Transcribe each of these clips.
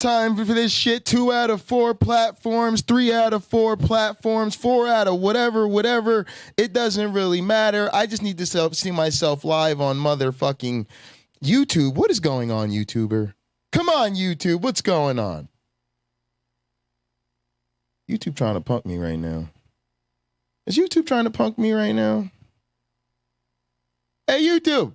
Time for this shit. 2 out of 4 platforms, 3 out of 4 platforms, 4 out of whatever. It doesn't really matter. I just need to see myself live on motherfucking YouTube. What is going on, YouTuber? Come on, YouTube. What's going on? YouTube trying to punk me right now. Is YouTube trying to punk me right now? Hey, YouTube.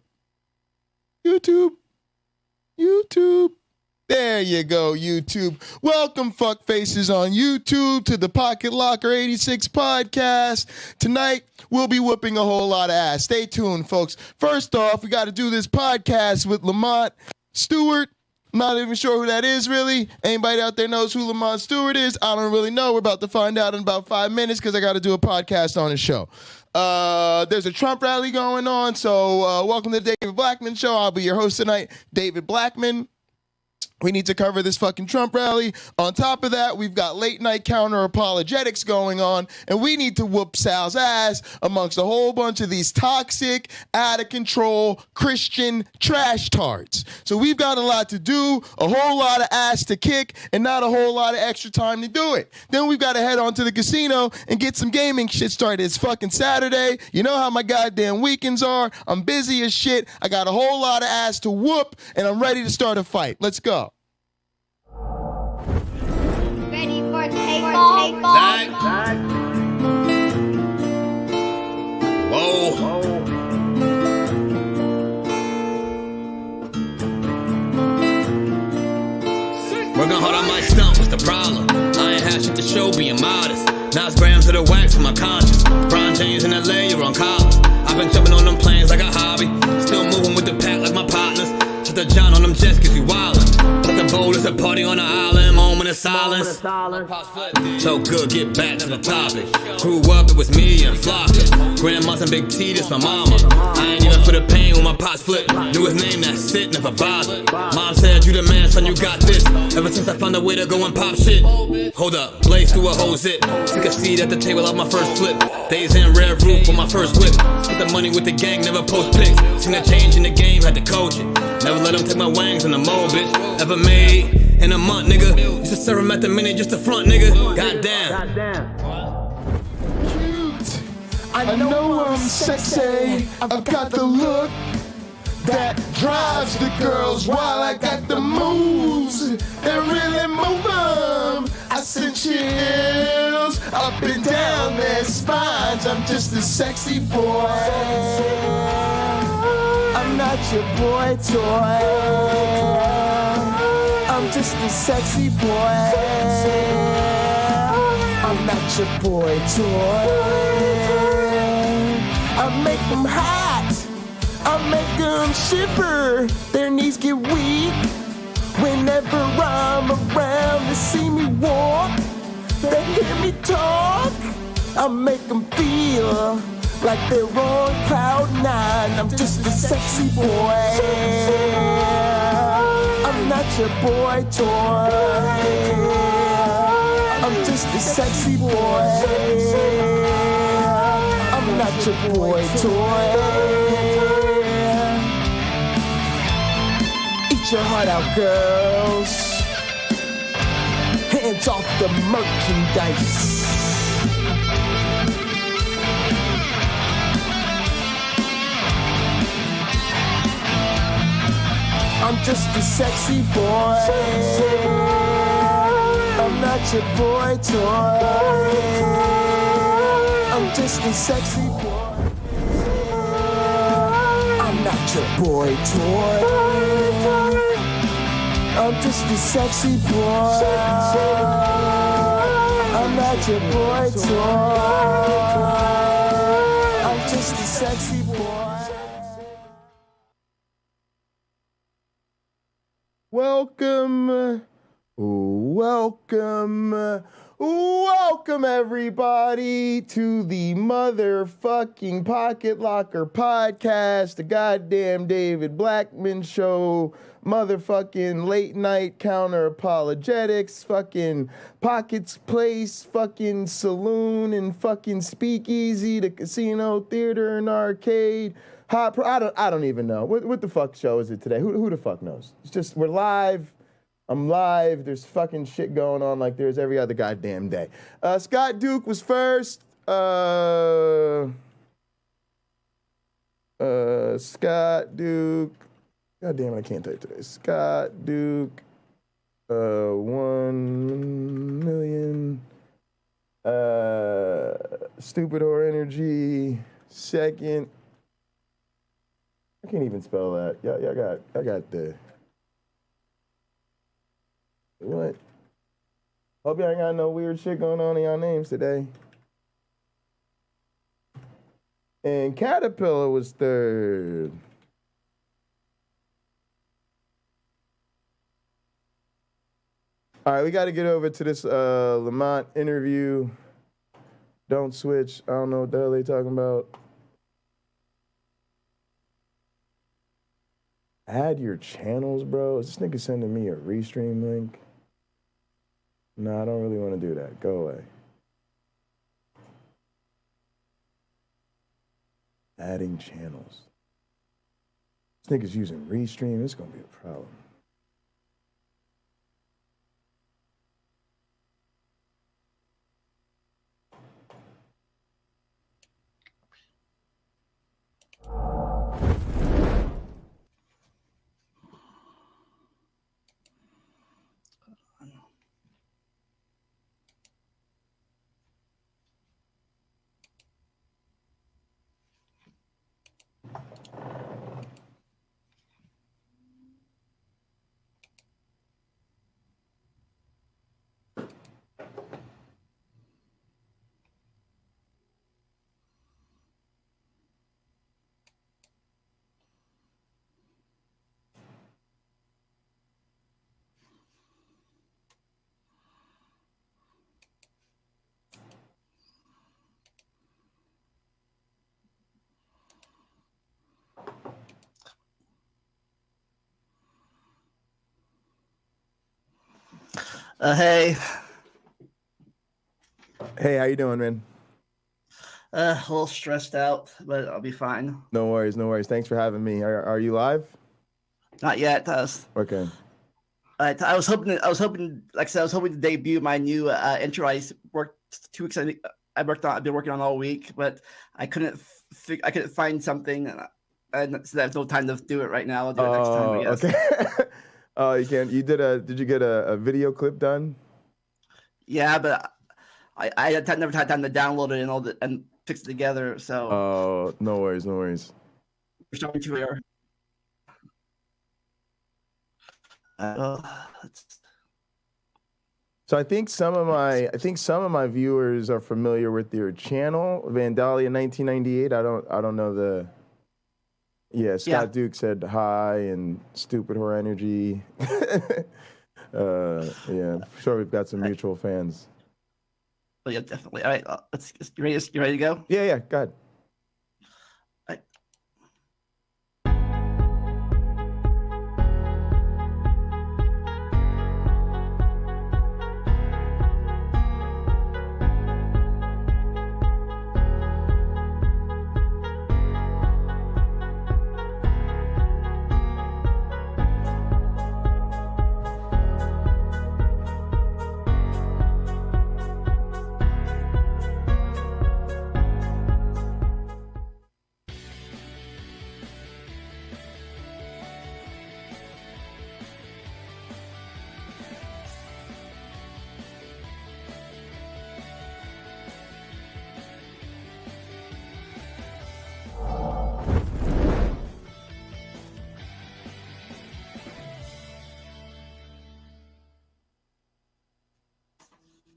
There you go, YouTube. Welcome, fuckfaces on YouTube, to the Pocket Locker 86 podcast. Tonight, we'll be whooping a whole lot of ass. Stay tuned, folks. First off, we got to do this podcast with Lamont, Stewart. I'm not even sure who that is, really. Anybody out there knows who Lamont Stewart is? I don't really know. We're about to find out in about 5 minutes because I got to do a podcast on his show. There's a Trump rally going on, so welcome to the David Blackman Show. I'll be your host tonight, David Blackman. We need to cover this fucking Trump rally. On top of that, we've got late night Counter-Apologetics going on, and we need to whoop Sal's ass amongst a whole bunch of these toxic, out of control Christian trash tarts. So we've got a lot to do, a whole lot of ass to kick, and not a whole lot of extra time to do it. Then we've got to head on to the casino and get some gaming shit started. It's fucking Saturday. You know how my goddamn weekends are. I'm busy as shit. I got a whole lot of ass to whoop, and I'm ready to start a fight. Let's go. Ready for takeoff? Whoa. Working hard on my stump, what's the problem? I ain't had shit to show, being modest. Now it's grams of the wax for my conscience. Brian James in LA, you're on college. I've been jumping on them planes like a hobby. Still moving with the pack like my partners. Shut the John on them jets cause we wildin'. But the bowl is a party on the island, moment of silence. So good, get back to the topic. Grew up, it was me and Flocka. Grandma's and Big T, this my mama. I ain't even for the pain when my pots flip. Knew his name, that's it, never bothered. Mom said, you the man, son, you got this. Ever since I found a way to go and pop shit. Hold up, blaze through a whole zip. Took a seat at the table of my first flip. Days in red roof for my first whip. Spent the money with the gang, never post pics. Seen a change in the game, had to coach it. Never let them take my wangs on the mold, bitch. Ever made in a month, nigga. Used to serve him at the minute, just the front, nigga. Goddamn. I know I'm sexy. I've got the look that drives the girls, while I got the moves that really move them. I send chills up and down their spines. I'm just a sexy boy. I'm not your boy toy. I'm just a sexy boy. I'm not your boy toy. I make them hot. I make them shiver. Their knees get weak whenever I'm around. They see me walk, they hear me talk. I make them feel like they're on cloud 9. I'm just a sexy boy. I'm not your boy toy. I'm just a sexy boy. I'm not your boy toy. Eat your heart out, girls. Hands off the merchandise. I'm just a sexy boy. I'm not your boy toy. I'm just a sexy boy. I'm not your boy toy. I'm just a sexy boy. I'm not your boy toy. I'm just a sexy boy. Welcome everybody to the motherfucking Pocket Locker podcast, the goddamn David Blackman Show, motherfucking late night Counter-Apologetics, fucking Pockets Place, fucking saloon and fucking speakeasy, the casino, theater and arcade. I don't even know. What the fuck show is it today? Who the fuck knows? It's just, we're live. I'm live. There's fucking shit going on like there's every other goddamn day. Scott Duke was first. Scott Duke. God damn it, I can't type today. Scott Duke. 1 million. Stupid or energy. Second. I can't even spell that. Yeah, I got the. What? Hope y'all ain't got no weird shit going on in y'all names today. And Caterpillar was third. All right, we got to get over to this Lamont interview. Don't switch. I don't know what the hell they talking about. Add your channels, bro. Is this nigga sending me a restream link? No, I don't really want to do that. Go away. Adding channels. This nigga's using restream. It's going to be a problem. Hey. Hey, how you doing, man? A little stressed out, but I'll be fine. No worries, no worries. Thanks for having me. Are you live? Not yet. Okay. I was hoping, like I said, I was hoping to debut my new intro. I worked 2 weeks. I've been working on all week, but I couldn't find something, and so I have no time to do it right now. I'll do it next time, I guess. Okay. Oh, you can't. Did you get a video clip done? Yeah, but I never had time to download it and fix it together. So. Oh, no worries, no worries. We're starting to here. So I think some of my viewers are familiar with your channel, Vandalia 1998. I don't know the. Yeah, Scott Duke said hi and Stupid Whore Energy. Yeah, I'm sure we've got some mutual fans. Oh, yeah, definitely. All right, you ready to go? Yeah, go ahead.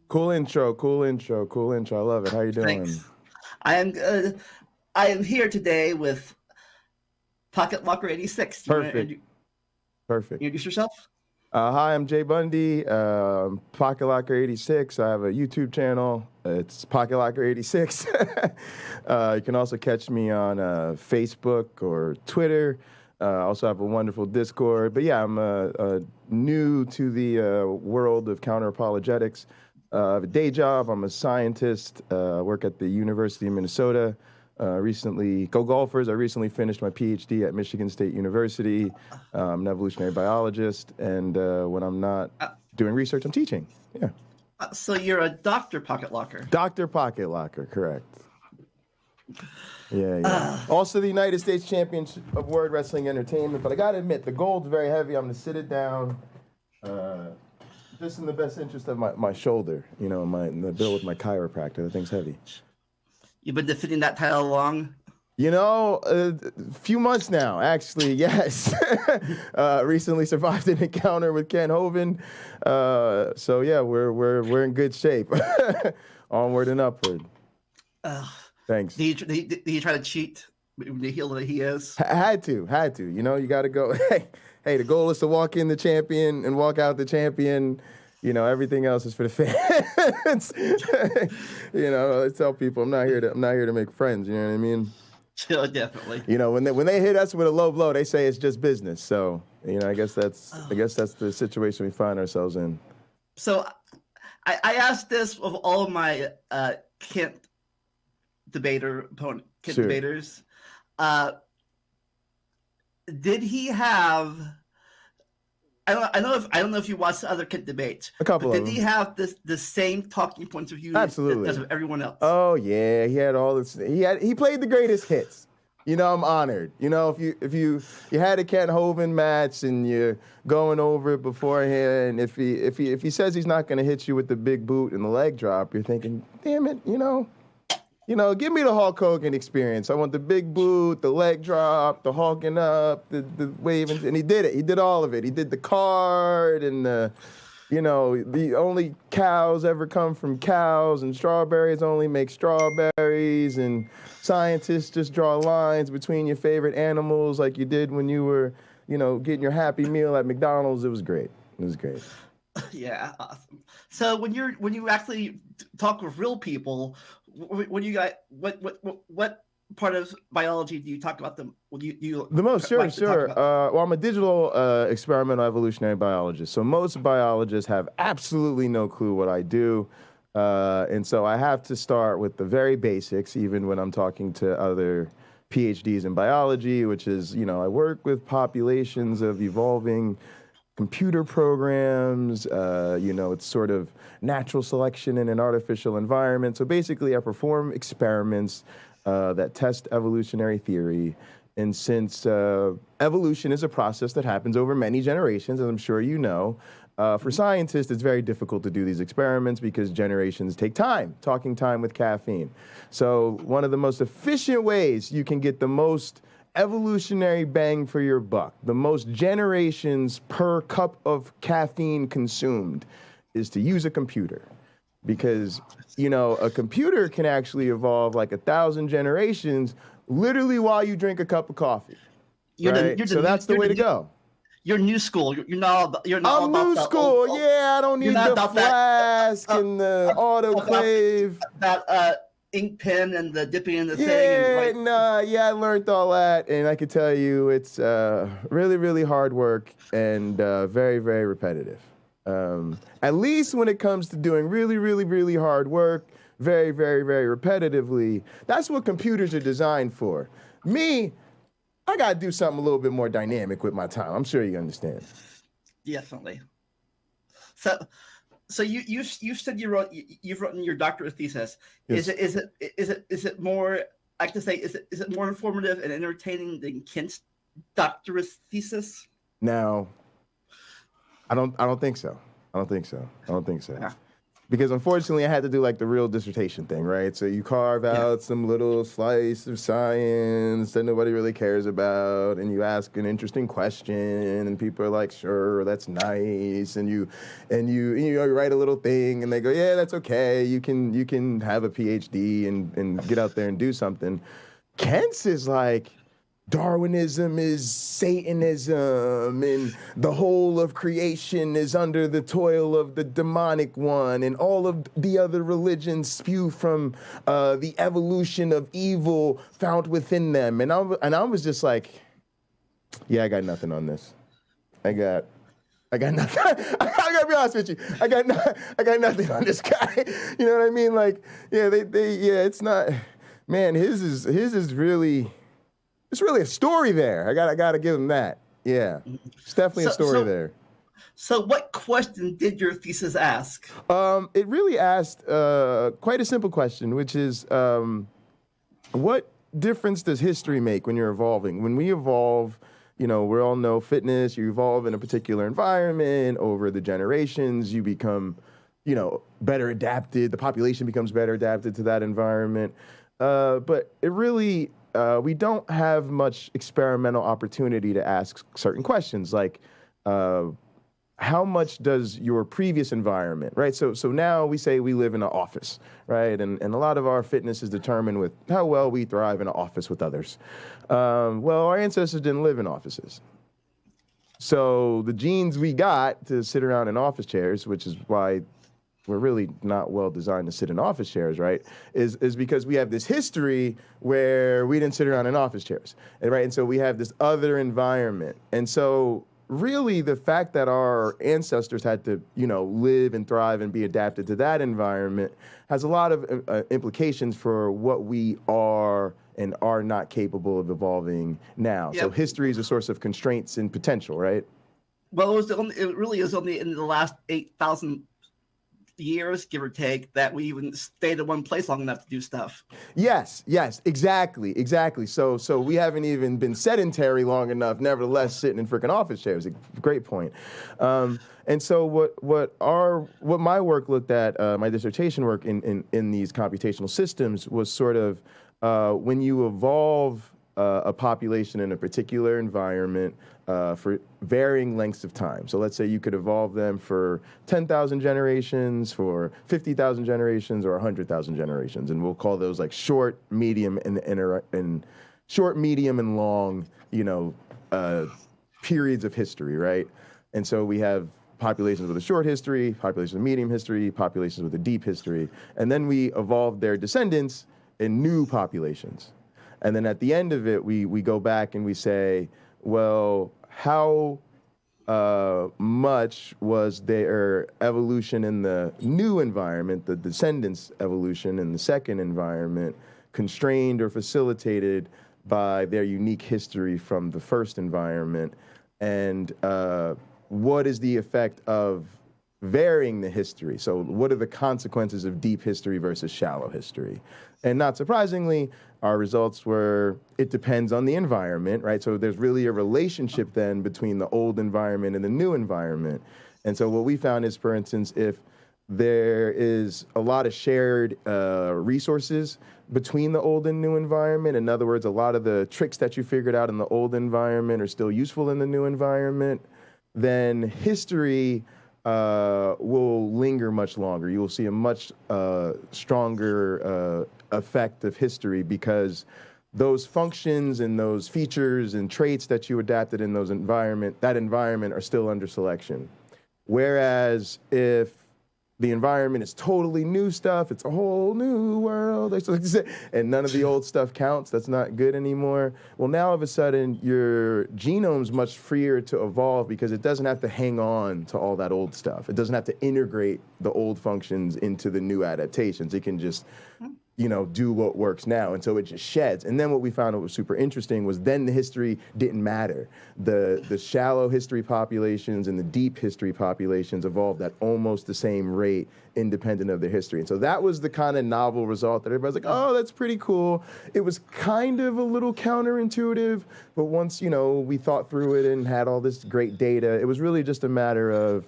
Cool intro. I love it. How you doing? Thanks. I am good. I am here today with Pocket Locker 86. Perfect. Introduce yourself. Hi, I'm Jay Bundy, Pocket Locker 86. I have a YouTube channel. It's Pocket Locker 86. You can also catch me on Facebook or Twitter. I also have a wonderful Discord. But yeah, I'm new to the world of Counter-Apologetics. I have a day job. I'm a scientist. I work at the University of Minnesota. Recently, go Golfers. I recently finished my PhD at Michigan State University. I'm an evolutionary biologist, and when I'm not doing research, I'm teaching. Yeah. So you're a Dr. Pocket Locker. Dr. Pocket Locker, correct. Yeah. Also the United States Champion of Word Wrestling Entertainment, but I gotta admit, the gold's very heavy. I'm gonna sit it down, just in the best interest of my shoulder, the bill with my chiropractor. The thing's heavy. You've been defending that title long? A few months now, actually, yes. Recently survived an encounter with Ken Hovind. So yeah, we're in good shape. Onward and upward. Thanks. Did he try to cheat with the heel that he is? Had to. You got to go. Hey, the goal is to walk in the champion and walk out the champion. Everything else is for the fans. I tell people I'm not here to make friends. You know what I mean? Sure, definitely. When they hit us with a low blow, they say it's just business. So I guess that's the situation we find ourselves in. So I asked this of all of my Kent debaters. Did he have? I don't know if you watched the other Kent debates. A couple but of them. Did he have the same talking points of view Absolutely. as everyone else? Oh yeah, he had all this. He played the greatest hits. I'm honored. If you had a Ken Hovind match and you're going over it beforehand, if he says he's not going to hit you with the big boot and the leg drop, you're thinking, damn it, give me the Hulk Hogan experience. I want the big boot, the leg drop, the hulking up, the waving, and he did it. He did all of it. He did the card and the only cows ever come from cows, and strawberries only make strawberries, and scientists just draw lines between your favorite animals like you did when you were, getting your Happy Meal at McDonald's. It was great. Yeah, awesome. So when you actually talk with real people, what part of biology do you talk about them? The most, sure. Well, I'm a digital experimental evolutionary biologist. So most biologists have absolutely no clue what I do. And so I have to start with the very basics, even when I'm talking to other PhDs in biology, which is, I work with populations of evolving computer programs, it's sort of natural selection in an artificial environment. So basically I perform experiments that test evolutionary theory. And since evolution is a process that happens over many generations, as I'm sure you know, for scientists, it's very difficult to do these experiments because generations take time, talking time with caffeine. So one of the most efficient ways you can get the most evolutionary bang for your buck, the most generations per cup of caffeine consumed, is to use a computer. Because, a computer can actually evolve like 1,000 generations literally while you drink a cup of coffee. So that's the way to go. You're new school. You're not I'm about new school. I don't need the flask and the autoclave. That ink pen and the dipping in the thing. I learned all that, and I can tell you it's really, really hard work and very, very repetitive. At least when it comes to doing really, really, really hard work, very, very, very repetitively, that's what computers are designed for. Me, I got to do something a little bit more dynamic with my time. I'm sure you understand. Definitely. So you said you've written your doctorate thesis. Yes. Is it more, I like to say, is it more informative and entertaining than Kent's doctorate thesis? Now, I don't think so. Yeah. Because unfortunately, I had to do like the real dissertation thing, right? So you carve out some little slice of science that nobody really cares about, and you ask an interesting question, and people are like, "Sure, that's nice," and you write a little thing, and they go, "Yeah, that's okay. You can have a PhD and get out there and do something." Kent's is like, Darwinism is Satanism, and the whole of creation is under the toil of the demonic one, and all of the other religions spew from the evolution of evil found within them. And I was just like, yeah, I got nothing on this. I got nothing. I gotta be honest with you. I got nothing on this guy. You know what I mean? Like, it's not. Man, his is really, it's really a story there. I gotta give him that. Yeah, it's definitely a story there. So what question did your thesis ask? It really asked quite a simple question, which is, what difference does history make when you're evolving? When we evolve, we all know fitness, you evolve in a particular environment over the generations, you become, better adapted, the population becomes better adapted to that environment. But it really, we don't have much experimental opportunity to ask certain questions like, how much does your previous environment, right? So now we say we live in an office, right? And a lot of our fitness is determined with how well we thrive in an office with others. Well, our ancestors didn't live in offices. So the genes we got to sit around in office chairs, which is why we're really not well designed to sit in office chairs, right? Is because we have this history where we didn't sit around in office chairs, right? And so we have this other environment. And so really, the fact that our ancestors had to, live and thrive and be adapted to that environment has a lot of implications for what we are and are not capable of evolving now. Yep. So history is a source of constraints and potential, right? Well, it really is only in the last 8,000 years, give or take, that we even stayed in one place long enough to do stuff. Yes, exactly. So we haven't even been sedentary long enough, nevertheless, sitting in freaking office chairs. A great point. And so what my work looked at, my dissertation work in these computational systems was sort of when you evolve a population in a particular environment for varying lengths of time. So let's say you could evolve them for 10,000 generations, for 50,000 generations, or 100,000 generations, and we'll call those like short, medium, and long, periods of history, right? And so we have populations with a short history, populations with a medium history, populations with a deep history, and then we evolve their descendants in new populations. And then at the end of it, we go back and we say, well, how much was their evolution in the new environment, the descendants' evolution in the second environment, constrained or facilitated by their unique history from the first environment? And what is the effect of varying the history? So what are the consequences of deep history versus shallow history? And not surprisingly, our results were, it depends on the environment, right? So there's really a relationship then between the old environment and the new environment. And so what we found is, for instance, if there is a lot of shared resources between the old and new environment, in other words, a lot of the tricks that you figured out in the old environment are still useful in the new environment, then history will linger much longer. You will see a much stronger effect of history because those functions and those features and traits that you adapted in that environment are still under selection. Whereas if the environment is totally new stuff, it's a whole new world, and none of the old stuff counts, that's not good anymore. Well, now all of a sudden, your genome's much freer to evolve because it doesn't have to hang on to all that old stuff. It doesn't have to integrate the old functions into the new adaptations. It can just do what works now. And so it just sheds. And then what we found that was super interesting was then the history didn't matter. The shallow history populations and the deep history populations evolved at almost the same rate, independent of their history. And so that was the kind of novel result that everybody's like, oh, that's pretty cool. It was kind of a little counterintuitive, but once, we thought through it and had all this great data, it was really just a matter of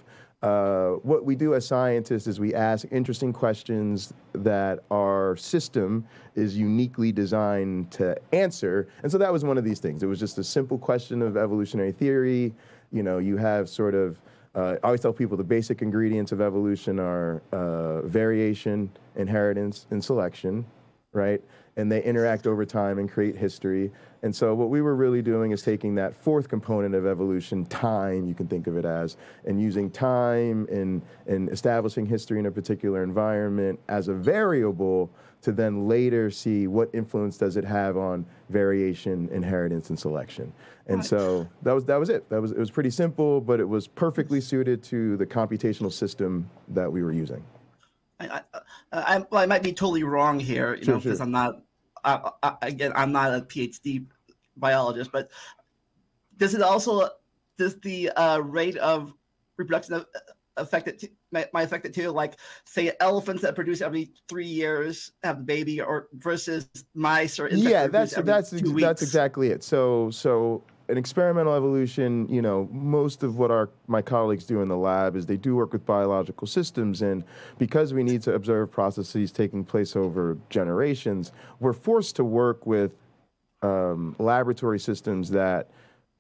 what we do as scientists is we ask interesting questions that our system is uniquely designed to answer. And so that was one of these things. It was just a simple question of evolutionary theory. You have sort of, I always tell people the basic ingredients of evolution are variation, inheritance, and selection, right? And they interact over time and create history. And so what we were really doing is taking that fourth component of evolution, time, you can think of it as, and using time and establishing history in a particular environment as a variable to then later see what influence does it have on variation, inheritance, and selection. And so that was it. It was pretty simple, but it was perfectly suited to the computational system that we were using. I might be totally wrong here, because I'm not again, I'm not a PhD biologist, but does the rate of reproduction affect it? Might affect it too? Like, say, elephants that produce every 3 years have a baby, or versus mice or insects that produce every 2 weeks? That's exactly it. So an experimental evolution, most of what my colleagues do in the lab is they do work with biological systems, and because we need to observe processes taking place over generations, we're forced to work with laboratory systems that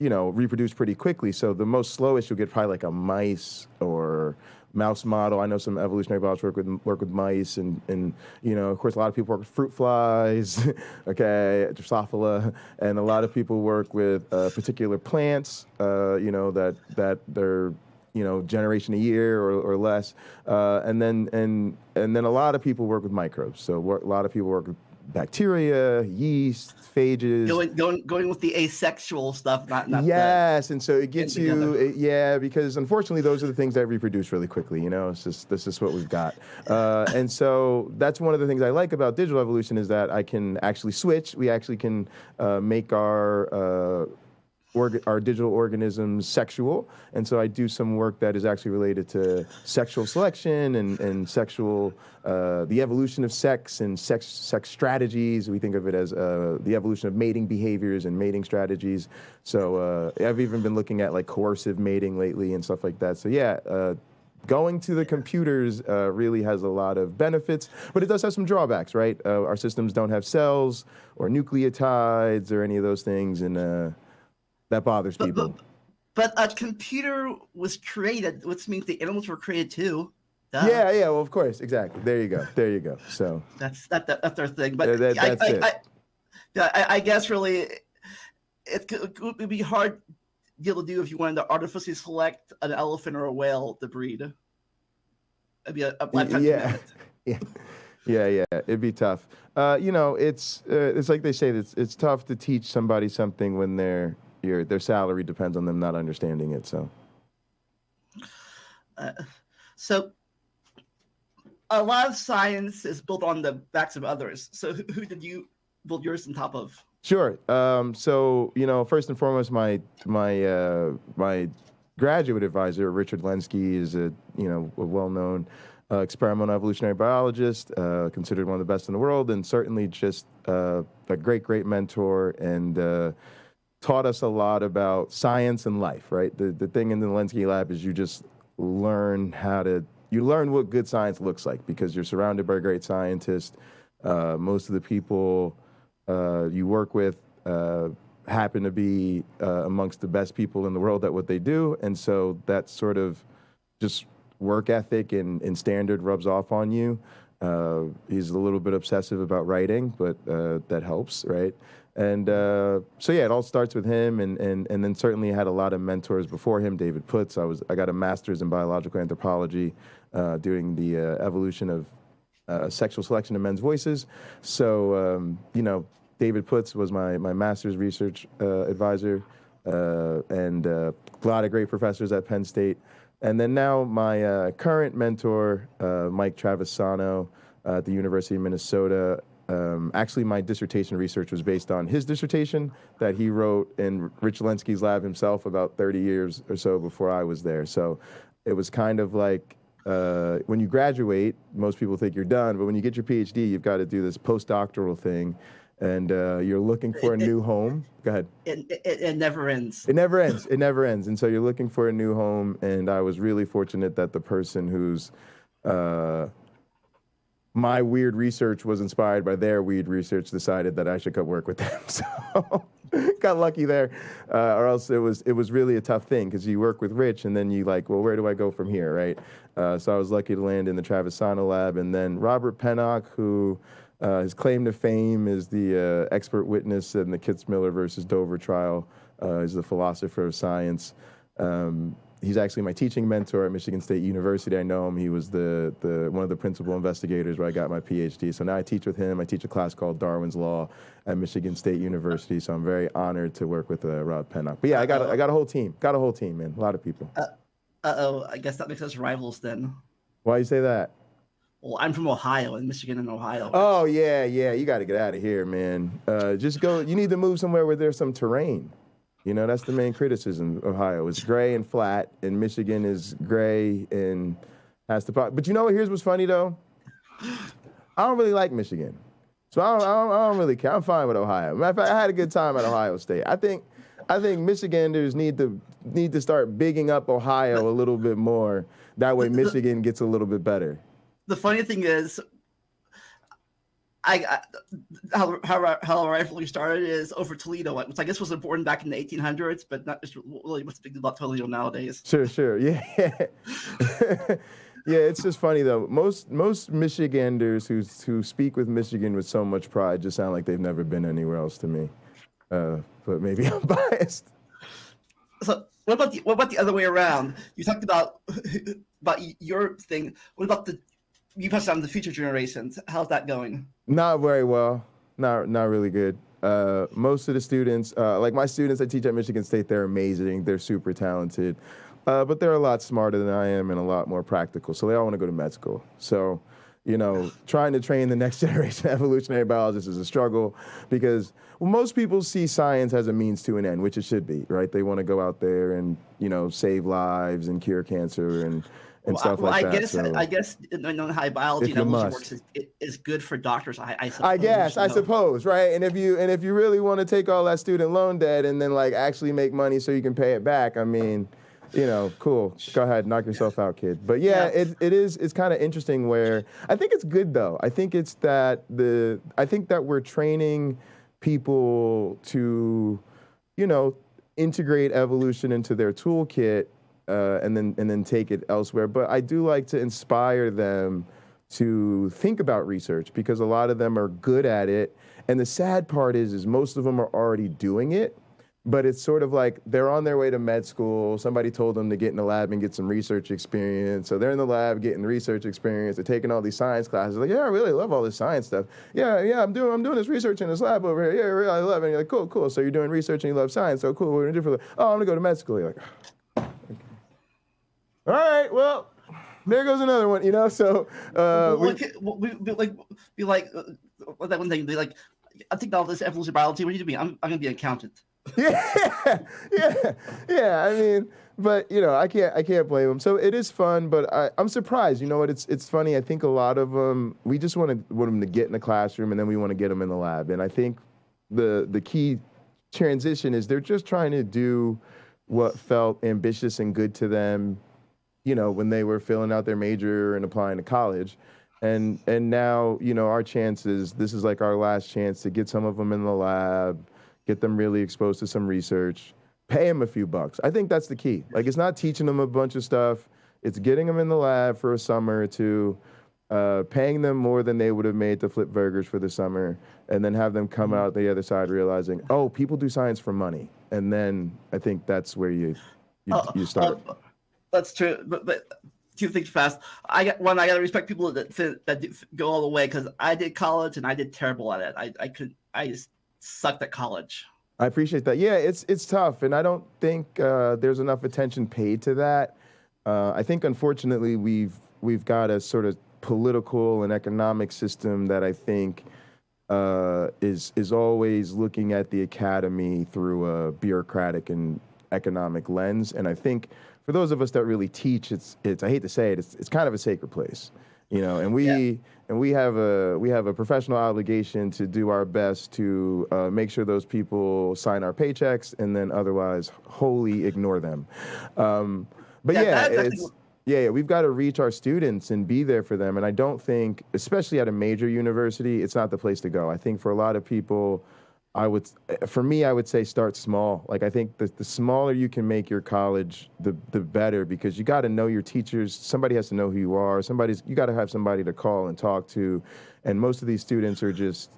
reproduce pretty quickly. So the most slowest you'll get probably like a mice or mouse model. I know some evolutionary biologists work with mice, and of course a lot of people work with fruit flies, okay, Drosophila, and a lot of people work with particular plants, that they're generation a year or less, and then a lot of people work with microbes. So a lot of people work with bacteria, yeast, phages. Going with the asexual stuff, not yes, and so it gets you, because unfortunately those are the things that reproduce really quickly. This is what we've got, and so that's one of the things I like about digital evolution is that I can actually switch. We actually can make our digital organisms sexual, and so I do some work that is actually related to sexual selection and sexual, the evolution of sex and sex strategies. We think of it as the evolution of mating behaviors and mating strategies. So I've even been looking at like coercive mating lately and stuff like that. So going to the computers really has a lot of benefits, but it does have some drawbacks, right? Our systems don't have cells or nucleotides or any of those things, and that bothers people. But a computer was created, which means the animals were created too. Duh. Yeah. Well, of course, exactly. There you go. So that's their thing. But that's it. I guess really, it would be hard deal to do if you wanted to artificially select an elephant or a whale to breed. It'd be a lifetime commitment. Yeah. It'd be tough. It's like they say, it's tough to teach somebody something when their salary depends on them not understanding it. So a lot of science is built on the backs of others. So who did you build yours on top of? Sure. So first and foremost, my graduate advisor, Richard Lenski, is a well-known experimental evolutionary biologist, considered one of the best in the world, and certainly just a great mentor, and taught us a lot about science and life, right? The thing in the Lenski lab is you just learn what good science looks like, because you're surrounded by great scientists. Most of the people you work with happen to be amongst the best people in the world at what they do, and so that sort of just work ethic and standard rubs off on you. He's a little bit obsessive about writing, but that helps, right? And it all starts with him, and then certainly had a lot of mentors before him. David Putz. I got a master's in biological anthropology, doing the evolution of sexual selection of men's voices. So David Putz was my master's research advisor, and a lot of great professors at Penn State. And then now my current mentor, Mike Travisano, at the University of Minnesota. Actually, my dissertation research was based on his dissertation that he wrote in Rich Lenski's lab himself about 30 years or so before I was there. So it was kind of like when you graduate, most people think you're done, but when you get your PhD, you've got to do this postdoctoral thing, and you're looking for a new home. Go ahead. It never ends. It never ends. And so you're looking for a new home, and I was really fortunate that the person who's my weird research was inspired by their weird research decided that I should come work with them. So got lucky there, or else it was really a tough thing, because you work with Rich and then you like, well, where do I go from here, right? So I was lucky to land in the Travisano lab, and then Robert Pennock, who his claim to fame is the expert witness in the Kitzmiller versus Dover trial. He's the philosopher of science. He's actually my teaching mentor at Michigan State University. I know him. He was the one of the principal investigators where I got my PhD. So now I teach with him. I teach a class called Darwin's Law at Michigan State University. So I'm very honored to work with Rob Pennock. But yeah, I got a whole team. Got a whole team, man. A lot of people. I guess that makes us rivals then. Why you say that? Well, I'm from Ohio, and Michigan and Ohio. Oh yeah, you got to get out of here, man. Just go. You need to move somewhere where there's some terrain. You know, that's the main criticism. Ohio is gray and flat, and Michigan is gray and has the. But you know what? Here's what's funny though. I don't really like Michigan, so I don't really care. I'm fine with Ohio. Matter of fact, I had a good time at Ohio State. I think Michiganders need to start bigging up Ohio a little bit more. That way, Michigan gets a little bit better. The funny thing is, how I rightfully started is over Toledo, which I guess was important back in the 1800s, but not just really what's big about Toledo nowadays. Sure, yeah. Yeah, it's just funny though. Most Michiganders who speak with Michigan with so much pride just sound like they've never been anywhere else to me. But maybe I'm biased. So what about the other way around? You talked about your thing. What about you touched on the future generations? How's that going? Not very well. Not really good. Most of the students, like my students I teach at Michigan State, they're amazing. They're super talented. But they're a lot smarter than I am and a lot more practical. So they all want to go to med school. So, you know, trying to train the next generation of evolutionary biologists is a struggle because most people see science as a means to an end, which it should be, right? They want to go out there and, you know, save lives and cure cancer and stuff like that. I guess knowing how biology and evolution works is good for doctors. I suppose, right? And if you really want to take all that student loan debt and then like actually make money so you can pay it back, I mean, you know, cool. Go ahead, knock yourself out, kid. But it's kind of interesting where I think it's good though. I think that we're training people to, you know, integrate evolution into their toolkit and then take it elsewhere. But I do like to inspire them to think about research because a lot of them are good at it. And the sad part is most of them are already doing it. But it's sort of like they're on their way to med school. Somebody told them to get in the lab and get some research experience. So they're in the lab getting research experience. They're taking all these science classes. Like, yeah, I really love all this science stuff. Yeah, I'm doing this research in this lab over here. Yeah, really, I love it. And you're like, cool. So you're doing research and you love science. So cool. What are you gonna do for I'm gonna go to med school. You're like, okay. All right, well, there goes another one. You know, so be like that one thing. Be like, I think all this evolutionary biology. What do you do? I'm gonna be an accountant. Yeah. I mean, but you know, I can't blame them. So it is fun, but I'm surprised. You know what? It's funny. I think a lot of them, we just want them to get in the classroom, and then we want to get them in the lab. And I think the key transition is they're just trying to do what felt ambitious and good to them, you know, when they were filling out their major and applying to college. And now, you know, our chances. This is like our last chance to get some of them in the lab. Get them really exposed to some research, pay them a few bucks. I think that's the key. Like, it's not teaching them a bunch of stuff. It's getting them in the lab for a summer or two, paying them more than they would have made to flip burgers for the summer, and then have them come out the other side realizing, oh, people do science for money. And then I think that's where you start. That's true. But two things fast. I got to respect people that go all the way because I did college and I did terrible at it. I just sucked at college. I appreciate that. Yeah, it's tough, and I don't think there's enough attention paid to that. I think, unfortunately, we've got a sort of political and economic system that I think is always looking at the academy through a bureaucratic and economic lens. And I think for those of us that really teach, it's I hate to say it, it's kind of a sacred place. You know, and we have a professional obligation to do our best to make sure those people sign our paychecks and then otherwise wholly ignore them. But we've got to reach our students and be there for them. And I don't think, especially at a major university, it's not the place to go. I think for a lot of people, I would say start small. Like, I think the smaller you can make your college, the better, because you got to know your teachers. Somebody has to know who you are. You got to have somebody to call and talk to. And most of these students are just,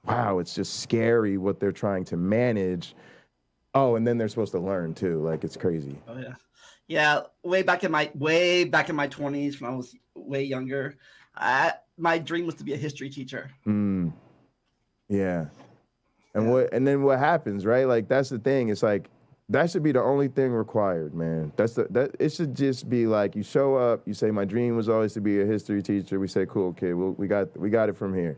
wow, it's just scary what they're trying to manage. Oh, and then they're supposed to learn too. Like, it's crazy. Oh yeah. Yeah. Way back in my 20s when I was way younger, my dream was to be a history teacher. Yeah. And then what happens, right? Like, that's the thing. It's like That should be the only thing required, man. It should just be like you show up, you say my dream was always to be a history teacher. We say, cool, kid, we got it from here.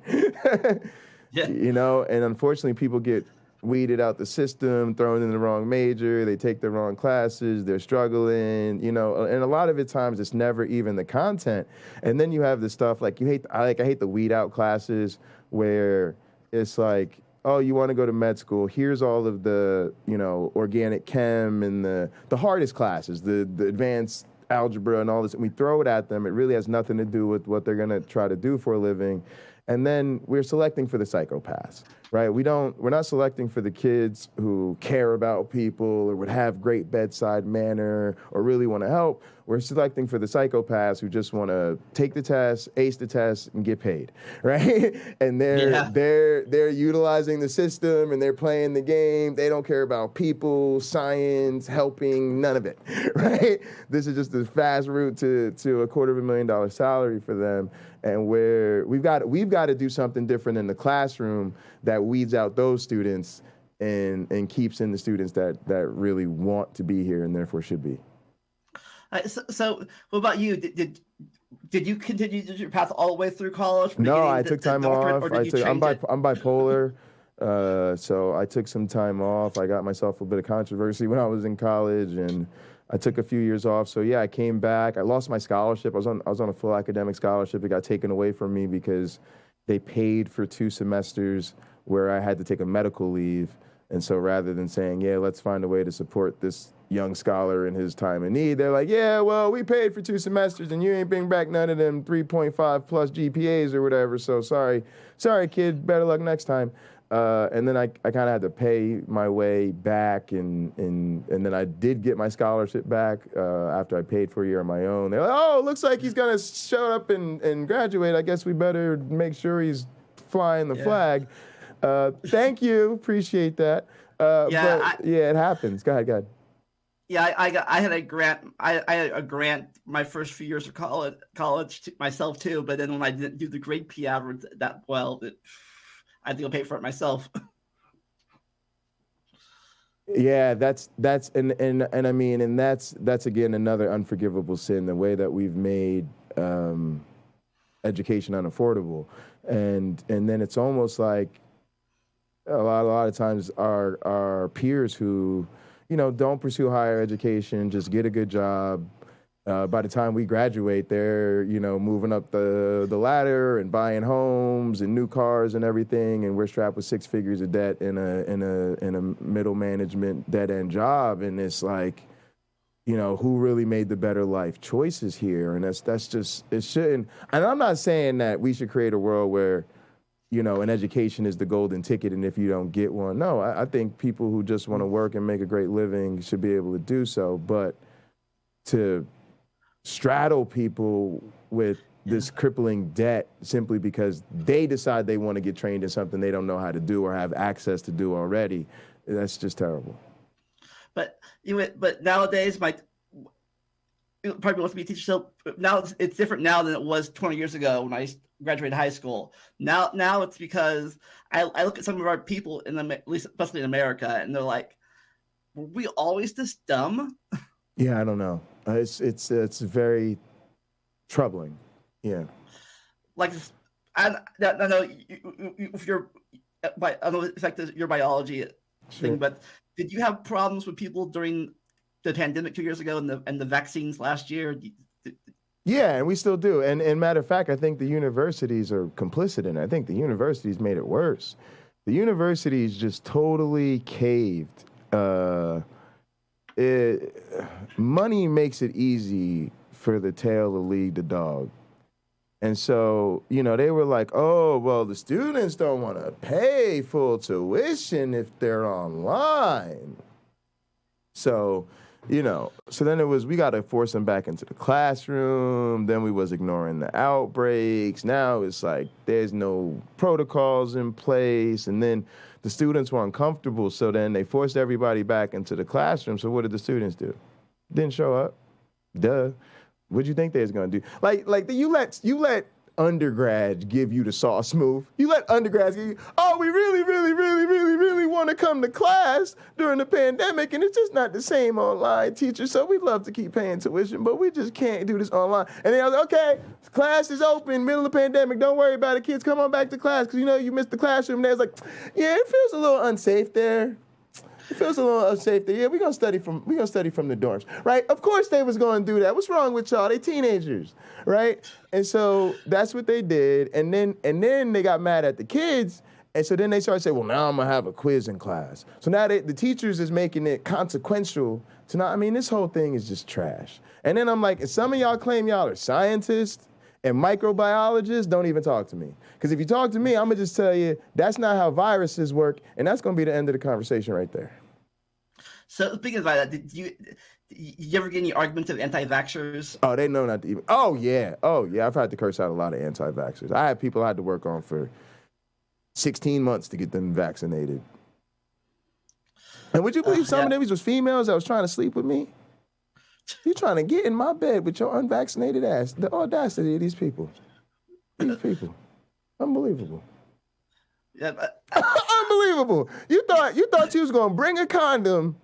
Yeah. You know, and unfortunately people get weeded out the system, thrown in the wrong major, they take the wrong classes, they're struggling, you know, and a lot of it times it's never even the content. And then you have the stuff like I hate the weed out classes where it's like, oh, you want to go to med school, here's all of the, you know, organic chem and the hardest classes, the advanced algebra and all this, and we throw it at them. It really has nothing to do with what they're going to try to do for a living. And then we're selecting for the psychopaths, right? We're not selecting for the kids who care about people or would have great bedside manner or really want to help. We're selecting for the psychopaths who just want to take the test, ace the test, and get paid, right? And they're utilizing the system and they're playing the game. They don't care about people, science, helping, none of it, right? This is just the fast route to $250,000 salary for them. And where we've got to do something different in the classroom that weeds out those students and keeps in the students that really want to be here and therefore should be. So what about you? Did you continue your path all the way through college? No, I took time off. I'm bipolar, so I took some time off. I got myself a bit of controversy when I was in college, and I took a few years off. So yeah, I came back. I lost my scholarship. I was on a full academic scholarship. It got taken away from me because they paid for 2 semesters where I had to take a medical leave. And so rather than saying, yeah, let's find a way to support this young scholar in his time of need, they're like, yeah, well, we paid for 2 semesters and you ain't bring back none of them 3.5 plus GPAs or whatever. So sorry, kid, better luck next time. And then I kind of had to pay my way back, and then I did get my scholarship back after I paid for a year on my own. They're like, oh, looks like he's going to show up and graduate. I guess we better make sure he's flying the flag. Thank you. Appreciate that. It happens. Go ahead. Yeah, I had a grant. I had a grant my first few years of college myself too. But then when I didn't do the grade P average that well, I had to go pay for it myself. Yeah, that's and I mean, and that's again another unforgivable sin, the way that we've made education unaffordable, and then it's almost like a lot of times our peers who, you know, don't pursue higher education, just get a good job. By the time we graduate, they're, you know, moving up the ladder and buying homes and new cars and everything, and we're strapped with 6 figures of debt in a middle management dead end job, and it's like, you know, who really made the better life choices here? And that's just, it shouldn't. And I'm not saying that we should create a world where, you know, an education is the golden ticket, and if you don't get one, no, I think people who just want to work and make a great living should be able to do so, but to straddle people with this crippling debt simply because they decide they want to get trained in something they don't know how to do or have access to do already, that's just terrible. But nowadays, probably wants to be a teacher. So now it's different now than it was 20 years ago when I graduated high school. Now it's because I look at some of our people at least especially in America, and they're like, were we always this dumb? Yeah, I don't know. It's very troubling. Yeah. Like, I know if I don't know if like your biology thing, but did you have problems with people during the pandemic 2 years ago and the vaccines last year? Yeah, and we still do. And matter of fact, I think the universities are complicit in it. I think the universities made it worse. The universities just totally caved. Money makes it easy for the tail to lead the dog. And so, you know, they were like, oh, well, the students don't want to pay full tuition if they're online. So, you know, so then we got to force them back into the classroom. Then we was ignoring the outbreaks. Now it's like there's no protocols in place. And then the students were uncomfortable, so then they forced everybody back into the classroom. So what did the students do? Didn't show up. Duh. What'd you think they was gonna do? Like you let undergrads give you the sauce move. You let undergrads give you, oh, we really want to come to class during the pandemic, and it's just not the same online, teacher. So we'd love to keep paying tuition, but we just can't do this online. And then I was like, okay, class is open, middle of the pandemic. Don't worry about it, kids. Come on back to class because you missed the classroom. And they was like, yeah, it feels a little unsafe there. It feels a little unsafe there. Yeah, we're gonna study from the dorms, right? Of course they was gonna do that. What's wrong with y'all? They teenagers, right? And so that's what they did. And then they got mad at the kids. And so then they started saying, well, now I'm gonna have a quiz in class. So now the teachers is making it consequential to not, I mean, this whole thing is just trash. And then I'm like, if some of y'all claim y'all are scientists and microbiologists, don't even talk to me. Because if you talk to me, I'm gonna just tell you, that's not how viruses work, and that's gonna be the end of the conversation right there. So speaking of that, did you ever get any arguments of anti-vaxxers? Oh, they know not to even, oh yeah, I've had to curse out a lot of anti-vaxxers. I had people I had to work on for 16 months to get them vaccinated. And would you believe some of them was females that was trying to sleep with me? You trying to get in my bed with your unvaccinated ass. The audacity of these people. Unbelievable. Yeah, but... Unbelievable. You thought you was gonna bring a condom,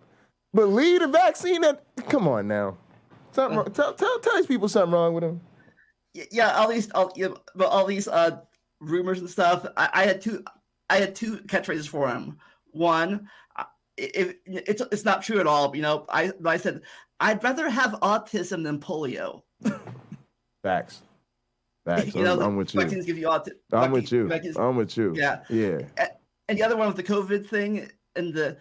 but leave the vaccine at, come on now. Something wrong. Tell these people something wrong with them. Yeah, all these rumors and stuff. I had two catchphrases for him. One, it's not true at all. I said I'd rather have autism than polio. Facts. I'm with you. Vaccines give you autism. I'm with you. Yeah. And the other one was the COVID thing, and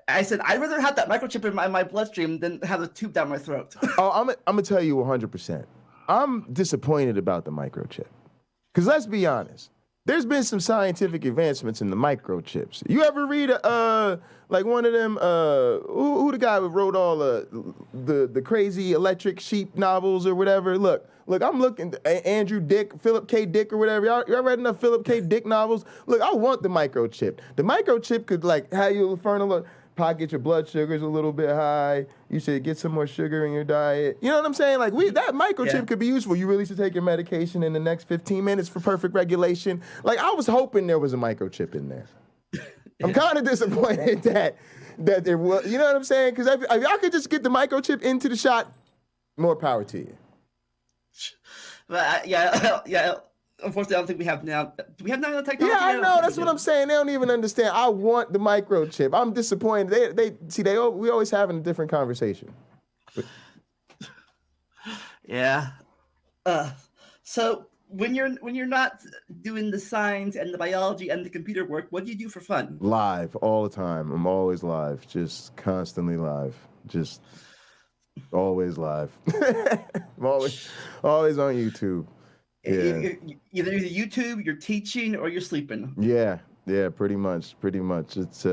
I said I'd rather have that microchip in my bloodstream than have a tube down my throat. I'm gonna tell you 100%. I'm disappointed about the microchip. Because let's be honest, there's been some scientific advancements in the microchips. You ever read like one of them, who the guy who wrote all the crazy electric sheep novels or whatever? Look, I'm looking, Andrew Dick, Philip K. Dick or whatever. Y'all read enough Philip K. Dick novels? Look, I want the microchip. The microchip could like have you pocket your blood sugars a little bit high. You should get some more sugar in your diet. You know what I'm saying? Like that microchip could be useful. You really should take your medication in the next 15 minutes for perfect regulation. Like I was hoping there was a microchip in there. I'm kind of disappointed that there was. You know what I'm saying? Because if y'all could just get the microchip into the shot, more power to you. Yeah. Unfortunately, I don't think we have now. Do we have now the technology? Yeah, I know. That's what I'm saying. They don't even understand. I want the microchip. I'm disappointed. We always having a different conversation. Yeah. So when you're not doing the science and the biology and the computer work, what do you do for fun? Live all the time. I'm always live. Just constantly live. Just always live. I'm always on YouTube. Yeah. Either YouTube, you're teaching, or you're sleeping. Yeah, pretty much. It's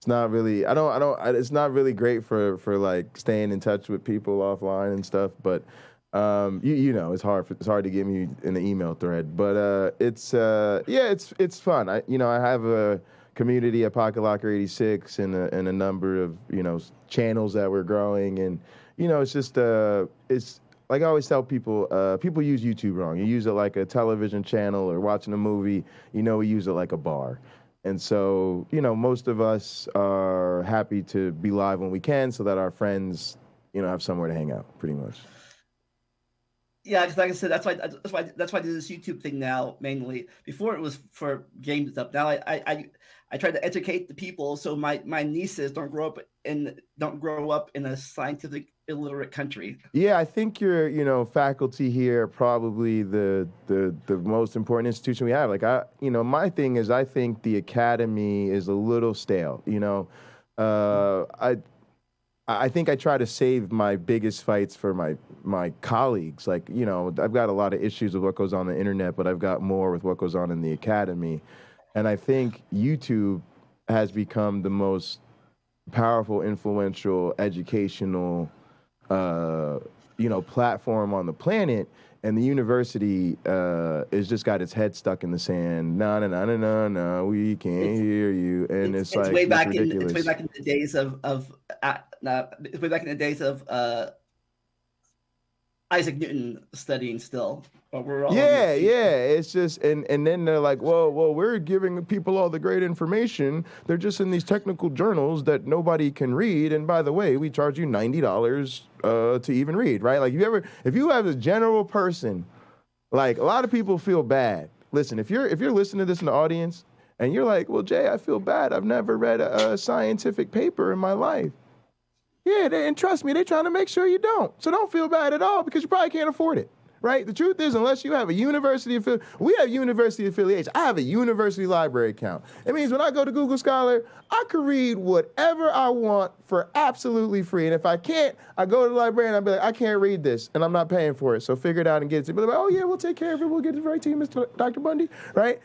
not really. It's not really great for like staying in touch with people offline and stuff. But it's hard to get me in the email thread. But it's fun. I have a community at Pocket Locker 86 and a number of channels that we're growing, and it's just it's. Like I always tell people, people use YouTube wrong. You use it like a television channel or watching a movie. We use it like a bar. And so, most of us are happy to be live when we can so that our friends, have somewhere to hang out, pretty much. Yeah, because like I said, that's why I do this YouTube thing now mainly. Before it was for games and stuff. Now I try to educate the people so my nieces don't grow up in a scientific illiterate country. Yeah, I think your faculty here are probably the most important institution we have. Like my thing is I think the academy is a little stale. I think I try to save my biggest fights for my colleagues. Like, I've got a lot of issues with what goes on the internet, but I've got more with what goes on in the academy. And I think YouTube has become the most powerful, influential, educational, platform on the planet. And the university has just got its head stuck in the sand. No, we can't hear you. And it's like way back ridiculous. It's way back in the days of Isaac Newton studying still. But we're all Yeah. It's just, and then they're like, well, we're giving people all the great information. They're just in these technical journals that nobody can read. And by the way, we charge you $90 to even read, right? Like if you have a general person, like a lot of people feel bad. Listen, if you're listening to this in the audience and you're like, well, Jay, I feel bad. I've never read a scientific paper in my life. Yeah, and trust me, they're trying to make sure you don't. So don't feel bad at all because you probably can't afford it, right? The truth is, unless you have a university we have university affiliation. I have a university library account. It means when I go to Google Scholar, I can read whatever I want for absolutely free. And if I can't, I go to the library and I'll be like, I can't read this, and I'm not paying for it. So figure it out and get it to me. Like, oh yeah, we'll take care of it. We'll get it right to you, Dr. Bundy, right?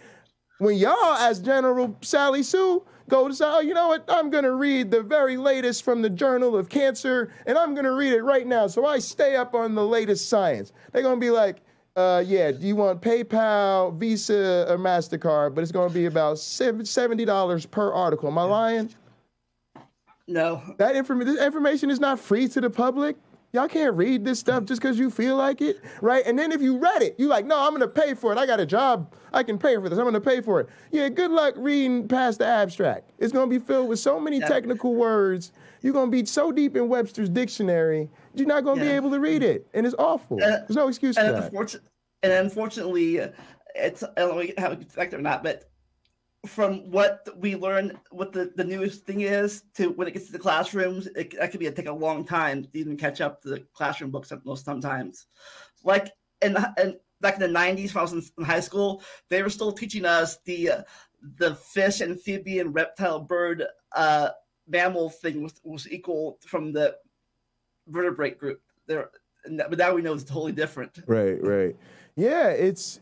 When y'all, as General Sally Sue, go to say, oh, you know what? I'm going to read the very latest from the Journal of Cancer, and I'm going to read it right now. So I stay up on the latest science. They're going to be like, yeah, do you want PayPal, Visa, or MasterCard? But it's going to be about $70 per article. Am I lying? No. This information is not free to the public. Y'all can't read this stuff just because you feel like it, right? And then if you read it, you're like, no, I'm going to pay for it. I got a job. I can pay for this. I'm going to pay for it. Yeah, good luck reading past the abstract. It's going to be filled with so many technical words. You're going to be so deep in Webster's dictionary, you're not going to be able to read it. And it's awful. There's no excuse for that. And unfortunately, it's, I don't know how it's affected or not, but from what we learn, what the newest thing is to when it gets to the classrooms, that could take a long time to even catch up to the classroom books sometimes. Like back in the 90s, when I was in high school, they were still teaching us the fish, amphibian, reptile, bird, mammal thing was equal from the vertebrate group. But now we know it's totally different. Right. Yeah, it's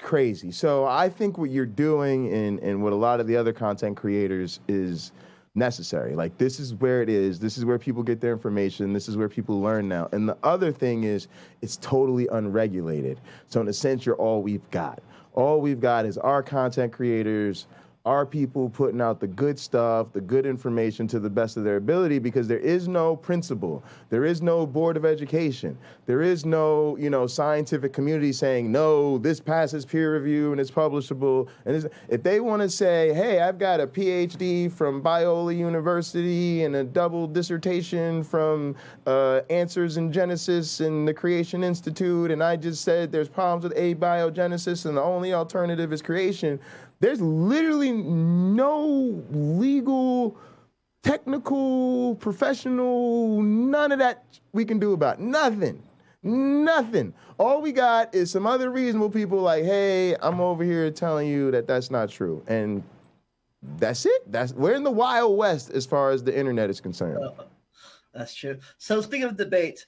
crazy. So I think what you're doing and what a lot of the other content creators is necessary. Like, this is where it is. This is where people get their information. This is where people learn now. And the other thing is it's totally unregulated. So in a sense, you're all we've got. All we've got is our content creators, our people putting out the good stuff, the good information to the best of their ability, because there is no principal. There is no board of education. There is no, scientific community saying, no, this passes peer review and it's publishable. And if they want to say, hey, I've got a PhD from Biola University and a double dissertation from Answers in Genesis and the Creation Institute, and I just said there's problems with abiogenesis and the only alternative is creation, there's literally no legal, technical, professional, none of that we can do about it. Nothing. All we got is some other reasonable people like, hey, I'm over here telling you that that's not true. And that's it. We're in the Wild West as far as the internet is concerned. That's true. So speaking of debate,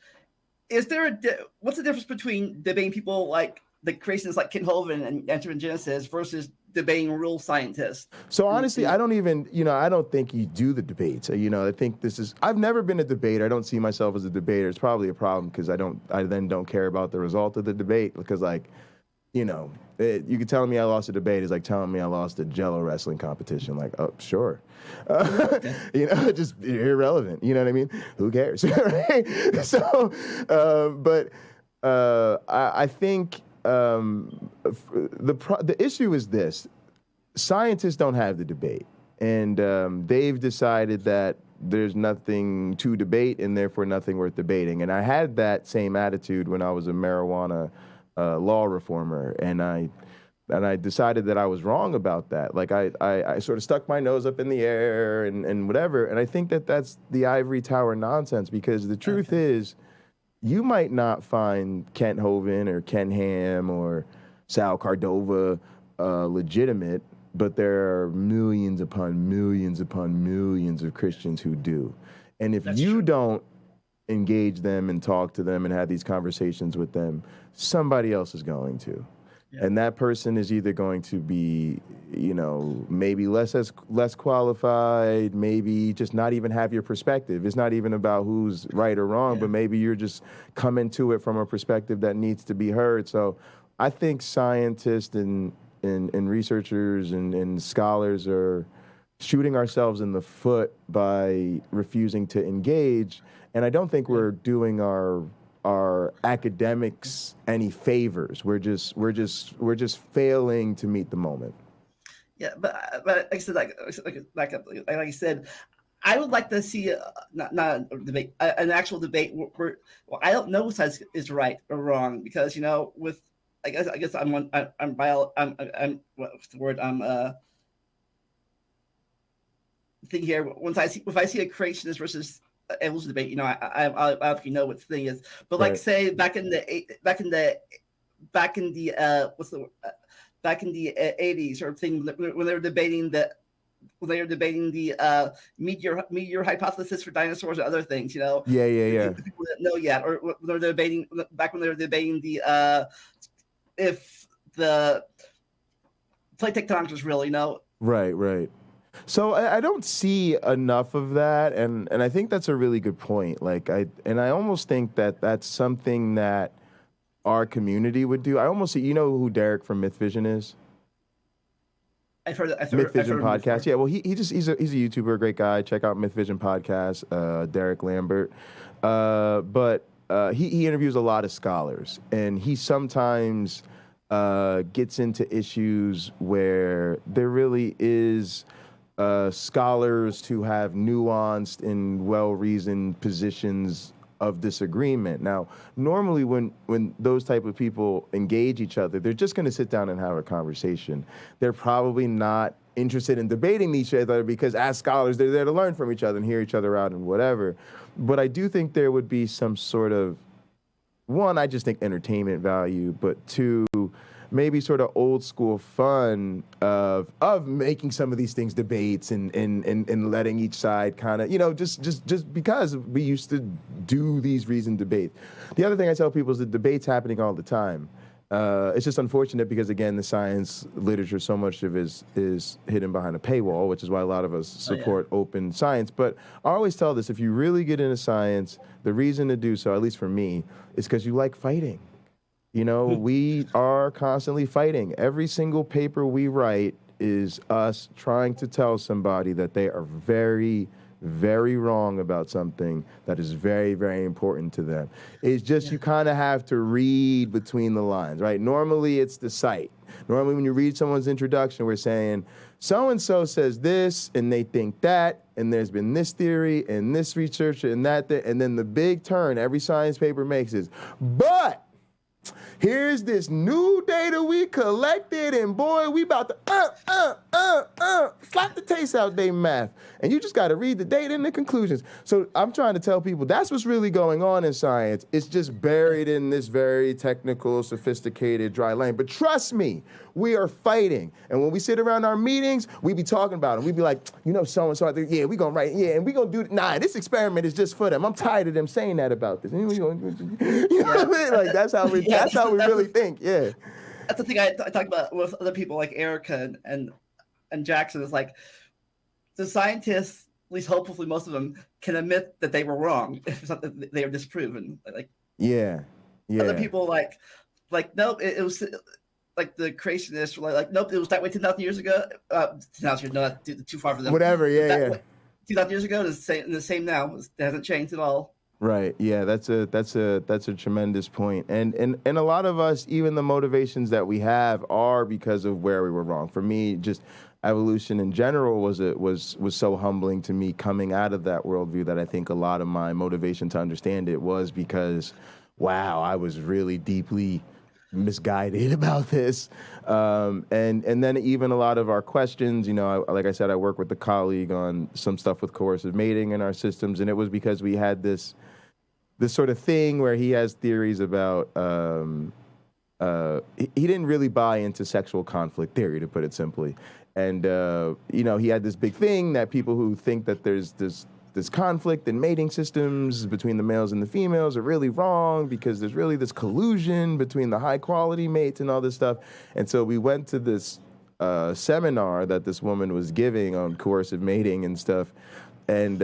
what's the difference between debating people like the creationists like Kent Hovind and Answer in Genesis versus debating real scientists? So honestly, I don't think you do the debates. I think I've never been a debater. I don't see myself as a debater. It's probably a problem because I then don't care about the result of the debate because you can tell me I lost a debate is like telling me I lost a Jello wrestling competition. Like, oh, sure. Just irrelevant. You know what I mean? Who cares? Right? So, I think the issue is this: scientists don't have the debate, and they've decided that there's nothing to debate and therefore nothing worth debating. And I had that same attitude when I was a marijuana law reformer, and I decided that I was wrong about that. Like I sort of stuck my nose up in the air and whatever. And I think that that's the ivory tower nonsense, because the truth is, you might not find Kent Hovind or Ken Ham or Sal Cordova legitimate, but there are millions upon millions upon millions of Christians who do. And if you don't engage them and talk to them and have these conversations with them, somebody else is going to. Yeah. And that person is either going to be, maybe less qualified, maybe just not even have your perspective. It's not even about who's right or wrong, but maybe you're just coming to it from a perspective that needs to be heard. So I think scientists and researchers and scholars are shooting ourselves in the foot by refusing to engage. And I don't think we're doing our academics any favors. We're just failing to meet the moment. Yeah, but like I said, like I said, I would like to see not a debate, an actual debate where well, I don't know which side is right or wrong, because with I guess I'm what's the word thing here. Once if I see a creationist versus evolution debate, I obviously know what the thing is. But like say back in the 80s or thing when they were debating the meteor hypothesis for dinosaurs and other things, Yeah. People that know yet, or when they were debating the if the plate tectonics was real, Right. So I don't see enough of that, and I think that's a really good point. Like I almost think that that's something that our community would do. I almost see, who Derek from Myth Vision is? I've heard Myth Vision podcast. Yeah, well, he's a YouTuber, a great guy. Check out Myth Vision podcast, Derek Lambert. But he interviews a lot of scholars, and he sometimes gets into issues where there really is scholars who have nuanced and well-reasoned positions of disagreement. Now, normally when those type of people engage each other, they're just going to sit down and have a conversation. They're probably not interested in debating each other because as scholars, they're there to learn from each other and hear each other out and whatever. But I do think there would be some sort of, one, I just think entertainment value, but two, maybe sort of old school fun of making some of these things debates and letting each side kind of, just because we used to do these reasoned debates. The other thing I tell people is that debate's happening all the time. It's just unfortunate because, again, the science literature, so much of it is hidden behind a paywall, which is why a lot of us support open science. But I always tell this, if you really get into science, the reason to do so, at least for me, is because you like fighting. We are constantly fighting. Every single paper we write is us trying to tell somebody that they are very, very wrong about something that is very, very important to them. It's just you kind of have to read between the lines, right? Normally, it's the site. Normally, when you read someone's introduction, we're saying, so-and-so says this, and they think that, and there's been this theory, and this research, and that, and then the big turn every science paper makes is, but here's this new data we collected, and boy, we about to slap the taste out they math. And you just got to read the data and the conclusions. So I'm trying to tell people that's what's really going on in science. It's just buried in this very technical, sophisticated, dry lane. But trust me, we are fighting. And when we sit around our meetings, we be talking about it. We be like, so-and-so, I think, yeah, we going to write, yeah, and we going to do, this experiment is just for them. I'm tired of them saying that about this. And we gonna, you know what I mean? Like, that's how we really think, yeah. That's the thing I talk about with other people like Erica and Jackson, is like, the scientists, at least hopefully most of them, can admit that they were wrong if it's not that they are disproven. Like, yeah. Other people like nope, it was like the creationists were like nope, it was that way 10,000 years ago. 10,000 years, no, that's too far for them. Whatever, yeah. 2,000 years ago, it's the same now. It hasn't changed at all. Right. Yeah, that's a tremendous point. And a lot of us, even the motivations that we have are because of where we were wrong. For me, just evolution in general was so humbling to me coming out of that worldview that I think a lot of my motivation to understand it was because, wow, I was really deeply misguided about this. And then even a lot of our questions, like I said, I work with a colleague on some stuff with coercive mating in our systems, and it was because we had this sort of thing where he has theories about, he didn't really buy into sexual conflict theory, to put it simply. And, he had this big thing that people who think that there's this conflict in mating systems between the males and the females are really wrong because there's really this collusion between the high-quality mates and all this stuff. And so we went to this seminar that this woman was giving on coercive mating and stuff, and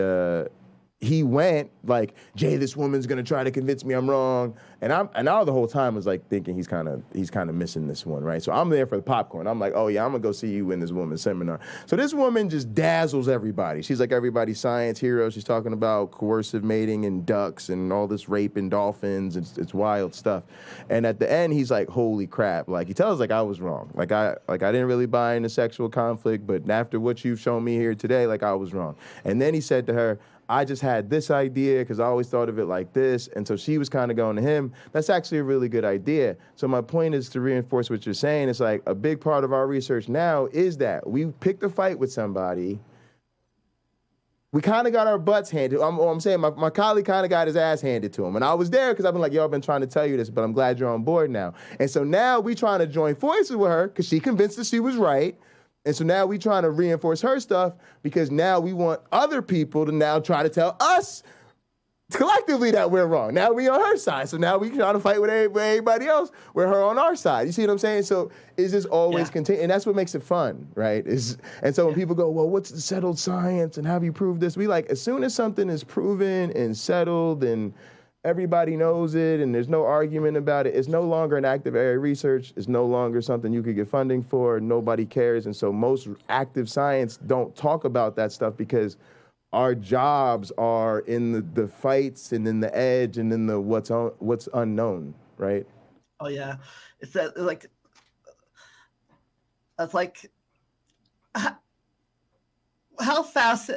he went like, Jay, this woman's gonna try to convince me I'm wrong, and I the whole time was like thinking he's kind of missing this one, right? So I'm there for the popcorn. I'm like, oh yeah, I'm gonna go see you in this woman's seminar. So this woman just dazzles everybody. She's like everybody's science hero. She's talking about coercive mating and ducks and all this rape and dolphins. It's wild stuff. And at the end, he's like, holy crap! Like he tells like I was wrong. Like I didn't really buy into sexual conflict, but after what you've shown me here today, like I was wrong. And then he said to her, I just had this idea because I always thought of it like this. And so she was kind of going to him, that's actually a really good idea. So my point is to reinforce what you're saying. It's like a big part of our research now is that we picked a fight with somebody. We kind of got our butts handed. I'm saying my colleague kind of got his ass handed to him. And I was there because I've been like, yo, I've been trying to tell you this, but I'm glad you're on board now. And so now we trying to join forces with her because she convinced us she was right. And so now we trying to reinforce her stuff because now we want other people to now try to tell us collectively that we're wrong. Now we on her side. So now we trying to fight with everybody else with her on our side. You see what I'm saying? So it's just always continue. And that's what makes it fun, right? And so when people go, well, what's the settled science and have you proved this? We like, as soon as something is proven and settled and everybody knows it and there's no argument about it, it's no longer an active area of research. It's no longer something you could get funding for. Nobody cares. And so most active science don't talk about that stuff because our jobs are in the fights and in the edge and in the what's unknown, right? Oh yeah, it's that like that's like how fast.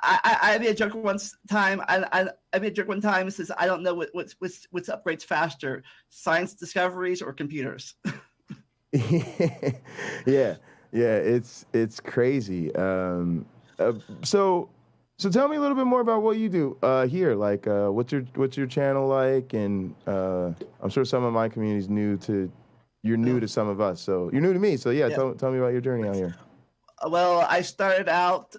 I made a joke once time. I made a joke one time. It says I don't know what's upgrades faster, science discoveries or computers. yeah, it's crazy. So tell me a little bit more about what you do here. Like, what's your channel like? And I'm sure some of my community's you're new to some of us. So you're new to me. So yeah. Tell me about your journey out here. Well, I started out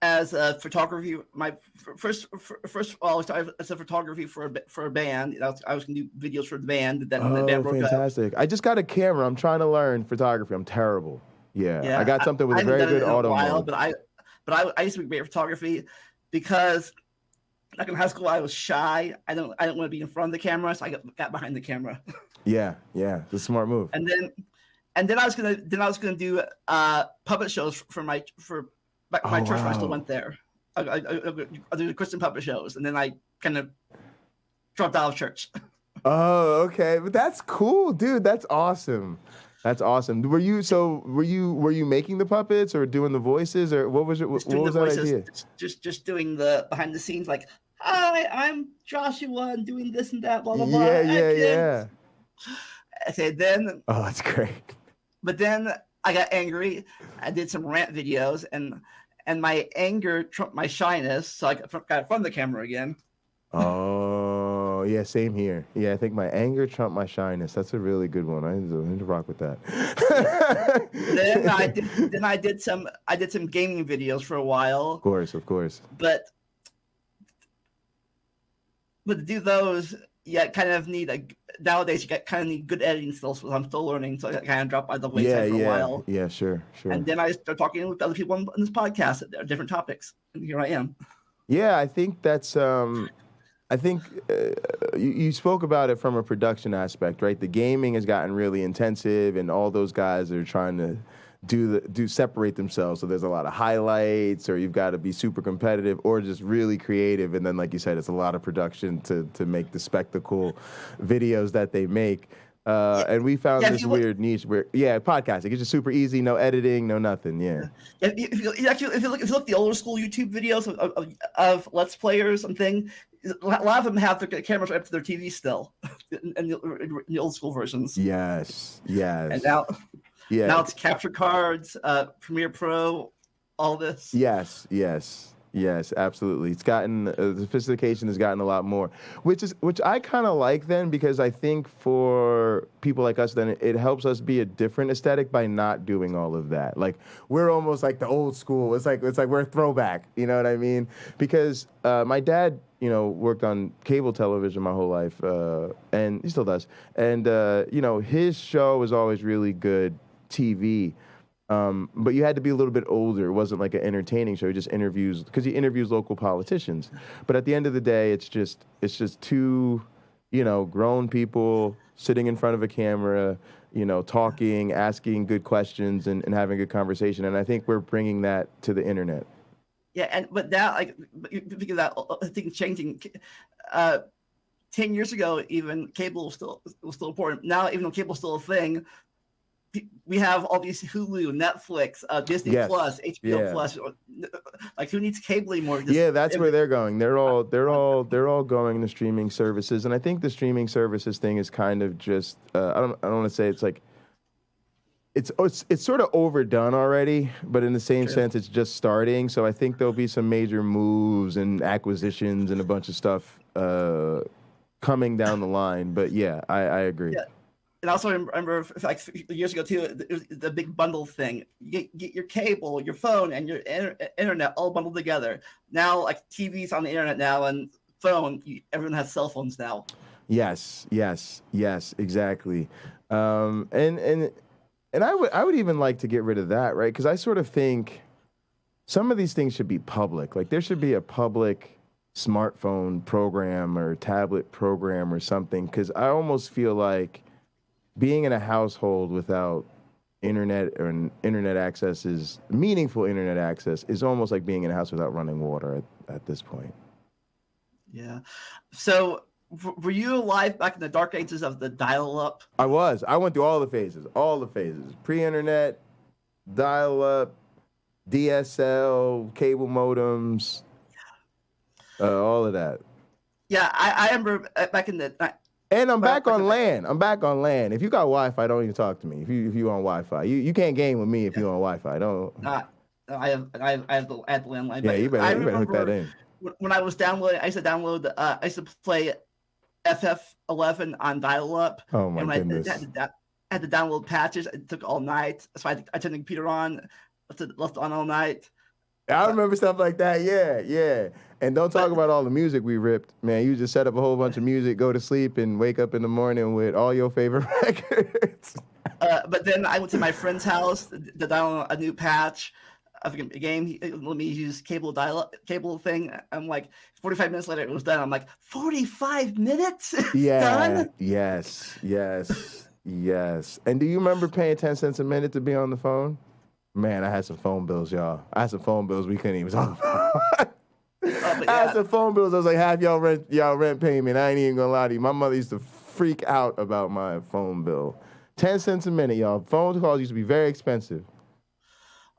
as a photography. My first of all, I started as a photography for a band. I was going to do videos for the band. Then the band broke fantastic! Up. I just got a camera. I'm trying to learn photography. I'm terrible. Yeah. I got something with a very good auto mode. But I used to be great at photography because, like in high school, I was shy. I don't want to be in front of the camera, so I got behind the camera. Yeah, it's a smart move. And then I was gonna do puppet shows for my church when I still went there. I do Christian puppet shows, and then I kind of dropped out of church. Oh, okay, but that's cool, dude. That's awesome. That's awesome. Were you making the puppets or doing the voices or what was it? What was that idea? Just doing the behind the scenes, like, hi, I'm Joshua and doing this and that, blah blah blah. Yeah. Okay, then. Oh, that's great. But then I got angry. I did some rant videos, and my anger trumped my shyness, so I got from the camera again. Oh, yeah, same here. Yeah, I think my anger trumped my shyness. That's a really good one. I need to rock with that. Then I did some gaming videos for a while. Of course. But to do those, kind of need nowadays you kind of need good editing skills. So I'm still learning, so I kind of dropped by the wayside for a while. Yeah, sure. And then I started talking with other people on this podcast at different topics, and here I am. Yeah, I think that's. I think you spoke about it from a production aspect, right? The gaming has gotten really intensive, and all those guys are trying to separate themselves. So there's a lot of highlights, or you've got to be super competitive, or just really creative. And then, like you said, it's a lot of production to make the spectacle videos that they make. And we found this weird niche where, podcasting. It's just super easy, no editing, no nothing. Yeah. If you look at the older school YouTube videos of Let's Players, something, a lot of them have their cameras right up to their TV still, in the old school versions. Yes. And now it's capture cards, Premiere Pro, all this. Yes, absolutely. It's gotten the sophistication has gotten a lot more, which I kind of like then, because I think for people like us then it helps us be a different aesthetic by not doing all of that. Like we're almost like the old school. It's like we're a throwback. You know what I mean? Because my dad, worked on cable television my whole life, and he still does. And his show was always really good TV. But you had to be a little bit older. It wasn't like an entertaining show. He just interviews, because he interviews local politicians. But at the end of the day, it's just two, grown people sitting in front of a camera, talking, asking good questions, and having a good conversation. And I think we're bringing that to the internet. Yeah, but now, because that thing's changing. 10 years ago, even cable was still important. Now, even though cable's still a thing, we have all these Hulu, Netflix, Disney Plus, HBO Plus. Like, who needs cable anymore? That's where they're going. They're all going to streaming services, and I think the streaming services thing is kind of just I don't want to say it's like it's sort of overdone already, but in the same sense, it's just starting. So I think there'll be some major moves and acquisitions and a bunch of stuff coming down the line. But yeah, I agree. Yeah. And also remember, like years ago too, the big bundle thing. You get your cable, your phone, and your internet all bundled together. Now, like TV's on the internet now, and phone. Everyone has cell phones now. Yes, exactly. And I would even like to get rid of that, right? Because I sort of think some of these things should be public. Like there should be a public smartphone program or tablet program or something. Because I almost feel like being in a household without internet access is meaningful internet access is almost like being in a house without running water at this point. Yeah. So were you alive back in the dark ages of the dial-up? I was. I went through all the phases. Pre-internet, dial-up, DSL, cable modems, all of that. Yeah, I remember back in the... And I'm back on LAN. If you got Wi-Fi, don't even talk to me. If you on Wi-Fi, you can't game with me if you on Wi-Fi. Don't. I have the landline. Yeah, you better hook that in. When I was downloading, I used to play FF11 on dial-up. Oh my goodness! I had to download patches. It took all night, so I turned the computer on, left on all night. I remember stuff like that. Yeah. And don't talk about all the music we ripped, man. You just set up a whole bunch of music, go to sleep, and wake up in the morning with all your favorite records. But then I went to my friend's house to download a new patch of a game. He let me use cable thing. I'm like, 45 minutes later, it was done. I'm like, 45 minutes? Done? Yes. And do you remember paying 10 cents a minute to be on the phone? Man, I had some phone bills, y'all. I had some phone bills we couldn't even talk about. I had some phone bills. I was like, half y'all rent payment. I ain't even gonna lie to you. My mother used to freak out about my phone bill. 10 cents a minute, y'all. Phone calls used to be very expensive.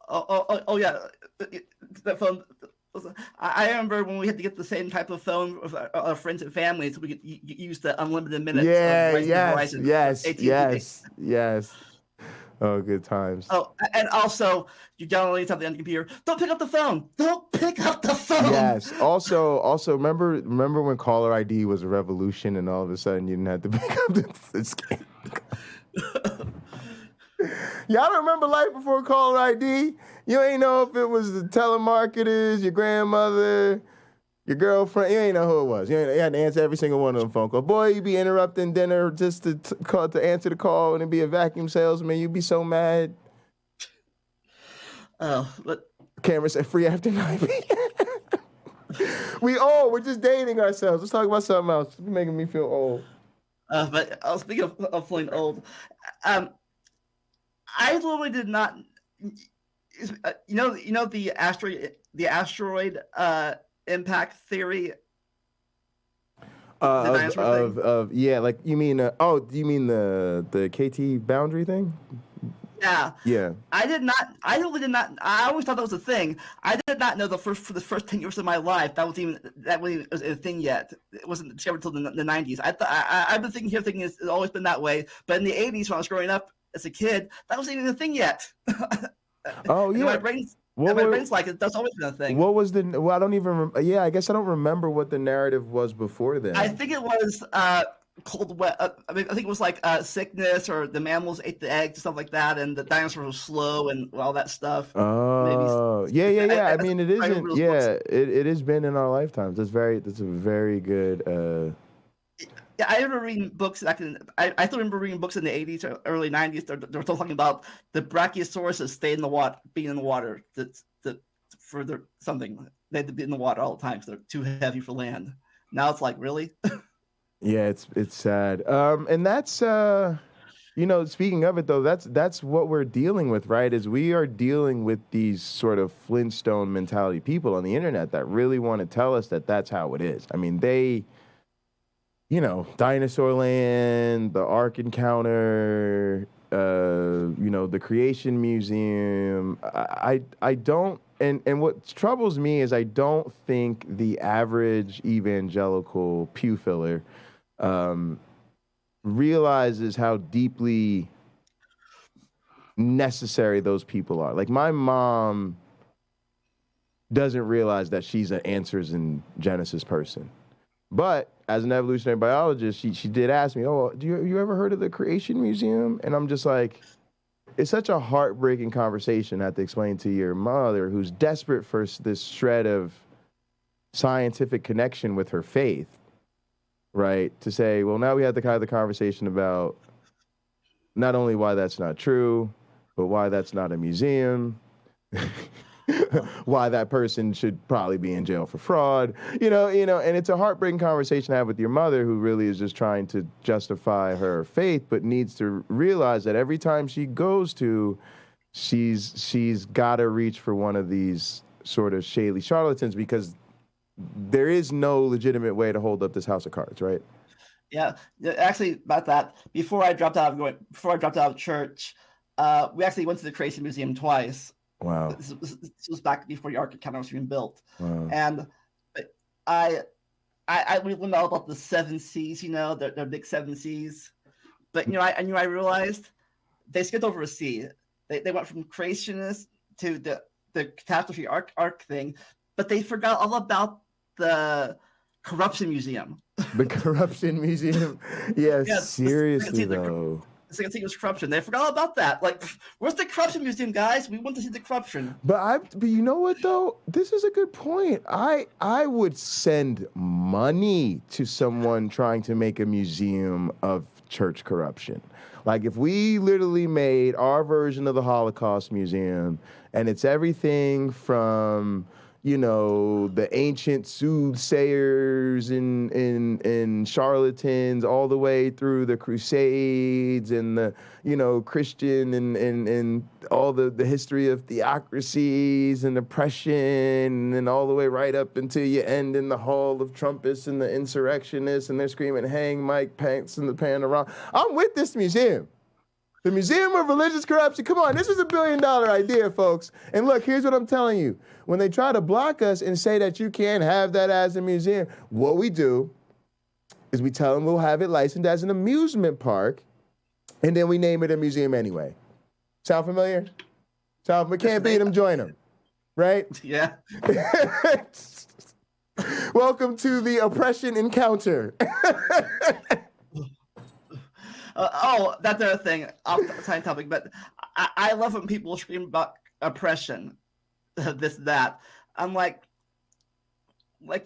Oh yeah. That phone. I remember when we had to get the same type of phone with our friends and family, so we could use the unlimited minutes. Yes. Oh, good times. Oh, and also, you download something on the computer. Don't pick up the phone. Yes. Also, remember when caller ID was a revolution, and all of a sudden you didn't have to pick up the scam. Y'all don't remember life before caller ID? You ain't know if it was the telemarketers, your grandmother, your girlfriend. You ain't know who it was. You had to answer every single one of them phone calls. Boy, you'd be interrupting dinner just to answer the call, and it'd be a vacuum salesman. You'd be so mad. Oh, but camera said free after 9 p.m. We're just dating ourselves. Let's talk about something else. It's making me feel old. But speaking of feeling old, I literally did not. You know the asteroid impact theory. Like you mean? Do you mean the KT boundary thing? Yeah. I really did not. I always thought that was a thing. I did not know for the first 10 years of my life that was a thing yet. It wasn't discovered until the 90s. I've been thinking it's always been that way. But in the 80s, when I was growing up as a kid, that wasn't even a thing yet. Oh yeah. My brain's like that's always been a thing. What was the? Well, I don't even. Yeah, I guess I don't remember what the narrative was before then. I think it was cold wet. I think it was like sickness, or the mammals ate the eggs and stuff like that, and the dinosaurs were slow and all that stuff. Oh, yeah. I mean, it isn't. Yeah, it has been in our lifetimes. That's a very good. Yeah, I remember reading books back in. I still remember reading books in the 80s or early 90s. They're still talking about the brachiosauruses stay in the water, being in the water. For something they had to be in the water all the time because they're too heavy for land. Now it's like, really? Yeah, it's sad. And that's speaking of it though, that's what we're dealing with, right? Is we are dealing with these sort of Flintstone mentality people on the internet that really want to tell us that that's how it is. I mean, they, Dinosaur Land, the Ark Encounter, the Creation Museum. I don't, and what troubles me is I don't think the average evangelical pew filler realizes how deeply necessary those people are. Like, my mom doesn't realize that she's an answers in Genesis person. But as an evolutionary biologist, she did ask me, "Oh, you ever heard of the Creation Museum?" And I'm just like, it's such a heartbreaking conversation I have to explain to your mother, who's desperate for this shred of scientific connection with her faith, right? To say, well, now we have to have the conversation about not only why that's not true, but why that's not a museum, why that person should probably be in jail for fraud, and it's a heartbreaking conversation to have with your mother, who really is just trying to justify her faith, but needs to realize that every time she goes to, she's got to reach for one of these sort of shady charlatans, because there is no legitimate way to hold up this house of cards, right? Yeah, actually, about that. Before I dropped out of church, we actually went to the Creation Museum twice. Wow. This was back before the Ark Encounter was even built. Wow. And I we learned all about the 7 C's, their big 7 C's. But I realized they skipped over a C. They went from creationist to the catastrophe ark thing, but they forgot all about the corruption museum. The corruption museum. Yeah, seriously though. The second thing was corruption. They forgot all about that. Like, where's the corruption museum, guys? We want to see the corruption. But you know what though? This is a good point. I would send money to someone trying to make a museum of church corruption. Like, if we literally made our version of the Holocaust Museum, and it's everything from the ancient soothsayers and charlatans all the way through the Crusades and the, Christian and all the history of theocracies and oppression, and all the way right up until you end in the Hall of Trumpists and the insurrectionists, and they're screaming, "Hang Mike Pence" and the panorama. I'm with this museum. The Museum of Religious Corruption. Come on, this is $1 billion idea, folks. And look, here's what I'm telling you. When they try to block us and say that you can't have that as a museum, what we do is we tell them we'll have it licensed as an amusement park, and then we name it a museum anyway. Sound familiar? We can't beat them, join them. Right? Yeah. Welcome to the oppression encounter. That's the other thing. Side topic, but I love when people scream about oppression, that. I'm like I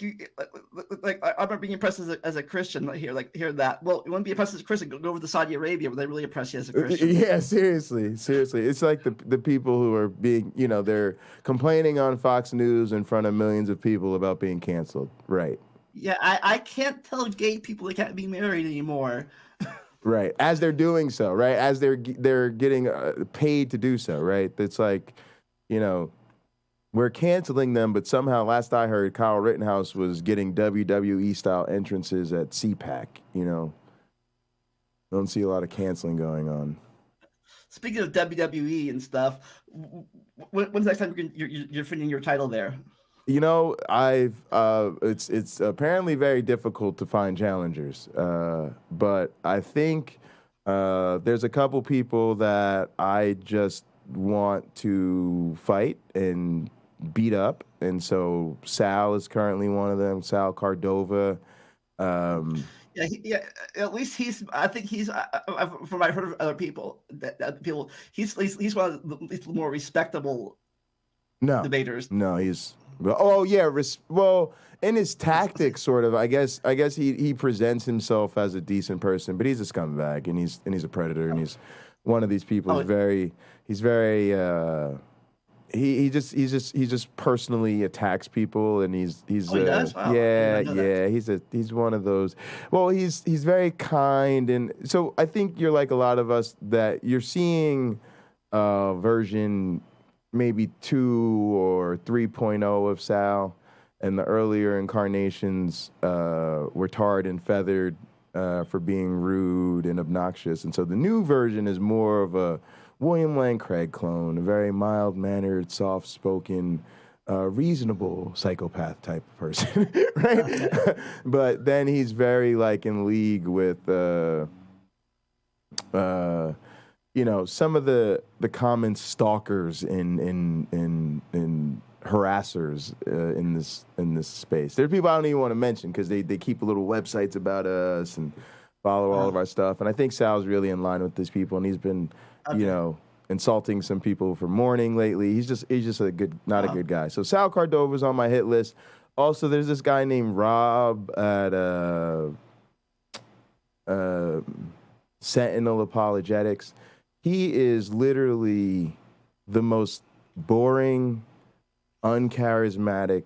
remember being oppressed as a Christian. Hear that. Well, you want to be oppressed as a Christian? Go over to Saudi Arabia, where they really oppress you as a Christian. Yeah, seriously. It's like the people who are being, they're complaining on Fox News in front of millions of people about being canceled. Right. Yeah, I can't tell gay people they can't be married anymore. Right, as they're doing so, right, as they're getting paid to do so, right. It's like, we're canceling them, but somehow, last I heard, Kyle Rittenhouse was getting WWE style entrances at CPAC. Don't see a lot of canceling going on. Speaking of WWE and stuff, when's the next time you're finishing your title there? It's apparently very difficult to find challengers, but I think there's a couple people that I just want to fight and beat up, and so SAL is currently one of them. SAL Cardova. Yeah. At least I think he's. From what I've heard of other people, he's one of the more respectable debaters. No, he's Oh yeah, well, in his tactics, sort of. I guess he presents himself as a decent person, but he's a scumbag, and he's a predator, and he's one of these people. He's very he just personally attacks people, and he's he does? Wow. He's one of those. Well, he's very kind, and so I think you're like a lot of us that you're seeing version maybe 2 or 3.0 of Sal, and the earlier incarnations were tarred and feathered for being rude and obnoxious, and so the new version is more of a William Lane Craig clone, a very mild-mannered, soft-spoken, reasonable psychopath type of person, right? But then he's very like in league with, some of the common stalkers and harassers in this space. There are people I don't even want to mention because they keep little websites about us and follow all of our stuff. And I think Sal's really in line with these people, and he's been, insulting some people for mourning lately. He's just not a good guy. So Sal Cardova's on my hit list. Also, there's this guy named Rob at Sentinel Apologetics. He is literally the most boring, uncharismatic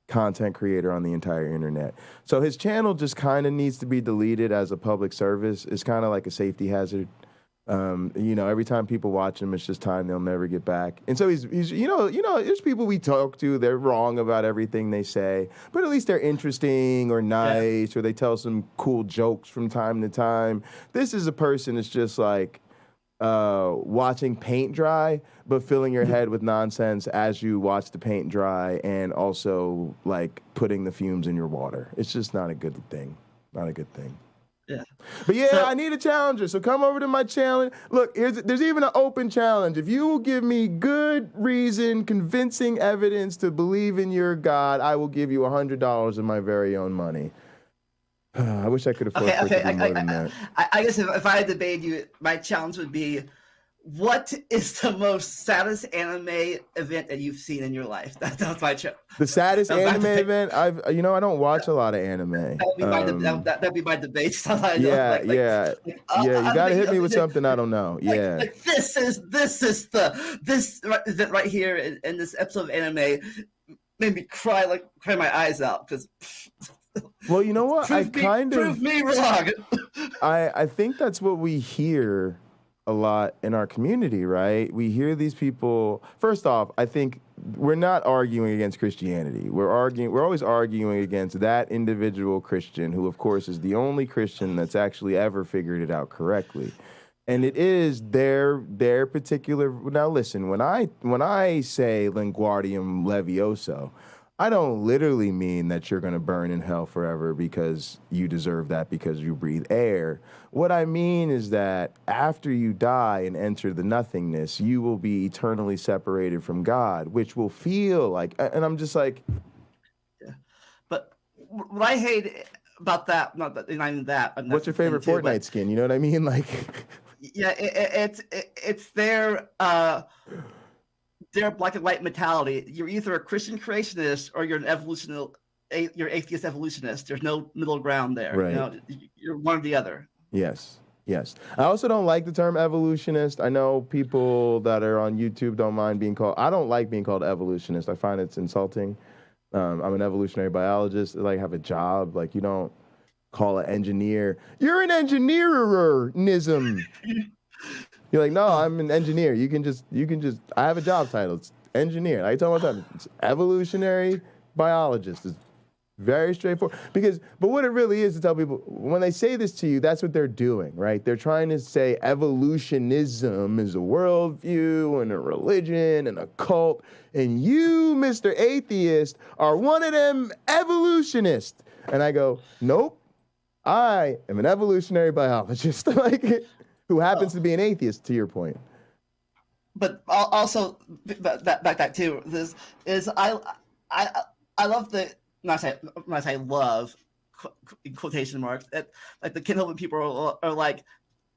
content creator on the entire internet. So his channel just kind of needs to be deleted as a public service. It's kind of like a safety hazard. Every time people watch him, it's just time they'll never get back. And so he's there's people we talk to, they're wrong about everything they say, but at least they're interesting or nice, or they tell some cool jokes from time to time. This is a person that's just like watching paint dry, but filling your head with nonsense as you watch the paint dry, and also like putting the fumes in your water. It's just not a good thing. Not a good thing. Yeah. But I need a challenger, so come over to my challenge. Look, there's even an open challenge. If you will give me good reason, convincing evidence to believe in your God, I will give you $100 of my very own money. I wish I could afford more than that. I guess if I had to debate you, my challenge would be, what is the most saddest anime event that you've seen in your life? That's my challenge. The saddest anime event? I don't watch a lot of anime. That'd be my debate style. You gotta hit me with something I don't know. Like this event right here in this episode of anime made me cry my eyes out because. Well, you know what? Prove me wrong. I think that's what we hear a lot in our community, right? We hear these people. First off, I think we're not arguing against Christianity. We're always arguing against that individual Christian who, of course, is the only Christian that's actually ever figured it out correctly. And it is their particular. Now, listen, when I say Linguardium Levioso, I don't literally mean that you're going to burn in hell forever because you deserve that because you breathe air. What I mean is that after you die and enter the nothingness, you will be eternally separated from God, which will feel like, and I'm just like. Yeah. But what I hate about that, not even that. What's your favorite Fortnite skin? You know what I mean? Like. Yeah, it's their black and white mentality. You're either a Christian creationist or you're an you're atheist evolutionist. There's no middle ground there. Right. You're one or the other. Yes. I also don't like the term evolutionist. I know people that are on YouTube don't mind being called. I don't like being called evolutionist. I find it's insulting. I'm an evolutionary biologist. I have a job. Like, you don't call an engineer. You're an engineerism. You're like, no, I'm an engineer. You can just. I have a job title. It's engineer. I tell them all the time. It's evolutionary biologist. It's very straightforward. But what it really is to tell people, when they say this to you, that's what they're doing, right? They're trying to say evolutionism is a worldview and a religion and a cult, and you, Mr. Atheist, are one of them evolutionists. And I go, nope, I am an evolutionary biologist. Who happens to be an atheist, to your point. But also, that too, I love the, not say love, in quotation marks, like the Kindle people are like,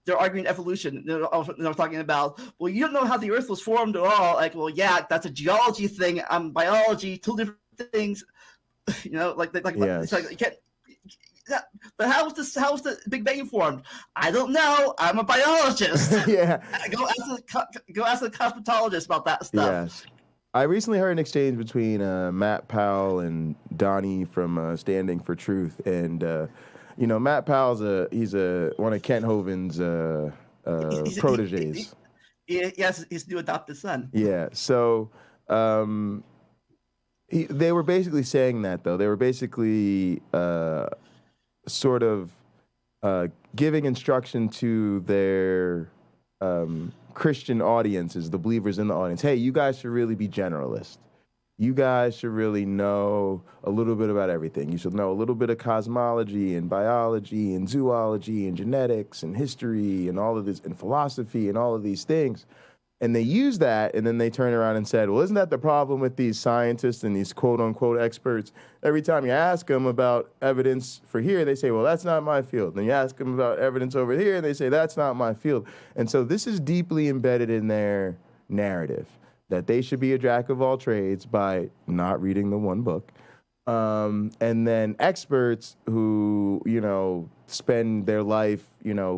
they're arguing evolution. They're talking about, well, you don't know how the Earth was formed at all. Like, well, yeah, that's a geology thing. Biology, two different things. Yes. It's like you can't. But how was the Big Bang formed? I don't know. I'm a biologist. Yeah. Go ask the cosmetologist about that stuff. Yes. I recently heard an exchange between Matt Powell and Donnie from Standing for Truth, and Matt Powell's he's one of Kent Hovind's proteges. He has his new adopted son. Yeah. So they were basically saying that, though. They were basically sort of giving instruction to their Christian audiences, the believers in the audience. Hey, you guys should really be generalists. You guys should really know a little bit about everything. You should know a little bit of cosmology and biology and zoology and genetics and history and all of this and philosophy and all of these things. And they use that, and then they turn around and said, well, isn't that the problem with these scientists and these quote-unquote experts? Every time you ask them about evidence for here, they say, well, that's not my field. Then you ask them about evidence over here, and they say, that's not my field. And so this is deeply embedded in their narrative, that they should be a jack of all trades by not reading the one book. And then experts who, spend their life,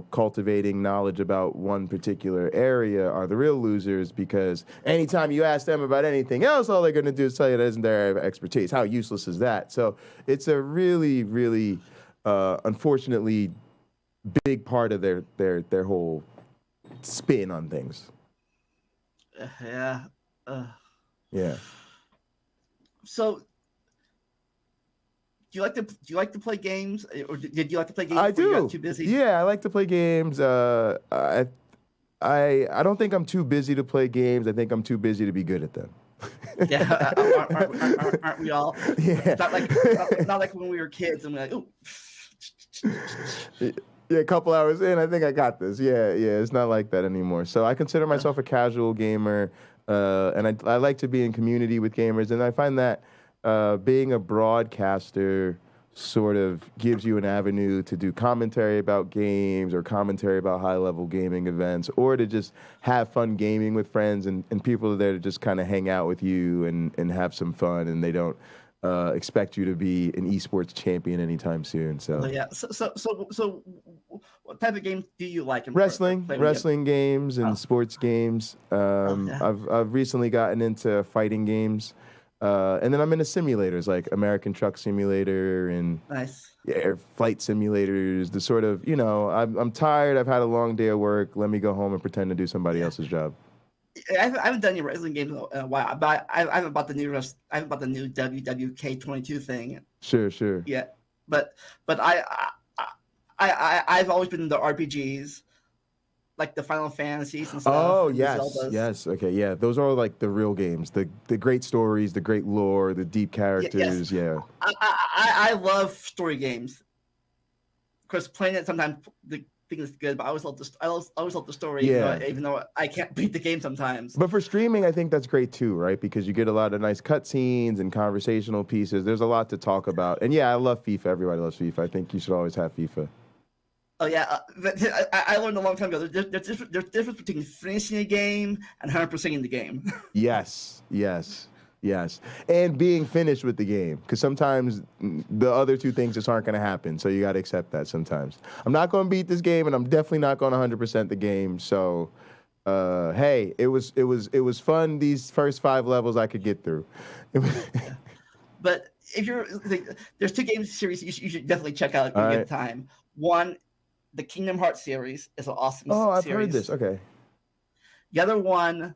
cultivating knowledge about one particular area are the real losers, because anytime you ask them about anything else, all they're going to do is tell you that isn't their area of expertise. How useless is that? So it's a really, really, unfortunately, big part of their whole spin on things. Yeah. Yeah. So, do you like to play games, or did you like to play games? I before you do. got too busy? Yeah, I like to play games. I don't think I'm too busy to play games. I think I'm too busy to be good at them. Yeah, aren't we all? Yeah. It's not like when we were kids and we're like, ooh. Yeah, a couple hours in, I think I got this. Yeah, it's not like that anymore. So I consider myself a casual gamer, and I like to be in community with gamers, and I find that being a broadcaster sort of gives you an avenue to do commentary about games or commentary about high-level gaming events, or to just have fun gaming with friends, and people are there to just kind of hang out with you and have some fun, and they don't expect you to be an esports champion anytime soon. So yeah. So what type of games do you like? Wrestling games and sports games. I've recently gotten into fighting games. And then I'm into simulators like American Truck Simulator and flight simulators. The sort of, I'm tired. I've had a long day of work. Let me go home and pretend to do somebody else's job. I haven't done any wrestling games in a while, but I haven't bought the new WWK 22 thing. Sure. Yeah, but I've always been into RPGs. Like the Final Fantasies and stuff. Oh, yes. Okay, yeah. Those are like the real games. The great stories, the great lore, the deep characters. Yeah. I love story games. Of course, playing it sometimes the thing is good, but I always love the story. Yeah. Even though I can't beat the game sometimes. But for streaming, I think that's great too, right? Because you get a lot of nice cutscenes and conversational pieces. There's a lot to talk about. And yeah, I love FIFA. Everybody loves FIFA. I think you should always have FIFA. Oh yeah, I learned a long time ago. There's difference between finishing a game and 100%ing the game. Yes, and being finished with the game, because sometimes the other two things just aren't going to happen. So you got to accept that sometimes. I'm not going to beat this game, and I'm definitely not going to 100% the game. So, hey, it was fun. These first 5 levels I could get through. But if there's 2 game series you should definitely check out if you get time. One, the Kingdom Hearts series is an awesome series. Oh, I've heard this. Okay. The other one,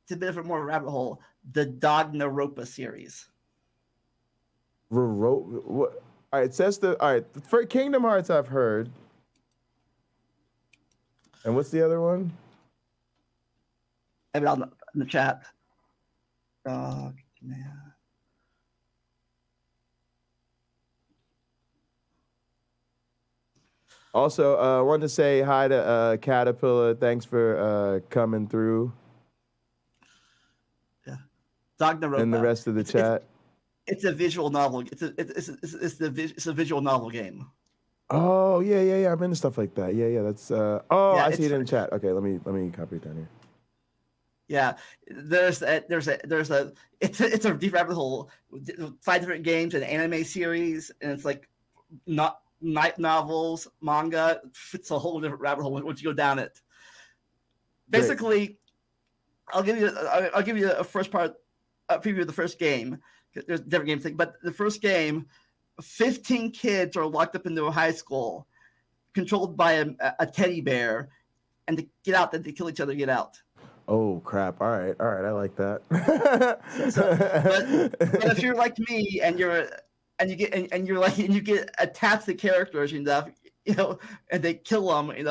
it's a bit of a more rabbit hole, the Danganronpa series. All right, it says for Kingdom Hearts I've heard. And what's the other one? I have it in the chat. Oh, man. Also, I wanted to say hi to Caterpillar. Thanks for coming through. Yeah, Danganronpa. And the rest of the chat. It's a visual novel. It's a visual novel game. Oh yeah. I'm into stuff like that. Yeah. That's I see it in the chat. Okay, let me copy it down here. Yeah, it's a deep rabbit hole. 5 different games, an anime series, and it's like not night novels, manga. It's a whole different rabbit hole once you go down it. Basically, I'll give you a preview of the first game. There's different game thing, but the first game, 15 kids are locked up into a high school, controlled by a teddy bear, and to get out, then they kill each other to get out. Oh crap! All right, I like that. but if you're like me and you get attached to characters and stuff, and they kill them, it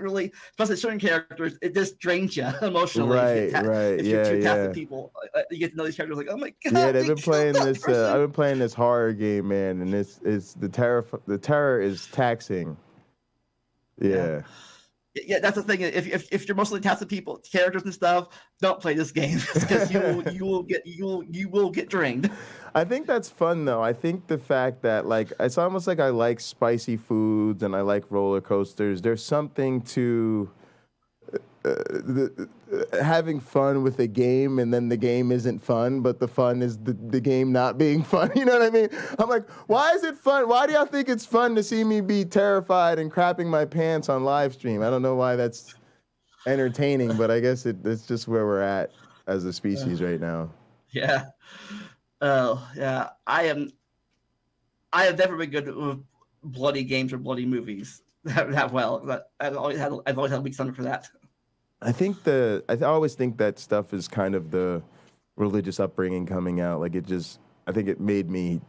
really, especially certain characters, it just drains you emotionally. Right. If you're too attached to people, you get to know these characters like, oh my god. Yeah, they've been playing this. I've been playing this horror game, man, and it's the terror. The terror is taxing. Yeah. Yeah, that's the thing. If you're mostly attached to people, characters and stuff, don't play this game because you will get drained. I think that's fun though. I think the fact that it's almost like I like spicy foods and I like roller coasters. There's something to having fun with a game, and then the game isn't fun, but the fun is the game not being fun. You know what I mean? I'm like, why is it fun? Why do y'all think it's fun to see me be terrified and crapping my pants on live stream? I don't know why that's entertaining, but I guess it's just where we're at as a species right now. Yeah. Oh yeah. I have never been good with bloody games or bloody movies that well. But I've always had a weak stomach for that. I always think that stuff is kind of the religious upbringing coming out. I think it made me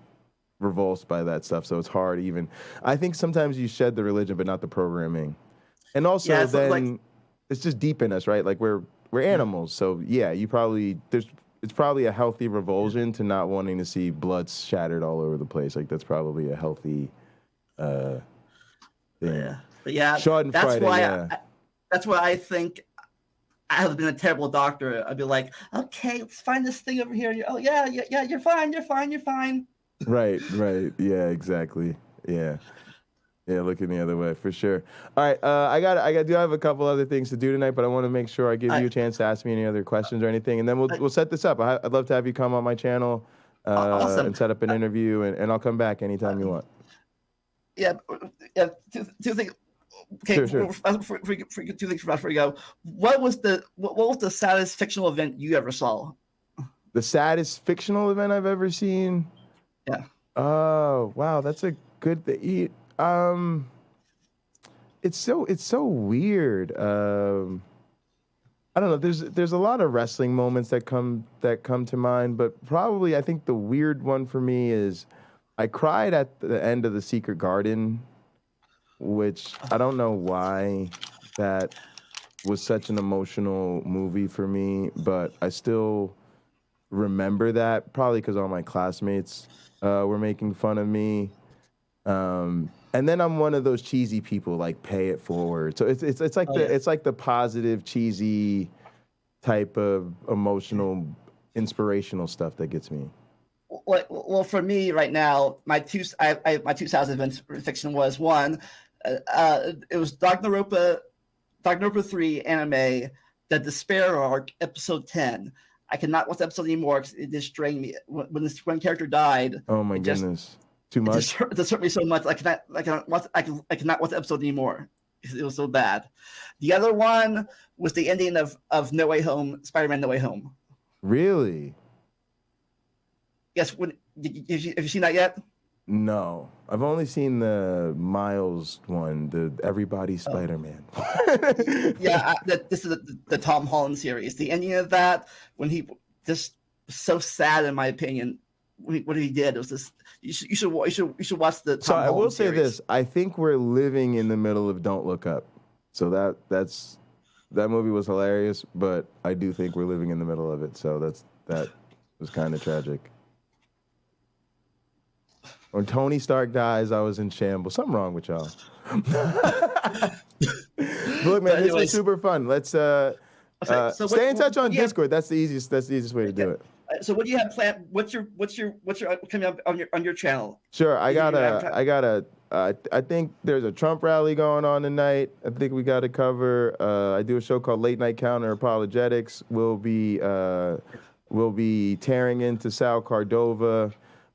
revulsed by that stuff. So it's hard even. I think sometimes you shed the religion, but not the programming. And also it's just deep in us, right? Like we're animals. So yeah, it's probably a healthy revulsion to not wanting to see blood shattered all over the place. Like that's probably a healthy thing. Yeah. But yeah, that's why I think I have been a terrible doctor. I'd be like, okay, let's find this thing over here. Oh yeah, you're fine. Right. Yeah, exactly. Yeah, looking the other way for sure. All right, I do have a couple other things to do tonight, but I want to make sure I give you a chance to ask me any other questions or anything, and then we'll set this up. I'd love to have you come on my channel awesome. and set up an interview, and I'll come back anytime you want. Yeah. Two things. Okay, sure. Two things before we go. What was the saddest fictional event you ever saw? The saddest fictional event I've ever seen? Yeah. Oh wow, that's a good thing. It's so weird. I don't know. There's a lot of wrestling moments that come to mind, but probably I think the weird one for me is I cried at the end of The Secret Garden, which I don't know why that was such an emotional movie for me, but I still remember that, probably because all my classmates were making fun of me. And then I'm one of those cheesy people, like pay it forward. So it's like the positive, cheesy type of emotional, inspirational stuff that gets me. Well, for me right now, my 2000 events fiction was one. It was Danganronpa 3 anime, the Despair arc, episode 10. I cannot watch the episode anymore because it just drained me. When this one character died, oh my goodness, too much. It just hurt me so much. I cannot watch the episode anymore. It was so bad. The other one was the ending of No Way Home, Spider-Man No Way Home. Really? Yes. Have you seen that yet? No, I've only seen the Miles one, the Everybody Spider-Man. Yeah, this is the Tom Holland series. The ending of that, when he just so sad, in my opinion. What he did was this. You should watch the. Tom Holland I will say series. this: I think we're living in the middle of Don't Look Up. So that movie was hilarious, but I do think we're living in the middle of it. So that was kind of tragic. When Tony Stark dies, I was in shambles. Something wrong with y'all. Look, man, this was super fun. Let's stay in touch on Discord. That's the easiest way to do it. So what do you have planned? What's your coming up on your channel? Sure, I think there's a Trump rally going on tonight. I think we got to cover. I do a show called Late Night Counter-Apologetics. We'll be tearing into SAL Cordova.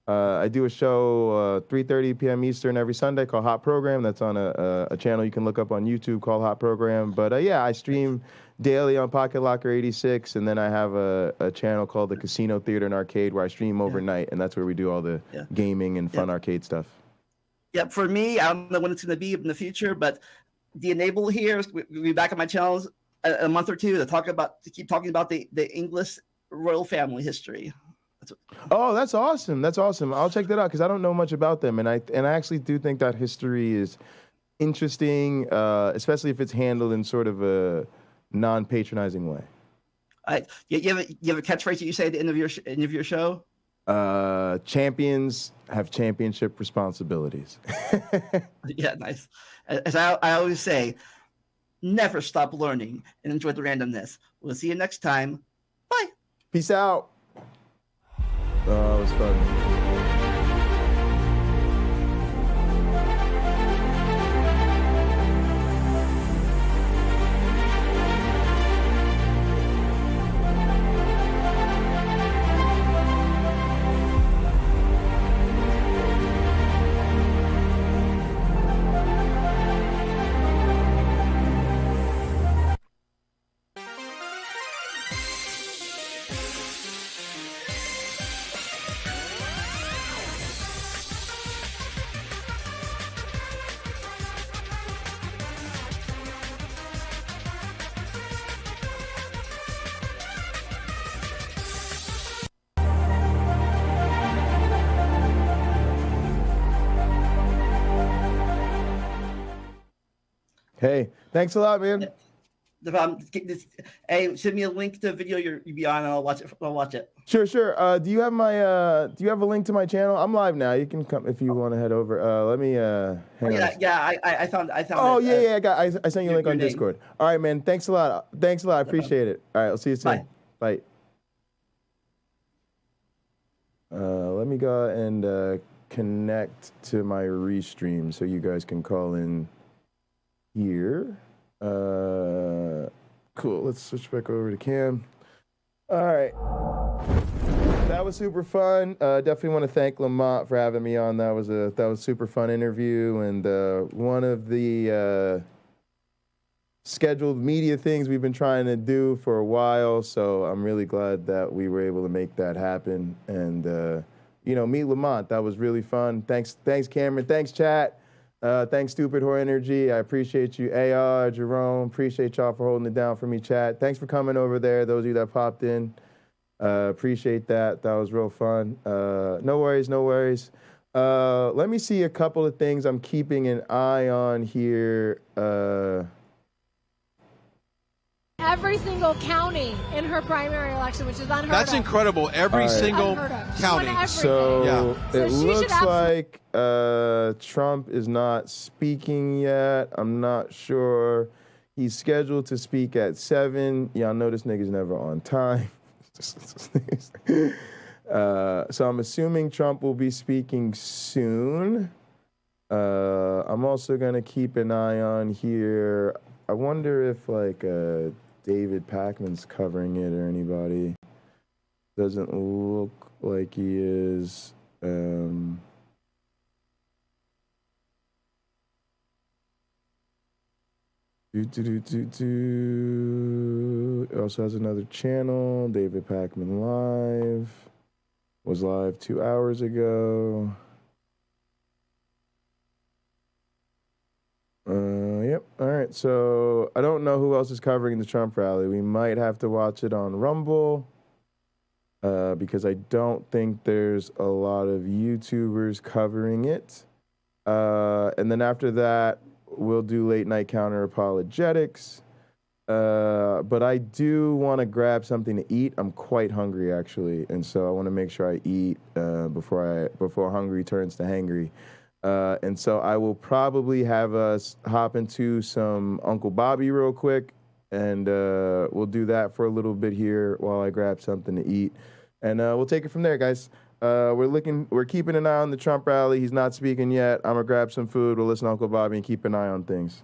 I do a show 3:30 p.m. Eastern every Sunday called Hot Program. That's on a channel you can look up on YouTube called Hot Program. But yeah, I stream daily on Pocket Locker 86, and then I have a channel called the Casino Theater and Arcade where I stream overnight, and that's where we do all the gaming and fun arcade stuff. Yeah, for me, I don't know when it's going to be in the future, but the Enable here will be back on my channels a month or two to keep talking about the English royal family history. Oh, that's awesome. That's awesome. I'll check that out because I don't know much about them, and I actually do think that history is interesting, especially if it's handled in sort of a non-patronizing way. You have a catchphrase that you say at the end of your show? Champions have championship responsibilities. Yeah, nice. As I always say, never stop learning and enjoy the randomness. We'll see you next time. Bye. Peace out. Oh, it was fun. Hey, thanks a lot, man. Hey, send me a link to the video you'll be on, and I'll watch it. Sure. Do you have a link to my channel? I'm live now. You can come if you want to head over. Let me hang on. Yeah, I found. Oh it. I sent you a link on Discord. All right, man. Thanks a lot. I appreciate it. All right, I'll see you soon. Bye. Let me go and connect to my restream so you guys can call in here. Cool. Let's switch back over to Cam. All right. That was super fun. Definitely want to thank Lamont for having me on. That was a super fun interview, and one of the scheduled media things we've been trying to do for a while. So I'm really glad that we were able to make that happen. And meet Lamont. That was really fun. Thanks, Cameron. Thanks, chat. Thanks, Stupid Whore Energy. I appreciate you. AR, Jerome, appreciate y'all for holding it down for me, chat. Thanks for coming over there, those of you that popped in. Appreciate that. That was real fun. No worries. Let me see a couple of things I'm keeping an eye on here. Every single county in her primary election, which is unheard of. That's incredible. Every single county. So it looks like Trump is not speaking yet. I'm not sure. He's scheduled to speak at 7. Y'all know this nigga's never on time. So I'm assuming Trump will be speaking soon. I'm also going to keep an eye on here. I wonder if David Pakman's covering it or anybody. Doesn't look like he is. It also has another channel, David Pakman Live. Was live 2 hours ago. Yep. All right. So I don't know who else is covering the Trump rally. We might have to watch it on Rumble because I don't think there's a lot of YouTubers covering it. And then after that, we'll do Late Night Counter-Apologetics. But I do want to grab something to eat. I'm quite hungry, actually. And so I want to make sure I eat before hungry turns to hangry. And so I will probably have us hop into some Uncle Bobby real quick, and we'll do that for a little bit here while I grab something to eat. And we'll take it from there, guys. We're keeping an eye on the Trump rally. He's not speaking yet. I'm gonna grab some food. We'll listen to Uncle Bobby and keep an eye on things.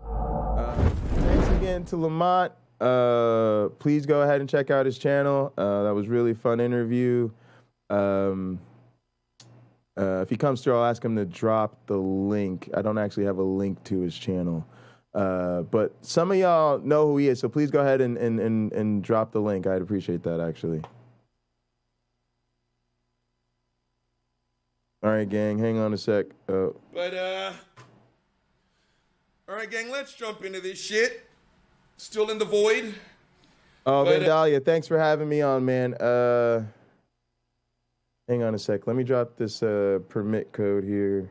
Thanks again to Lamont. Please go ahead and check out his channel. That was really fun interview. If he comes through, I'll ask him to drop the link. I don't actually have a link to his channel. But some of y'all know who he is, so please go ahead and drop the link. I'd appreciate that, actually. All right, gang, hang on a sec. All right, gang, let's jump into this shit. Still in the void. Oh, Vandalia, thanks for having me on, man. Hang on a sec. Let me drop this permit code here.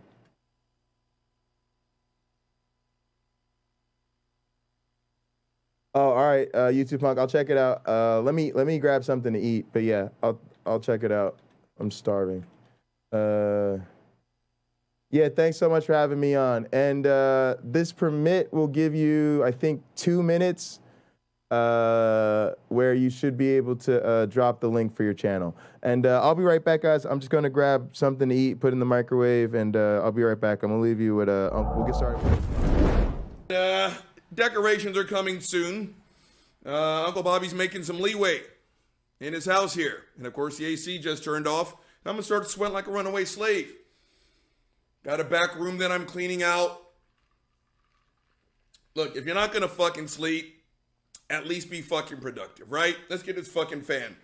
Oh, all right, YouTube Punk. I'll check it out. Let me grab something to eat. But yeah, I'll check it out. I'm starving. Yeah, thanks so much for having me on. And this permit will give you, I think, 2 minutes where you should be able to drop the link for your channel. And I'll be right back, guys. I'm just going to grab something to eat, put in the microwave, and I'll be right back. I'm going to leave you with we'll get started. Decorations are coming soon. Uncle Bobby's making some leeway in his house here. And of course, the AC just turned off. I'm going to start sweating like a runaway slave. Got a back room that I'm cleaning out. Look, if you're not going to fucking sleep, at least be fucking productive, right? Let's get this fucking fan.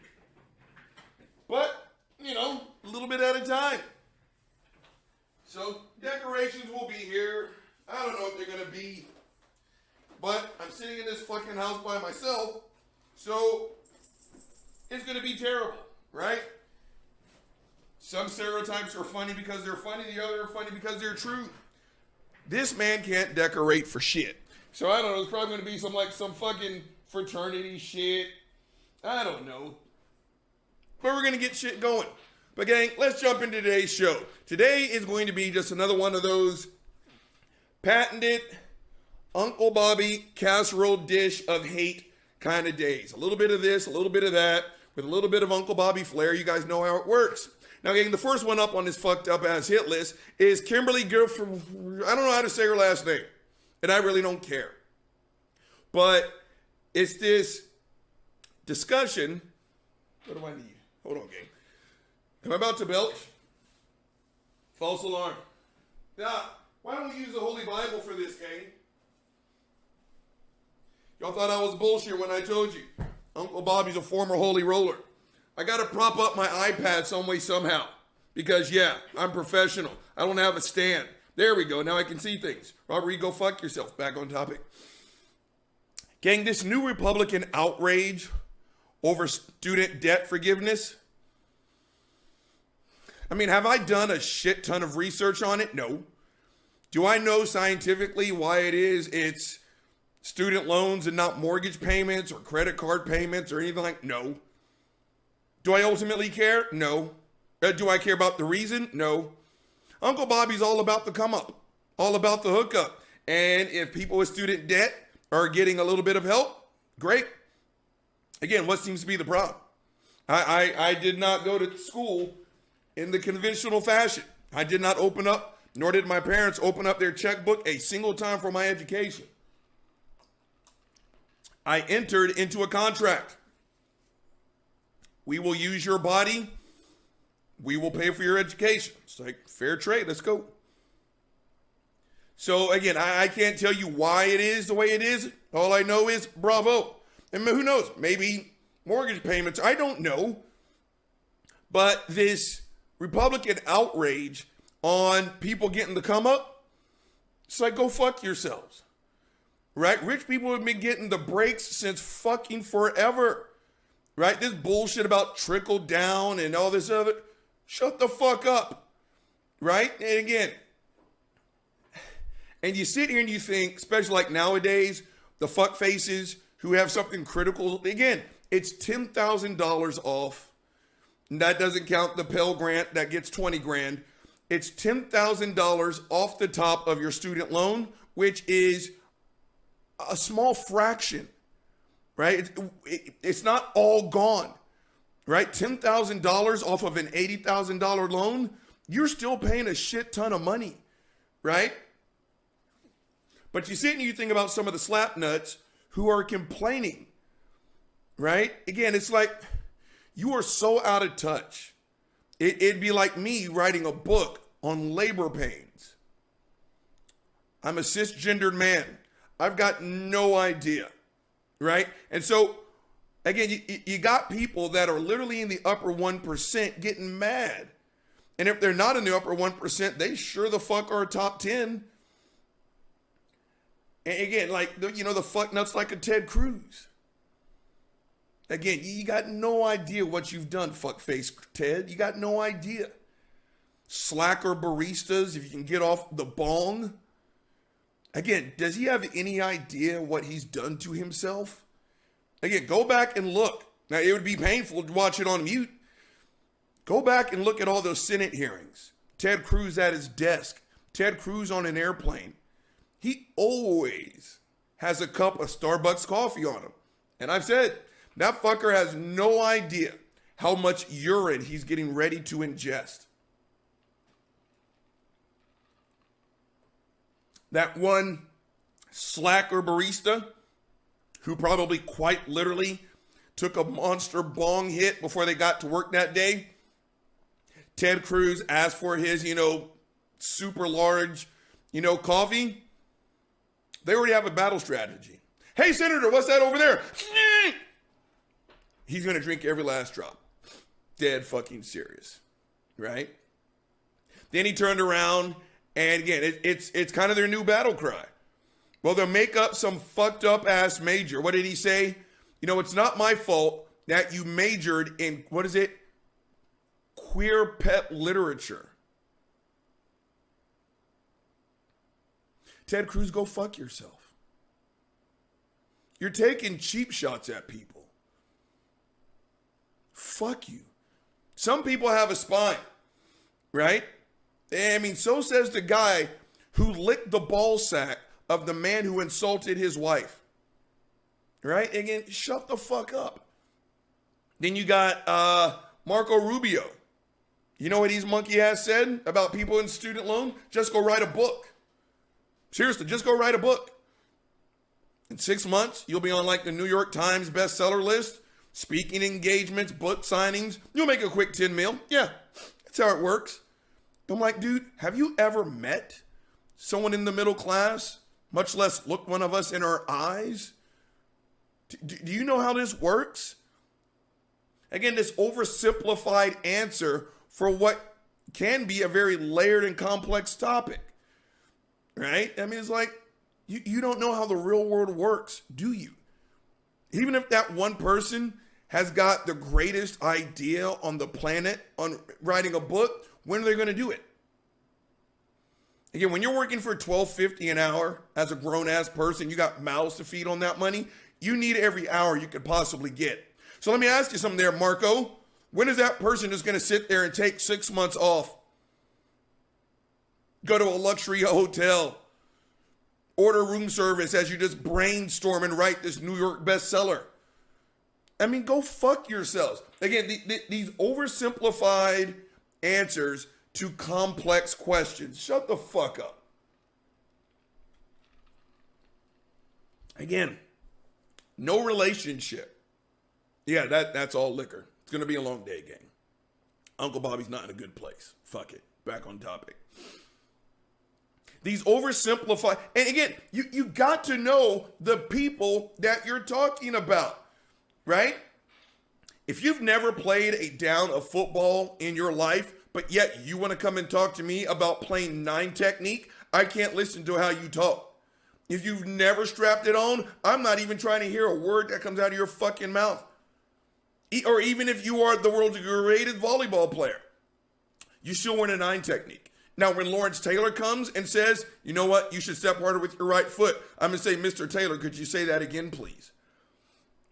But, you know, a little bit at a time. So, decorations will be here. I don't know if they're going to be. But I'm sitting in this fucking house by myself. So, it's going to be terrible, right? Some stereotypes are funny because they're funny. The other are funny because they're true. This man can't decorate for shit. So I don't know. It's probably going to be some fucking fraternity shit. I don't know. But we're going to get shit going. But gang, let's jump into today's show. Today is going to be just another one of those patented Uncle Bobby casserole dish of hate kind of days. A little bit of this, a little bit of that, with a little bit of Uncle Bobby flair. You guys know how it works. Now, gang, the first one up on this fucked up ass hit list is Kimberly Guilford. I don't know how to say her last name, and I really don't care. But it's this discussion. What do I need? Hold on, gang. Am I about to belch? False alarm. Now, why don't we use the Holy Bible for this, gang? Y'all thought I was bullshit when I told you. Uncle Bobby's a former holy roller. I got to prop up my iPad some way, somehow. Because, yeah, I'm professional. I don't have a stand. There we go. Now I can see things. Robert, you go fuck yourself. Back on topic. Gang, this new Republican outrage over student debt forgiveness. I mean, have I done a shit ton of research on it? No. Do I know scientifically why it's student loans and not mortgage payments or credit card payments or anything like? No. Do I ultimately care? No. Do I care about the reason? No. Uncle Bobby's all about the come up, all about the hookup. And if people with student debt are getting a little bit of help, great. Again, what seems to be the problem? I did not go to school in the conventional fashion. I did not open up, nor did my parents open up their checkbook a single time for my education. I entered into a contract. We will use your body. We will pay for your education. It's like fair trade. Let's go. So again, I can't tell you why it is the way it is. All I know is bravo. And who knows? Maybe mortgage payments. I don't know. But this Republican outrage on people getting the come up, it's like, go fuck yourselves. Right? Rich people have been getting the breaks since fucking forever. Right? This bullshit about trickle down and all this other. Shut the fuck up. Right? And again, and you sit here and you think, especially like nowadays, the fuck faces who have something critical. Again, it's $10,000 off. And that doesn't count the Pell Grant that gets 20 grand. It's $10,000 off the top of your student loan, which is a small fraction, right? It's not all gone, right? $10,000 off of an $80,000 loan, you're still paying a shit ton of money, right? But you sit and you think about some of the slap nuts who are complaining, right? Again, it's like you are so out of touch. It'd be like me writing a book on labor pains. I'm a cisgendered man. I've got no idea, right? And so, again, you got people that are literally in the upper 1% getting mad. And if they're not in the upper 1%, they sure the fuck are top 10. And again, like, the fuck nuts like a Ted Cruz. Again, you got no idea what you've done, fuckface Ted. You got no idea. Slacker baristas, if you can get off the bong. Again, does he have any idea what he's done to himself? Again, go back and look. Now, it would be painful to watch it on mute. Go back and look at all those Senate hearings. Ted Cruz at his desk. Ted Cruz on an airplane. He always has a cup of Starbucks coffee on him. And I've said, that fucker has no idea how much urine he's getting ready to ingest. That one slacker barista who probably quite literally took a monster bong hit before they got to work that day. Ted Cruz asked for his, super large, coffee. They already have a battle strategy. Hey, Senator, what's that over there? He's going to drink every last drop. Dead fucking serious, right? Then he turned around, and again, it's kind of their new battle cry. Well, they'll make up some fucked up ass major. What did he say? It's not my fault that you majored in, queer pet literature. Ted Cruz, go fuck yourself. You're taking cheap shots at people. Fuck you. Some people have a spine, right? I mean, so says the guy who licked the ball sack of the man who insulted his wife, right? Again, shut the fuck up. Then you got Marco Rubio. You know what his monkey ass said about people in student loan? Just go write a book. Seriously, just go write a book. In 6 months, you'll be on like the New York Times bestseller list. Speaking engagements, book signings. You'll make a quick 10 mil. Yeah, that's how it works. I'm like, dude, have you ever met someone in the middle class, much less look one of us in our eyes? Do you know how this works? Again, this oversimplified answer for what can be a very layered and complex topic, right? I mean, it's like, you don't know how the real world works, do you? Even if that one person has got the greatest idea on the planet on writing a book, when are they going to do it? Again, when you're working for $12.50 an hour as a grown-ass person, you got mouths to feed on that money, you need every hour you could possibly get. So let me ask you something there, Marco. When is that person just going to sit there and take 6 months off? Go to a luxury hotel. Order room service as you just brainstorm and write this New York bestseller. I mean, go fuck yourselves. Again, these oversimplified answers to complex questions. Shut the fuck up. Again, no relationship. Yeah, that's all liquor. It's going to be a long day, gang. Uncle Bobby's not in a good place. Fuck it. Back on topic. These oversimplified, and again, you got to know the people that you're talking about, right? If you've never played a down of football in your life, but yet you want to come and talk to me about playing 9 technique, I can't listen to how you talk. If you've never strapped it on, I'm not even trying to hear a word that comes out of your fucking mouth. Or even if you are the world's greatest volleyball player, you still want a 9 technique. Now, when Lawrence Taylor comes and says, you know what, you should step harder with your right foot, I'm going to say, Mr. Taylor, could you say that again, please?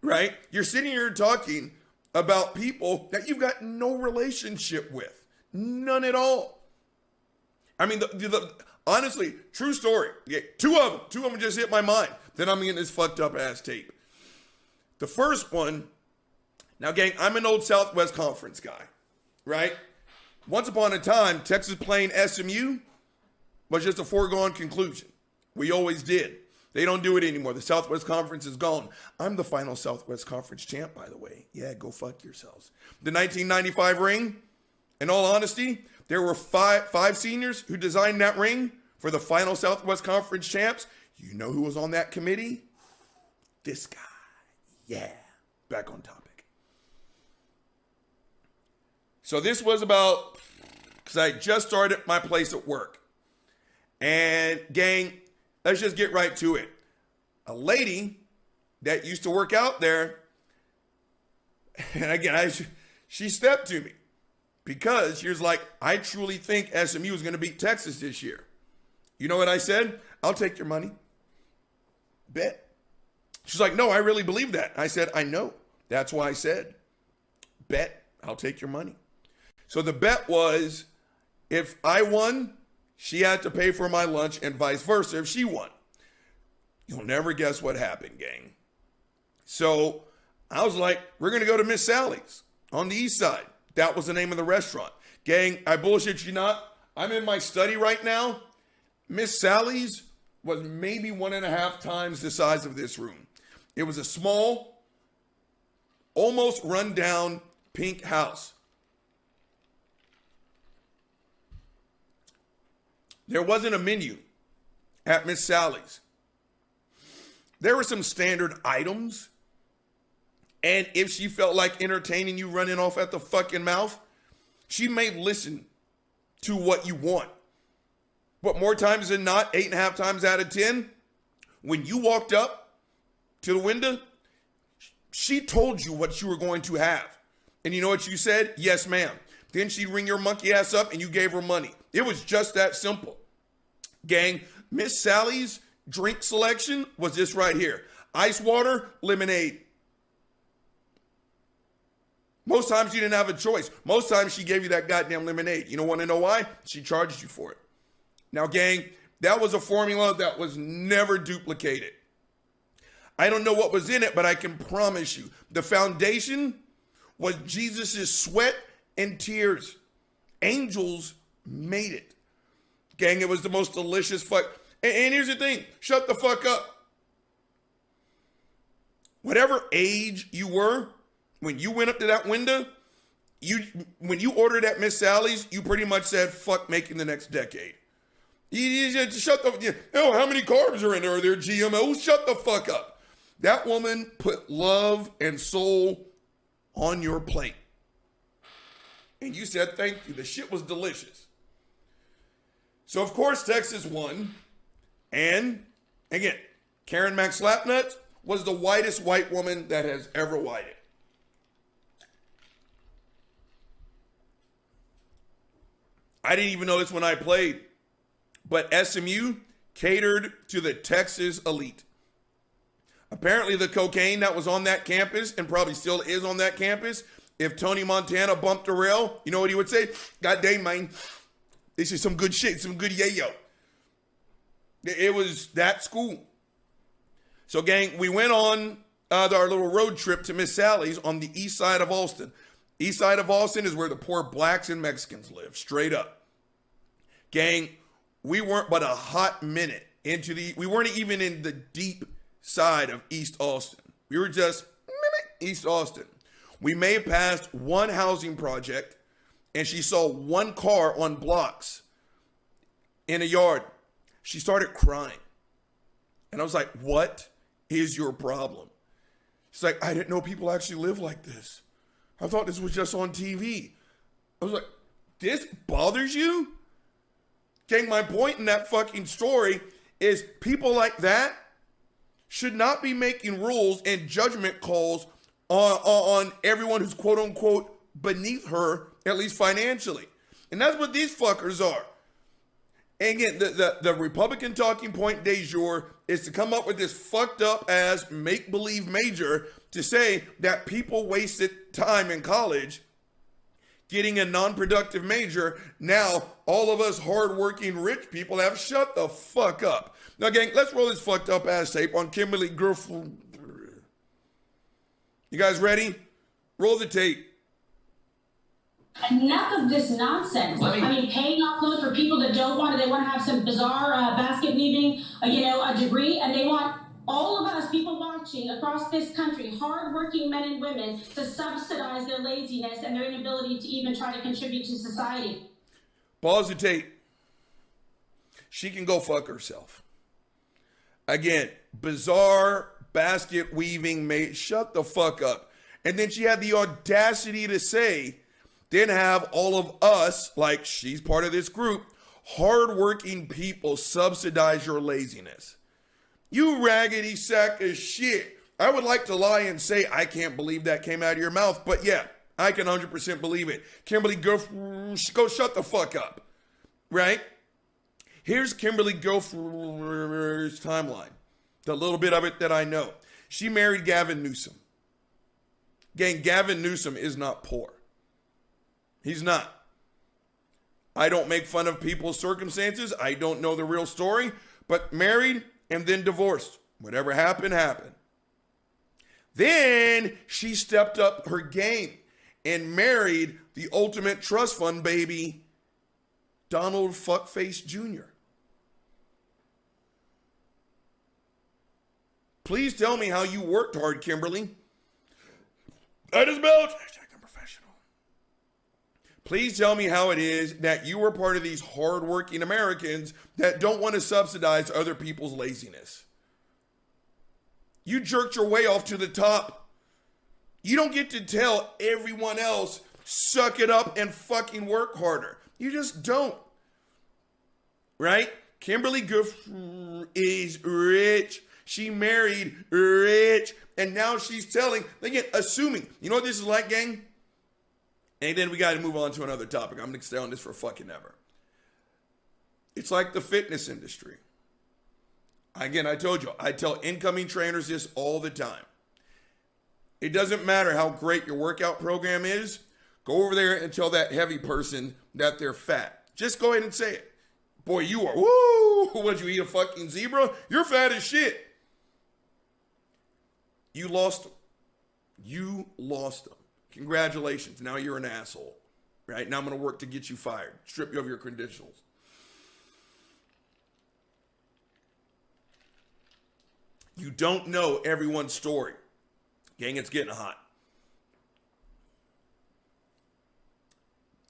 Right? You're sitting here talking about people that you've got no relationship with. None at all. I mean, honestly, true story. Yeah, two of them just hit my mind. Then I'm getting this fucked up ass tape. The first one, now gang, I'm an old Southwest Conference guy, right? Once upon a time, Texas playing SMU was just a foregone conclusion. We always did. They don't do it anymore. The Southwest Conference is gone. I'm the final Southwest Conference champ, by the way. Yeah, go fuck yourselves. The 1995 ring, in all honesty, there were five seniors who designed that ring for the final Southwest Conference champs. You know who was on that committee? This guy. Yeah. Back on topic. So this was about, because I just started my place at work. And gang, let's just get right to it. A lady that used to work out there, and again, she stepped to me because she was like, I truly think SMU is going to beat Texas this year. You know what I said? I'll take your money. Bet. She's like, no, I really believe that. I said, I know. That's why I said, bet. I'll take your money. So the bet was, if I won, she had to pay for my lunch and vice versa if she won. You'll never guess what happened, gang. So I was like, we're going to go to Miss Sally's on the east side. That was the name of the restaurant. Gang, I bullshit you not. I'm in my study right now. Miss Sally's was maybe 1.5 times the size of this room. It was a small, almost run down pink house. There wasn't a menu at Miss Sally's. There were some standard items. And if she felt like entertaining you running off at the fucking mouth, she may listen to what you want. But more times than not, 8.5 times out of 10, when you walked up to the window, she told you what you were going to have. And you know what you said? Yes, ma'am. Then she'd ring your monkey ass up and you gave her money. It was just that simple. Gang, Miss Sally's drink selection was this right here. Ice water, lemonade. Most times you didn't have a choice. Most times she gave you that goddamn lemonade. You don't want to know why? She charged you for it. Now, gang, that was a formula that was never duplicated. I don't know what was in it, but I can promise you the foundation was Jesus' sweat and tears. Angels made it. Gang, it was the most delicious fuck. And here's the thing, shut the fuck up. Whatever age you were, when you went up to that window, when you ordered at Miss Sally's, you pretty much said, fuck making the next decade. You just shut the, oh, how many carbs are in there? Are there GMOs? Shut the fuck up. That woman put love and soul on your plate. And you said, thank you. The shit was delicious. So, of course, Texas won. And, again, Karen McSlapnuts was the whitest white woman that has ever whited. I didn't even know this when I played. But SMU catered to the Texas elite. Apparently the cocaine that was on that campus, and probably still is on that campus, if Tony Montana bumped a rail, you know what he would say? God damn, man, this is some good shit, some good yayo. It was that school. So, gang, we went on our little road trip to Miss Sally's on the east side of Austin. East side of Austin is where the poor blacks and Mexicans live, straight up. Gang, we weren't but a hot minute into we weren't even in the deep side of East Austin. We were just East Austin. We made past one housing project and she saw one car on blocks in a yard. She started crying. And I was like, what is your problem? She's like, I didn't know people actually live like this. I thought this was just on TV. I was like, this bothers you? Gang, my point in that fucking story is people like that should not be making rules and judgment calls on everyone who's quote unquote beneath her, at least financially. And that's what these fuckers are. And again, the Republican talking point de jour is to come up with this fucked up ass make-believe major to say that people wasted time in college getting a non-productive major. Now, all of us hardworking rich people have shut the fuck up. Now, gang, let's roll this fucked up ass tape on Kimberly Girlfriend. You guys ready? Roll the tape. Enough of this nonsense. I mean, paying off loans for people that don't want it. They want to have some bizarre basket weaving, a degree, and they want all of us, people watching across this country, hardworking men and women, to subsidize their laziness and their inability to even try to contribute to society. Pause the tape. She can go fuck herself. Again, bizarre basket weaving mate. Shut the fuck up. And then she had the audacity to say, then have all of us, like she's part of this group, hardworking people subsidize your laziness. You raggedy sack of shit. I would like to lie and say, I can't believe that came out of your mouth. But yeah, I can 100% believe it. Kimberly, go shut the fuck up. Right? Here's Kimberly Guilford's timeline. The little bit of it that I know. She married Gavin Newsom. Gang, Gavin Newsom is not poor. He's not. I don't make fun of people's circumstances. I don't know the real story. But married and then divorced. Whatever happened, happened. Then she stepped up her game and married the ultimate trust fund baby, Donald Fuckface Jr. Please tell me how you worked hard, Kimberly. That is about unprofessional. Please tell me how it is that you were part of these hardworking Americans that don't want to subsidize other people's laziness. You jerked your way off to the top. You don't get to tell everyone else, suck it up and fucking work harder. You just don't. Right? Kimberly Guilford is rich. She married rich. And now she's telling, again, assuming. You know what this is like, gang? And then we got to move on to another topic. I'm going to stay on this for fucking ever. It's like the fitness industry. Again, I told you, I tell incoming trainers this all the time. It doesn't matter how great your workout program is. Go over there and tell that heavy person that they're fat. Just go ahead and say it. Boy, you are, woo, what, you eat a fucking zebra? You're fat as shit. You lost them. You lost them. Congratulations. Now you're an asshole. Right? Now I'm going to work to get you fired. Strip you of your credentials. You don't know everyone's story. Gang, it's getting hot.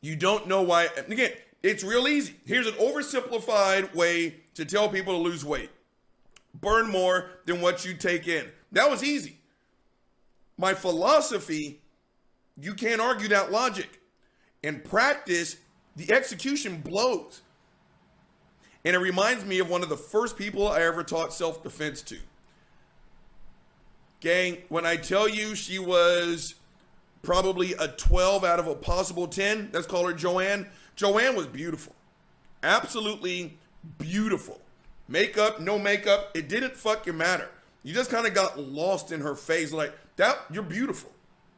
You don't know why. Again, it's real easy. Here's an oversimplified way to tell people to lose weight. Burn more than what you take in. That was easy. My philosophy, you can't argue that logic. In practice, the execution blows. And it reminds me of one of the first people I ever taught self-defense to. Gang, when I tell you she was probably a 12 out of a possible 10, let's call her Joanne. Joanne was beautiful. Absolutely beautiful. Makeup, no makeup, it didn't fucking matter. You just kind of got lost in her face like, that, you're beautiful.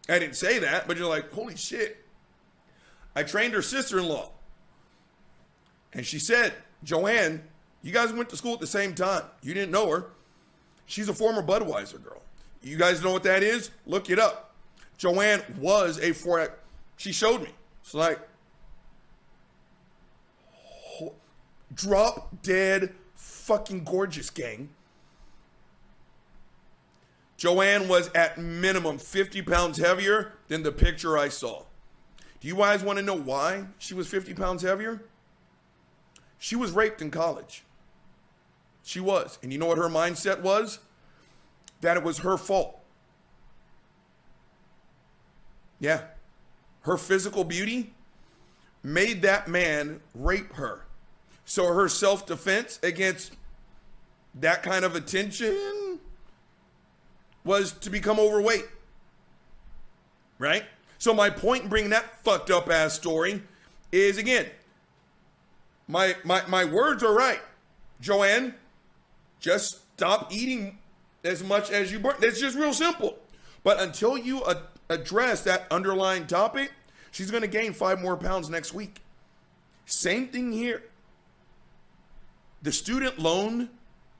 I didn't say that, but you're like, holy shit. I trained her sister-in-law. And she said, Joanne, you guys went to school at the same time. You didn't know her. She's a former Budweiser girl. You guys know what that is? Look it up. Joanne was a she showed me. It's like, drop dead fucking gorgeous, gang. Joanne was at minimum 50 pounds heavier than the picture I saw. Do you guys want to know why she was 50 pounds heavier? She was raped in college. She was. And you know what her mindset was? That it was her fault. Yeah. Her physical beauty made that man rape her. So her self-defense against that kind of attention was to become overweight. Right? So my point in bringing that fucked up ass story is, again, my words are right. Joanne, just stop eating as much as you burn. That's just real simple. But until you address that underlying topic, she's going to gain 5 more pounds next week. Same thing here. The student loan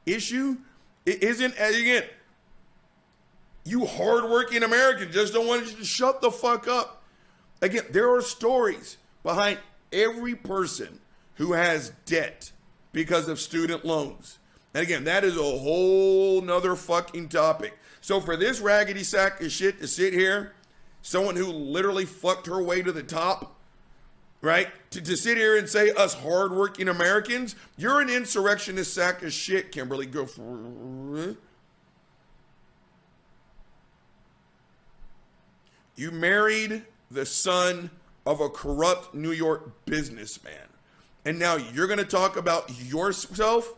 issue, it isn't, again, You hardworking Americans just don't want you to shut the fuck up. Again, there are stories behind every person who has debt because of student loans. And again, that is a whole nother fucking topic. So for this raggedy sack of shit to sit here, someone who literally fucked her way to the top, right? To sit here and say us hardworking Americans, you're an insurrectionist sack of shit, Kimberly. Go for. You married the son of a corrupt New York businessman. And now you're going to talk about yourself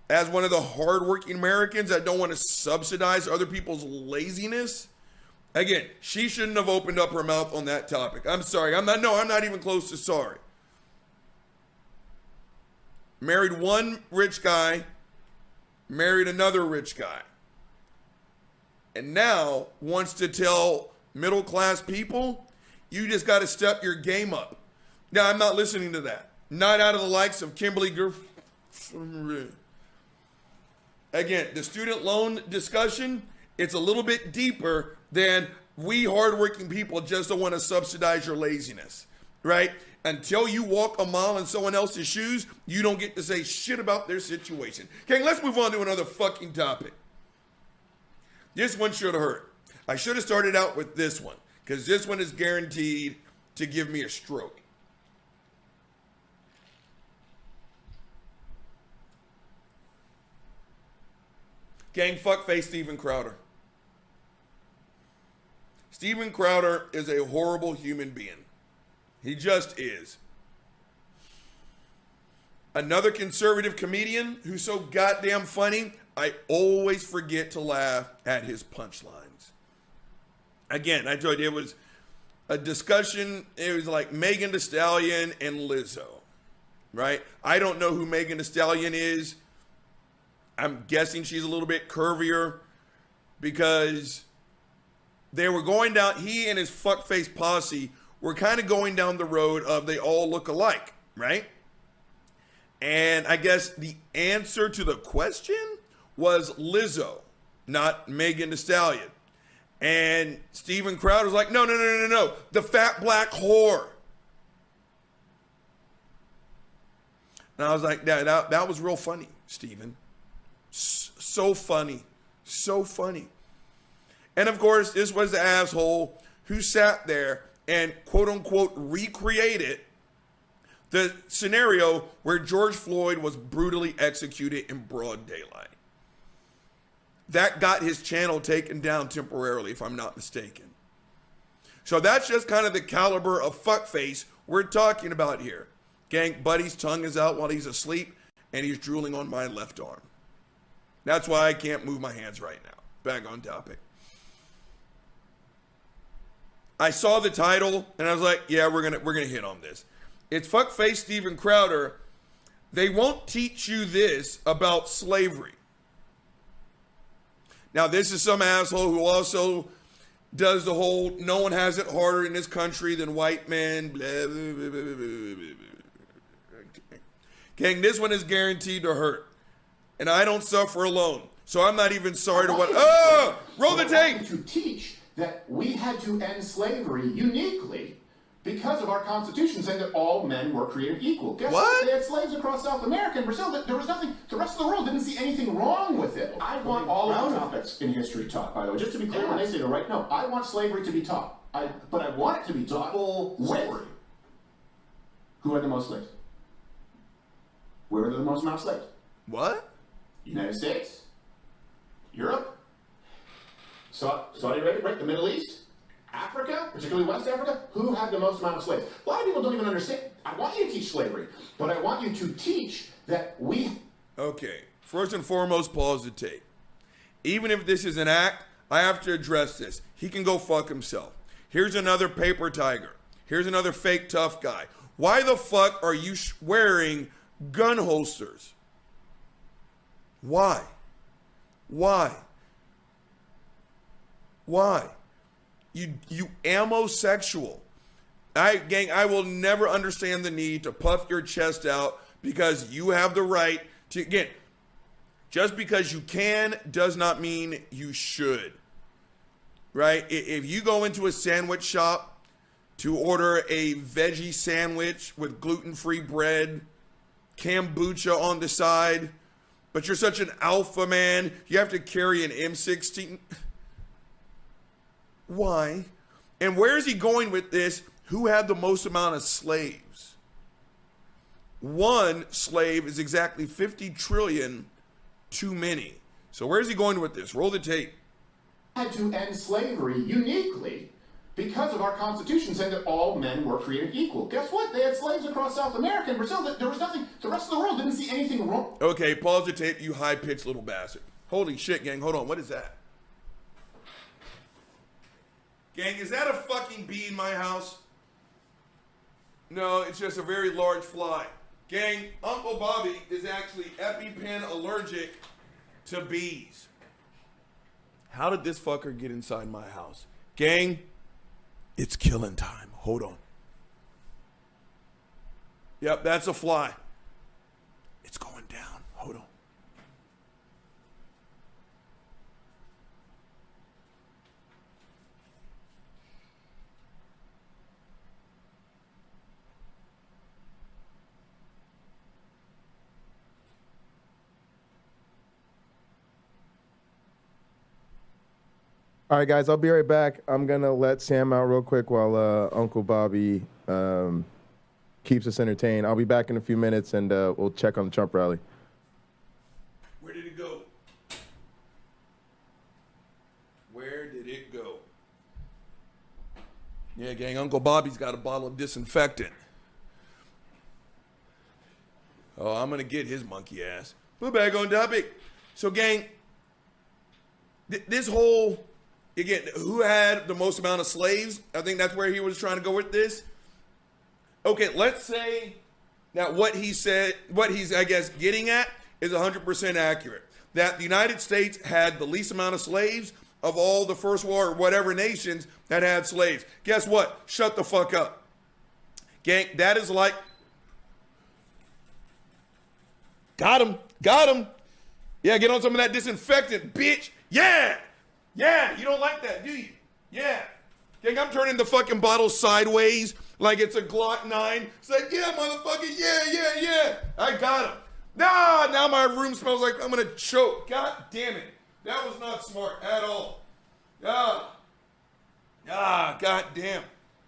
as one of the hardworking Americans that don't want to subsidize other people's laziness? Again, she shouldn't have opened up her mouth on that topic. I'm sorry. I'm not even close to sorry. Married one rich guy, married another rich guy. And now wants to tell middle-class people, you just got to step your game up. Now, I'm not listening to that. Not out of the likes of Kimberly Again, the student loan discussion, it's a little bit deeper than we hardworking people just don't want to subsidize your laziness, right? Until you walk a mile in someone else's shoes, you don't get to say shit about their situation. Okay, let's move on to another fucking topic. This one should have hurt. I should have started out with this one, because this one is guaranteed to give me a stroke. Gang, fuckface Steven Crowder. Steven Crowder is a horrible human being. He just is. Another conservative comedian who's so goddamn funny, I always forget to laugh at his punchlines. Again, I told you it was a discussion. It was like Megan Thee Stallion and Lizzo, right? I don't know who Megan Thee Stallion is. I'm guessing she's a little bit curvier because they were going down, he and his fuckface posse were kind of going down the road of they all look alike, right? And I guess the answer to the question was Lizzo, not Megan Thee Stallion. And Steven Crowder's like, no, the fat black whore. And I was like, that was real funny, Steven. So funny. So funny. And of course, this was the asshole who sat there and quote unquote recreated the scenario where George Floyd was brutally executed in broad daylight. That got his channel taken down temporarily, if I'm not mistaken. So that's just kind of the caliber of fuckface we're talking about here. Gang, Buddy's tongue is out while he's asleep, and he's drooling on my left arm. That's why I can't move my hands right now. Back on topic. I saw the title, and I was like, yeah, we're gonna hit on this. It's fuckface Steven Crowder. They won't teach you this about slavery. Now, this is some asshole who also does the whole, no one has it harder in this country than white men, blah, blah, blah, blah, blah, blah. Gang, this one is guaranteed to hurt. And I don't suffer alone. So I'm not even sorry to what, roll the tape. To teach that we had to end slavery uniquely because of our Constitution saying that all men were created equal. Guess what? They had slaves across South America and Brazil. There was nothing, the rest of the world didn't see anything wrong with it. I want all of the topics in history taught, by the way. Just to be clear, when they say the right, no, I want slavery to be taught. But I want it to be taught with who had the most slaves? Where were the most amount of slaves? What? United States, Europe, Saudi Arabia, right? The Middle East, Africa, particularly West Africa. Who had the most amount of slaves? A lot of people don't even understand. I want you to teach slavery, but I want you to teach that we... Okay, first and foremost, pause the tape. Even if this is an act, I have to address this. He can go fuck himself. Here's another paper tiger. Here's another fake tough guy. Why the fuck are you wearing gun holsters? Why? You amosexual. Gang, I will never understand the need to puff your chest out because you have the right to, again, Just because you can does not mean you should, right? If you go into a sandwich shop to order a veggie sandwich with gluten-free bread, kombucha on the side, but you're such an alpha man, you have to carry an M16. Why? And where is he going with this? Who had the most amount of slaves? One slave is exactly 50 trillion too many. So where's he going with this? Roll the tape. Had to end slavery uniquely because of our Constitution saying that all men were created equal. Guess what? They had slaves across South America and Brazil. There was nothing. The rest of the world didn't see anything wrong. Okay, pause the tape, you high-pitched little bastard. Holy shit, gang. Hold on. What is that? Gang, is that a fucking bee in my house? No, it's just a very large fly. Gang, Uncle Bobby is actually EpiPen allergic to bees. How did this fucker get inside my house? Gang, it's killing time. Hold on. Yep, that's a fly. It's going down. Hold on. All right, guys, I'll be right back. I'm going to let Sam out real quick while Uncle Bobby keeps us entertained. I'll be back in a few minutes, and we'll check on the Trump rally. Where did it go? Where did it go? Yeah, gang, Uncle Bobby's got a bottle of disinfectant. Oh, I'm going to get his monkey ass. We're back on topic. So, gang, this whole... Again, who had the most amount of slaves? I think that's where he was trying to go with this. Okay, let's say that what he said, what he's, I guess, getting at is 100% accurate. That the United States had the least amount of slaves of all the first world or whatever nations that had slaves. Guess what? Shut the fuck up. Gang, that is like... Got him. Yeah, get on some of that disinfectant, bitch. Yeah, you don't like that, do you? Yeah. Gang, I'm turning the fucking bottle sideways like it's a Glock 9. It's like, yeah, motherfucker, yeah. I got him. Now my room smells like I'm gonna choke. God damn it. That was not smart at all. God damn.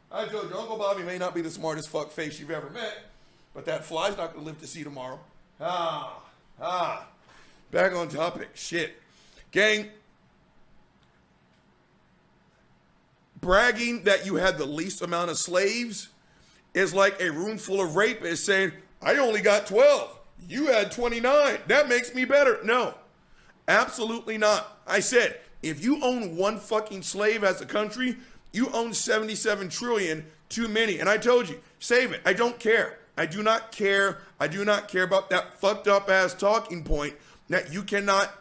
I told you, Uncle Bobby may not be the smartest fuck face you've ever met, but that fly's not gonna live to see tomorrow. Back on topic. Shit. Gang, bragging that you had the least amount of slaves is like a room full of rapists saying, I only got 12. You had 29. That makes me better. No, absolutely not. I said, if you own one fucking slave as a country, you own 77 trillion too many. And I told you, save it. I don't care. I do not care. I do not care about that fucked up ass talking point that you cannot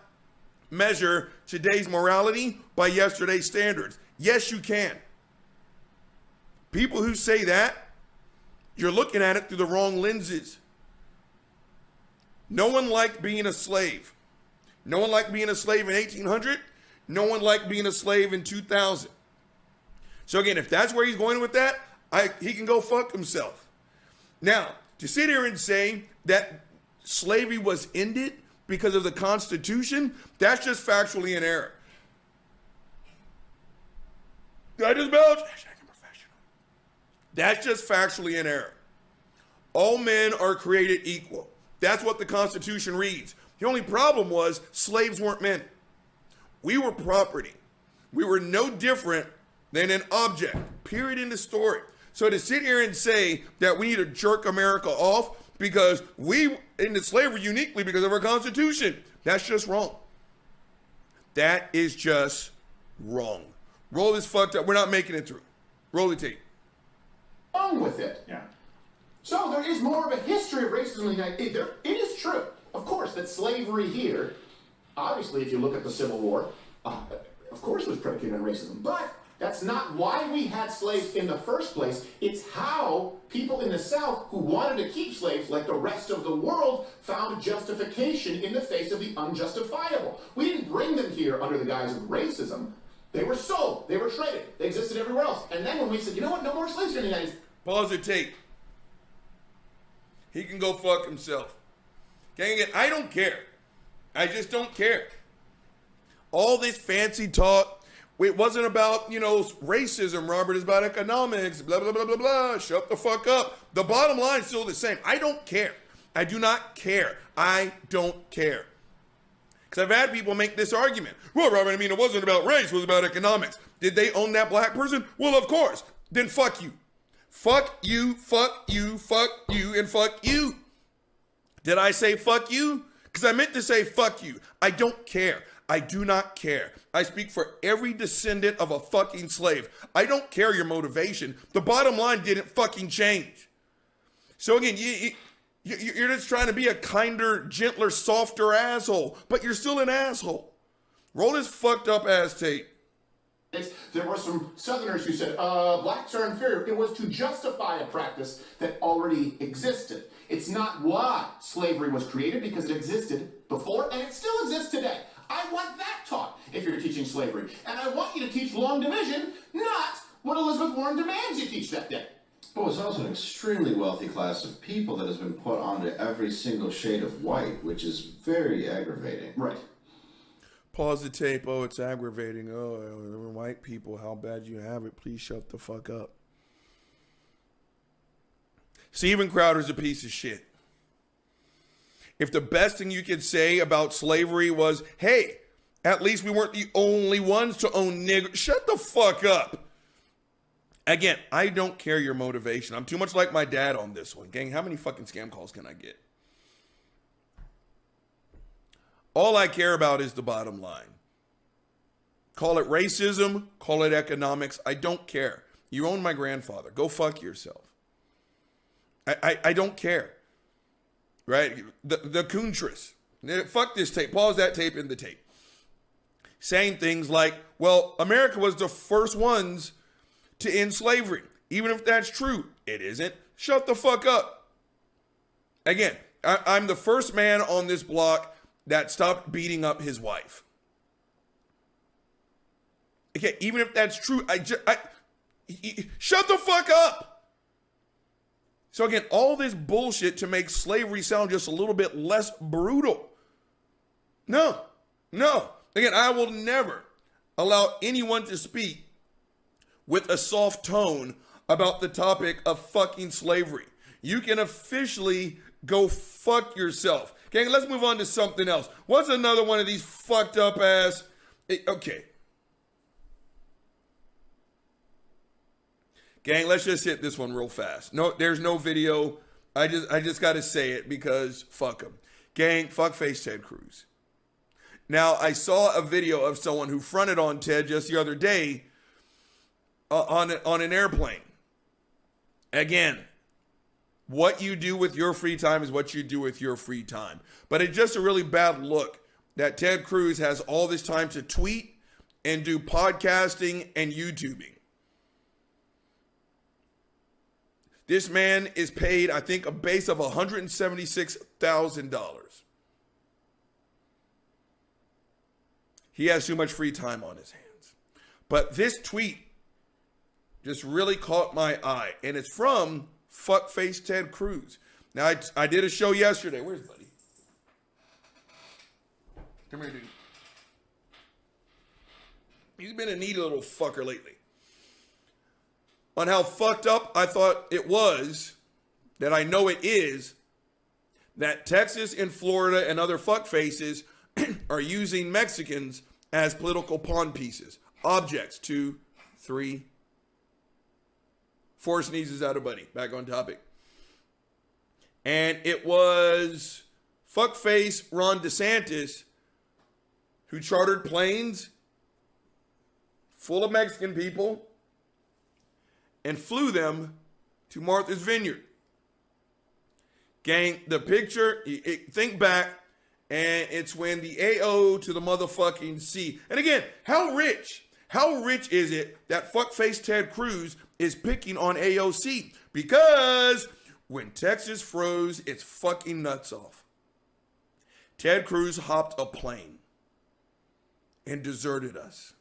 measure today's morality by yesterday's standards. Yes, you can. People who say that, you're looking at it through the wrong lenses. No one liked being a slave. No one liked being a slave in 1800. No one liked being a slave in 2000. So again, if that's where he's going with that, he can go fuck himself. Now, to sit here and say that slavery was ended because of the Constitution, that's just factually in error. Did I just belch? That's just factually in error. All men are created equal. That's what the Constitution reads. The only problem was slaves weren't men. We were property. We were no different than an object, period, in the story. So to sit here and say that we need to jerk America off because we ended slavery uniquely because of our Constitution, that's just wrong. That is just wrong. Roll this fucked up. We're not making it through. Roll the tape. Wrong with it. Yeah. So there is more of a history of racism in the United States. It is true, of course, that slavery here, obviously, if you look at the Civil War, of course it was predicated on racism. But That's not why we had slaves in the first place. It's how people in the South who wanted to keep slaves, like the rest of the world, found justification in the face of the unjustifiable. We didn't bring them here under the guise of racism. They were sold. They were traded. They existed everywhere else. And then when we said, you know what, no more slaves in the United States. Pause the tape. He can go fuck himself. Gang, again, I don't care. I just don't care. All this fancy talk, it wasn't about, racism, Robert. It's about economics, blah, blah, blah, blah, blah. Shut the fuck up. The bottom line is still the same. I don't care. I do not care. I don't care. Because I've had people make this argument. Well, Robert, it wasn't about race. It was about economics. Did they own that black person? Well, of course. Then fuck you. Fuck you, fuck you, fuck you, and fuck you. Did I say fuck you? Because I meant to say fuck you. I don't care. I do not care. I speak for every descendant of a fucking slave. I don't care your motivation. The bottom line didn't fucking change. So again, you're just trying to be a kinder, gentler, softer asshole, but you're still an asshole. Roll this fucked up ass tape. There were some Southerners who said, blacks are inferior. It was to justify a practice that already existed. It's not why slavery was created, because it existed before and it still exists today. I want that taught if you're teaching slavery. And I want you to teach long division, not what Elizabeth Warren demands you teach that day. But it's also an extremely wealthy class of people that has been put onto every single shade of white, which is very aggravating. Right. Pause the tape. Oh, it's aggravating. Oh, white people, how bad you have it. Please shut the fuck up. Steven Crowder's a piece of shit. If the best thing you could say about slavery was, hey, at least we weren't the only ones to own niggers, shut the fuck up. Again, I don't care your motivation. I'm too much like my dad on this one. Gang, how many fucking scam calls can I get? All I care about is the bottom line. Call it racism, call it economics. I don't care. You own my grandfather. Go fuck yourself. I don't care. Right? The Kuntrus. Fuck this tape. Pause that tape in the tape. Saying things like, well, America was the first ones to end slavery. Even if that's true, it isn't. Shut the fuck up. Again, I'm the first man on this block that stopped beating up his wife. Okay, even if that's true, shut the fuck up. So again, all this bullshit to make slavery sound just a little bit less brutal. No. Again, I will never allow anyone to speak with a soft tone about the topic of fucking slavery. You can officially go fuck yourself. Okay, let's move on to something else. What's another one of these fucked up ass? Okay. Gang, let's just hit this one real fast. No, there's no video. I just got to say it because fuck him. Gang, fuck face Ted Cruz. Now, I saw a video of someone who fronted on Ted just the other day on an airplane. Again, what you do with your free time is what you do with your free time. But it's just a really bad look that Ted Cruz has all this time to tweet and do podcasting and YouTubing. This man is paid, I think, a base of $176,000. He has too much free time on his hands. But this tweet just really caught my eye. And it's from fuckface Ted Cruz. Now, I did a show yesterday. Where's Buddy? Come here, dude. He's been a needy little fucker lately. On how fucked up I thought it was, that I know it is, that Texas and Florida and other fuckfaces are using Mexicans as political pawn pieces. Objects. 2, 3, 4 sneezes out of Buddy. Back on topic. And it was fuckface Ron DeSantis who chartered planes full of Mexican people and flew them to Martha's Vineyard. Gang, the picture, think back, and it's when the AO to the motherfucking C. And again, how rich How rich is it that fuckface Ted Cruz is picking on AOC? Because when Texas froze its fucking nuts off, Ted Cruz hopped a plane and deserted us.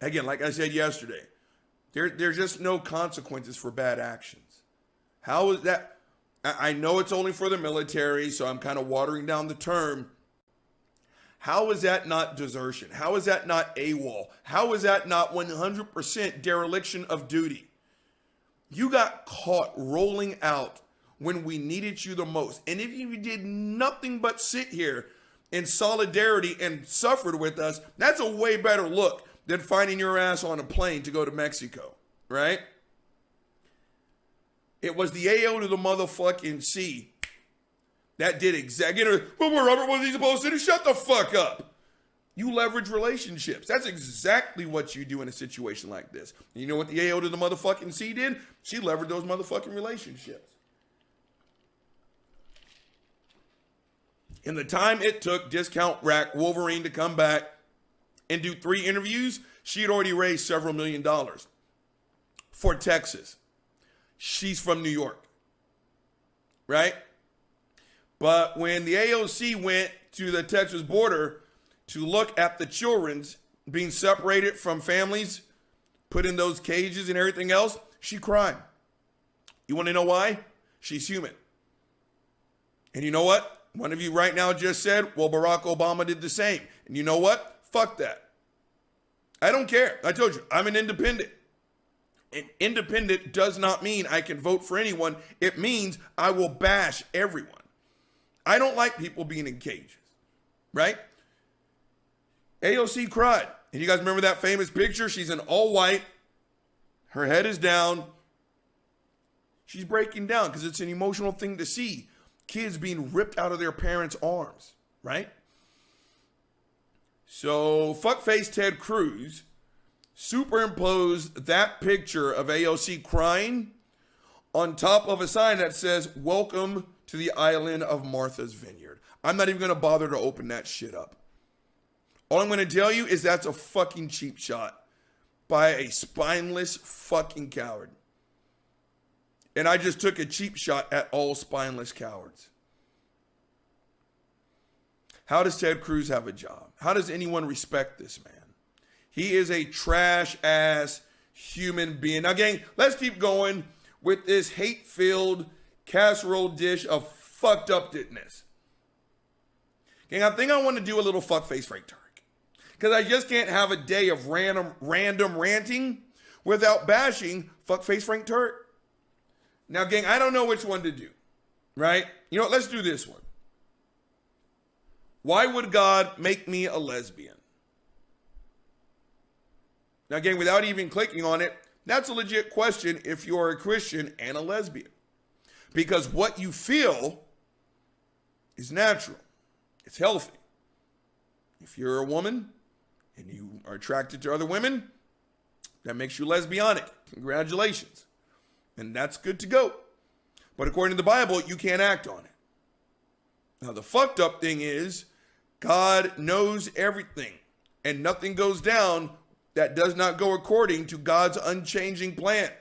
Again, like I said yesterday, there's just no consequences for bad actions. How is that? I know it's only for the military, so I'm kind of watering down the term. How is that not desertion? How is that not AWOL? How is that not 100% dereliction of duty? You got caught rolling out when we needed you the most. And if you did nothing but sit here in solidarity and suffered with us, that's a way better look than finding your ass on a plane to go to Mexico, right? It was the AO to the motherfucking C that did exactly. Well, Robert, what was he supposed to do? Shut the fuck up. You leverage relationships. That's exactly what you do in a situation like this. And you know what the AO to the motherfucking C did? She leveraged those motherfucking relationships. In the time it took Discount Rack Wolverine to come back and do 3 interviews, she had already raised several $1 million for Texas. She's from New York, right? But when the AOC went to the Texas border to look at the children's being separated from families, put in those cages and everything else, she cried. You want to know why? She's human. And you know what? One of you right now just said, well, Barack Obama did the same. And you know what? Fuck that. I don't care. I told you, I'm an independent. An independent does not mean I can vote for anyone. It means I will bash everyone. I don't like people being in cages, right? AOC cried. And you guys remember that famous picture? She's in all white. Her head is down. She's breaking down because it's an emotional thing to see. Kids being ripped out of their parents' arms, right? So fuckface Ted Cruz superimposed that picture of AOC crying on top of a sign that says, welcome to the island of Martha's Vineyard. I'm not even going to bother to open that shit up. All I'm going to tell you is that's a fucking cheap shot by a spineless fucking coward. And I just took a cheap shot at all spineless cowards. How does Ted Cruz have a job? How does anyone respect this man? He is a trash ass human being. Now, gang, let's keep going with this hate-filled casserole dish of fucked upness. Gang, I think I want to do a little fuckface Frank Turk. Because I just can't have a day of random ranting without bashing fuckface Frank Turk. Now, gang, I don't know which one to do, right? You know what? Let's do this one. Why would God make me a lesbian? Now, again, without even clicking on it, that's a legit question if you're a Christian and a lesbian. Because what you feel is natural. It's healthy. If you're a woman and you are attracted to other women, that makes you lesbianic. Congratulations. And that's good to go. But according to the Bible, you can't act on it. Now, the fucked up thing is God knows everything, and nothing goes down that does not go according to God's unchanging plan.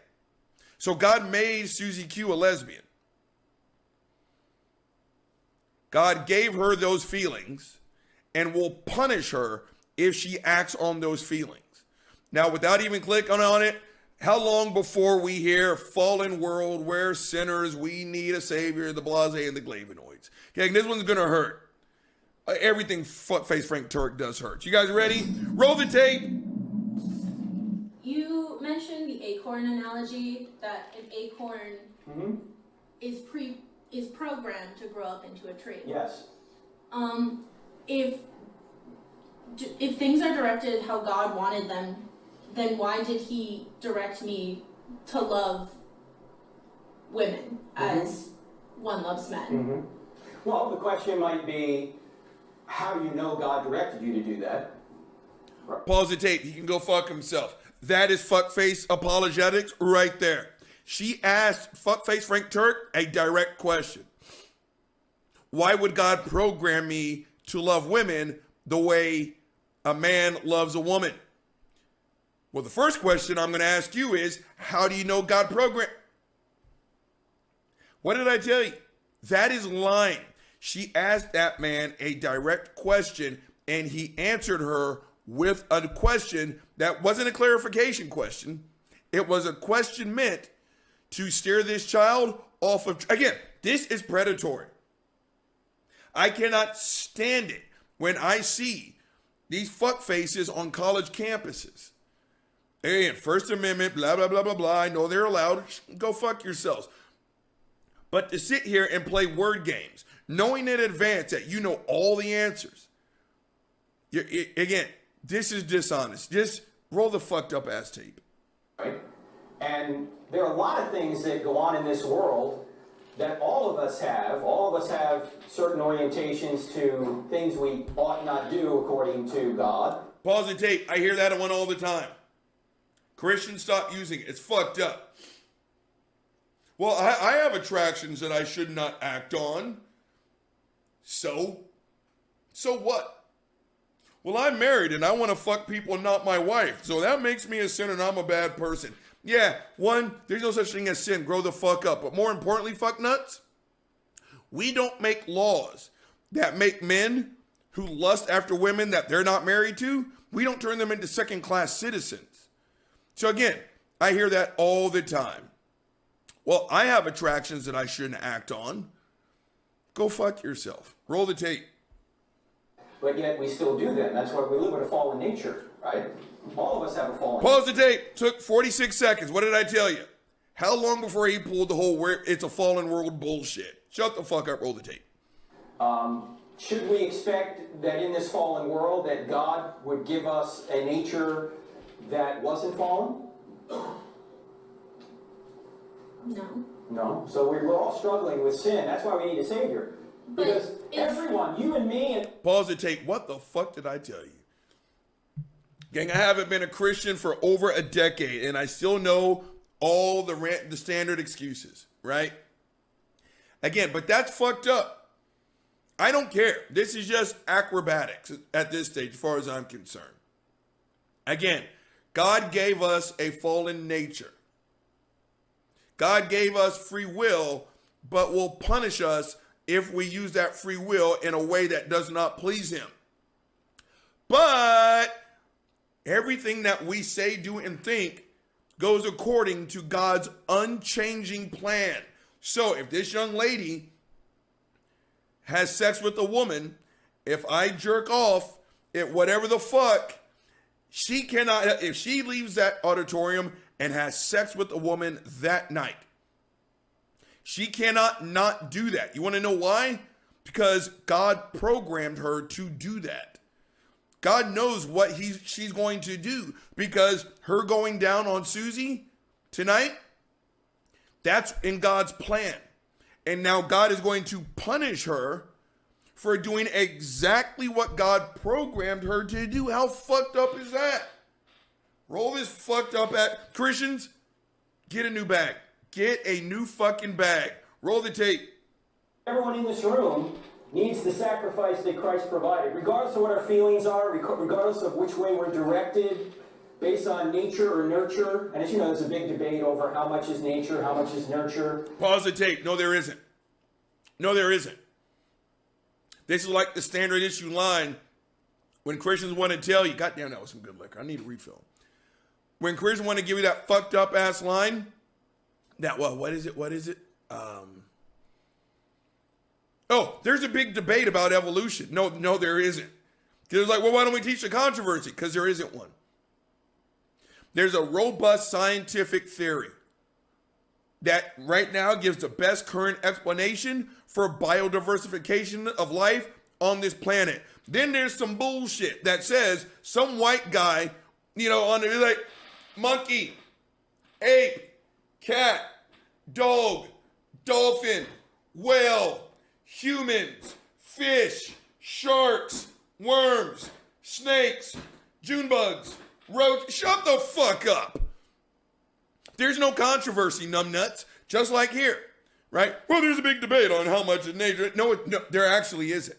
So God made Susie Q a lesbian. God gave her those feelings and will punish her if she acts on those feelings. Now, without even clicking on it, how long before we hear fallen world, we're sinners, we need a savior, the blase and the Glavinoids? Okay, this one's going to hurt. Everything fuckface Frank Turk does hurt. You guys ready? Roll the tape. You mentioned the acorn analogy, that an acorn is programmed to grow up into a tree. Yes. If things are directed how God wanted them, then why did he direct me to love women as one loves men? Well, the question might be how you know God directed you to do that. Pause the tape. He can go fuck himself. That is fuckface apologetics right there. She asked fuckface Frank Turk a direct question. Why would God program me to love women the way a man loves a woman? Well, the first question I'm going to ask you is, how do you know God programmed? What did I tell you? That is lying. She asked that man a direct question, and he answered her with a question that wasn't a clarification question. It was a question meant to steer this child off of, again, this is predatory. I cannot stand it when I see these fuck faces on college campuses. Hey, First Amendment, blah, blah, blah, blah, blah. I know they're allowed. Go fuck yourselves. But to sit here and play word games, knowing in advance that you know all the answers, again, this is dishonest. Just roll the fucked up ass tape. Right? And there are a lot of things that go on in this world that all of us have. All of us have certain orientations to things we ought not do according to God. Pause the tape. I hear that one all the time. Christians, stop using it. It's fucked up. Well, I have attractions that I should not act on. So what? Well, I'm married and I want to fuck people, not my wife. So that makes me a sinner and I'm a bad person. Yeah, one, there's no such thing as sin. Grow the fuck up. But more importantly, fuck nuts, we don't make laws that make men who lust after women that they're not married to, we don't turn them into second-class citizens. So again, I hear that all the time. Well, I have attractions that I shouldn't act on. Go fuck yourself. Roll the tape. But yet we still do that. That's why we live in a fallen nature, right? All of us have a fallen nature. Pause the tape. Took 46 seconds. What did I tell you? How long before he pulled the whole it's a fallen world bullshit? Shut the fuck up. Roll the tape. Should we expect that in this fallen world that God would give us a nature that wasn't fallen? No. No. So we're all struggling with sin. That's why we need a Savior. Because everyone, you and me and... Pause the tape. What the fuck did I tell you? Gang, I haven't been a Christian for over a decade, and I still know all the standard excuses, right? Again, but that's fucked up. I don't care. This is just acrobatics at this stage, as far as I'm concerned. Again, God gave us a fallen nature. God gave us free will, but will punish us if we use that free will in a way that does not please him. But everything that we say, do, and think goes according to God's unchanging plan. So if this young lady has sex with a woman, if I jerk off, whatever the fuck, she cannot, if she leaves that auditorium and has sex with a woman that night, she cannot not do that. You want to know why? Because God programmed her to do that. God knows what she's going to do, because her going down on Susie tonight, that's in God's plan. And now God is going to punish her for doing exactly what God programmed her to do. How fucked up is that? Roll this fucked up at Christians, get a new bag. Get a new fucking bag. Roll the tape. Everyone in this room needs the sacrifice that Christ provided, regardless of what our feelings are, regardless of which way we're directed, based on nature or nurture. And as you know, there's a big debate over how much is nature, how much is nurture. Pause the tape. No, there isn't. No, there isn't. This is like the standard issue line when Christians want to tell you, God damn, that was some good liquor. I need a refill. When Christians want to give you that fucked up ass line, that, well, what is it? What is it? Oh, there's a big debate about evolution. No, there isn't. Because like, well, why don't we teach the controversy? Because there isn't one. There's a robust scientific theory that right now gives the best current explanation for biodiversification of life on this planet. Then there's some bullshit that says some white guy, on it, like monkey, ape, cat, dog, dolphin, whale, humans, fish, sharks, worms, snakes, June bugs, roaches. Shut the fuck up. There's no controversy, numbnuts, just like here, right? Well, there's a big debate on how much is nature. No, there actually isn't.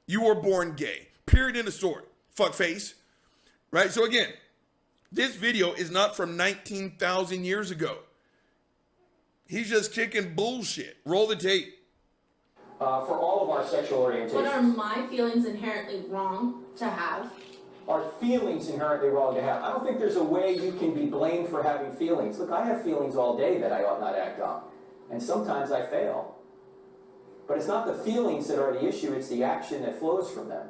You were born gay, period, in the story. Fuck face, right? So again, This video is not from 19,000 years ago. He's just kicking bullshit. Roll the tape. For all of our sexual orientations. But are my feelings inherently wrong to have? Are feelings inherently wrong to have? I don't think there's a way you can be blamed for having feelings. Look, I have feelings all day that I ought not act on. And sometimes I fail. But it's not the feelings that are the issue, it's the action that flows from them.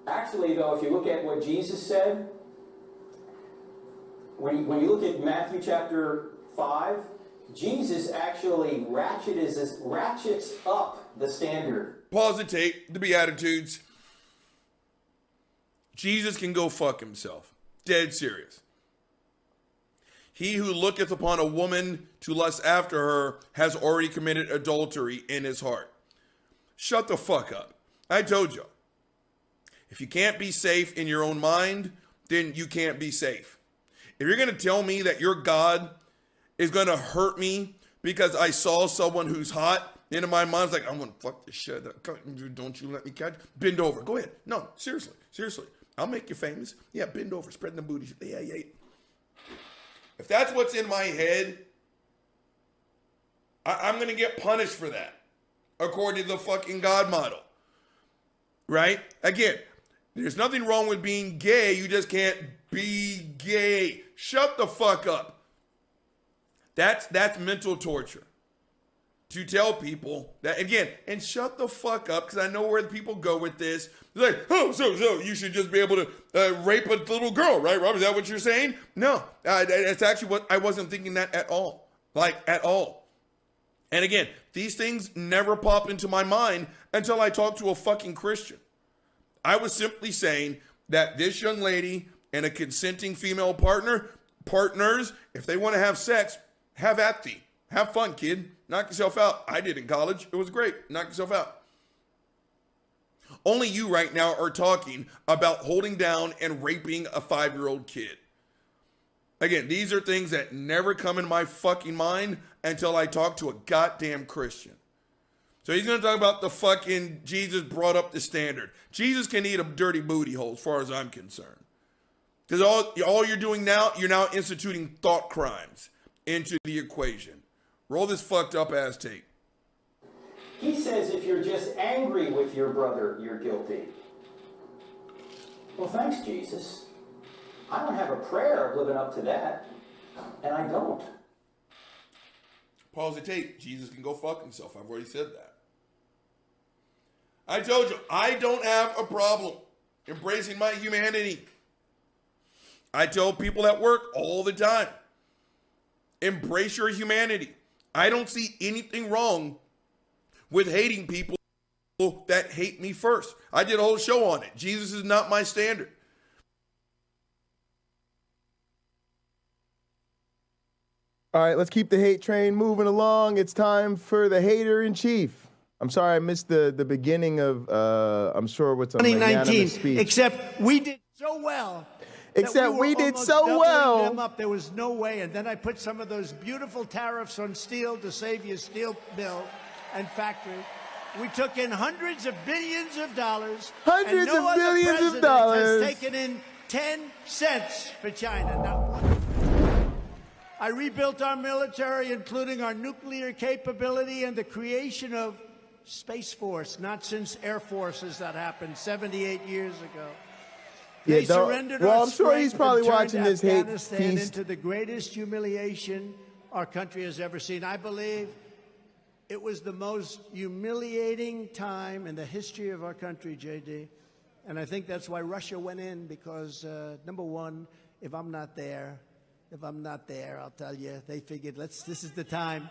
Actually, though, if you look at what Jesus said, when you look at Matthew chapter 5, Jesus actually ratchets up the standard. Pause the tape, the Beatitudes. Jesus can go fuck himself. Dead serious. He who looketh upon a woman to lust after her has already committed adultery in his heart. Shut the fuck up. I told you. If you can't be safe in your own mind, then you can't be safe. If you're going to tell me that your God is going to hurt me because I saw someone who's hot, then in my mind's like, I'm going to fuck this shit up. Don't you let me catch. Bend over. Go ahead. No, seriously. I'll make you famous. Yeah, bend over. Spread the booty. Yeah. If that's what's in my head, I'm going to get punished for that, according to the fucking God model. Right? Again, there's nothing wrong with being gay. You just can't be gay. Shut the fuck up. That's mental torture. To tell people that, again, and shut the fuck up, because I know where the people go with this. They're like, oh, so you should just be able to rape a little girl, right, Rob? Is that what you're saying? No, that's actually what I wasn't thinking that at all. Like, at all. And again, these things never pop into my mind until I talk to a fucking Christian. I was simply saying that this young lady and a consenting female partners, if they want to have sex, have at thee. Have fun, kid. Knock yourself out. I did in college. It was great. Knock yourself out. Only you right now are talking about holding down and raping a 5-year-old kid. Again, these are things that never come in my fucking mind until I talk to a goddamn Christian. So he's going to talk about the fucking Jesus brought up the standard. Jesus can eat a dirty booty hole as far as I'm concerned. Because all you're doing now, you're now instituting thought crimes into the equation. Roll this fucked up ass tape. He says if you're just angry with your brother, you're guilty. Well, thanks, Jesus. I don't have a prayer of living up to that, and I don't. Pause the tape. Jesus can go fuck himself. I've already said that. I told you, I don't have a problem embracing my humanity. I tell people at work all the time, embrace your humanity. I don't see anything wrong with hating people that hate me first. I did a whole show on it. Jesus is not my standard. All right, let's keep the hate train moving along. It's time for the hater in chief. I'm sorry I missed the beginning of, I'm sure what's on 2019, speech. Except we did so well. Except we did so well. Them up. There was no way. And then I put some of those beautiful tariffs on steel to save your steel mill and factory. We took in hundreds of billions of dollars. Hundreds of billions of dollars. Has taken in 10 cents for China. Now, I rebuilt our military, including our nuclear capability and the creation of Space Force, not since Air Force as that happened 78 years ago. They surrendered our I'm sure he's probably watching this hate Afghanistan feast. into the greatest humiliation our country has ever seen. I believe it was the most humiliating time in the history of our country, JD. And I think that's why Russia went in, because, number one, if I'm not there, I'll tell you, they figured, this is the time.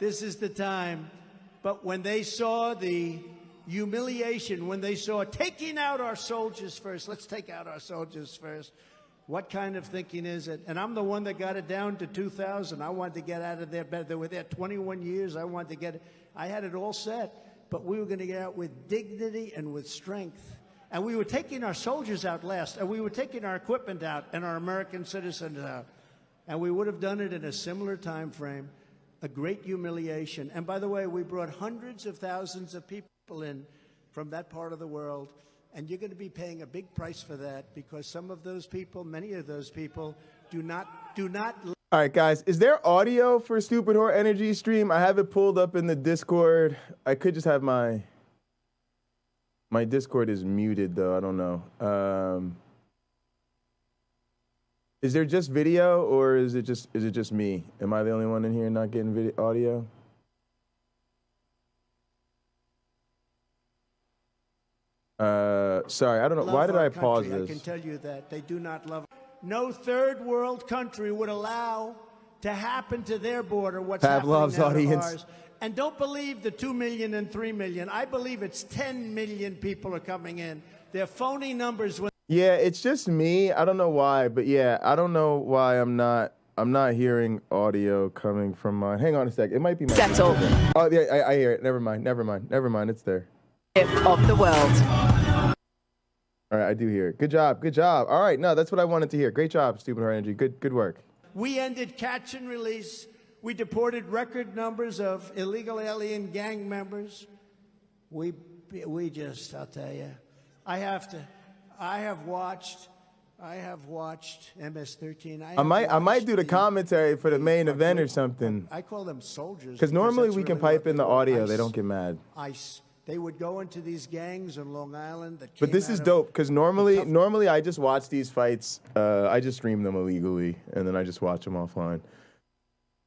This is the time. But when they saw the humiliation, when they saw taking out our soldiers first, let's take out our soldiers first. What kind of thinking is it? And I'm the one that got it down to 2,000. I wanted to get out of there better. They were there 21 years. I wanted to get it. I had it all set, but we were going to get out with dignity and with strength. And we were taking our soldiers out last, and we were taking our equipment out and our American citizens out. And we would have done it in a similar time frame. A great humiliation. And by the way, we brought hundreds of thousands of people in from that part of the world, And you're going to be paying a big price for that because some of those people, many of those people, do not. All right, guys, is there audio for Stupid Whore Energy stream? I have it pulled up in the Discord. I could just have my Discord is muted though. I don't know. Is there just video or is it just me? Am I the only one in here not getting video audio? Sorry, I don't know. Why did I pause this? I can tell you that they do not love. No third world country would allow to happen to their border what's Pavlov's happening now to audience. ours. And don't believe the 2 million and 3 million. I believe it's 10 million people are coming in. They're phony numbers. Yeah, it's just me. I don't know why, but yeah, I don't know why I'm not hearing audio coming from my. Hang on a sec. It might be my. Settle. Oh yeah, I hear it. Never mind. It's there. Of the world. All right, I do hear it. Good job. All right, no, that's what I wanted to hear. Great job, Stupid Whore Energy. Good work. We ended catch and release. We deported record numbers of illegal alien gang members. We just, I'll tell you, I have watched MS-13. I might do the commentary for the main event or something. I call them soldiers. Because normally we can pipe in the audio. ICE. They don't get mad. ICE. They would go into these gangs on Long Island. But this is dope because normally I just watch these fights. I just stream them illegally and then I just watch them offline.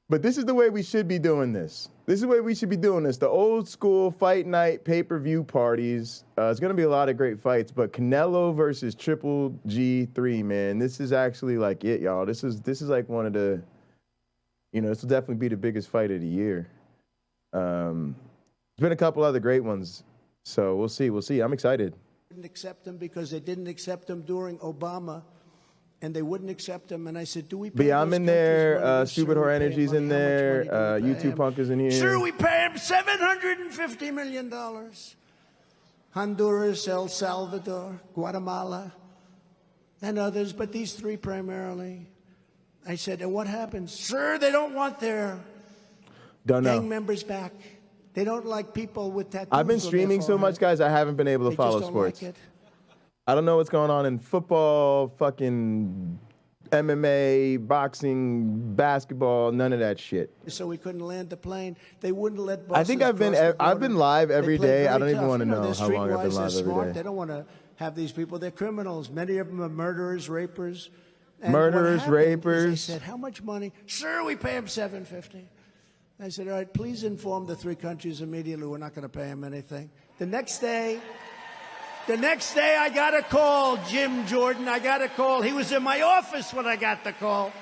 But this is the way we should be doing this. This is the way we should be doing this. The old school fight night pay-per-view parties. It's going to be a lot of great fights. But Canelo versus Triple G3, man. This is actually like it, y'all. This is like one of the, this will definitely be the biggest fight of the year. There's been a couple other great ones. So we'll see. I'm excited. Didn't accept them because they didn't accept them during Obama. And they wouldn't accept them. And I said, do we pay But yeah, I'm in there. Stupid Whore Sir, Energy's in there. YouTube Punk is in here. Sir, we pay him $750 million. Honduras, El Salvador, Guatemala, and others, but these three primarily. I said, and what happens? Sir, they don't want their gang members back. They don't like people with tattoos. I've been streaming so much, guys, I haven't been able to follow sports. Like it. I don't know what's going on in football, fucking MMA, boxing, basketball, none of that shit. So we couldn't land the plane. They wouldn't let buses. I think I've been live every day. I don't even want to know how long I've been live every day. They don't want to have these people. They're criminals. Many of them are murderers, rapers. And rapers. They said, how much money? Sir, we pay them $750. I said, all right, please inform the three countries immediately. We're not going to pay them anything. The next day, I got a call, Jim Jordan. I got a call. He was in my office when I got the call.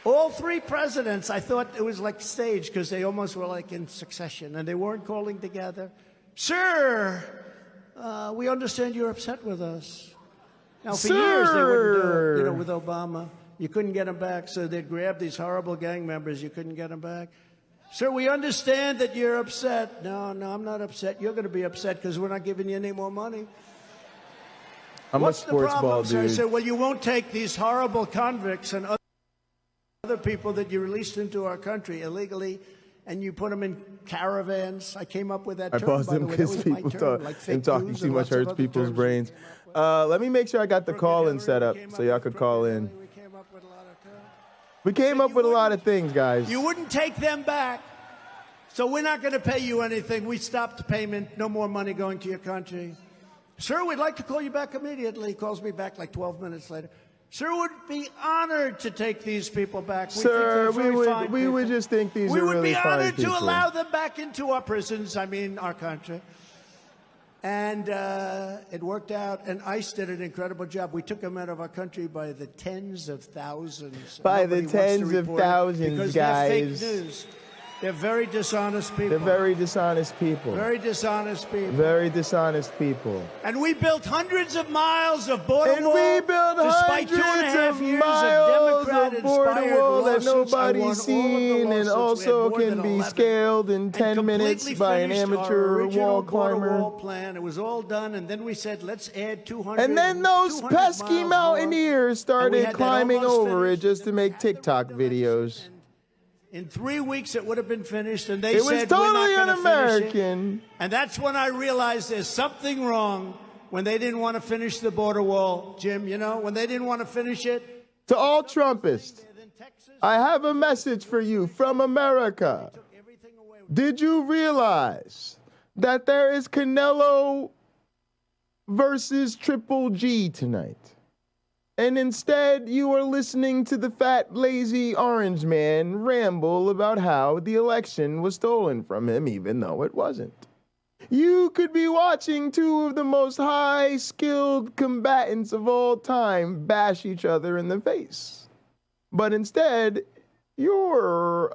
All three presidents, I thought it was like staged because they almost were like in succession, and they weren't calling together. Sir, we understand you're upset with us. Now, for years, they wouldn't do it, with Obama. You couldn't get them back, so they'd grab these horrible gang members. You couldn't get them back. Sir, we understand that you're upset. No, I'm not upset. You're going to be upset because we're not giving you any more money. What's the problem, dude. I said, well, you won't take these horrible convicts and other people that you released into our country illegally, and you put them in caravans. I came up with that term, I paused him because people talking too much hurts people's brains. Let me make sure I got the call-in set up so y'all could call in. We came up with a lot of things, guys. You wouldn't take them back, so we're not going to pay you anything. We stopped the payment. No more money going to your country. Sir, we'd like to call you back immediately. He calls me back like 12 minutes later. Sir, would be honored to take these people back. Sir, we would just think these are really fine people. We would be honored to allow them back into our prisons, our country. And it worked out, and ICE did an incredible job. We took them out of our country by the tens of thousands. By the tens of thousands, because guys. They're fake news. They're very dishonest people. They're very dishonest people. Very dishonest people. Very dishonest people. And we built hundreds of miles of border wall. And we built hundreds of miles of border wall that nobody's seen and also can be scaled in 10 minutes by an amateur wall climber. Wall plan. It was all done, and then we said, let's add 200. And then those pesky mountaineers started climbing over it just to make TikTok videos. In 3 weeks, it would have been finished, and they said, we're not totally going to un-American. finish it. And that's when I realized there's something wrong when they didn't want to finish the border wall, Jim, you know, when they didn't want to finish it. To all Trumpists, I have a message for you from America. Did you realize that there is Canelo versus Triple G tonight? And instead, you are listening to the fat, lazy orange man ramble about how the election was stolen from him, even though it wasn't. You could be watching two of the most high-skilled combatants of all time bash each other in the face. But instead, you're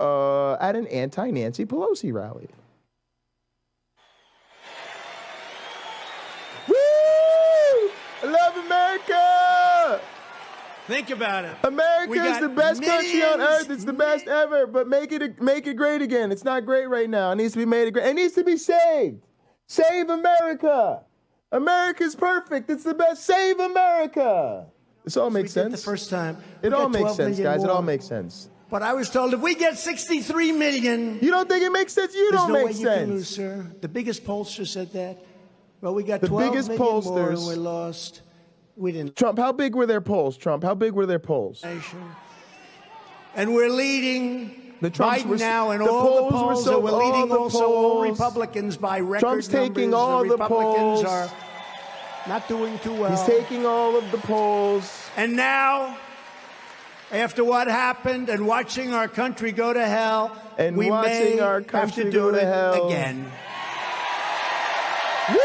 at an anti-Nancy Pelosi rally. Woo! I love America! Think about it. America is the best country on earth. It's the best ever, but make it great again. It's not great right now. It needs to be made great. It needs to be saved. Save America. America's perfect. It's the best. Save America. This all makes sense. The first time. It all makes sense, guys. It all makes sense. But I was told if we get 63 million. You don't think it makes sense? You don't make sense. There's no way you can lose, sir. The biggest pollster said that. Well, we got 12 million more and we lost. We didn't. Trump, how big were their polls? Trump, how big were their polls? And we're leading the Trumps Biden now in all the polls. We're leading also all Republicans by record Trump's taking all the Republicans polls. are not doing too well. He's taking all of the polls. And now, after what happened and watching our country go to hell, and we may our have to do it again. Woo!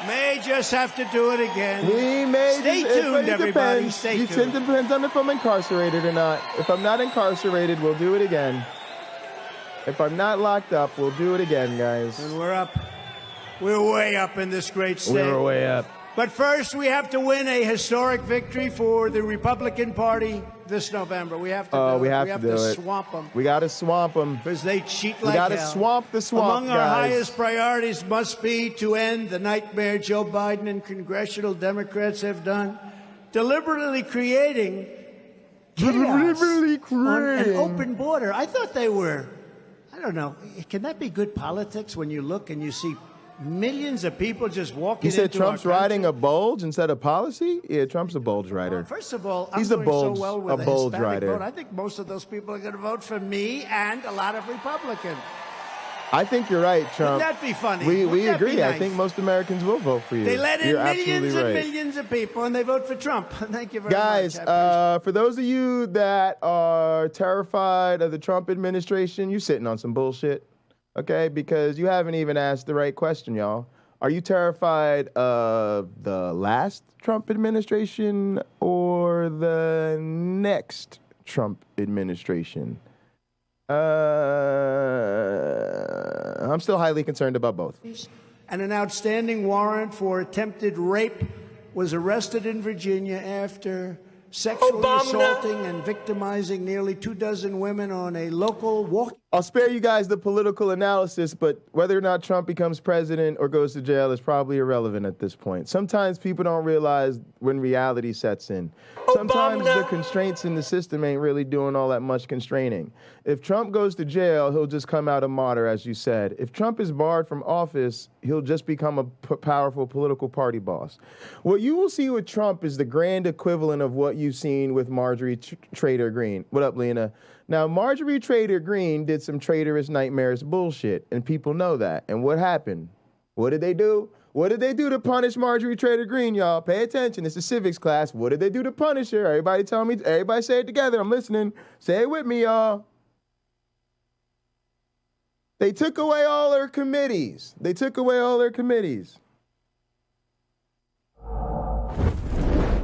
May just have to do it again. We may. Stay tuned, everybody. Stay tuned. It depends on if I'm incarcerated or not. If I'm not incarcerated, we'll do it again. If I'm not locked up, we'll do it again, guys. And we're up. We're way up in this great state. We're way up. But first, we have to win a historic victory for the Republican Party this November. We have to do it. We have to swamp them. We got to swamp them. Because they cheat like hell. We got to swamp the swamp, Among our highest priorities must be to end the nightmare Joe Biden and congressional Democrats have done, deliberately creating chaos on an open border. I thought they were, I don't know, can that be good politics when you look and you see millions of people just walking You said into Trump's our country? riding a bulge instead of policy? Yeah, Trump's a bulge rider. Well, first of all, He's I'm a doing bulge, so well with a the bulge Hispanic rider. vote. I think most of those people are going to vote for me and a lot of Republicans. I think you're right, Trump. Wouldn't that be funny? We Wouldn't that agree. be nice? I think most Americans will vote for you. They let in You're millions absolutely and right. millions of people, and they vote for Trump. Thank you very Guys, much. for those of you that are terrified of the Trump administration, you're sitting on some bullshit, okay? Because you haven't even asked the right question, y'all. Are you terrified of the last Trump administration or the next Trump administration? I'm still highly concerned about both. And an outstanding warrant for attempted rape was arrested in Virginia after sexually assaulting and victimizing nearly 24 women on a local walk. I'll spare you guys the political analysis, but whether or not Trump becomes president or goes to jail is probably irrelevant at this point. Sometimes people don't realize when reality sets in. Sometimes the constraints in the system ain't really doing all that much constraining. If Trump goes to jail, he'll just come out a martyr, as you said. If Trump is barred from office, he'll just become a powerful political party boss. What you will see with Trump is the grand equivalent of what you've seen with Marjorie Trader Greene. What up, Lena? Now, Marjorie Trader Greene did some traitorous, nightmares bullshit, and people know that. And what happened? What did they do? What did they do to punish Marjorie Trader Greene, y'all? Pay attention. It's a civics class. What did they do to punish her? Everybody tell me. Everybody say it together. I'm listening. Say it with me, y'all. They took away all her committees. They took away all their committees.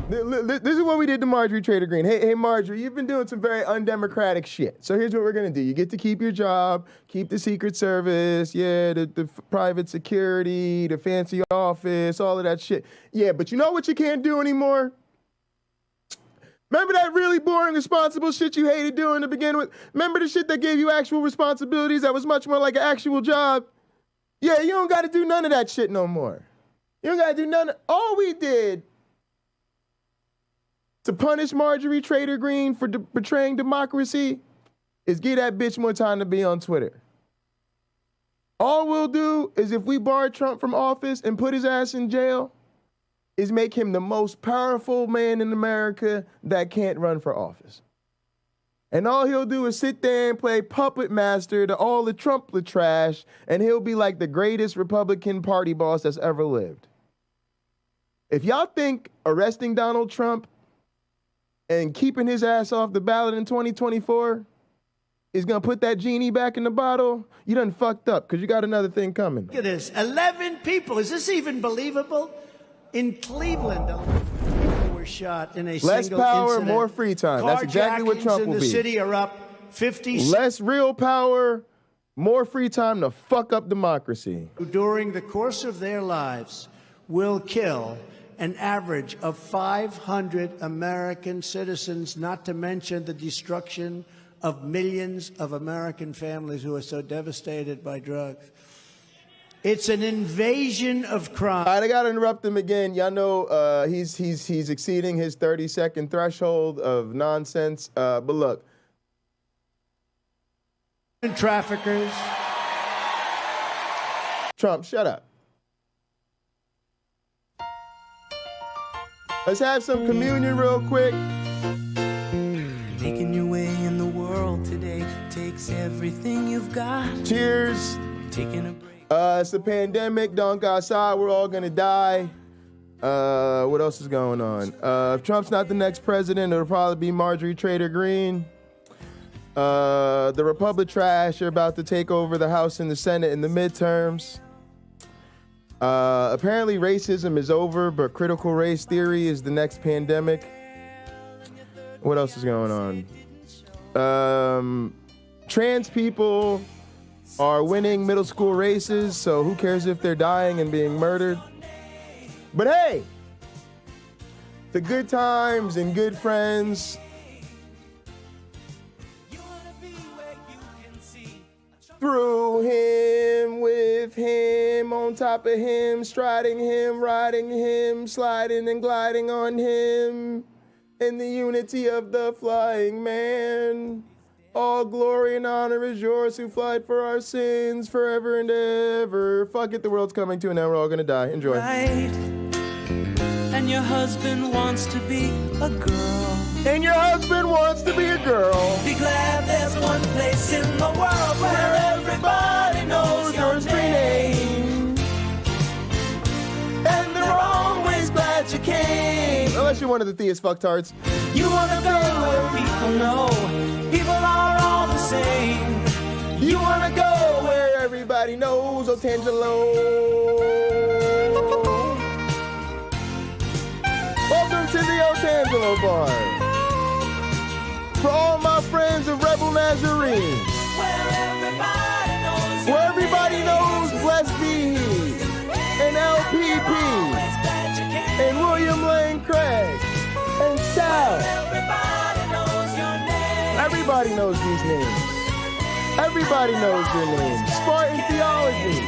This is what we did to Marjorie Trader Greene. Hey, Marjorie, you've been doing some very undemocratic shit. So here's what we're going to do. You get to keep your job, keep the Secret Service, the private security, the fancy office, all of that shit. Yeah, but you know what you can't do anymore? Remember that really boring, responsible shit you hated doing to begin with? Remember the shit that gave you actual responsibilities that was much more like an actual job? Yeah, you don't got to do none of that shit no more. You don't got to do none of... All we did to punish Marjorie Taylor Greene for betraying democracy is give that bitch more time to be on Twitter. All we'll do is if we bar Trump from office and put his ass in jail, is make him the most powerful man in America that can't run for office. And all he'll do is sit there and play puppet master to all the Trumplet trash, and he'll be like the greatest Republican Party boss that's ever lived. If y'all think arresting Donald Trump and keeping his ass off the ballot in 2024 is going to put that genie back in the bottle, you done fucked up because you got another thing coming. Look at this. 11 people. Is this even believable? In Cleveland, 11 people were shot in a Less single power, incident. more free time. That's exactly what Trump will be. In the city are up 50. Less real power, more free time to fuck up democracy. Who during the course of their lives will kill an average of 500 American citizens, not to mention the destruction of millions of American families who are so devastated by drugs. It's an invasion of crime. All right, I got to interrupt him again. Y'all know he's exceeding his 30-second threshold of nonsense. But look. Traffickers. Trump, shut up. Let's have some communion real quick. Making your way in the world today takes everything you've got. Cheers. Taking a break. It's a pandemic. Don't go outside. We're all gonna die. What else is going on? If Trump's not the next president, it'll probably be Marjorie Taylor Greene. The Republic trash are about to take over the House and the Senate in the midterms. Apparently racism is over, but critical race theory is the next pandemic. What else is going on? Trans people are winning middle school races, so who cares if they're dying and being murdered? But hey, the good times and good friends. Through him, with him, on top of him, striding him, riding him, sliding and gliding on him, in the unity of the flying man. All glory and honor is yours who fight for our sins forever and ever. Fuck it, the world's coming to an end. We're all gonna die. Enjoy. Right. And your husband wants to be a girl. And your husband wants to be a girl. Be glad there's one place in the world where everybody knows your name. And they're always glad you came. Unless you're one of the theist fucktards. You wanna go where people know people are all the same. You wanna go where everybody knows Otangelo. Welcome to the Otangelo Bar. For all my friends of Rebel Nazarenes. Where everybody knows Blessed Be He. And LPP. And William Lane Craig. And Sal. Everybody knows these names. Everybody knows their names. Spartan Theology.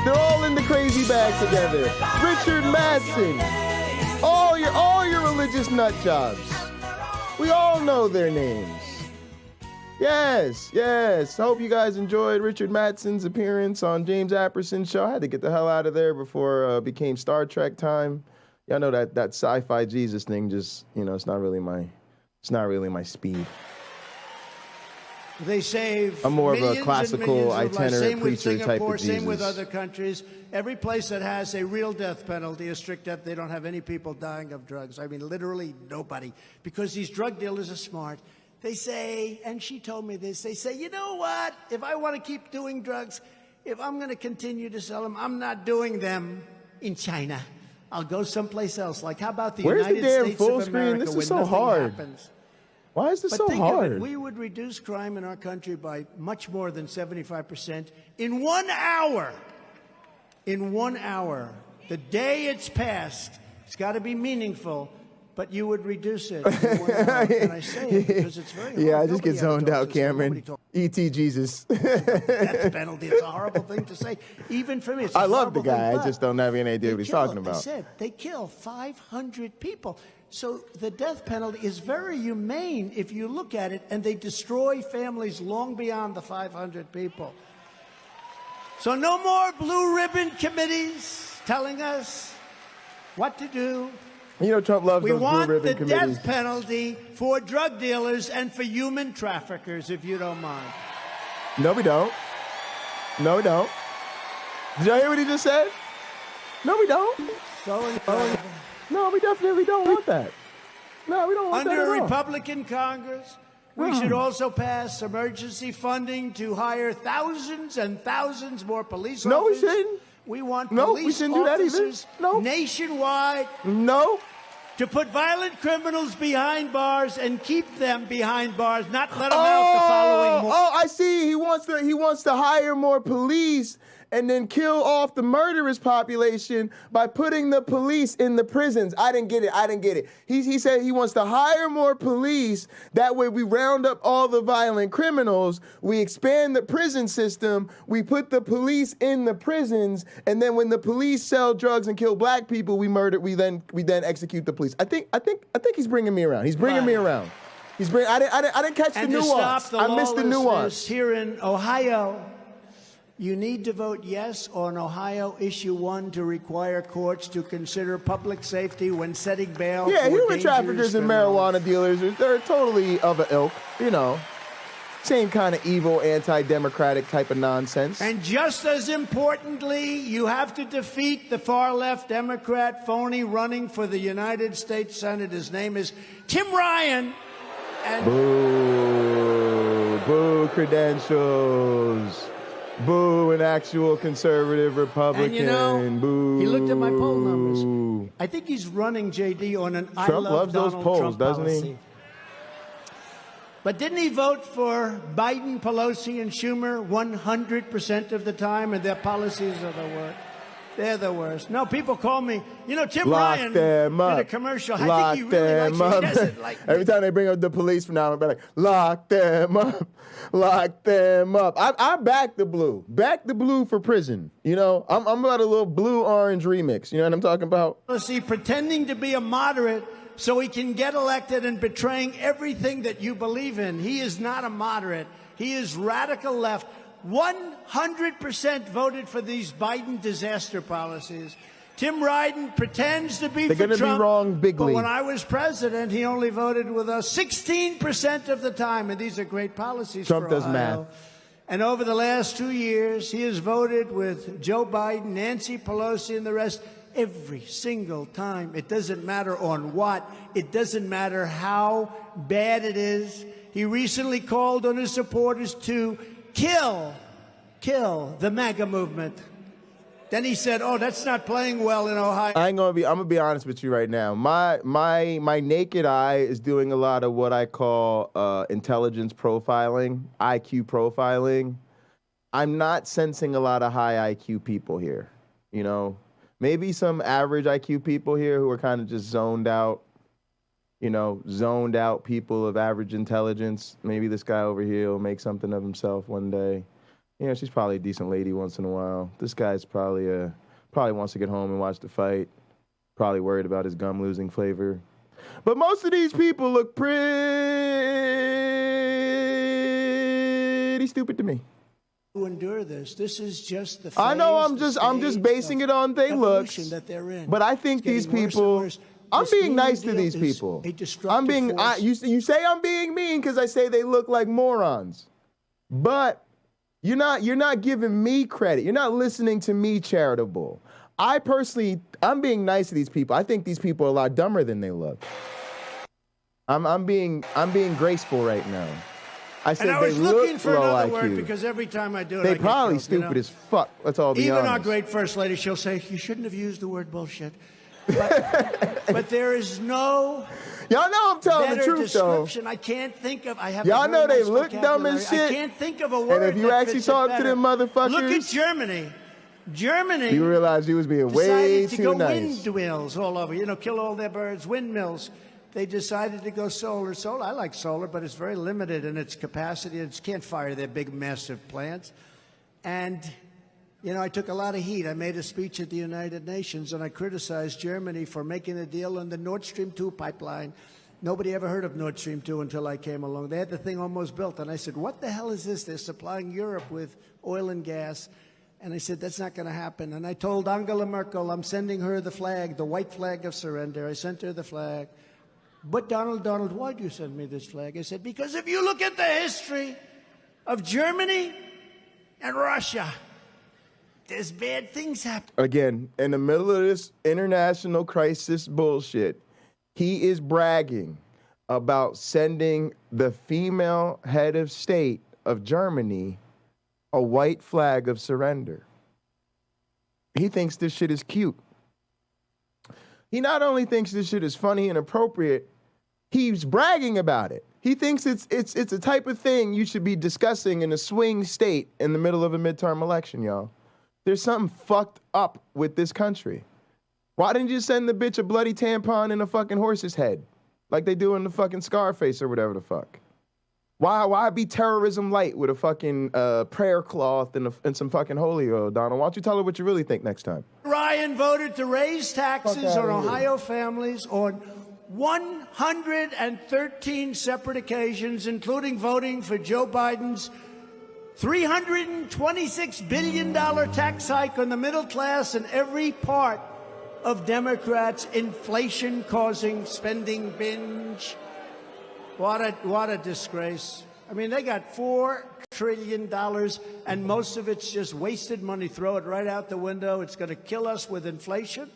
They're all in the crazy bag together. Richard Madsen. All your religious nut jobs. We all know their names. Yes. Hope you guys enjoyed Richard Madsen's appearance on James Apperson's show. I had to get the hell out of there before it became Star Trek time. Y'all know that sci-fi Jesus thing just, it's not really my speed. They save. I'm more of a classical itinerant preacher type of Jesus. Same with other countries. Every place that has a real death penalty, a strict death, they don't have any people dying of drugs. I mean, literally nobody. Because these drug dealers are smart. They say, and she told me this, they say, you know what? If I want to keep doing drugs, if I'm going to continue to sell them, I'm not doing them in China. I'll go someplace else. Like, how about the United States of America? This is so hard. Happens? Why is this so hard? We would reduce crime in our country by much more than 75% in 1 hour. In 1 hour. The day it's passed, it's got to be meaningful, but you would reduce it in 1 hour. And I say it because it's very hard. Yeah, I just get zoned out, Cameron. E.T. Jesus. Death penalty. It's a horrible thing to say. Even for me, it's a I love the horrible guy. thing, I just don't have any idea what he's talking about. I said, they kill 500 people. So the death penalty is very humane if you look at it, and they destroy families long beyond the 500 people. So no more blue ribbon committees telling us what to do. You know, Trump loves those blue ribbon committees. We want the death penalty for drug dealers and for human traffickers, if you don't mind. No, we don't. No, we don't. Did y'all hear what he just said? No, we don't. So incredible. No, we definitely don't want that. No, we don't want that at Under all. a Republican Congress, we should also pass emergency funding to hire thousands and thousands more police officers. No, we shouldn't. We want No, police we shouldn't do that either. officers nationwide. No. To put violent criminals behind bars and keep them behind bars, not let them out the following morning. Oh, I see. He wants to hire more police and then kill off the murderous population by putting the police in the prisons. I didn't get it. He said he wants to hire more police. That way we round up all the violent criminals. We expand the prison system. We put the police in the prisons. And then when the police sell drugs and kill black people, we then execute the police. I think he's bringing me around. He's bringing me around. I didn't catch the nuance. I missed the nuance. Here in Ohio, you need to vote yes on Ohio Issue 1 to require courts to consider public safety when setting bail. Yeah, for human traffickers and marijuana dealers, they're totally of an ilk, you know. Same kind of evil, anti-democratic type of nonsense. And just as importantly, you have to defeat the far-left Democrat phony running for the United States Senate. His name is Tim Ryan. And boo credentials. Boo, an actual conservative Republican. And you know, boo. he looked at my poll numbers. I think he's running, JD, on an I Trump love loves those Donald polls, Trump doesn't policy. he? But didn't he vote for Biden, Pelosi, and Schumer 100% of the time? And their policies are the worst. They're the worst. No, people call me, you know, Tim Ryan did a commercial. I think he really likes it. He doesn't like Every time they bring up the police from now on, I'll be like, lock them up. Lock them up. I back the blue. Back the blue for prison. You know, I'm about a little blue-orange remix. You know what I'm talking about? Pelosi pretending to be a moderate so he can get elected and betraying everything that you believe in. He is not a moderate. He is radical left. 100% voted for these Biden disaster policies. Tim Ryan pretends to be They're for gonna Trump. be wrong bigly. But when I was president, he only voted with us 16% of the time. And these are great policies Trump for does Ohio. math. And over the last 2 years, he has voted with Joe Biden, Nancy Pelosi, and the rest every single time. It doesn't matter on what. It doesn't matter how bad it is. He recently called on his supporters to kill the MAGA movement. Then he said, "Oh, that's not playing well in Ohio." I'm gonna be honest with you right now. My naked eye is doing a lot of what I call intelligence profiling, IQ profiling. I'm not sensing a lot of high IQ people here. You know, maybe some average IQ people here who are kind of just zoned out. You know, zoned out people of average intelligence. Maybe this guy over here will make something of himself one day. You know, she's probably a decent lady once in a while. This guy's probably wants to get home and watch the fight. Probably worried about his gum losing flavor. But most of these people look pretty stupid to me. To endure this. This is just the phase, I know I'm just basing it on they looks. that they're in. But I think these people I'm being nice to these people. You say I'm being mean because I say they look like morons. But you're not giving me credit. You're not listening to me charitable. I'm being nice to these people. I think these people are a lot dumber than they look. I'm being graceful right now. I said I was they looking look for low another IQ. word because every time I do it, They I get probably killed, stupid as fuck. Let's all be Even honest. our great first lady, she'll say, "You shouldn't have used the word bullshit." But there is no. Y'all know I'm telling the truth, though. I can't think of. I have. Y'all know they look dumb vocabulary. as shit. I can't think of a word. And if you that actually fits it talk to better. them motherfuckers, Look at Germany. Germany. You realize you was being way decided to too go nice. windmills all over. You know, kill all their birds. Windmills. They decided to go solar. Solar. I like solar, but it's very limited in its capacity. It can't fire their big, massive plants. And You know, I took a lot of heat. I made a speech at the United Nations, and I criticized Germany for making a deal on the Nord Stream 2 pipeline. Nobody ever heard of Nord Stream 2 until I came along. They had the thing almost built, and I said, what the hell is this? They're supplying Europe with oil and gas. And I said, that's not going to happen. And I told Angela Merkel, I'm sending her the flag, the white flag of surrender. I sent her the flag. But Donald, why do you send me this flag? I said, because if you look at the history of Germany and Russia, there's bad things happen. Again, in the middle of this international crisis bullshit, he is bragging about sending the female head of state of Germany a white flag of surrender. He thinks this shit is cute. He not only thinks this shit is funny and appropriate, he's bragging about it. He thinks it's a type of thing you should be discussing in a swing state in the middle of a midterm election, y'all. There's something fucked up with this country. Why didn't you send the bitch a bloody tampon in a fucking horse's head? Like they do in the fucking Scarface or whatever the fuck? Why be terrorism light with a fucking prayer cloth and some fucking holy oil, Donald? Why don't you tell her what you really think next time? Ryan voted to raise taxes on Ohio families on 113 separate occasions, including voting for Joe Biden's $326 billion tax hike on the middle class and every part of Democrats' inflation-causing spending binge. What a disgrace. I mean, they got $4 trillion, and most of it's just wasted money. Throw it right out the window. It's going to kill us with inflation.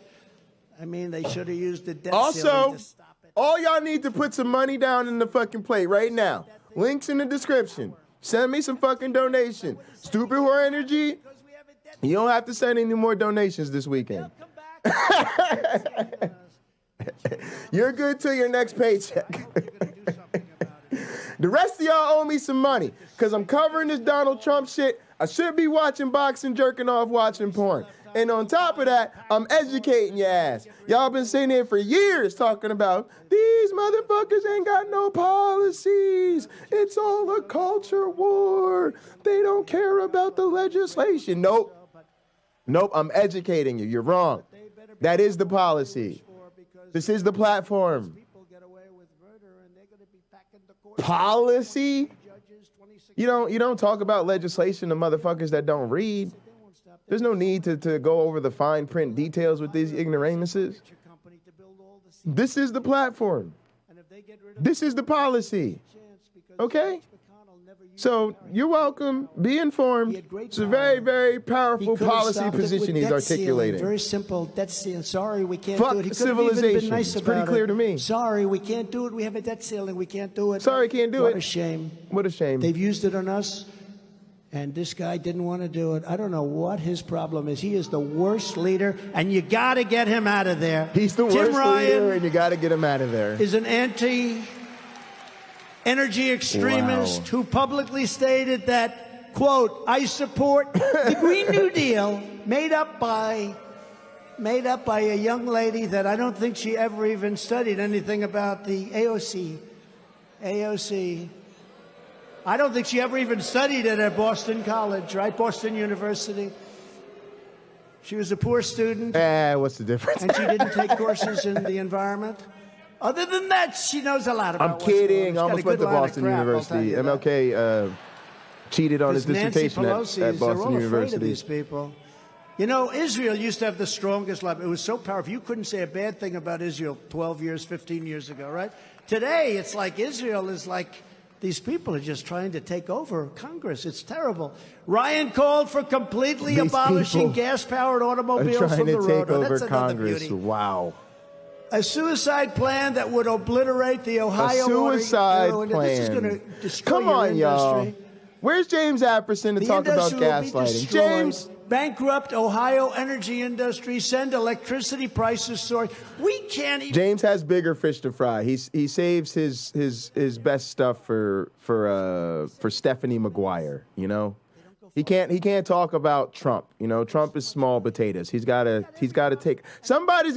I mean, they should have used the debt ceiling to stop it. All y'all need to put some money down in the fucking plate right now. Links in the description. Send me some fucking donation. Stupid Whore Energy, you don't have to send any more donations this weekend. You're good till your next paycheck. The rest of y'all owe me some money because I'm covering this Donald Trump shit. I should be watching boxing, jerking off, watching porn. And on top of that, I'm educating your ass. Y'all been sitting here for years talking about these motherfuckers ain't got no policies. It's all a culture war. They don't care about the legislation. Nope. Nope, I'm educating you. You're wrong. That is the policy. This is the platform. Policy? You don't talk about legislation to motherfuckers that don't read. There's no need to go over the fine print details with these ignoramuses. This is the platform. This is the policy. Okay? So you're welcome. Be informed. It's a very, very powerful policy position he's articulating. Very simple. Debt ceiling. Sorry, we can't Fuck do it. He civilization. Been nice it's pretty clear to me. Sorry, we can't do it. We have a debt ceiling. We can't do it. Sorry, can't do it. What a shame. What a shame. They've used it on us, and this guy didn't want to do it. I don't know what his problem is. He is the worst leader, and you got to get him out of there. He's the worst leader, and you got to get him out of there. Is an anti-energy extremist who publicly stated that, quote, I support the Green New Deal made up by a young lady that I don't think she ever even studied anything about the AOC. I don't think she ever even studied it at Boston College, right? Boston University. She was a poor student. What's the difference? And she didn't take courses in the environment. Other than that, she knows a lot about I'm kidding. I almost went to Boston crap, University. MLK cheated on his dissertation at Boston they're all University. Afraid of these people. You know, Israel used to have the strongest lobby. It was so powerful. You couldn't say a bad thing about Israel 12 years, 15 years ago, right? Today, it's like Israel is like these people are just trying to take over Congress. It's terrible. Ryan called for completely abolishing gas-powered automobiles from the road. That's Congress. Wow. A suicide plan that would obliterate the Ohio... A suicide plan. This is going to destroy Come on, your industry. y'all. Where's James Apperson to talk about gaslighting? James... Bankrupt Ohio energy industry, send electricity prices soaring. We can't even... James has bigger fish to fry. He saves his best stuff for Stephanie Maguire, you know? He can't talk about Trump. You know, Trump is small potatoes. Somebody's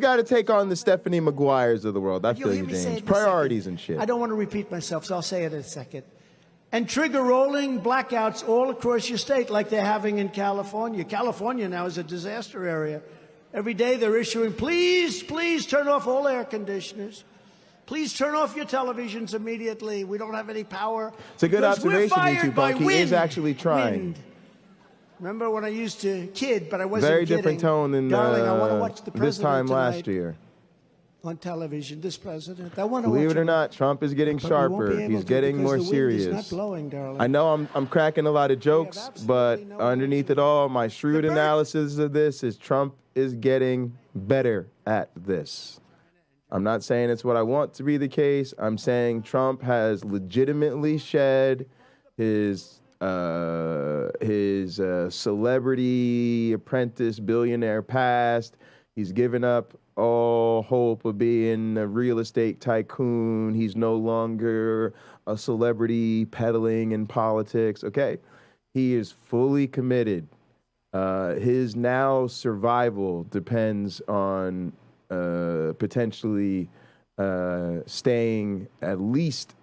got to take on the Stephanie Maguires of the world. I feel you, James. Priorities and shit. I don't want to repeat myself, so I'll say it in a second. and trigger rolling blackouts all across your state like they're having in California. California now is a disaster area. Every day they're issuing, please turn off all air conditioners. Please turn off your televisions immediately. We don't have any power. It's a good observation, you two, Buck. He is actually trying. Wind. Remember when I used to kid, but I wasn't Very kidding. different tone than Darling, I want to watch the president this time tonight last year. on television. This president. I want to Believe watch it or not, Trump is getting but we won't sharper. be able He's to getting because more the wind serious. is not blowing, darling. I know I'm cracking a lot of jokes, but underneath it all, my shrewd analysis of this is Trump is getting better at this. I'm not saying it's what I want to be the case. I'm saying Trump has legitimately shed his celebrity apprentice billionaire past. He's given up all hope of being a real estate tycoon. He's no longer a celebrity peddling in politics. Okay, he is fully committed. His now survival depends on potentially staying at least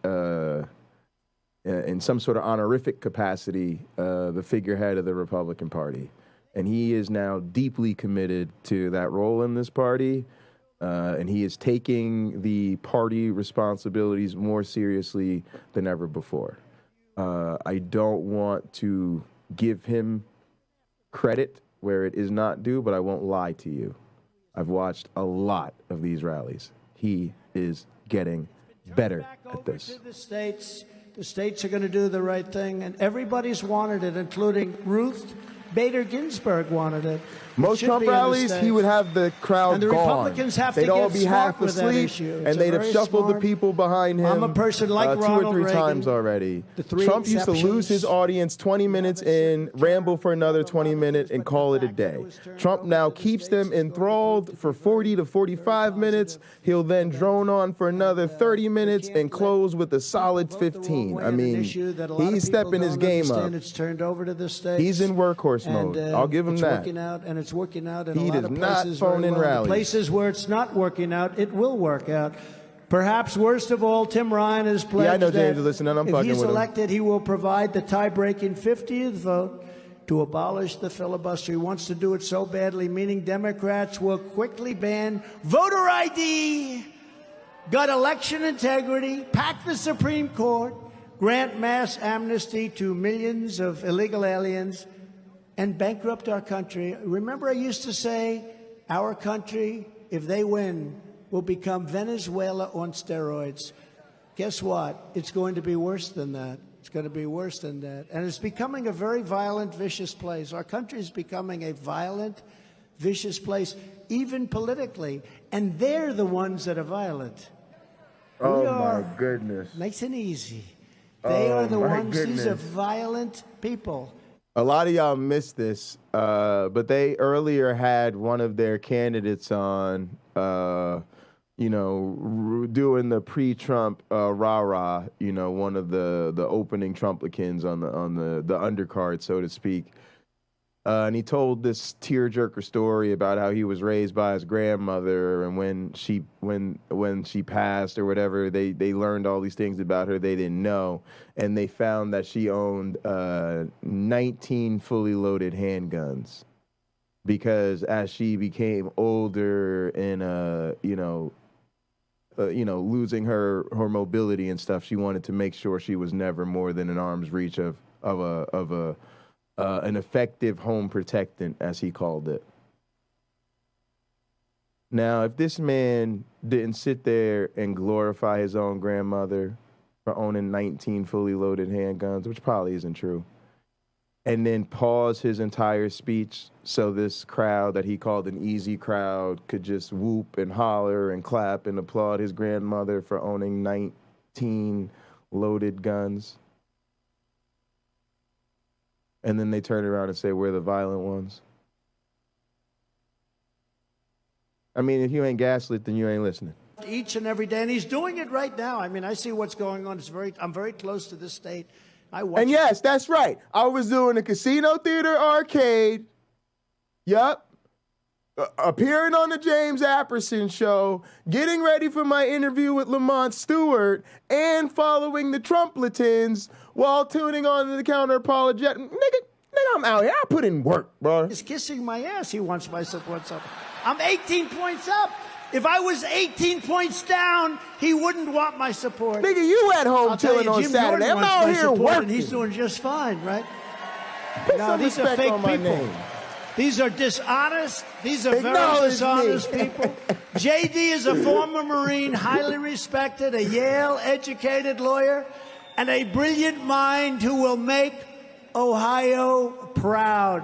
in some sort of honorific capacity the figurehead of the Republican Party. And he is now deeply committed to that role in this party, and he is taking the party responsibilities more seriously than ever before. I don't want to give him credit where it is not due, but I won't lie to you. I've watched a lot of these rallies. He is getting better at this. The states are going to do the right thing, and everybody's wanted it, including Ruth Bader Ginsburg wanted it. Most Trump rallies, he would have the crowd and the gone. Republicans have they'd to all get be smart half with that asleep, issue. and they'd have shuffled the people behind him. I'm a person like two Ronald or three Reagan. times already. The three Trump used to lose exceptions. his audience 20 minutes in, ramble for another 20 minutes, and call it a day. Trump now keeps them enthralled for 40 to 45 minutes. He'll then drone on for another 30 minutes and close with a solid 15. I mean, he's stepping his game up. It's turned over to the states. He's in workhorse mode. I'll give him that. It's working out in He a lot does of not places phone very in well. rallies. The places where it's not working out, it will work out. Perhaps worst of all, Tim Ryan has pledged I know James that is listening. I'm if fucking he's with him. elected, he will provide the tie-breaking 50th vote to abolish the filibuster. He wants to do it so badly, meaning Democrats will quickly ban voter ID, gut election integrity, pack the Supreme Court, grant mass amnesty to millions of illegal aliens, and bankrupt our country. Remember, I used to say, our country, if they win, will become Venezuela on steroids. Guess what? It's going to be worse than that. It's going to be worse than that. And it's becoming a very violent, vicious place. Our country is becoming a violent, vicious place, even politically. And they're the ones that are violent. Oh, my goodness. Nice and easy. They are the ones, these are violent people. A lot of y'all missed this, but they earlier had one of their candidates on, doing the pre-Trump rah-rah, one of the opening Trumplicans on the undercard, so to speak. And he told this tearjerker story about how he was raised by his grandmother, and when she passed or whatever, they learned all these things about her they didn't know, and they found that she owned 19 fully loaded handguns, because as she became older and losing her mobility and stuff, she wanted to make sure she was never more than an arm's reach of an effective home protectant, as he called it. Now, if this man didn't sit there and glorify his own grandmother for owning 19 fully loaded handguns, which probably isn't true, and then pause his entire speech so this crowd that he called an easy crowd could just whoop and holler and clap and applaud his grandmother for owning 19 loaded guns, and then they turn around and say, we're the violent ones. I mean, if you ain't gaslit, then you ain't listening. Each and every day, and he's doing it right now. I mean, I see what's going on. I'm very close to this state. And yes, that's right. I was doing a casino theater arcade. Yup. Appearing on the James Apperson show, getting ready for my interview with Lamont Stewart, and following the Trumpletons while tuning on to the Counter-Apologetics. Nigga, I'm out here. I put in work, bro. He's kissing my ass. He wants my support. I'm 18 points up. If I was 18 points down, he wouldn't want my support. Nigga, you at home chilling on Saturday. I'm out here working. And he's doing just fine, right? Put some these are respect fake on my people. name. These are dishonest. These are very dishonest people. JD is a former Marine, highly respected, a Yale-educated lawyer, and a brilliant mind who will make Ohio proud.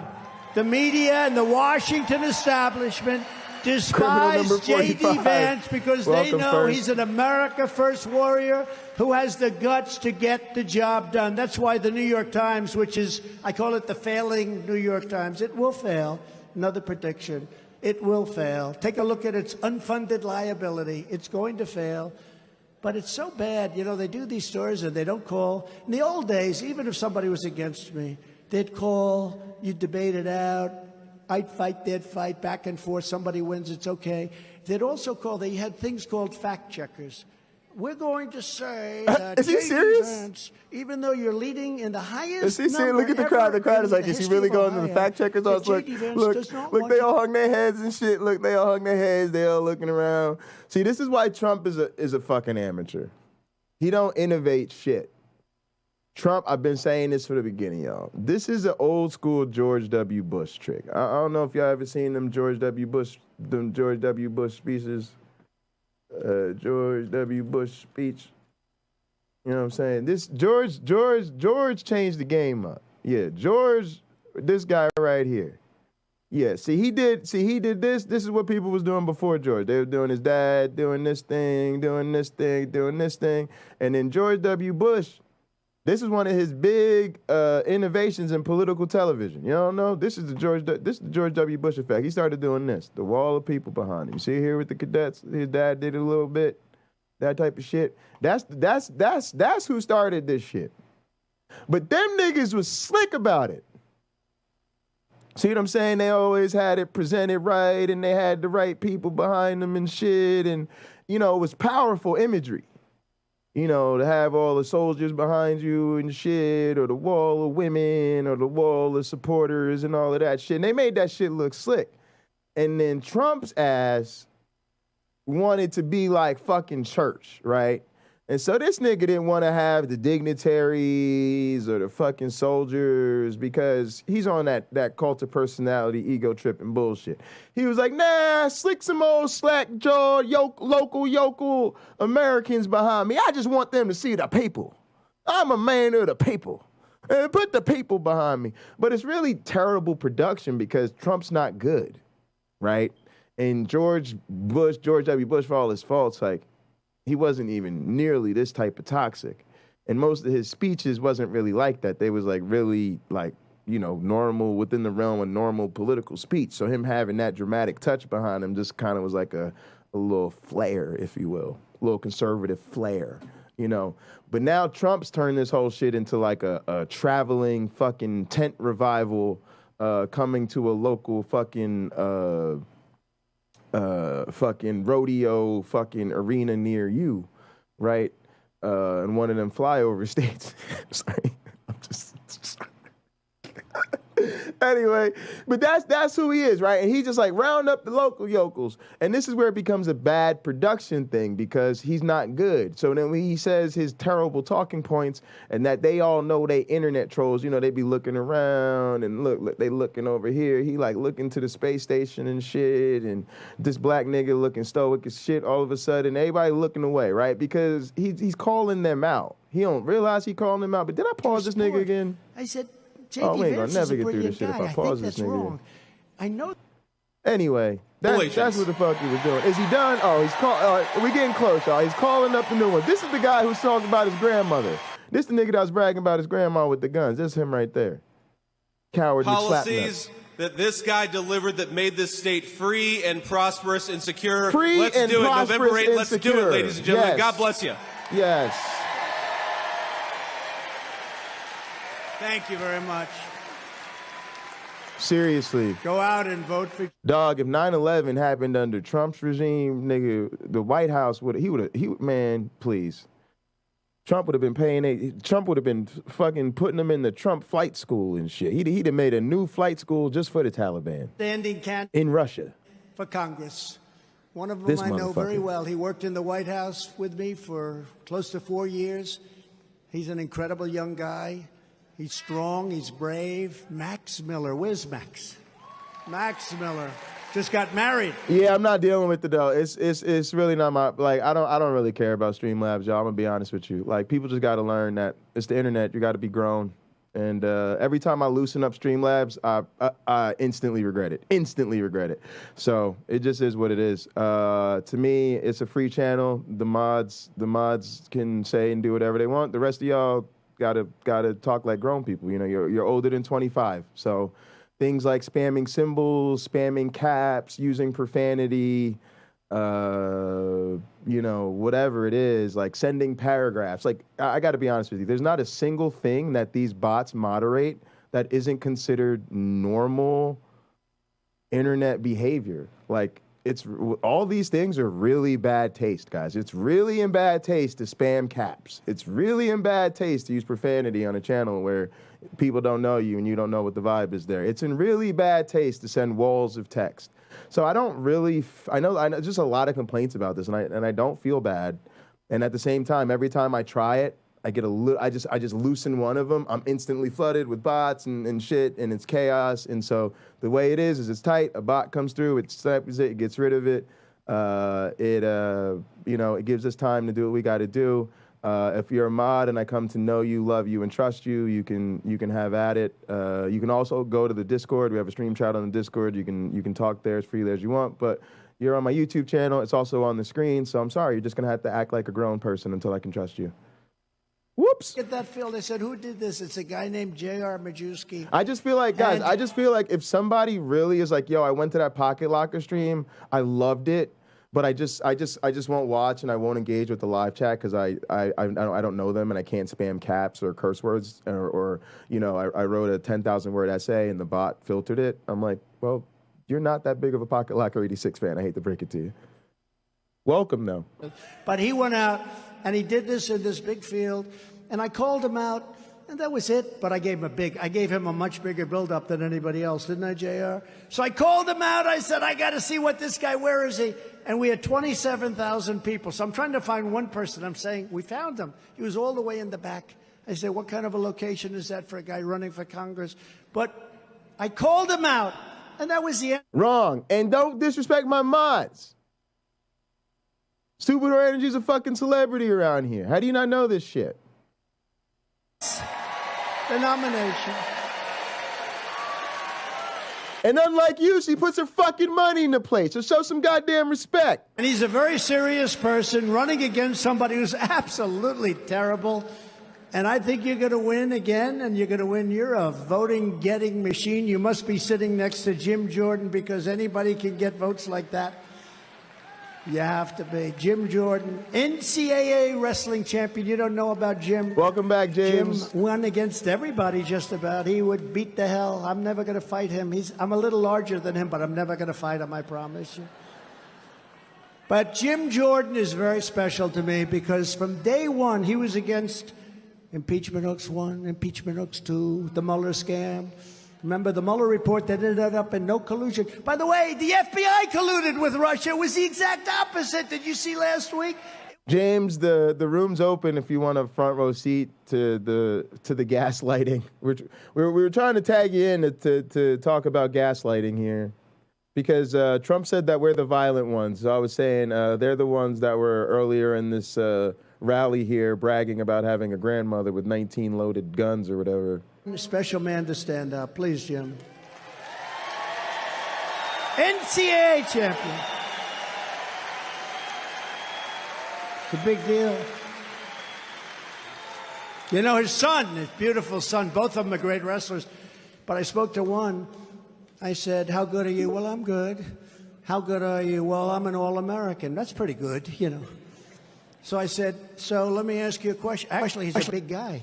The media and the Washington establishment despise J.D. Vance because they know he's an America First warrior who has the guts to get the job done. That's why the New York Times, which is, I call it the failing New York Times, it will fail. Another prediction. It will fail. Take a look at its unfunded liability. It's going to fail. But it's so bad. You know, they do these stories and they don't call. In the old days, even if somebody was against me, they'd call, you'd debate it out. I'd fight, they'd fight, back and forth. Somebody wins, it's okay. They'd also call, they had things called fact checkers. We're going to say that is he serious? Vance, even though you're leading in the highest Is he serious? number Look at the crowd. The crowd is like, is he really going to the fact checkers? Look, they all hung their heads and shit. Look, they all hung their heads. They all looking around. See, this is why Trump is a fucking amateur. He don't innovate shit. Trump, I've been saying this from the beginning, y'all. This is an old school George W. Bush trick. I don't know if y'all ever seen them George W. Bush speeches. George W. Bush speech. You know what I'm saying? This George changed the game up. Yeah, George, this guy right here. Yeah, he did this. This is what people was doing before George. They were doing his dad, doing this thing, doing this thing, doing this thing. And then George W. Bush, this is one of his big innovations in political television. You don't know? This is the George W. Bush effect. He started doing this. The wall of people behind him. You see here with the cadets? His dad did it a little bit. That type of shit. That's who started this shit. But them niggas was slick about it. See what I'm saying? They always had it presented right, and they had the right people behind them and shit, and you know, it was powerful imagery. You know, to have all the soldiers behind you and shit, or the wall of women, or the wall of supporters and all of that shit. And they made that shit look slick. And then Trump's ass wanted to be like fucking church, right? And so this nigga didn't want to have the dignitaries or the fucking soldiers because he's on that cult of personality, ego tripping bullshit. He was like, nah, slick some old slack-jawed, local yokel Americans behind me. I just want them to see the people. I'm a man of the people. And put the people behind me. But it's really terrible production because Trump's not good, right? And George W. Bush, for all his faults, like, he wasn't even nearly this type of toxic. And most of his speeches wasn't really like that. They was like really like, you know, normal, within the realm of normal political speech. So him having that dramatic touch behind him just kind of was like a little flair, if you will, a little conservative flair, you know. But now Trump's turned this whole shit into like a traveling fucking tent revival coming to a local fucking rodeo fucking arena near you, right? In one of them flyover states. Sorry, I'm just anyway, but that's who he is, right? And he just like round up the local yokels. And this is where it becomes a bad production thing because he's not good. So then when he says his terrible talking points and that they all know they internet trolls, you know, they be looking around and look, they looking over here. He like looking to the space station and shit. And this black nigga looking stoic as shit all of a sudden. Everybody looking away, right? Because he's calling them out. He don't realize he calling them out. But did I pause this nigga again? I said, Oh, we ain't gonna never get through this shit if I pause this nigga. Wrong. I know. Anyway, that's what the fuck he was doing. Is he done? Oh, he's called. We getting close, y'all. He's calling up the new one. This is the guy who's talking about his grandmother. This the nigga that was bragging about his grandma with the guns. This is him right there. Coward. Policies that this guy delivered that made this state free and prosperous and secure. Free let's and do it. prosperous November 8th. and Let's secure. do it, ladies and gentlemen. Yes. God bless you. Yes. Thank you very much. Seriously. Go out and vote for. Dog, if 9/11 happened under Trump's regime, nigga, the White House man, please. Trump would have been fucking putting them in the Trump flight school and shit. He'd have made a new flight school just for the Taliban. Standing candidate in Russia for Congress. One of them This I know very motherfucker. well. He worked in the White House with me for close to 4 years. He's an incredible young guy. He's strong. He's brave. Max Miller. Where's Max? Max Miller just got married. Yeah, I'm not dealing with it though. It's really not my like. I don't really care about Streamlabs, y'all. I'm gonna be honest with you. Like people just got to learn that it's the internet. You got to be grown. And every time I loosen up Streamlabs, I instantly regret it. Instantly regret it. So it just is what it is. To me, it's a free channel. The mods can say and do whatever they want. The rest of y'all gotta talk like grown people. You know, you're older than 25. So things like spamming symbols, spamming caps, using profanity, you know, whatever it is, like sending paragraphs. Like, I got to be honest with you. There's not a single thing that these bots moderate that isn't considered normal internet behavior. Like, all these things are really bad taste, guys. It's really in bad taste to spam caps. It's really in bad taste to use profanity on a channel where people don't know you and you don't know what the vibe is there. It's in really bad taste to send walls of text. So I don't really, I know just a lot of complaints about this, and I don't feel bad. And at the same time, every time I try it, I get I just loosen one of them. I'm instantly flooded with bots and shit, and it's chaos. And so the way it is it's tight. A bot comes through, it snaps it, gets rid of it. You know, it gives us time to do what we got to do. If you're a mod and I come to know you, love you, and trust you, you can have at it. You can also go to the Discord. We have a stream chat on the Discord. You can talk there as freely as you want. But you're on my YouTube channel. It's also on the screen. So I'm sorry. You're just gonna have to act like a grown person until I can trust you. Whoops. Get that field. They said, who did this? It's a guy named J.R. Majewski. I just feel like, guys, I just feel like if somebody really is like, yo, I went to that Pocket Locker stream, I loved it, but I just won't watch and I won't engage with the live chat because I don't know them and I can't spam caps or curse words or you know, I wrote a 10,000 word essay and the bot filtered it. I'm like, well, you're not that big of a Pocket Locker 86 fan. I hate to break it to you. Welcome, though. But he went out and he did this in this big field, and I called him out, and that was it. But I gave him a much bigger build-up than anybody else, didn't I, JR? So I called him out. I said, I got to see what this guy, where is he? And we had 27,000 people. So I'm trying to find one person. I'm saying, we found him. He was all the way in the back. I said, what kind of a location is that for a guy running for Congress? But I called him out, and that was the end. Wrong. And don't disrespect my mods. Stupid or Energy's a fucking celebrity around here. How do you not know this shit? The nomination. And unlike you, she puts her fucking money into place. So show some goddamn respect. And he's a very serious person running against somebody who's absolutely terrible. And I think you're going to win again, and you're going to win. You're a voting-getting machine. You must be sitting next to Jim Jordan because anybody can get votes like that. You have to be. Jim Jordan, NCAA wrestling champion. You don't know about Jim. Welcome back, James. Jim won against everybody just about. He would beat the hell. I'm never going to fight him. I'm a little larger than him, but I'm never going to fight him, I promise you. But Jim Jordan is very special to me because from day one, he was against Impeachment Hooks 1, Impeachment Hooks 2, the Mueller scam. Remember the Mueller report that ended up in no collusion. By the way, the FBI colluded with Russia. It was the exact opposite. Did you see last week? James, the room's open if you want a front row seat to the gaslighting. We were trying to tag you in to talk about gaslighting here because Trump said that we're the violent ones. So I was saying they're the ones that were earlier in this rally here bragging about having a grandmother with 19 loaded guns or whatever. Special man to stand up. Please, Jim. NCAA champion. It's a big deal. You know, his son, his beautiful son, both of them are great wrestlers. But I spoke to one. I said, how good are you? Well, I'm good. How good are you? Well, I'm an All-American. That's pretty good, you know. So I said, so let me ask you a question. Actually, he's a big guy.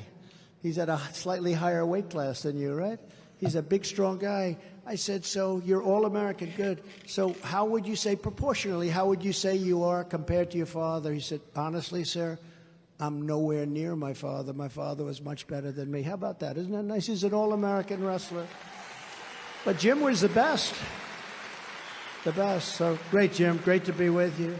He's at a slightly higher weight class than you, right? He's a big, strong guy. I said, so you're All-American, good. So how would you say, proportionally, how would you say you are compared to your father? He said, honestly, sir, I'm nowhere near my father. My father was much better than me. How about that? Isn't that nice? He's an all-American wrestler. But Jim was the best. The best. So great, Jim. Great to be with you.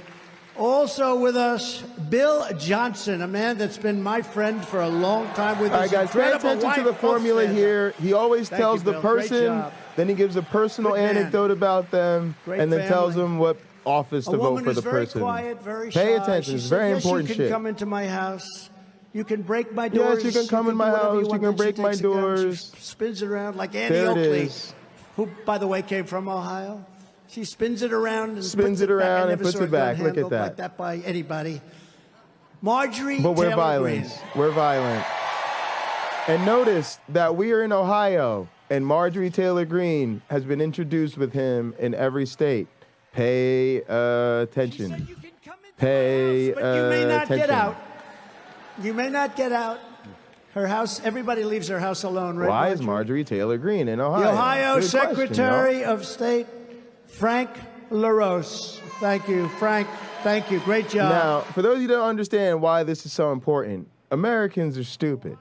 Also with us, Bill Johnson, a man that's been my friend for a long time. With all right, guys, pay attention to the formula here. He always tells the person, then he gives a personal anecdote about them, and then tells them what office to vote for the person. Quiet, very shy. Pay attention. It's very important shit. You can come into my house. You can break my doors. Yes, you can come in my house. You can break my doors. She spins it around like Annie Oakley, who, by the way, came from Ohio. She spins it around and spins it around and puts it back. Look at that. Like that by anybody. Marjorie But we're Taylor violent. Greene. We're violent. And notice that we are in Ohio, and Marjorie Taylor Greene has been introduced with him in every state. Pay attention. Pay But you may not attention. get out. You may not get out. Her house, everybody leaves her house alone, right? Why is Marjorie Taylor Greene in Ohio? The Ohio Good question, Secretary y'all. of State, Frank LaRose. Thank you, Frank. Thank you. Great job. Now, for those of you who don't understand why this is so important, Americans are stupid.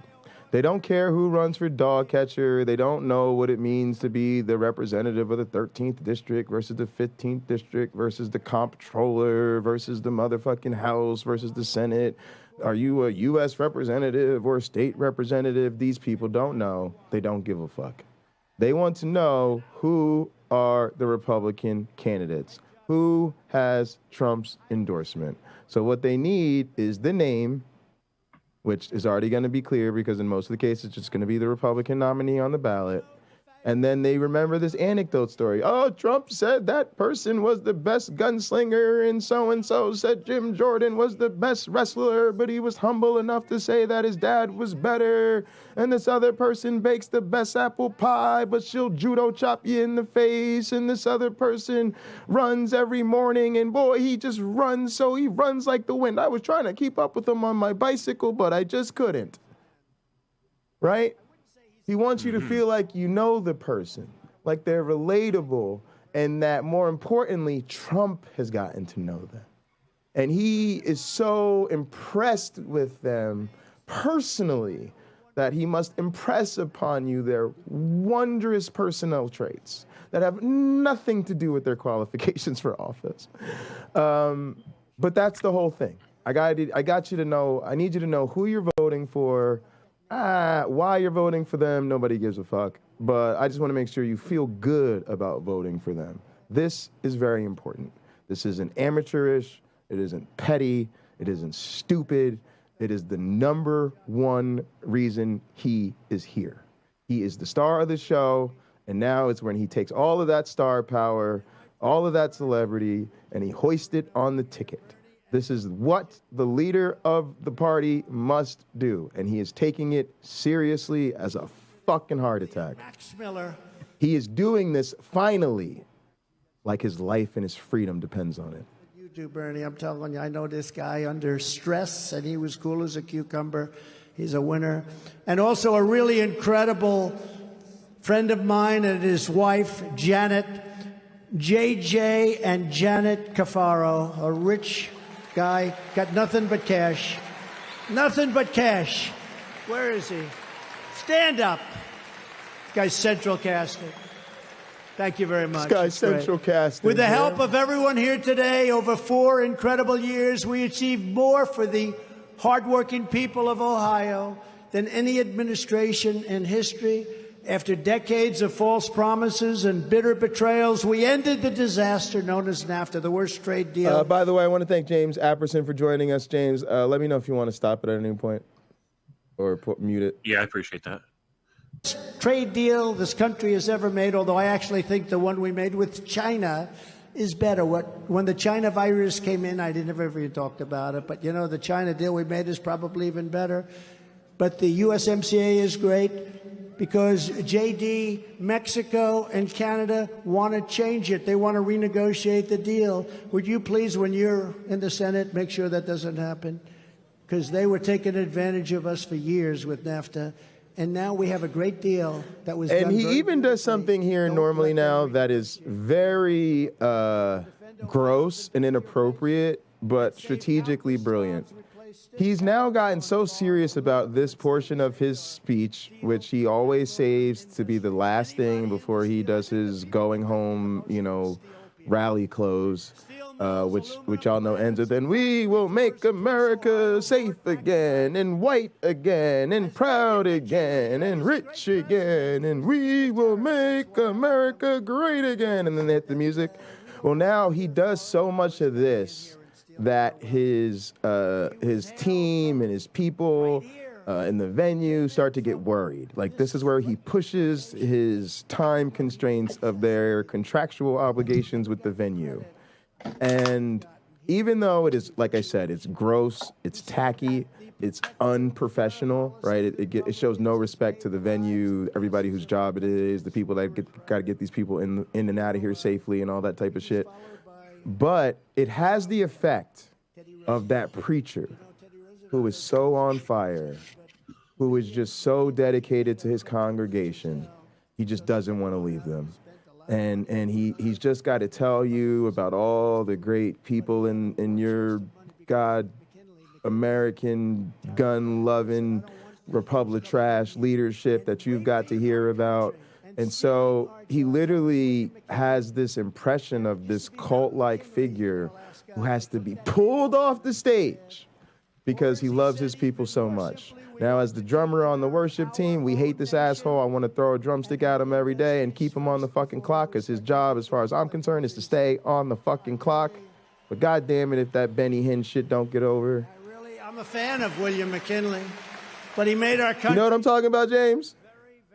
They don't care who runs for dog catcher. They don't know what it means to be the representative of the 13th district versus the 15th district versus the comptroller versus the motherfucking House versus the Senate. Are you a U.S. representative or a state representative? These people don't know. They don't give a fuck. They want to know who are the Republican candidates, who has Trump's endorsement. So what they need is the name, which is already going to be clear because in most of the cases, it's just going to be the Republican nominee on the ballot. And then they remember this anecdote story. Oh, Trump said that person was the best gunslinger, and so-and-so said Jim Jordan was the best wrestler, but he was humble enough to say that his dad was better. And this other person bakes the best apple pie, but she'll judo chop you in the face. And this other person runs every morning, and boy, he just runs, so he runs like the wind. I was trying to keep up with him on my bicycle, but I just couldn't. Right? He wants you to feel like you know the person, like they're relatable, and that more importantly, Trump has gotten to know them. And he is so impressed with them personally that he must impress upon you their wondrous personnel traits that have nothing to do with their qualifications for office. But that's the whole thing. I got you to know, I need you to know who you're voting for. Why you're voting for them, nobody gives a fuck. But I just want to make sure you feel good about voting for them. This is very important. This isn't amateurish. It isn't petty. It isn't stupid. It is the number one reason he is here. He is the star of the show, and now it's when he takes all of that star power, all of that celebrity, and he hoists it on the ticket. This is what the leader of the party must do, and he is taking it seriously as a fucking heart attack. Max Miller. He is doing this finally, like his life and his freedom depends on it. You do, Bernie. I'm telling you, I know this guy under stress, and he was cool as a cucumber. He's a winner. And also a really incredible friend of mine and his wife, Janet, JJ and Janet Cafaro, a rich guy, got nothing but cash. Nothing but cash. Where is he? Stand up. This guy's central casting. Thank you very much. This guy's central casting. With the help of everyone here today, over 4 incredible years, we achieved more for the hardworking people of Ohio than any administration in history. After decades of false promises and bitter betrayals, we ended the disaster known as NAFTA, the worst trade deal. By the way, I want to thank James Apperson for joining us. James, let me know if you want to stop it at any point or mute it. Yeah, I appreciate that. Trade deal this country has ever made, although I actually think the one we made with China is better. When the China virus came in, I never even talked about it, but you know, the China deal we made is probably even better. But the USMCA is great because JD, Mexico, and Canada want to change it. They want to renegotiate the deal. Would you please, when you're in the Senate, make sure that doesn't happen? Because they were taking advantage of us for years with NAFTA. And now we have a great deal that was done. And he even does something here normally now that is very gross and inappropriate, but strategically brilliant. he's now gotten so serious about this portion of his speech, which he always saves to be the last thing before he does his going home, rally close, which y'all know ends with, and we will make America safe again, and white again, and proud again, and rich again, and we will make America great again. And then they hit the music. Well, now he does so much of this that his team and his people in the venue start to get worried. Like, this is where he pushes his time constraints of their contractual obligations with the venue. And even though it is, like I said, it's gross, it's tacky, it's unprofessional, right? It shows no respect to the venue, everybody whose job it is, the people that got to get these people in and out of here safely and all that type of shit. But it has the effect of that preacher who is so on fire, who is just so dedicated to his congregation, he just doesn't want to leave them. And he's just got to tell you about all the great people in your God American gun-loving Republic trash leadership that you've got to hear about. And so he literally has this impression of this cult-like figure who has to be pulled off the stage because he loves his people so much. Now, as the drummer on the worship team, we hate this asshole. I want to throw a drumstick at him every day and keep him on the fucking clock, because his job, as far as I'm concerned, is to stay on the fucking clock. But God damn it, if that Benny Hinn shit don't get over. I'm a fan of William McKinley, but he made our country. You know what I'm talking about, James?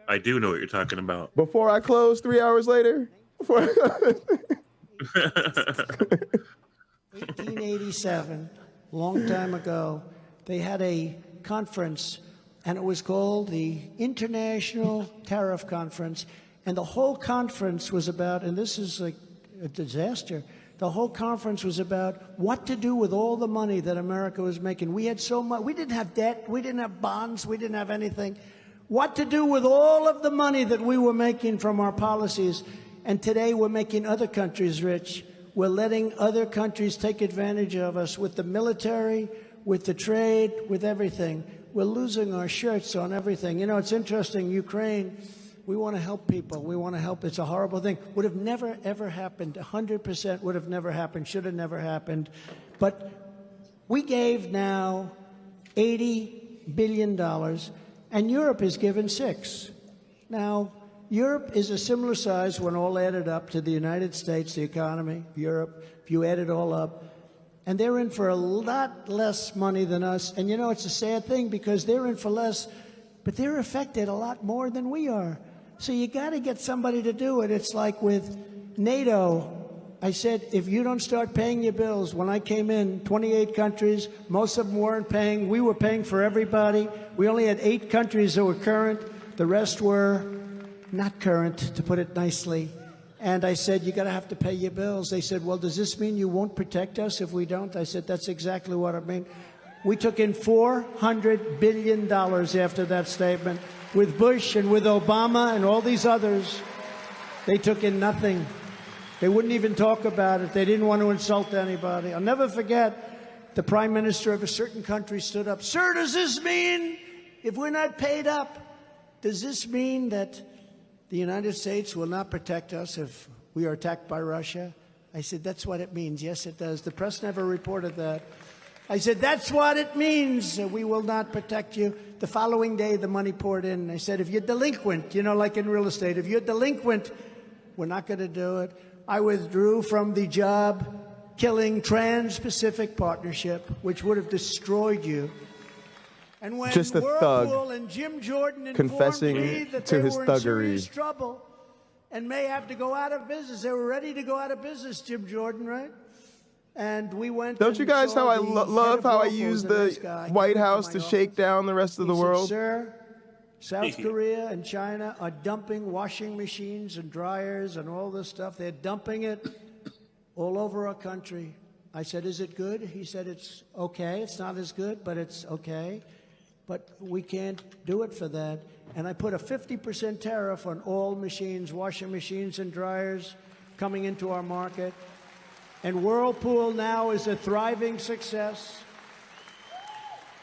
I do know what you're talking about. Before I close 3 hours later? 1887, long time ago, they had a conference, and it was called the International Tariff Conference. And the whole conference was about, and this is like a disaster, the whole conference was about what to do with all the money that America was making. We had so much, we didn't have debt, we didn't have bonds, we didn't have anything. What to do with all of the money that we were making from our policies. And today we're making other countries rich. We're letting other countries take advantage of us with the military, with the trade, with everything. We're losing our shirts on everything. You know, it's interesting, Ukraine, we want to help people. We want to help. It's a horrible thing. Would have never, ever happened. 100% would have never happened, should have never happened. But we gave now $80 billion, and Europe is given $6 billion. Now, Europe is a similar size when all added up to the United States, the economy, Europe, if you add it all up. And they're in for a lot less money than us. And, you know, it's a sad thing because they're in for less, but they're affected a lot more than we are. So you got to get somebody to do it. It's like with NATO. I said, if you don't start paying your bills, when I came in, 28 countries, most of them weren't paying. We were paying for everybody. We only had 8 countries that were current. The rest were not current, to put it nicely. And I said, you got to have to pay your bills. They said, well, does this mean you won't protect us if we don't? I said, that's exactly what I mean. We took in $400 billion after that statement. With Bush and with Obama and all these others, they took in nothing. They wouldn't even talk about it. They didn't want to insult anybody. I'll never forget, the prime minister of a certain country stood up. Sir, does this mean, if we're not paid up, does this mean that the United States will not protect us if we are attacked by Russia? I said, that's what it means. Yes, it does. The press never reported that. I said, that's what it means. We will not protect you. The following day, the money poured in. I said, if you're delinquent, you know, like in real estate, if you're delinquent, we're not going to do it. I withdrew from the job-killing Trans-Pacific Partnership, which would have destroyed you. And when just a Whirlpool thug and Jim Jordan confessing me that to they his were in thuggery. serious trouble and may have to go out of business. They were ready to go out of business, Jim Jordan, right? And we went. Don't you guys know I love how I use the White House to shake down the rest of the world? Sir, South Korea and China are dumping washing machines and dryers and all this stuff. They're dumping it all over our country. I said, is it good? He said, it's okay. It's not as good, but it's okay. But we can't do it for that. And I put a 50% tariff on all machines, washing machines and dryers coming into our market. And Whirlpool now is a thriving success.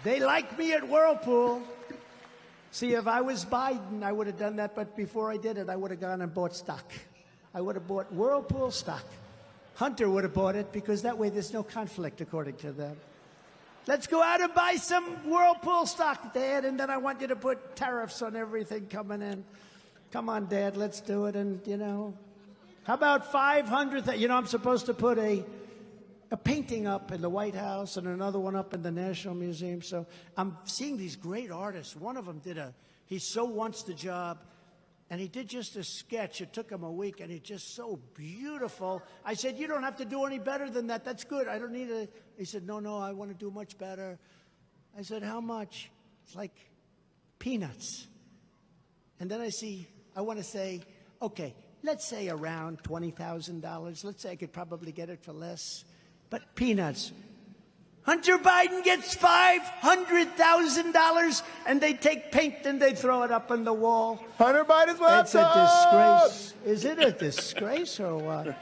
They like me at Whirlpool. See, if I was Biden, I would have done that, but before I did it, I would have gone and bought stock. I would have bought Whirlpool stock. Hunter would have bought it because that way there's no conflict, according to them. Let's go out and buy some Whirlpool stock, Dad, and then I want you to put tariffs on everything coming in. Come on, Dad, let's do it. And, you know, how about 500? You know, I'm supposed to put a painting up in the White House and another one up in the National Museum. So I'm seeing these great artists. One of them he so wants the job, and he did just a sketch. It took him a week, and it's just so beautiful. I said, you don't have to do any better than that. That's good. I don't need a... He said, no, I want to do much better. I said, how much? It's like peanuts. And then I want to say, okay, let's say around $20,000. Let's say I could probably get it for less. But peanuts. Hunter Biden gets $500,000, and they take paint and they throw it up on the wall. Hunter Biden's laptop. It's a disgrace. Is it a disgrace or what?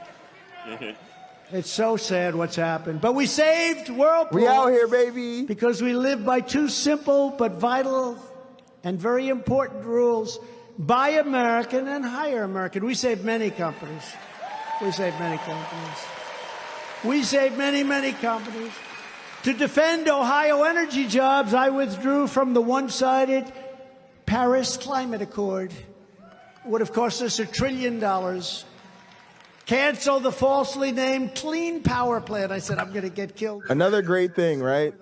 It's so sad what's happened. But we saved Whirlpool. We out here, baby. Because we live by two simple but vital and very important rules. Buy American and hire American. We saved many companies. We saved many companies. We saved many, many companies. To defend Ohio energy jobs, I withdrew from the one-sided Paris Climate Accord. It would have cost us $1 trillion. Cancel the falsely named Clean Power Plant. I said, I'm going to get killed. Another great thing, right?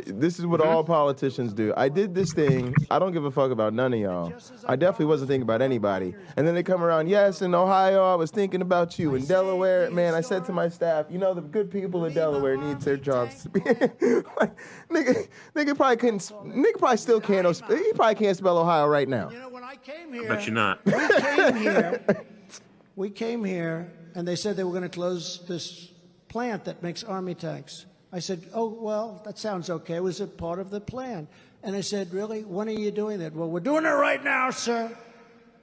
This is what all politicians do. I did this thing. I don't give a fuck about none of y'all. I definitely wasn't thinking about anybody. And then they come around, yes, in Ohio, I was thinking about you. In Delaware, man, I said to my staff, you know, the good people of Delaware need their jobs to be. Like, nigga probably couldn't, nigga probably still can't, he probably can't spell Ohio right now. You know, when I came here. I bet you're not. We came here, and they said they were going to close this plant that makes Army tanks. I said, oh, well, that sounds okay. Was it part of the plan? And I said, really? When are you doing that? Well, we're doing it right now, sir.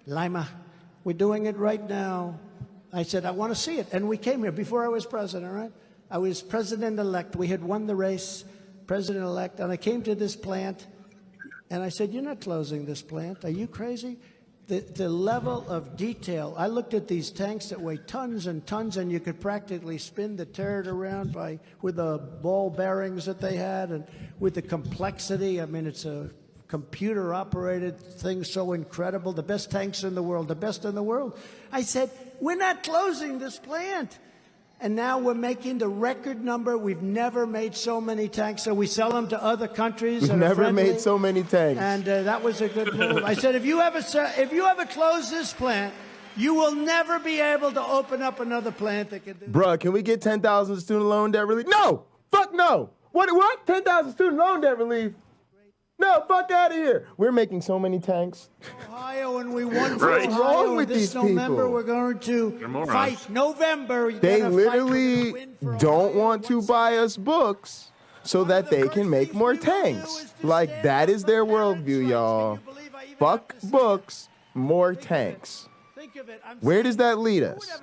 Lima, we're doing it right now. I said, I want to see it. And we came here before I was president, right? I was president-elect. We had won the race, president-elect. And I came to this plant, and I said, you're not closing this plant. Are you crazy? The level of detail. I looked at these tanks that weigh tons and tons, and you could practically spin the turret around with the ball bearings that they had, and with the complexity. I mean, it's a computer-operated thing so incredible. The best tanks in the world, the best in the world. I said, we're not closing this plant. And now we're making the record number. We've never made so many tanks. So we sell them to other countries. We've never made so many tanks. And that was a good move. I said, if you ever close this plant, you will never be able to open up another plant that can do that. Bruh, can we get 10,000 student loan debt relief? No! Fuck no! What? 10,000 student loan debt relief? No, fuck out of here. We're making so many tanks. Ohio, and we won for Right. Ohio. What's wrong with This these November, people? we're going to fight. November, They literally don't want to buy us books so that they can make more tanks. Like, that is their worldview, y'all. Fuck books, more tanks. Think of it. Where does that lead us?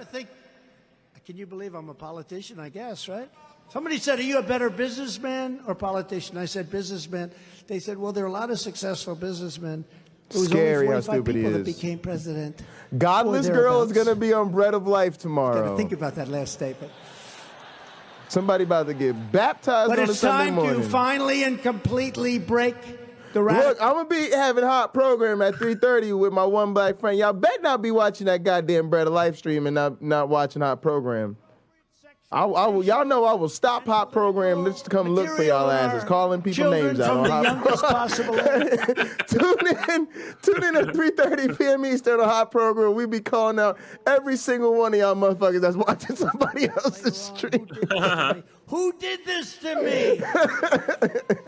Can you believe I'm a politician, I guess, right? Somebody said, are you a better businessman or politician? I said, businessman. They said, well, there are a lot of successful businessmen. It was Scary only how 45 stupid he people that is. became president. Godless Or girl is thereabouts. going to be on Bread of Life tomorrow. Gotta think about that last statement. Somebody about to get baptized But on a it's Sunday time morning. to finally and completely break the radical. Look, I'm going to be having a hot program at 3:30 with my one black friend. Y'all better not be watching that goddamn Bread of Life stream and not watching hot program. Y'all know I will stop hot program just to come look for y'all asses, calling people names out on hot youngest possible Tune in at 3:30 p.m. Eastern on hot program. We be calling out every single one of y'all motherfuckers that's watching somebody else's stream. Who did this to me?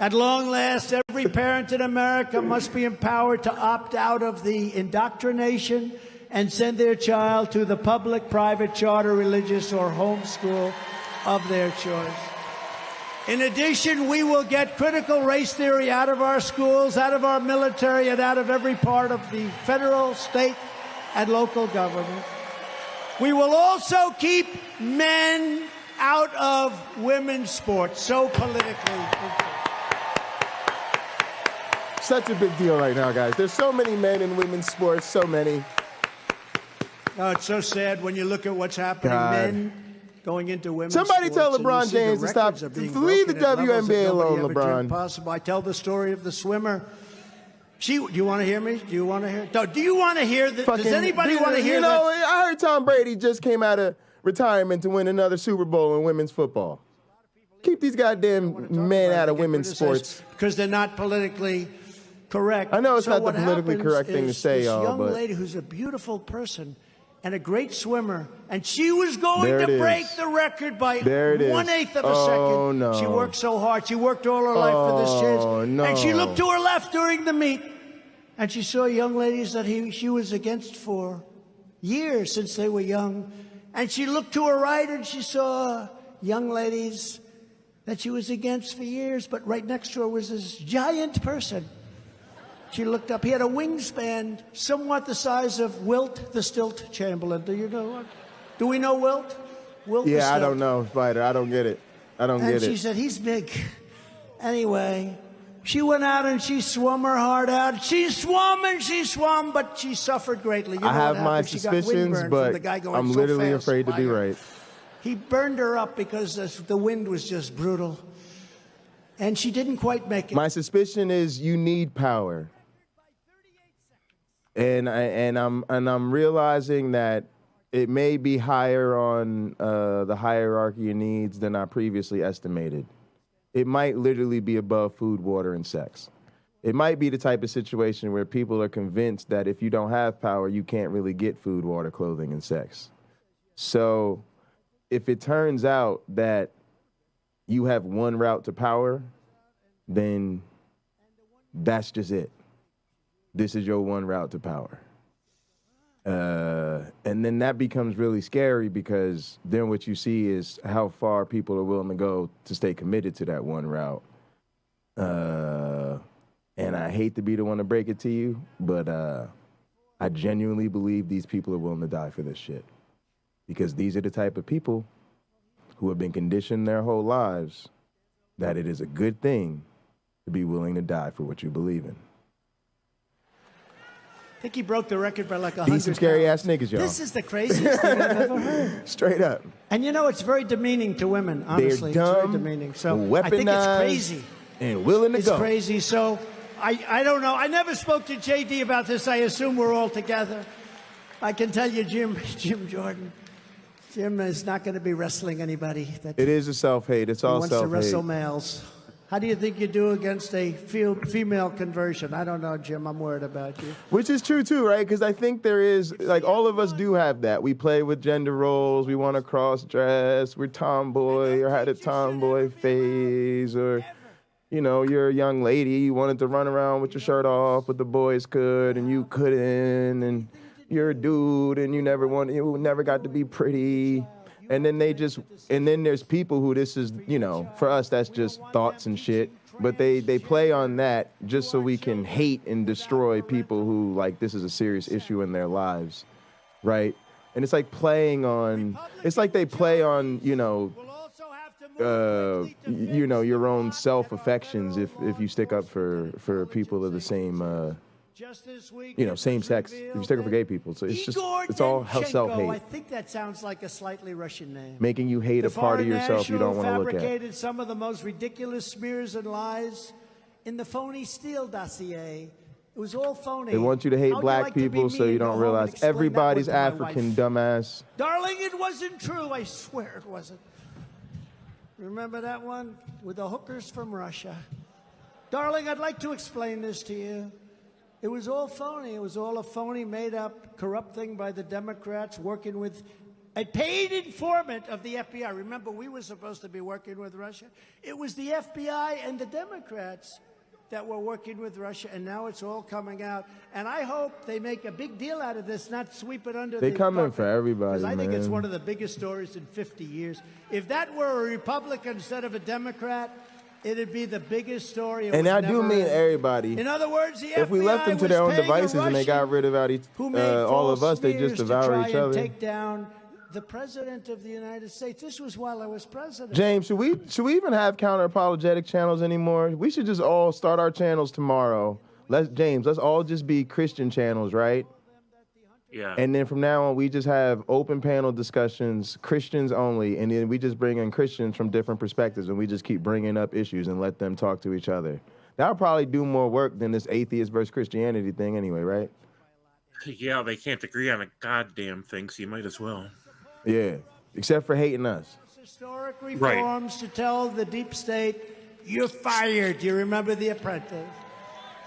At long last, every parent in America must be empowered to opt out of the indoctrination and send their child to the public, private, charter, religious, or homeschool of their choice. In addition, we will get critical race theory out of our schools, out of our military, and out of every part of the federal, state, and local government. We will also keep men out of women's sports, so politically. Such a big deal right now, guys. There's so many men in women's sports, so many. No, it's so sad when you look at what's happening. God. Men going into women's Somebody sports, tell and LeBron you see James the to stop. records are being Leave the broken at levels that WNBA alone, nobody ever dreamed LeBron. possible. I tell the story of the swimmer. Do you want to hear me? Do you want to hear? Do you want to hear? Does anybody want to hear? You know, I heard Tom Brady just came out of retirement to win another Super Bowl in women's football. Keep these goddamn men out of women's sports. Because they're not politically correct. I know it's So not the what politically happens correct thing to is say, this y'all, young but lady who's a beautiful person and a great swimmer, and she was going There it to is. break the record by There it is. 1/8 of a Oh, second. no. She worked so hard. She worked all her life for this chance. Oh, no. And she looked to her left during the meet, and she saw young ladies that she was against for years since they were young. And she looked to her right, and she saw young ladies that she was against for years, but right next to her was this giant person. She looked up. He had a wingspan somewhat the size of Wilt the Stilt Chamberlain. Do you know what? Do we know Wilt? Wilt the yeah, I Stilt. don't know, Spider. I don't get it. I don't And get she it. said, he's big. Anyway, she went out and she swum her heart out. She swum, but she suffered greatly. You know I have what my happened? She got suspicions, windburned from the but guy going I'm so literally fast afraid to by be her. right. He burned her up because the wind was just brutal. And she didn't quite make it. My suspicion is you need power. And I'm realizing that it may be higher on the hierarchy of needs than I previously estimated. It might literally be above food, water, and sex. It might be the type of situation where people are convinced that if you don't have power, you can't really get food, water, clothing, and sex. So if it turns out that you have one route to power, then that's just it. This is your one route to power. And then that becomes really scary because then what you see is how far people are willing to go to stay committed to that one route. And I hate to be the one to break it to you, but I genuinely believe these people are willing to die for this shit. Because these are the type of people who have been conditioned their whole lives that it is a good thing to be willing to die for what you believe in. I think he broke the record by like 100. These some scary ass niggas, y'all. This is the craziest thing I've ever heard. Straight up. And you know, it's very demeaning to women, honestly. They're dumb, it's very demeaning. So weaponized, I think it's crazy. And willing to It's go. crazy. So I don't know. I never spoke to JD about this. I assume we're all together. I can tell you, Jim Jordan, Jim is not going to be wrestling anybody. That It is a self-hate. It's all wants to self-hate. wrestle males. How do you think you do against a female conversion? I don't know, Jim. I'm worried about you. Which is true, too, right? Because I think there is, like, all of us do have that. We play with gender roles. We want to cross-dress. We're tomboy or had a tomboy phase. Or, you know, you're a young lady. You wanted to run around with your shirt off, but the boys could, and you couldn't. And you're a dude, and you never got to be pretty. And then then there's people who this is, you know, for us, that's just thoughts and shit. But they play on that just so we can hate and destroy people who, like, this is a serious issue in their lives, right? And it's like it's like they play on, you know, your own self-affections if you stick up for people of the same, same sex. If you stick up for gay people. So it's all self-hate. I think that sounds like a slightly Russian name. Making you hate a part of yourself you don't want to look at. Fabricated some of the most ridiculous smears and lies in the phony Steele dossier. It was all phony. They want you to hate How'd black like to be people me so you and go don't home and realize explain that everybody's one to my African, wife? dumbass. Darling, it wasn't true. I swear it wasn't. Remember that one with the hookers from Russia? Darling, I'd like to explain this to you. It was all phony. It was all a phony, made-up, corrupt thing by the Democrats working with a paid informant of the FBI. Remember, we were supposed to be working with Russia. It was the FBI and the Democrats that were working with Russia, and now it's all coming out. And I hope they make a big deal out of this, not sweep it under the They come in carpet, for everybody, because I think it's man. one of the biggest stories in 50 years. If that were a Republican instead of a Democrat, it'd be the biggest story. And I do mean everybody. In other words, the if we left them to their own devices and they got rid of all of us, they just devour each other. Take down the president of the United States. This was while I was president. James, should we even have counter-apologetic channels anymore? We should just all start our channels tomorrow let's all just be Christian channels, right? Yeah. And then from now on, we just have open panel discussions, Christians only, and then we just bring in Christians from different perspectives, and we just keep bringing up issues and let them talk to each other. That'll probably do more work than this atheist versus Christianity thing anyway, right? Yeah, they can't agree on a goddamn thing, so you might as well. Yeah, except for hating us. Historic reforms to tell the deep state, you're fired. You remember The Apprentice?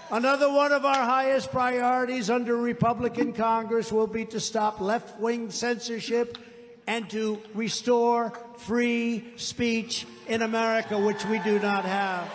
Another one of our highest priorities under Republican Congress will be to stop left-wing censorship and to restore free speech in America, which we do not have.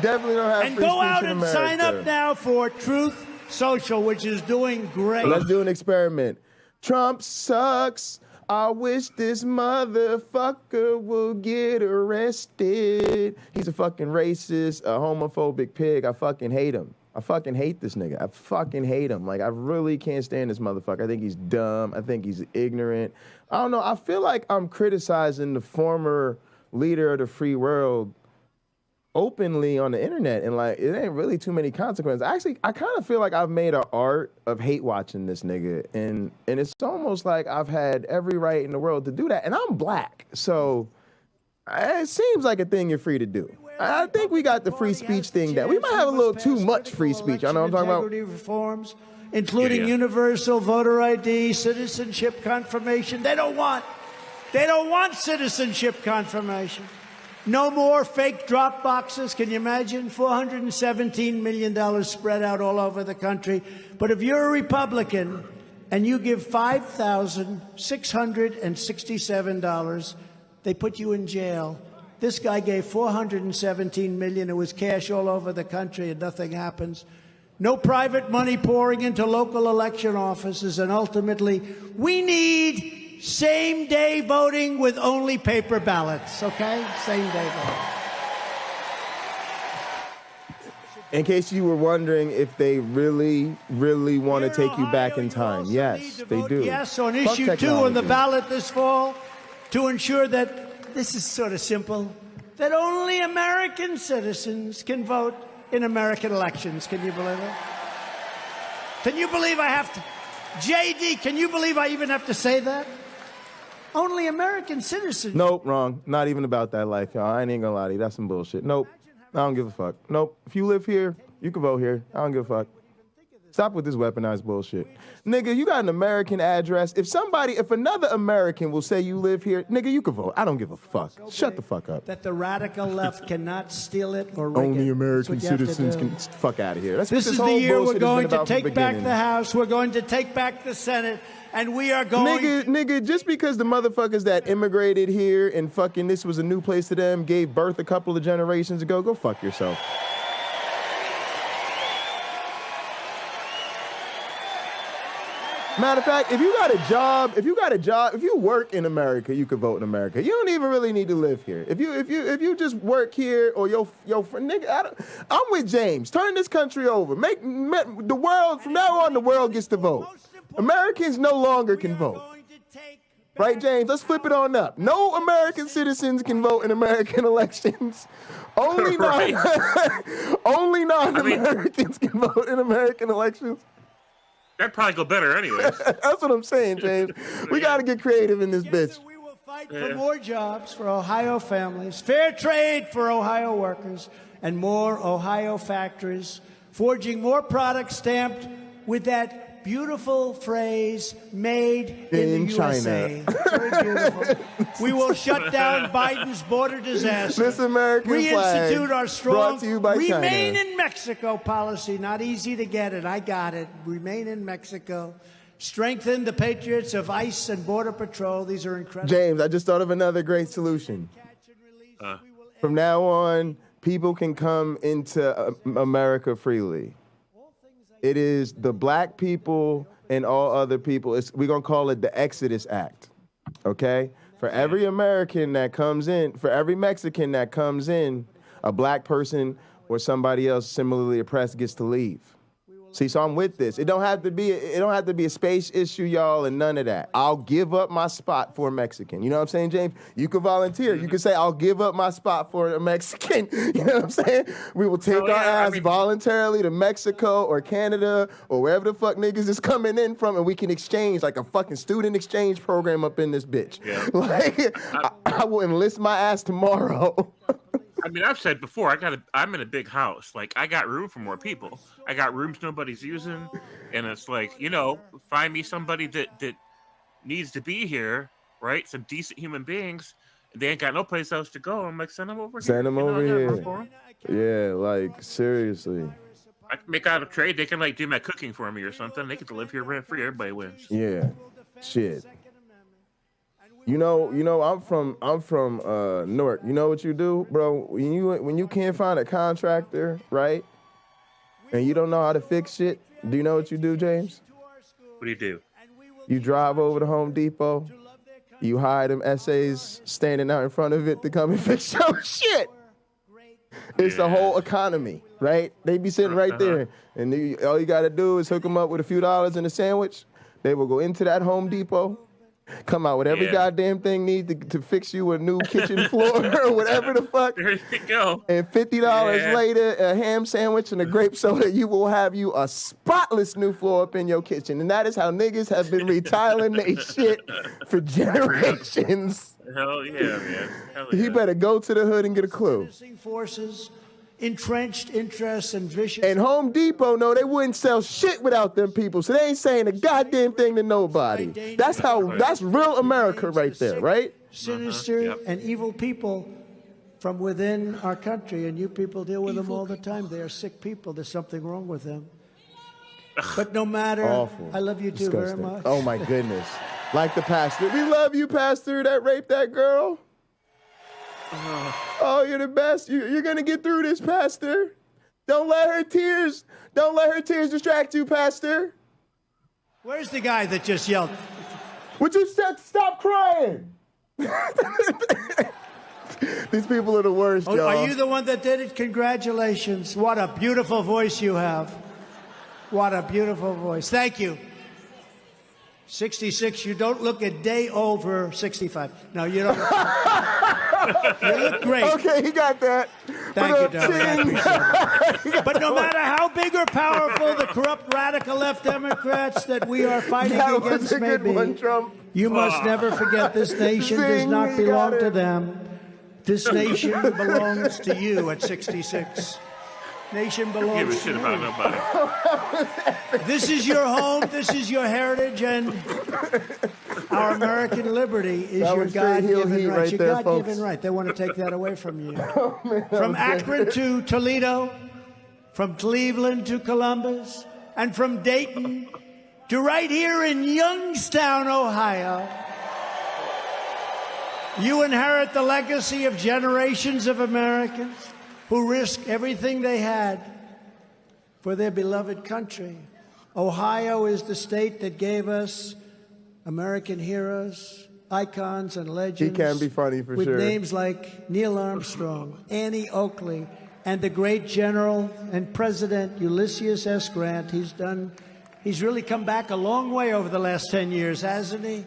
Definitely don't have and free go speech out in and America. sign up now for Truth Social, which is doing great. Let's do an experiment. Trump sucks. I wish this motherfucker will get arrested. He's a fucking racist, a homophobic pig. I fucking hate him. I fucking hate this nigga. I fucking hate him. Like, I really can't stand this motherfucker. I think he's dumb. I think he's ignorant. I don't know. I feel like I'm criticizing the former leader of the free world openly on the internet, and like it ain't really too many consequences. Actually, I kind of feel like I've made an art of hate watching this nigga, and it's almost like I've had every right in the world to do that, and I'm black, so it seems like a thing you're free to do. I think we got the free speech thing that we might have a little too much free speech. I know what I'm talking about. Reforms, including universal voter ID, citizenship confirmation. They don't want citizenship confirmation. No more fake drop boxes. Can you imagine? $417 million spread out all over the country. But if you're a Republican and you give $5,667, they put you in jail. This guy gave $417 million. It was cash all over the country and nothing happens. No private money pouring into local election offices. And ultimately, we need same-day voting with only paper ballots, okay? Same-day voting. In case you were wondering if they really, really want to take you back in time. Yes, they do. Yes, on Fuck issue 2 on technology. the ballot this fall to ensure that, this is sort of simple, that only American citizens can vote in American elections. Can you believe it? Can you believe I have to? JD, can you believe I even have to say that? Only American citizens. Nope, wrong. Not even about that life, y'all. I ain't gonna lie to you. That's some bullshit. Nope. I don't give a fuck. Nope. If you live here, you can vote here. I don't give a fuck. Stop with this weaponized bullshit. Nigga, you got an American address. If another American will say you live here, nigga, you can vote. I don't give a fuck. Shut the fuck up. That the radical left cannot steal it or rig Only it. American That's what you have to citizens do. can fuck out of here. That's This what is this the whole year we're bullshit has going been to about from take back beginning. the House. We're going to take back the Senate. And we are going... Nigga, just because the motherfuckers that immigrated here and fucking this was a new place to them, gave birth a couple of generations ago, go fuck yourself. Matter of fact, if you got a job, if you work in America, you can vote in America. You don't even really need to live here. If you just work here or your nigga, I'm with James. Turn this country over. Make the world, from now on, the world gets to vote. Americans no longer can vote. Right, James? Let's flip it on up. No American citizens can vote in American elections. Only non-Americans can vote in American elections. That'd probably go better anyways. That's what I'm saying, James. We got to get creative in this bitch. Fight for more jobs for Ohio families, fair trade for Ohio workers, and more Ohio factories, forging more products stamped with that beautiful phrase, made in the USA. Very beautiful. We will shut down Biden's border disaster. This American flag reinstitute our strong brought to you by Remain China. in Mexico policy. Not easy to get it. I got it. Remain in Mexico. Strengthen the patriots of ICE and Border Patrol. These are incredible. James, I just thought of another great solution. From now on, people can come into America freely. It is the black people and all other people. We're going to call it the Exodus Act, okay? For every American that comes in, for every Mexican that comes in, a black person or somebody else similarly oppressed gets to leave. See, so I'm with this. It don't have to be a space issue, y'all, and none of that. I'll give up my spot for a Mexican. You know what I'm saying, James? You can volunteer. You can say, I'll give up my spot for a Mexican. You know what I'm saying? We will take our ass voluntarily to Mexico or Canada or wherever the fuck niggas is coming in from, and we can exchange like a fucking student exchange program up in this bitch. Yeah. Like, I will enlist my ass tomorrow. I mean, I've said before, I'm in a big house. Like, I got room for more people. I got rooms nobody's using, and it's like, find me somebody that needs to be here, right? Some decent human beings. They ain't got no place else to go. I'm like, send them over here. Send them over here. Yeah, like, seriously. I can make out a trade. They can, like, do my cooking for me or something. They get to live here rent-free. Everybody wins. Yeah. Shit. You know, I'm from Newark. You know what you do, bro? When you can't find a contractor, right? And you don't know how to fix shit, do you know what you do, James? What do you do? You drive over to Home Depot. You hire them essays standing out in front of it to come and fix your shit. It's the whole economy, right? They be sitting right there, and all you got to do is hook them up with a few dollars and a sandwich. They will go into that Home Depot, come out with every goddamn thing need to fix you a new kitchen floor or whatever the fuck. There you go. And $50 later, a ham sandwich and a grape soda, you will have you a spotless new floor up in your kitchen. And that is how niggas have been retiling their shit for generations. Hell yeah, man. Hell yeah. He better go to the hood and get a clue. Forces, entrenched interests, and vicious. And Home Depot, no, they wouldn't sell shit without them people. So they ain't saying a goddamn thing to nobody. That's real America right there, right? Sinister and evil people from within our country, and you people deal with them all the time. They are sick people. There's something wrong with them. But no matter, awful. I love you too very much. Oh my goodness. Like the pastor. We love you, pastor, that raped that girl. Oh, you're the best. You're going to get through this, pastor. Don't let her tears distract you, pastor. Where's the guy that just yelled? Would you stop crying? These people are the worst, y'all. Are you the one that did it? Congratulations. What a beautiful voice you have. What a beautiful voice. Thank you. 66, you don't look a day over 65. No, you don't. You look great. Okay, he got that. Thank you, darling. But no matter how big or powerful the corrupt radical left Democrats that we are fighting against may be, you must never forget this nation does not belong to them. This nation belongs to you at 66. Nation belongs Give a shit about nobody. This is your home, this is your heritage, and our American liberty is your God-given right. Your God-given right. They want to take that away from you. From Akron to Toledo, from Cleveland to Columbus, and from Dayton to right here in Youngstown, Ohio. You inherit the legacy of generations of Americans who risked everything they had for their beloved country. Ohio is the state that gave us American heroes, icons, and legends. He can be funny for with sure. With names like Neil Armstrong, Annie Oakley, and the great General and President Ulysses S. Grant. He's really come back a long way over the last 10 years, hasn't he?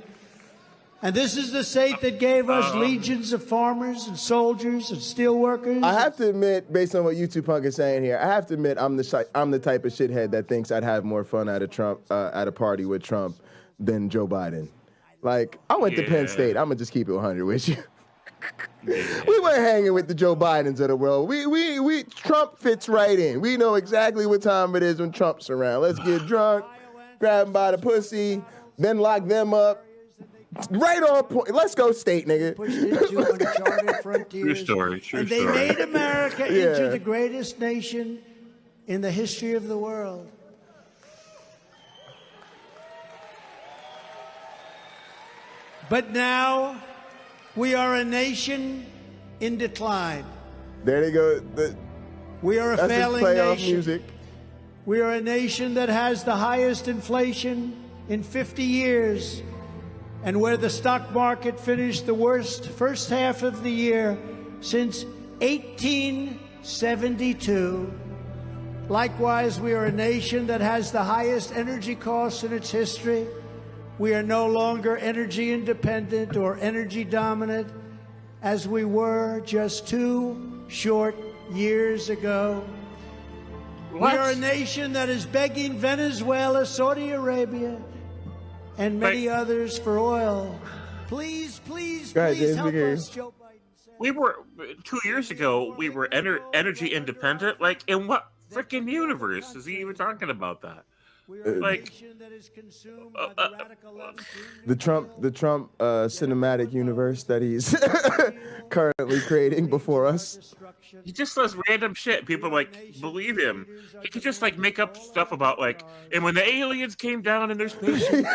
And this is the state that gave us legions of farmers and soldiers and steel workers. I have to admit, based on what YouTube Punk is saying here, I have to admit I'm the type of shithead that thinks I'd have more fun at a party with Trump than Joe Biden. Like, I went to Penn State. I'm gonna just keep it 100 with you. We weren't hanging with the Joe Bidens of the world. We Trump fits right in. We know exactly what time it is when Trump's around. Let's get drunk, grab them by the pussy, then lock them up. Right on point. Let's go state, nigga. Pushed into uncharted frontiers. True story. True and they story. made America into the greatest nation in the history of the world. But now we are a nation in decline. There they go. We are a That's failing his playoff nation. Music. We are a nation that has the highest inflation in 50 years. And where the stock market finished the worst first half of the year since 1872. Likewise, we are a nation that has the highest energy costs in its history. We are no longer energy independent or energy dominant as we were just 2 short years ago. What? We are a nation that is begging Venezuela, Saudi Arabia, and many others for oil. Please, please, Go ahead, please James, help we hear us, you. Joe Biden. We were 2 years ago. We were energy independent. Like, in what freaking universe is he even talking about that? Like, the Trump cinematic universe that he's currently creating before us. he just says random shit. People like believe him. He could just like make up stuff about like, and when the aliens came down in their spaceship,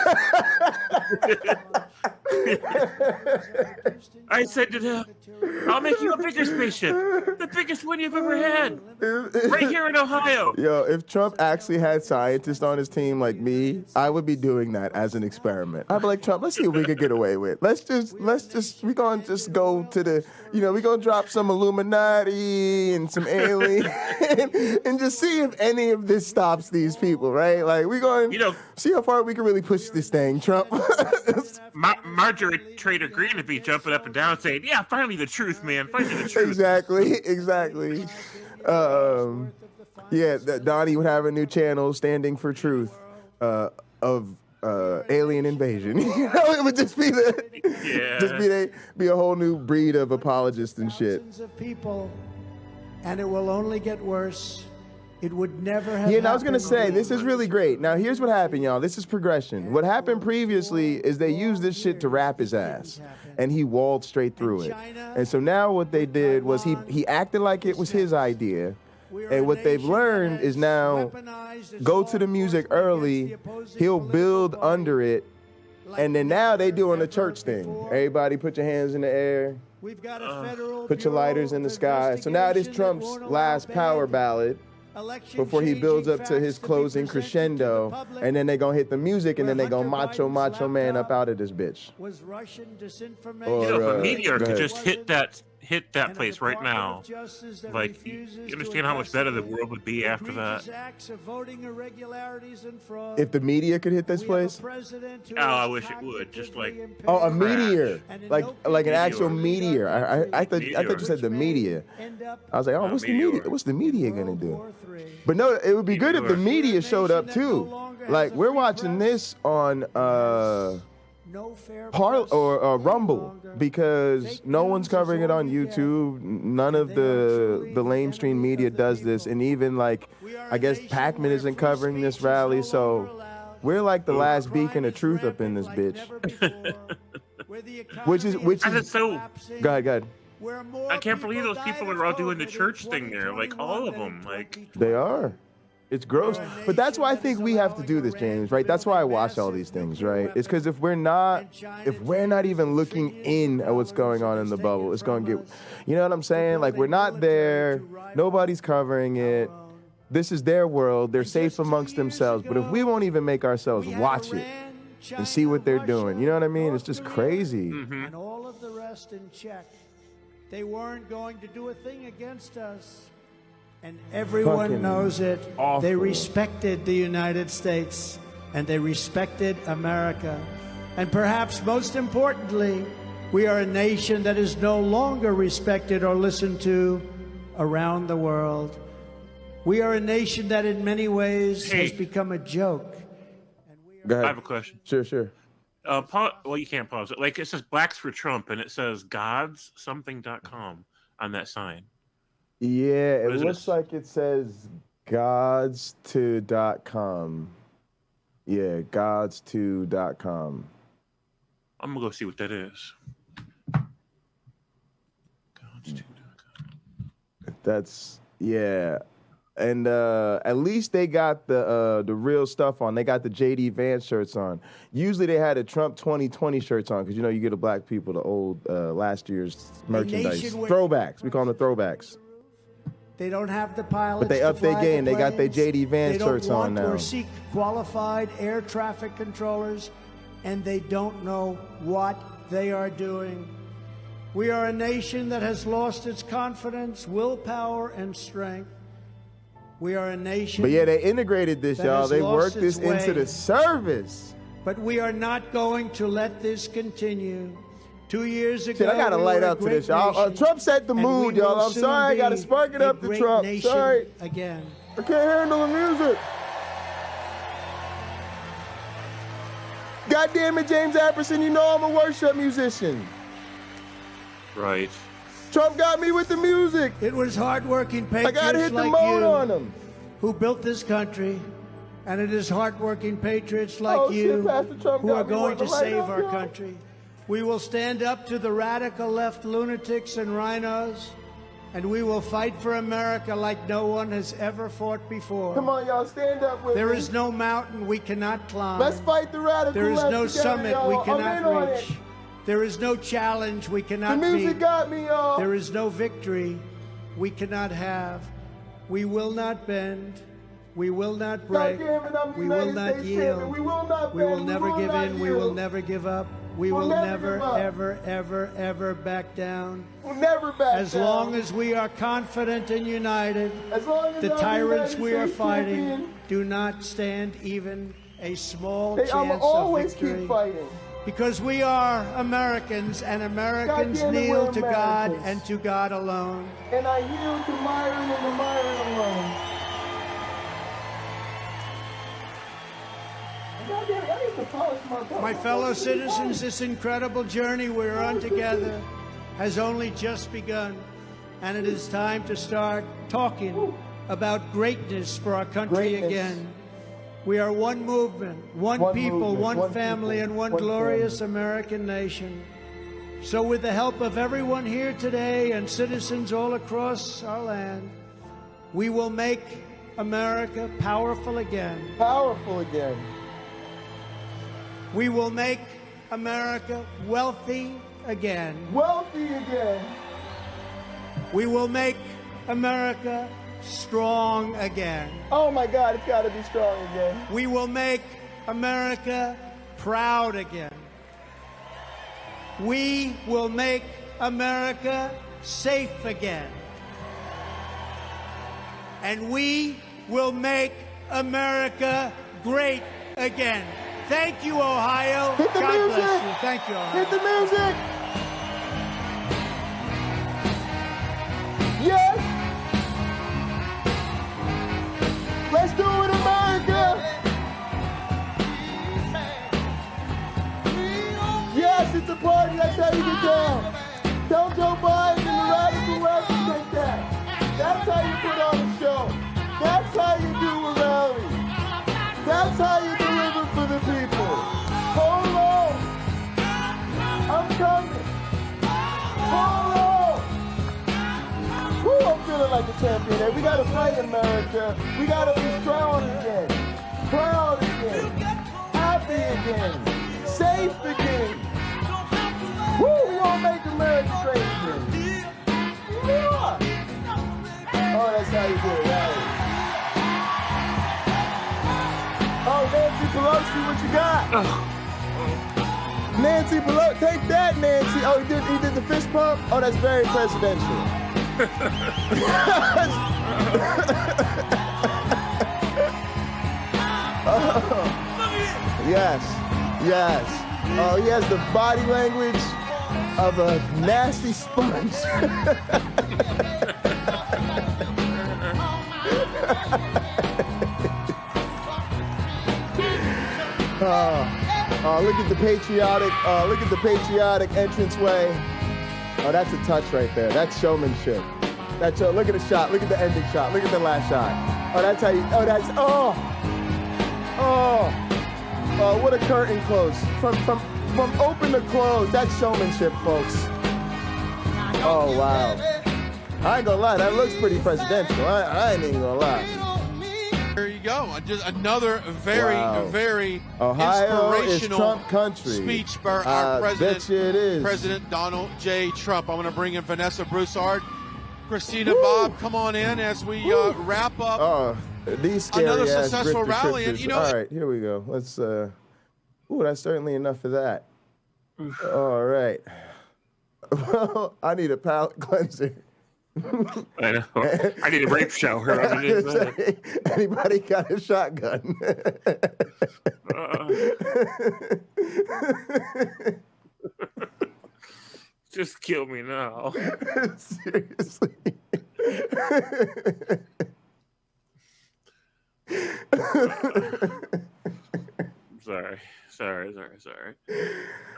I said to them, "I'll make you a bigger spaceship, the biggest one you've ever had, right here in Ohio." Yo, if Trump actually had scientists on his team like me, I would be doing that as an experiment. I'd be like, Trump, let's see what we could get away with. We gonna just go to the, we gonna drop some Illuminati and some alien and just see if any of this stops these people, right? Like, we going, see how far we can really push this thing, Trump. Marjorie Trader Green would be jumping up and down saying, "Yeah, finally the truth, man. Finally the truth." Exactly. Donnie would have a new channel, Standing for Truth, of alien invasion. It would just be be a whole new breed of apologists and shit. Of people, and it will only get worse. It would never have. Yeah, and I was gonna say, this is really great. Now, here's what happened, y'all. This is progression. What happened previously is they used this shit to rap his ass, and he walled straight through it. And so now what they did was he acted like it was his idea. And what they've learned is now go to the music early, he'll build under it, and then now they doing the church thing. Everybody put your hands in the air, put your lighters in the sky. So now it is Trump's last power ballad before he builds up to his closing crescendo, and then they gonna hit the music, and then they gonna macho man up out of this bitch. Was Russian disinformation? If a meteor could just hit that place right now, like, you understand how much better the world would be after that? If the media could hit this place? Oh, I wish it would. Just like a meteor, like an actual meteor. I thought you said the media. I was like, oh, what's the media gonna do? But no, it would be good if the media showed up too. Like, we're watching this on Rumble, because no one's covering it on YouTube. None of the lamestream media does this, and even like, I guess Pac-Man isn't covering this rally, so we're like the last beacon of truth up in this bitch. which is so. Go ahead. I can't believe those people are all doing the church thing there. Like, all of them. Like, they are. It's gross. But that's why I think we have to do this, James, right? That's why I watch all these things, right? It's because if we're not even looking in at what's going on in the bubble, it's going to get, you know what I'm saying? Like, we're not there. Nobody's covering it. This is their world. They're safe amongst themselves. But if we won't even make ourselves watch it and see what they're doing, you know what I mean? It's just crazy. Mm-hmm. And all of the rest in check. They weren't going to do a thing against us. And everyone knows it. Awful. They respected the United States, and they respected America. And perhaps most importantly, we are a nation that is no longer respected or listened to around the world. We are a nation that in many ways has become a joke. Go ahead. I have a question. Sure. Well, you can't pause it. Like, it says Blacks for Trump, and it says godssomething.com on that sign. Yeah, it looks like it says gods2.com. Yeah, gods2.com. I'm going to go see what that is. Gods2.com. That's, yeah. And at least they got the real stuff on. They got the JD Vance shirts on. Usually they had the Trump 2020 shirts on, because, you get the black people the old last year's merchandise. Throwbacks. We call them the throwbacks. They don't have the pilots. But they upped their game. They got their JD Vance shirts on now. They don't want or seek qualified air traffic controllers, and they don't know what they are doing. We are a nation that has lost its confidence, willpower, and strength. We are a nation. But yeah, they integrated this, that y'all. has They lost worked this its way. into the service. But we are not going to let this continue. 2 years ago, Shit, I gotta we light were a up to great this, y'all. nation, Trump set the and mood, we will y'all. I'm soon sorry, I gotta be spark it a up to great Trump. nation Sorry. again. I can't handle the music. God damn it, James Apperson, you know I'm a worship musician. Right. Trump got me with the music. It was hardworking I gotta patriots hit the like mode you on him. who built this country, and it is hardworking patriots like Oh, shit, you Pastor Trump who got are me going wanting to to light save up, our yo. country. We will stand up to the radical left lunatics and rhinos, and we will fight for America like no one has ever fought before. Come on, y'all, stand up with There me. is no mountain we cannot climb. Let's fight the radical There is left no together, summit y'all. we I'm in cannot on reach. it. There is no challenge we The cannot music meet. got me, y'all. There is no victory we cannot have. We will not bend. We will not break. God damn it, I'm the We will United not States yield. champion. We will not We will bend. never give not in. We will yield. never give up. We We'll will never never, give up. ever, ever, ever back down. We'll never back As down. long as we are confident and united, As long as the I'm the tyrants United we are States fighting champion. do not stand even a small Hey, chance I'ma always of victory. keep fighting. Because we are Americans, and Americans God damn it, kneel we're to God Americans. and to God alone. And I yield to Myron and the Myron alone. God damn it, I need to polish my belt. My fellow citizens, this incredible journey we're on together has only just begun, and it is time to start talking about greatness for our country Greatness. again. We are one movement, one people, movement, one family, people, and one one glorious American nation. So with the help of everyone here today and citizens all across our land, we will make America powerful again. Powerful again. We will make America wealthy again. Wealthy again. We will make America strong again. Oh my God, it's gotta be strong again. We will make America proud again. We will make America safe again. And we will make America great again. Thank you, Ohio. Hit the God music. bless you. Thank you, Ohio. Hit the music. Yes. Let's do it, America. Yes, it's a party. That's how you get down. Tell Joe Biden and the radical left to take that. That's how you put on a show. That's how you do a rally. That's how you deliver for the people. Hold on. I'm coming. Hold on. Woo, I'm feeling like a champion there. We gotta fight, America. We gotta be strong again. Proud again. Happy again. Safe again. Woo, we gonna make America great again. Yeah. Oh, that's how you do it, right? Oh, Nancy Pelosi, what you got? Nancy Pelosi, take that, Nancy. Oh, he did the fist pump? Oh, that's very presidential. Oh, yes, yes. Oh, he has the body language of a nasty sponge. Oh, look at the patriotic entranceway. Oh, that's a touch right there. That's showmanship. Look at the shot. Look at the ending shot. Look at the last shot. Oh, that's how you. Oh, what a curtain close. From open to close. That's showmanship, folks. Oh wow. I ain't gonna lie. That looks pretty presidential. I ain't even gonna lie. There you go. Just another very Ohio is inspirational Trump country. speech by our president, Bet you it is. President Donald J. Trump. I'm going to bring in Vanessa Broussard. Christina, Bob, come on in as we wrap up these scary another ass successful grifter rally. And, trifters. you know, all right, here we go. Let's, that's certainly enough of that. All right. Well, I need a palate cleanser. I know. I need a rape shower. I mean, anybody got a shotgun? Just kill me now. Seriously. Sorry.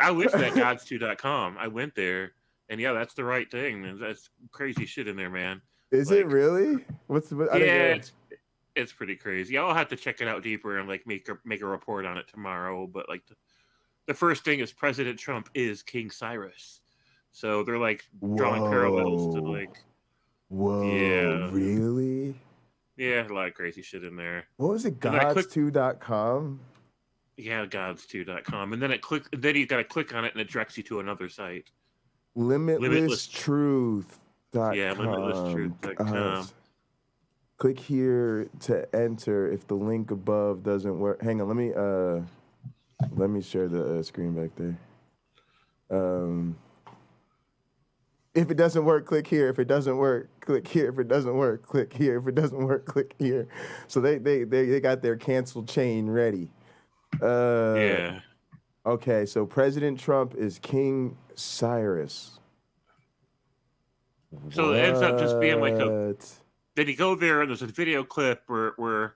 I wish that gods2.com. I went there, and yeah, that's the right thing. That's crazy shit in there, man. Is it really? It's pretty crazy. I'll have to check it out deeper and like make a report on it tomorrow. But like the first thing is President Trump is King Cyrus, so they're like drawing parallels to like. Whoa! Yeah. Really? Yeah, a lot of crazy shit in there. What was it? Gods2.com. Yeah, gods2.com, and then you got to click on it, and it directs you to another site. Limitlesstruth.com. Yeah, limitlesstruth.com. Click here to enter. If the link above doesn't work, hang on. Let me share the screen back there. If it doesn't work, click here. If it doesn't work, click here. If it doesn't work, click here. If it doesn't work, click here. So they got their cancel chain ready. Yeah. Okay, so President Trump is King Cyrus. So it ends up just being like then you go there and there's a video clip where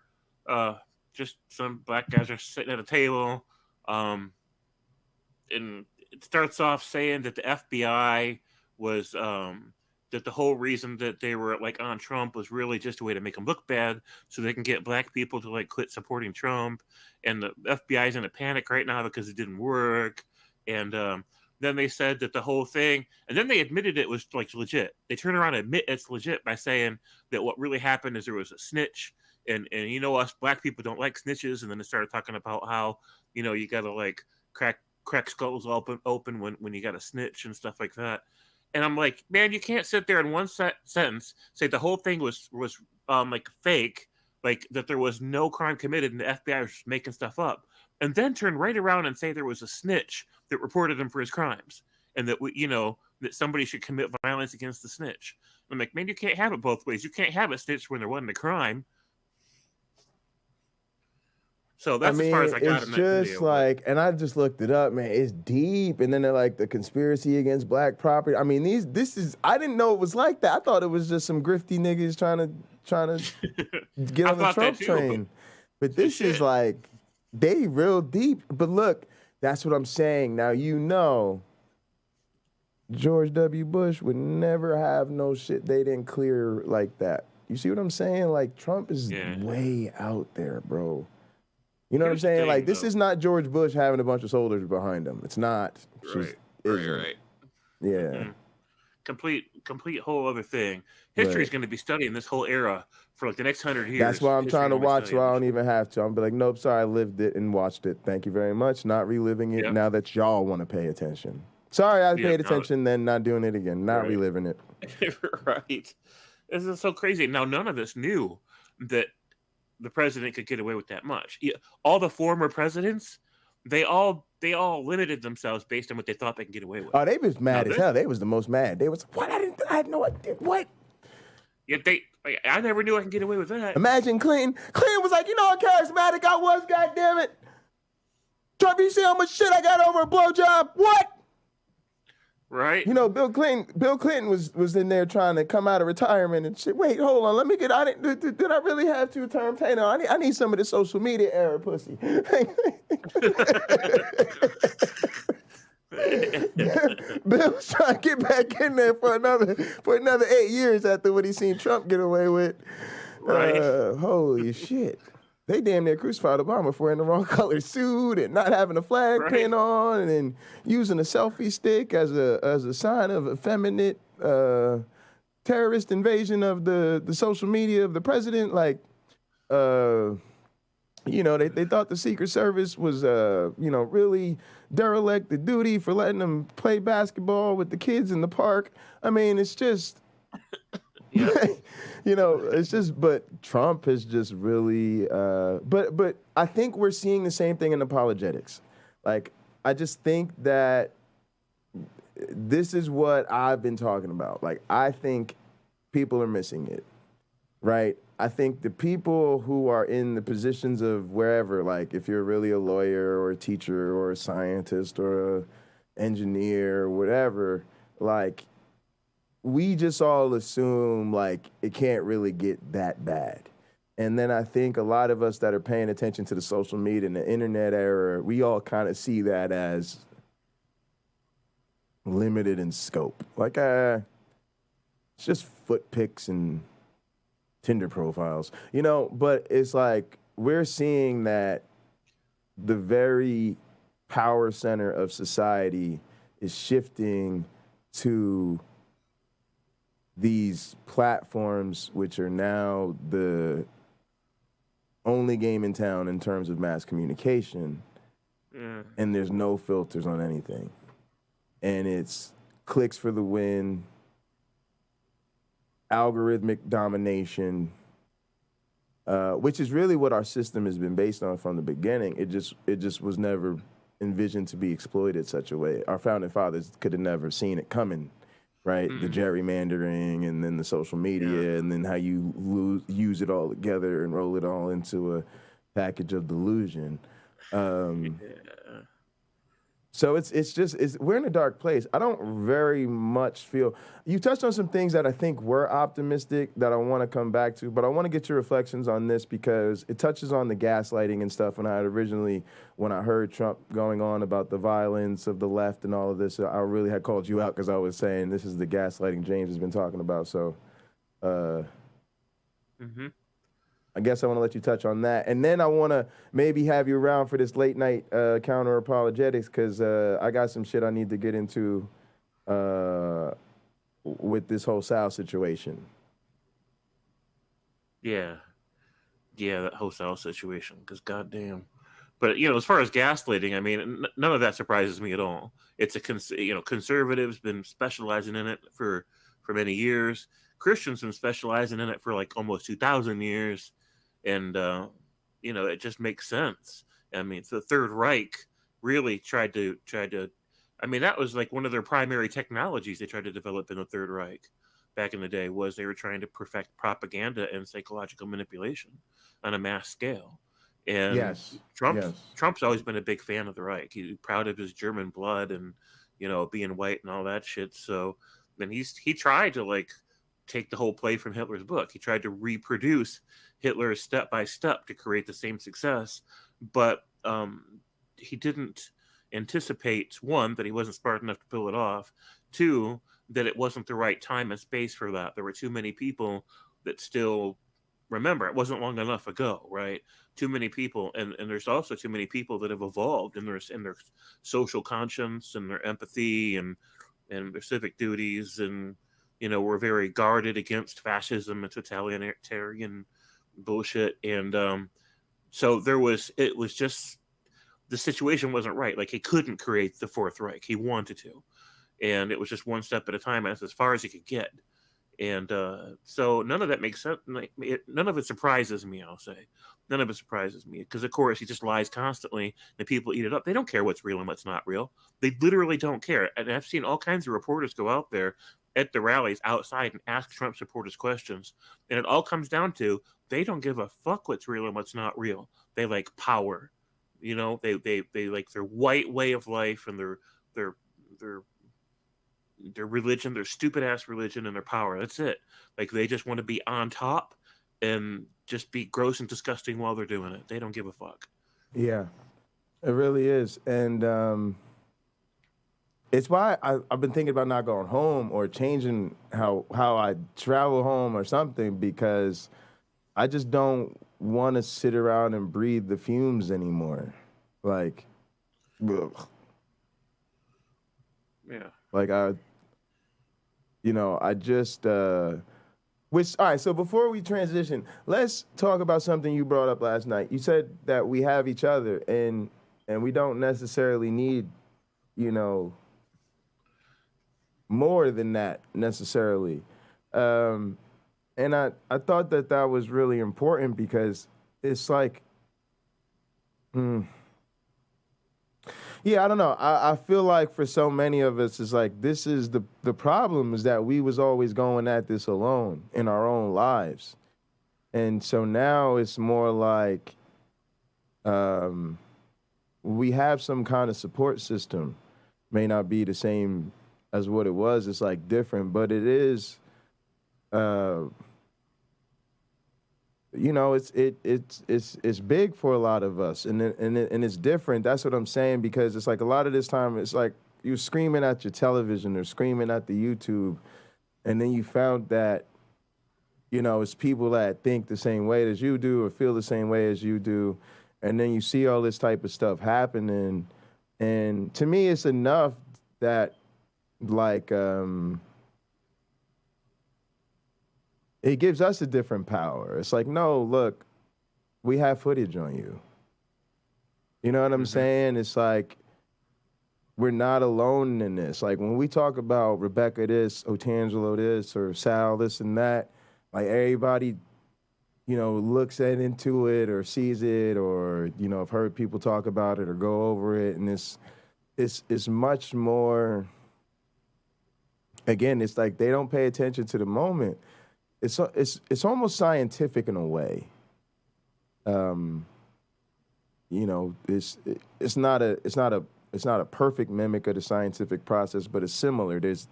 just some black guys are sitting at a table, and it starts off saying that the FBI was that the whole reason that they were like on Trump was really just a way to make him look bad so they can get black people to like quit supporting Trump, and the FBI is in a panic right now because it didn't work. And then they said that the whole thing, and then they admitted it was like legit. They turn around and admit it's legit by saying that what really happened is there was a snitch, and you know, us black people don't like snitches. And then they started talking about how, you know, you gotta like crack skulls open when you got a snitch and stuff like that. And I'm like, man, you can't sit there in one sentence say the whole thing was like fake, like that there was no crime committed and the FBI was just making stuff up, and then turn right around and say there was a snitch that reported him for his crimes, and that that somebody should commit violence against the snitch. I'm like, man, you can't have it both ways. You can't have a snitch when there wasn't a crime. So that's as far as I got in that video. It's just like, and I just looked it up, man. It's deep, and then they're like the conspiracy against black property. I mean, I didn't know it was like that. I thought it was just some grifty niggas trying to get on the Trump train. But this is like, they real deep. But look, that's what I'm saying. Now, George W. Bush would never have no shit they didn't clear like that. You see what I'm saying? Like, Trump is way out there, bro. You know what I'm saying? Like, this is not George Bush having a bunch of soldiers behind him. It's not. Right. Yeah. Mm-hmm. Complete whole other thing. History is going to be studying this whole era for like the next 100 years. That's why I'm trying to watch, so I don't even have to. I'm be like, nope, sorry, I lived it and watched it. Thank you very much. Not reliving it now that y'all want to pay attention. Sorry, I paid attention, then not doing it again. Not reliving it. Right. This is so crazy. Now, none of us knew that the president could get away with that much. All the former presidents, they all limited themselves based on what they thought they could get away with. Oh, they was mad as hell. They was the most mad. They was, what? I had no idea. What? Yeah, I never knew I could get away with that. Imagine Clinton. Clinton was like, you know how charismatic I was, goddammit. Trump, you see how much shit I got over a blowjob? What? Right. You know, Bill Clinton was in there trying to come out of retirement and shit. Wait, hold on. Let me get. Did I really have 2 terms? Hey, no, I need some of the social media era pussy. Bill was trying to get back in there for another 8 years after what he seen Trump get away with. Right. Holy shit. They damn near crucified Obama for wearing the wrong color suit and not having a flag pin on, and then using a selfie stick as a sign of effeminate terrorist invasion of the social media of the president. Like, they thought the Secret Service was really derelict the duty for letting them play basketball with the kids in the park. I mean, it's just. It's just, but Trump is just really, but I think we're seeing the same thing in apologetics. Like, I just think that this is what I've been talking about. Like, I think people are missing it, right? I think the people who are in the positions of wherever, like if you're really a lawyer or a teacher or a scientist or a engineer or whatever, like we just all assume like it can't really get that bad. And then I think a lot of us that are paying attention to the social media and the internet era, we all kind of see that as limited in scope. Like, it's just foot pics and Tinder profiles, you know? But it's like we're seeing that the very power center of society is shifting to these platforms, which are now the only game in town in terms of mass communication, and there's no filters on anything. And it's clicks for the win, algorithmic domination, which is really what our system has been based on from the beginning. It just was never envisioned to be exploited such a way. Our founding fathers could have never seen it coming. Right, the gerrymandering, and then the social media, and then how you use it all together and roll it all into a package of delusion. So we're in a dark place. I don't very much feel. You touched on some things that I think were optimistic that I want to come back to, but I want to get your reflections on this because it touches on the gaslighting and stuff. And I had originally, when I heard Trump going on about the violence of the left and all of this, I really had called you out because I was saying this is the gaslighting James has been talking about. So, I guess I want to let you touch on that. And then I want to maybe have you around for this late night Counter-Apologetics because I got some shit I need to get into with this whole SAL situation. Yeah, that whole SAL situation, because goddamn. But, you know, as far as gaslighting, I mean, none of that surprises me at all. It's conservatives been specializing in it for many years. Christians been specializing in it for like almost 2,000 years. And, you know, it just makes sense. I mean, the Third Reich really tried to, I mean, that was like one of their primary technologies they tried to develop in the Third Reich back in the day was they were trying to perfect propaganda and psychological manipulation on a mass scale. And Trump's always been a big fan of the Reich. He's proud of his German blood and, you know, being white and all that shit. So then he tried to like take the whole play from Hitler's book. He tried to reproduce Hitler's step by step to create the same success, but he didn't anticipate, one, that he wasn't smart enough to pull it off, two, that it wasn't the right time and space for that. There were too many people that still remember it wasn't long enough ago, right? Too many people, and there's also too many people that have evolved in their social conscience and their empathy and their civic duties, and you know, we're very guarded against fascism and totalitarian bullshit. And so it was just, the situation wasn't right. Like, he couldn't create the Fourth Reich. He wanted to. And it was just one step at a time. And that's as far as he could get. And so none of that makes sense. None of it surprises me, I'll say. None of it surprises me. Because, of course, he just lies constantly. And people eat it up. They don't care what's real and what's not real. They literally don't care. And I've seen all kinds of reporters go out there at the rallies outside and ask Trump supporters questions. And it all comes down to they don't give a fuck what's real and what's not real. They like power. You know, they like their white way of life and their religion, their stupid ass religion, and their power. That's it. Like, they just want to be on top and just be gross and disgusting while they're doing it. They don't give a fuck. Yeah, it really is. And it's why I've been thinking about not going home or changing how I travel home or something, because I just don't want to sit around and breathe the fumes anymore. Like, ugh. Yeah. Like, I just, all right, so before we transition, let's talk about something you brought up last night. You said that we have each other and we don't necessarily need, you know, more than that necessarily. And I thought that was really important because it's like, Yeah, I don't know. I feel like for so many of us, it's like this is the problem is that we was always going at this alone in our own lives. And so now it's more like we have some kind of support system. May not be the same as what it was. It's like different, but it is, you know, it's big for a lot of us, and it's different. That's what I'm saying, because it's like a lot of this time, it's like you're screaming at your television or screaming at the YouTube, and then you found that, you know, it's people that think the same way as you do or feel the same way as you do, and then you see all this type of stuff happening, and to me, it's enough that, like, it gives us a different power. It's like, no, look, we have footage on you. You know what I'm saying? It's like, we're not alone in this. Like, when we talk about Rebecca this, Otangelo this, or Sal this and that, like, everybody, you know, looks into it or sees it, or, you know, I've heard people talk about it or go over it, and it's much more, again, it's like they don't pay attention to the moment. It's almost scientific in a way. You know, it's not a perfect mimic of the scientific process, but it's similar. There's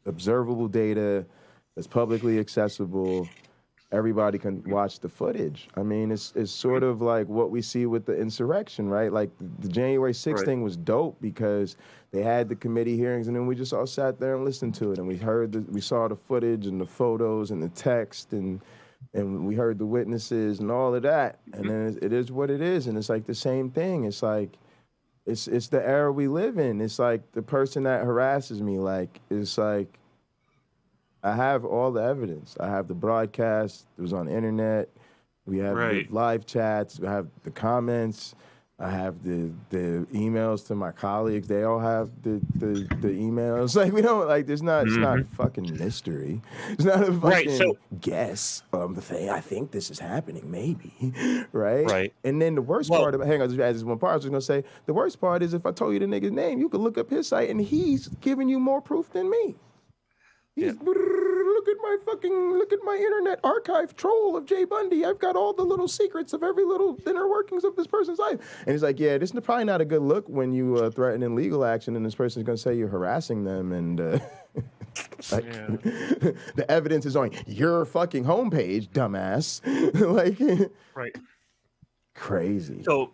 observable data that's publicly accessible. Everybody can watch the footage. I mean, it's sort of like what we see with the insurrection, right? Like the January 6th thing was dope because they had the committee hearings, and then we just all sat there and listened to it, and we saw the footage and the photos and the text, and we heard the witnesses and all of that. And then it is what it is, and it's like the same thing. It's like it's the era we live in. It's like the person that harasses me, like, it's like, I have all the evidence. I have the broadcast. It was on the internet. We have the live chats. We have the comments. I have the emails to my colleagues. They all have the emails. Like, we don't, like, it's not fucking mystery. It's not a fucking guess of the thing. I think this is happening, maybe. Right? And then the worst part about, hang on, just add this one part. I was just going to say, the worst part is if I told you the nigga's name, you could look up his site, and he's giving you more proof than me. He's, look at my internet archive troll of Jay Bundy. I've got all the little secrets of every little inner workings of this person's life. And he's like, yeah, this is probably not a good look when you threaten in legal action, and this person's going to say you're harassing them. And the evidence is on your fucking homepage, dumbass. Like, crazy. So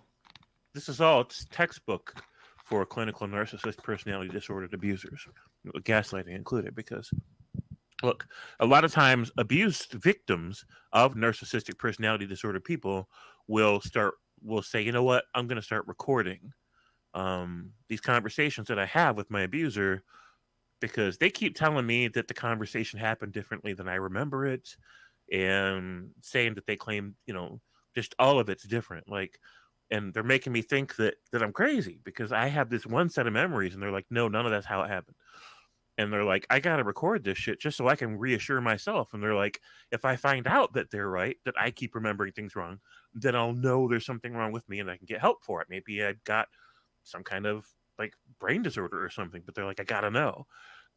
this is all, it's textbook for clinical narcissist personality disordered abusers, gaslighting included, because look, a lot of times abused victims of narcissistic personality disorder people will say, you know what, I'm going to start recording these conversations that I have with my abuser, because they keep telling me that the conversation happened differently than I remember it, and saying that they claim, you know, just all of it's different. Like, and they're making me think that I'm crazy because I have this one set of memories, and they're like, no, none of that's how it happened. And they're like, I got to record this shit just so I can reassure myself. And they're like, if I find out that they're right, that I keep remembering things wrong, then I'll know there's something wrong with me and I can get help for it. Maybe I've got some kind of like brain disorder or something, but they're like, I got to know.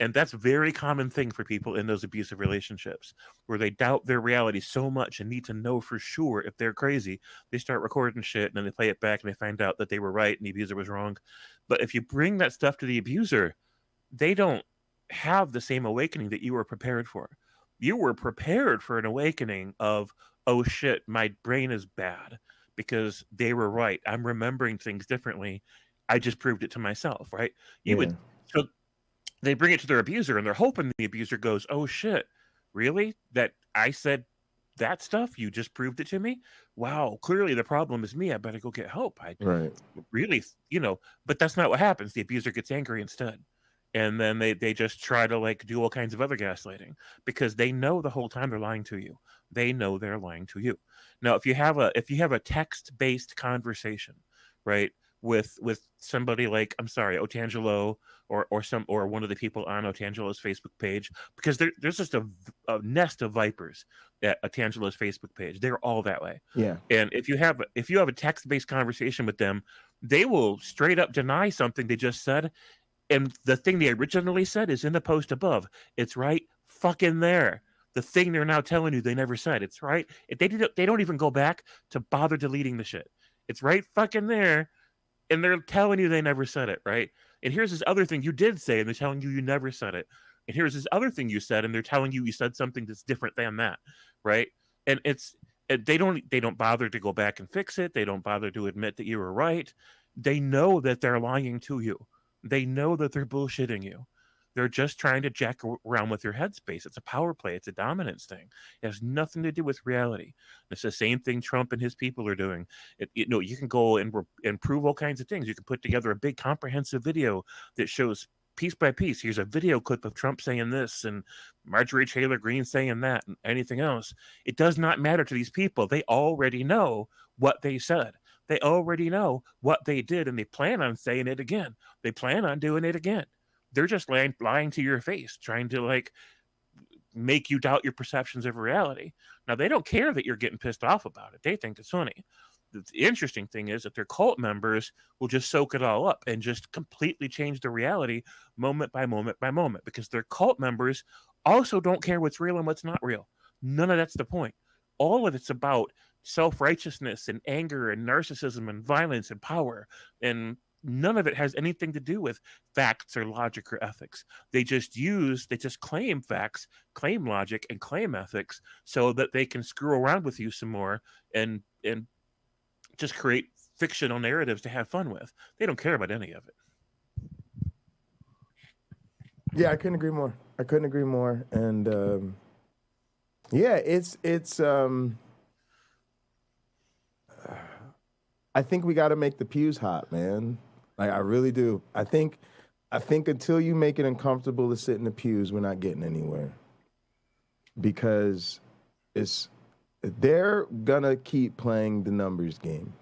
And that's a very common thing for people in those abusive relationships where they doubt their reality so much and need to know for sure if they're crazy. They start recording shit and then they play it back and they find out that they were right and the abuser was wrong. But if you bring that stuff to the abuser, they don't have the same awakening that you were prepared for. You were prepared for an awakening of, oh shit, my brain is bad because they were right. I'm remembering things differently. I just proved it to myself, right? So they bring it to their abuser and they're hoping the abuser goes, oh shit, really? That I said that stuff? You just proved it to me? Wow, clearly the problem is me. I better go get help. Really, you know, but that's not what happens. The abuser gets angry instead. And then they just try to like do all kinds of other gaslighting because they know the whole time they're lying to you. They know they're lying to you. Now, if you have a text-based conversation, right, with somebody like, I'm sorry, Otangelo or one of the people on Otangelo's Facebook page, because there's just a nest of vipers at Otangelo's Facebook page. They're all that way. Yeah. And if you have a text-based conversation with them, they will straight up deny something they just said, and the thing they originally said is in the post above. It's right fucking there. The thing they're now telling you they never said. It's right. They don't even go back to bother deleting the shit. It's right fucking there, and they're telling you they never said it, right? And here's this other thing you did say, and they're telling you never said it. And here's this other thing you said, and they're telling you said something that's different than that, right? And they don't bother to go back and fix it. They don't bother to admit that you were right. They know that they're lying to you. They know that they're bullshitting you. They're just trying to jack around with your headspace. It's a power play. It's a dominance thing. It has nothing to do with reality. It's the same thing Trump and his people are doing. You can go and prove all kinds of things. You can put together a big comprehensive video that shows piece by piece. Here's a video clip of Trump saying this and Marjorie Taylor Greene saying that and anything else. It does not matter to these people. They already know what they said. They already know what they did, and they plan on saying it again. They plan on doing it again. They're just lying to your face, trying to make you doubt your perceptions of reality. Now, they don't care that you're getting pissed off about it. They think it's funny. The interesting thing is that their cult members will just soak it all up and just completely change the reality moment by moment by moment, because their cult members also don't care what's real and what's not real. None of that's the point. All of it's about self-righteousness and anger and narcissism and violence and power, and none of it has anything to do with facts or logic or ethics. They just claim facts, claim logic, and claim ethics so that they can screw around with you some more and just create fictional narratives to have fun with. They don't care about any of it. Yeah, I couldn't agree more. And it's I think we got to make the pews hot, man. Like, I really do. I think until you make it uncomfortable to sit in the pews, we're not getting anywhere. Because they're gonna keep playing the numbers game.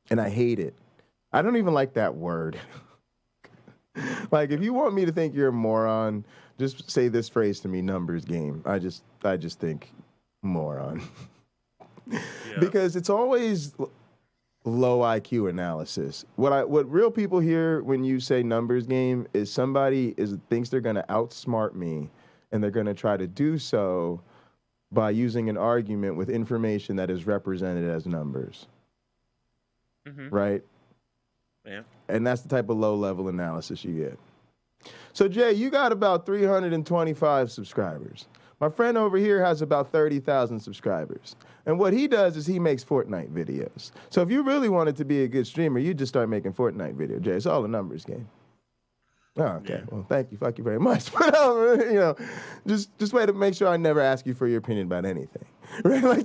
And I hate it. I don't even like that word. Like, if you want me to think you're a moron, just say this phrase to me: numbers game. I just think moron. Yeah. Because it's always low IQ analysis. What real people hear when you say numbers game is somebody thinks they're going to outsmart me, and they're going to try to do so by using an argument with information that is represented as numbers. Mm-hmm. Right? Yeah. And that's the type of low-level analysis you get. So, Jay, you got about 325 subscribers. My friend over here has about 30,000 subscribers. And what he does is he makes Fortnite videos. So if you really wanted to be a good streamer, you just start making Fortnite videos, Jay. It's all a numbers game. Oh, okay. Yeah. Well, thank you very much. But, just wait to make sure I never ask you for your opinion about anything. Right?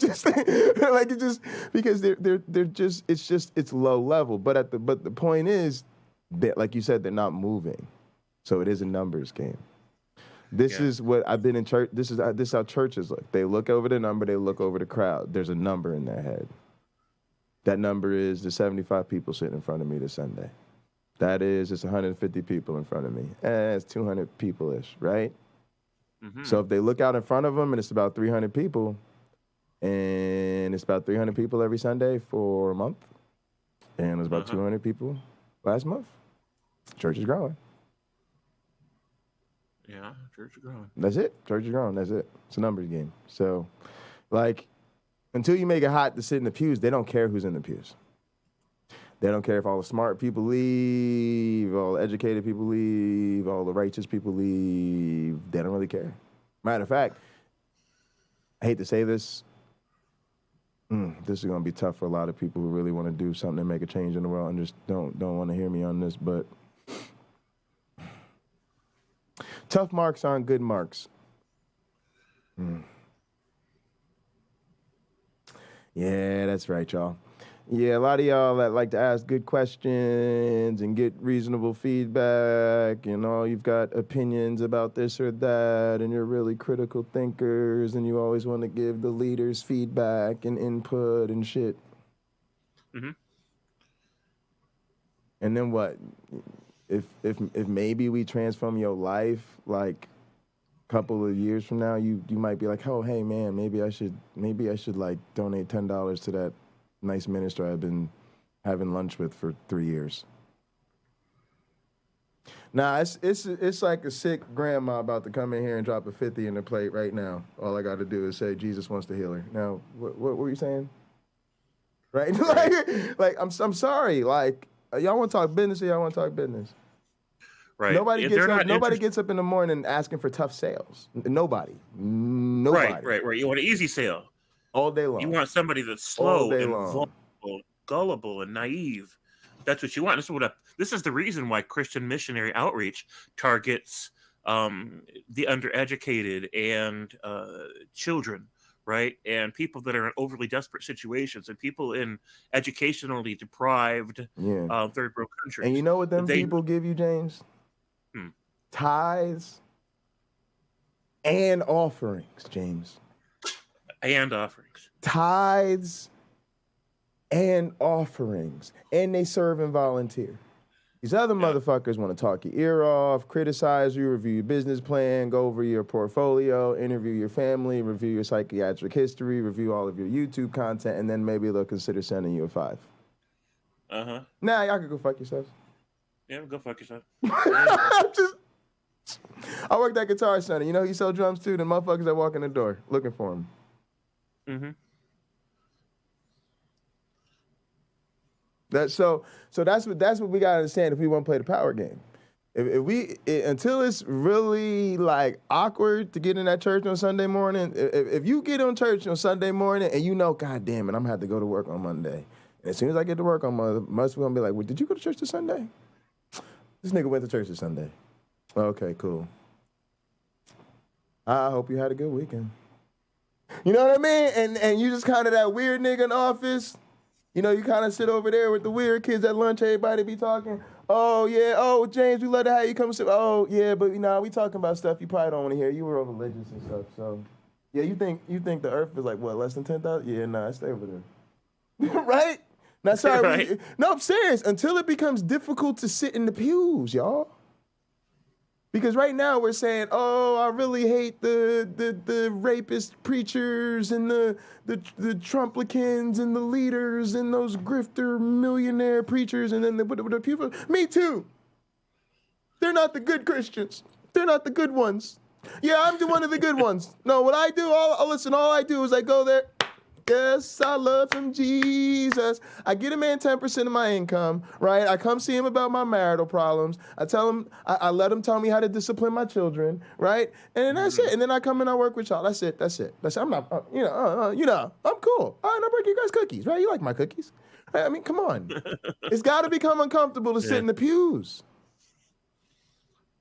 Because it's low level. But the point is that, like you said, they're not moving. So it is a numbers game. This is what I've been in church. This is how churches look. They look over the number. They look over the crowd. There's a number in their head. That number is the 75 people sitting in front of me this Sunday. That is, it's 150 people in front of me. It's 200 people-ish, right? Mm-hmm. So if they look out in front of them and it's about 300 people, and it's about 300 people every Sunday for a month, and it was about 200 people last month, church is growing. Yeah, church is growing. That's it. Church is growing. That's it. It's a numbers game. So, until you make it hot to sit in the pews, they don't care who's in the pews. They don't care if all the smart people leave, all the educated people leave, all the righteous people leave. They don't really care. Matter of fact, I hate to say this. This is going to be tough for a lot of people who really want to do something and make a change in the world and just don't want to hear me on this, but tough marks aren't good marks. Yeah, that's right, y'all. Yeah, a lot of y'all that like to ask good questions and get reasonable feedback, and all you've got opinions about this or that, and you're really critical thinkers, and you always want to give the leaders feedback and input and shit. Mm-hmm. And then what? If maybe we transform your life, like a couple of years from now, you might be like, oh, hey man, maybe I should like donate $10 to that nice minister I've been having lunch with for 3 years. Nah, it's like a sick grandma about to come in here and drop a 50 in the plate right now. All I got to do is say Jesus wants to heal her. Now, what were you saying? Right? like I'm sorry. Like, y'all want to talk business or y'all want to talk business? Right. Nobody gets up in the morning asking for tough sales. Nobody. Right. You want an easy sale. All day long. You want somebody that's slow and vulnerable, gullible and naive. That's what you want. This is the reason why Christian missionary outreach targets the undereducated and children, right? And people that are in overly desperate situations and people in educationally deprived third world countries. And you know what them people give you, James? Tithes and offerings, James. And offerings. Tithes and offerings. And they serve and volunteer. These other motherfuckers want to talk your ear off, criticize you, review your business plan, go over your portfolio, interview your family, review your psychiatric history, review all of your YouTube content, and then maybe they'll consider sending you a 5. Uh-huh. Nah, y'all can go fuck yourselves. Yeah, go fuck yourself. I worked at Guitar Center. You know who you sell drums to? The motherfuckers that walk in the door looking for them. Mm-hmm. That's what we gotta understand if we want to play the power game. Until it's really like awkward to get in that church on Sunday morning. If you get on church on Sunday morning and you know, God damn it, I'm gonna have to go to work on Monday. And as soon as I get to work on Monday, most people gonna be like, well, did you go to church this Sunday? This nigga went to church this Sunday. Okay, cool. I hope you had a good weekend. You know what I mean? And you just kind of that weird nigga in the office. You know, you kind of sit over there with the weird kids at lunch, everybody be talking. Oh, yeah. Oh, James, we love to have you come sit. Oh, yeah, but you know, we talking about stuff you probably don't want to hear. You were religious and stuff, so. Yeah, you think the earth is like, what, less than 10,000? Yeah, nah, stay over there. Right? Now, sorry. Right. No, I'm serious. Until it becomes difficult to sit in the pews, y'all. Because right now we're saying, oh, I really hate the rapist preachers and the Trumplicans and the leaders and those grifter millionaire preachers and then the people. Me too. They're not the good Christians. They're not the good ones. Yeah, I'm one of the good ones. No, what I do, all I do is I go there. Yes, I love him, Jesus. I get a man 10% of my income, right? I come see him about my marital problems. I tell him, I let him tell me how to discipline my children, right? And then that's it. And then I come and I work with y'all. That's it. I'm not, I'm cool. All right, I break you guys cookies, right? You like my cookies. Right? I mean, come on. It's got to become uncomfortable to sit in the pews.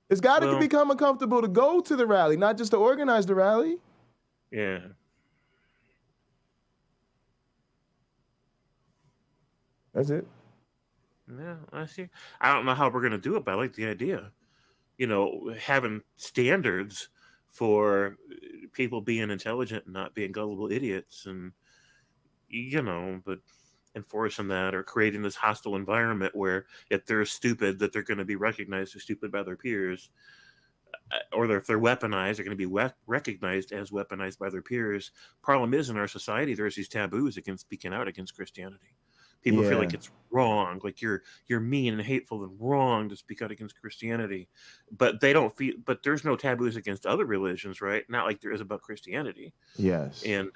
It's got to become uncomfortable to go to the rally, not just to organize the rally. Yeah. That's it. Yeah, I see. I don't know how we're going to do it, but I like the idea. You know, having standards for people being intelligent and not being gullible idiots and, you know, but enforcing that or creating this hostile environment where if they're stupid, that they're going to be recognized as stupid by their peers. Or if they're weaponized, they're going to be recognized as weaponized by their peers. Problem is, in our society, there's these taboos against speaking out against Christianity. People feel like it's wrong, like you're mean and hateful and wrong to speak out against Christianity, but they don't feel. But there's no taboos against other religions, right? Not like there is about Christianity. Yes, and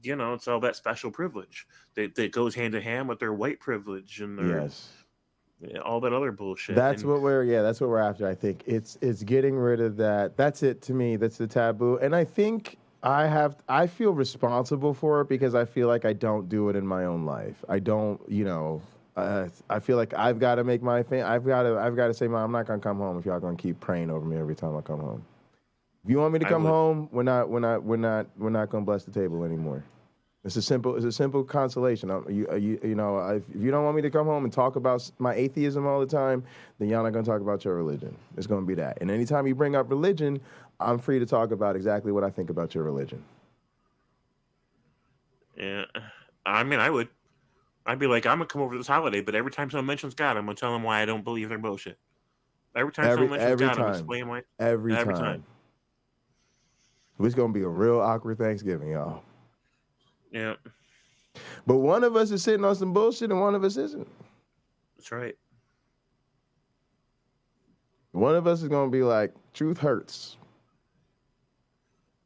you know, it's all that special privilege that goes hand in hand with their white privilege and their, all that other bullshit. That's what we're after. I think it's getting rid of that. That's it to me. That's the taboo, and I think. I feel responsible for it because I feel like I don't do it in my own life. I don't, I feel like I've got to make my I've got to say, Mom, I'm not gonna come home if y'all gonna keep praying over me every time I come home. If you want me to come home, we're not gonna bless the table anymore. It's a simple consolation. If you don't want me to come home and talk about my atheism all the time, then y'all not gonna talk about your religion. It's gonna be that. And anytime you bring up religion, I'm free to talk about exactly what I think about your religion. Yeah, I mean, I would. I'd be like, I'm gonna come over this holiday, but every time someone mentions God, I'm gonna tell them why I don't believe their bullshit. Every time someone mentions God, I'm gonna explain why. Every time. It's gonna be a real awkward Thanksgiving, y'all. Yeah. But one of us is sitting on some bullshit and one of us isn't. That's right. One of us is gonna be like, truth hurts.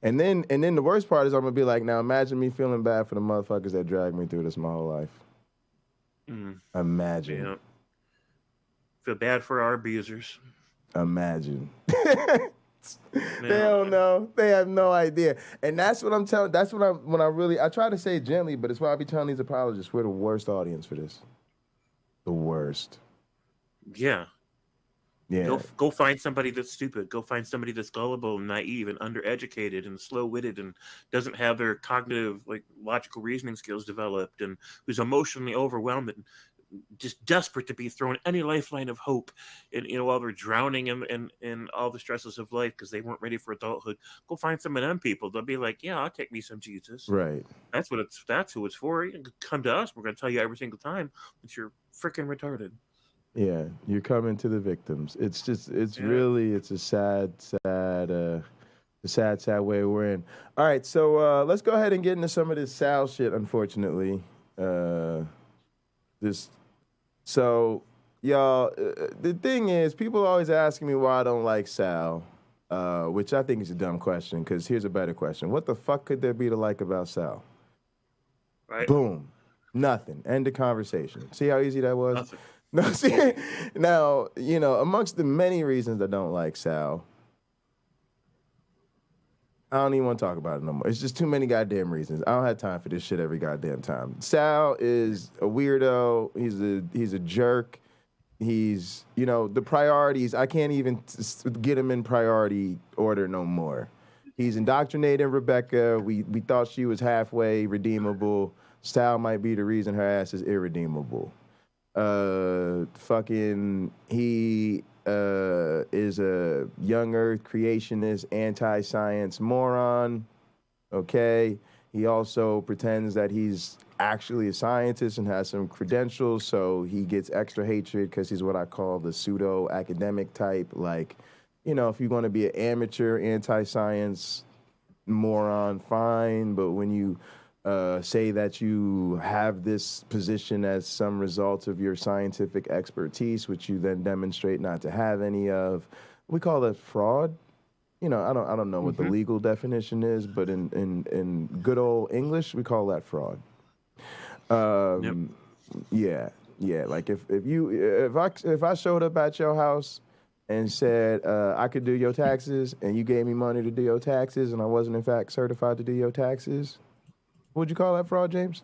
And then the worst part is I'm gonna be like, now imagine me feeling bad for the motherfuckers that dragged me through this my whole life. Imagine. Yeah. Feel bad for our abusers. Imagine. They don't know. They have no idea. And that's what I'm telling. That's what I try to say it gently, but it's why I be telling these apologists, we're the worst audience for this. The worst. Yeah. Yeah. Go find somebody that's stupid. Go find somebody that's gullible and naive and undereducated and slow-witted and doesn't have their cognitive, like, logical reasoning skills developed and who's emotionally overwhelmed and just desperate to be thrown any lifeline of hope, and while they're drowning in all the stresses of life because they weren't ready for adulthood. Go find some of them people. They'll be like, yeah, I'll take me some Jesus. Right. That's who it's for. You can come to us. We're going to tell you every single time that you're freaking retarded. Yeah, you're coming to the victims. It's just, it's a sad way we're in. All right, so let's go ahead and get into some of this SAL shit, unfortunately. So, y'all, the thing is, people always asking me why I don't like SAL, which I think is a dumb question, because here's a better question. What the fuck could there be to like about SAL? Right. Boom. Nothing. End of conversation. See how easy that was? Nothing. No, see, now, amongst the many reasons I don't like SAL, I don't even want to talk about it no more. It's just too many goddamn reasons. I don't have time for this shit every goddamn time. Sal is a weirdo. He's a jerk. He's, the priorities, I can't even get him in priority order no more. He's indoctrinating Rebecca. We thought she was halfway redeemable. Sal might be the reason her ass is irredeemable. He is a young earth creationist, anti-science moron. Okay. He also pretends that he's actually a scientist and has some credentials, so he gets extra hatred because he's what I call the pseudo-academic type. Like, if you're going to be an amateur anti-science moron, fine, but when you say that you have this position as some result of your scientific expertise, which you then demonstrate not to have any of, we call that fraud. I don't know what the legal definition is, but in good old English, we call that fraud. Yeah. Like if I showed up at your house and said I could do your taxes, and you gave me money to do your taxes, and I wasn't in fact certified to do your taxes, would you call that fraud, James?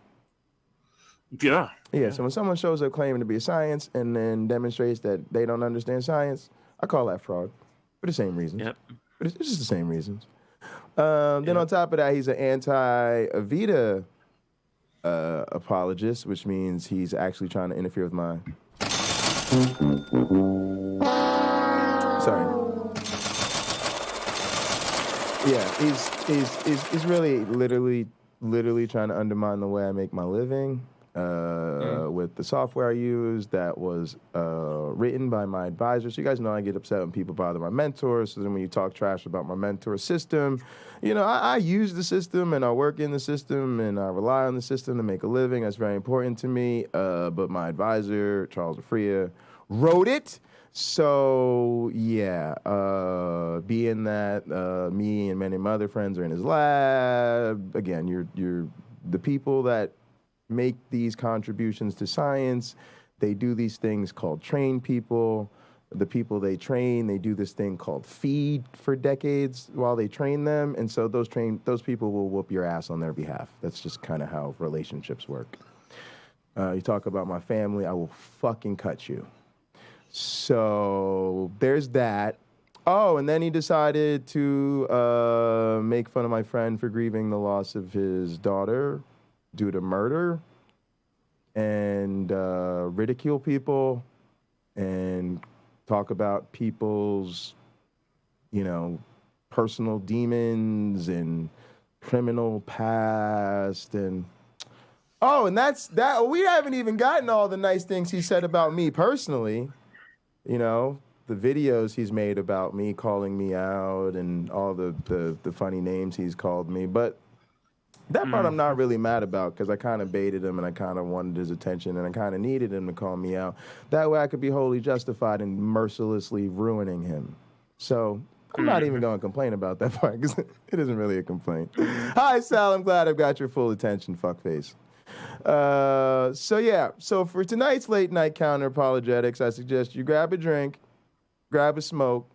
Yeah. So when someone shows up claiming to be a science and then demonstrates that they don't understand science, I call that fraud for the same reasons. Yep. But it's just the same reasons. Then on top of that, he's an anti-Avita apologist, which means he's actually trying to interfere with my... Sorry. Yeah, he's really literally trying to undermine the way I make my living with the software I use that was written by my advisor. So you guys know I get upset when people bother my mentor. So then when you talk trash about my mentor system, I use the system and I work in the system and I rely on the system to make a living. That's very important to me. But my advisor, Charles Afria, wrote it. So yeah, being that me and many of my other friends are in his lab, again, you're the people that make these contributions to science. They do these things called train people. The people they train, they do this thing called feed for decades while they train them, and so those people will whoop your ass on their behalf. That's just kind of how relationships work. You talk about my family, I will fucking cut you. So there's that. Oh, and then he decided to make fun of my friend for grieving the loss of his daughter due to murder and ridicule people and talk about people's, personal demons and criminal past. And Oh, and that's that. We haven't even gotten all the nice things he said about me personally. You know, the videos he's made about me, calling me out, and all the funny names he's called me. But that part I'm not really mad about, because I kind of baited him and I kind of wanted his attention and I kind of needed him to call me out. That way I could be wholly justified in mercilessly ruining him. So I'm not even going to complain about that part, because it isn't really a complaint. Hi, Sal. I'm glad I've got your full attention, fuckface. So for tonight's late night counter-apologetics, I suggest you grab a drink, grab a smoke,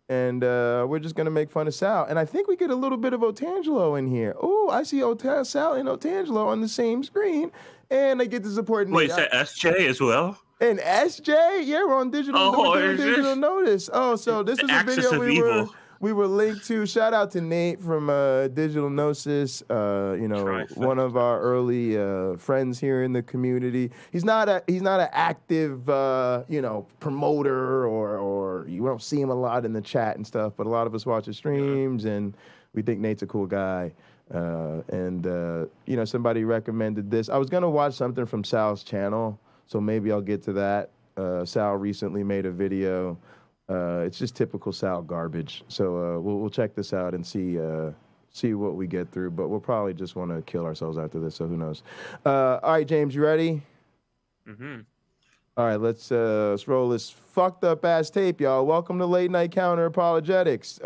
and we're just going to make fun of Sal. And I think we get a little bit of Otangelo in here. Oh, I see Sal and Otangelo on the same screen, and I get to support. Wait, is that SJ as well? And SJ? Yeah, we're on digital, digital notice. Oh, so this is a video we were linked to. Shout out to Nate from Digital Gnosis, one of our early friends here in the community. He's not an active promoter, or you don't see him a lot in the chat and stuff, but a lot of us watch his streams and we think Nate's a cool guy. Somebody recommended this. I was gonna watch something from Sal's channel, so maybe I'll get to that. Sal recently made a video. It's just typical Sal garbage. So we'll check this out and see what we get through. But we'll probably just want to kill ourselves after this, so who knows. All right, James, you ready? Mm-hmm. All right, let's roll this fucked up ass tape, y'all. Welcome to Late Night Counter-Apologetics.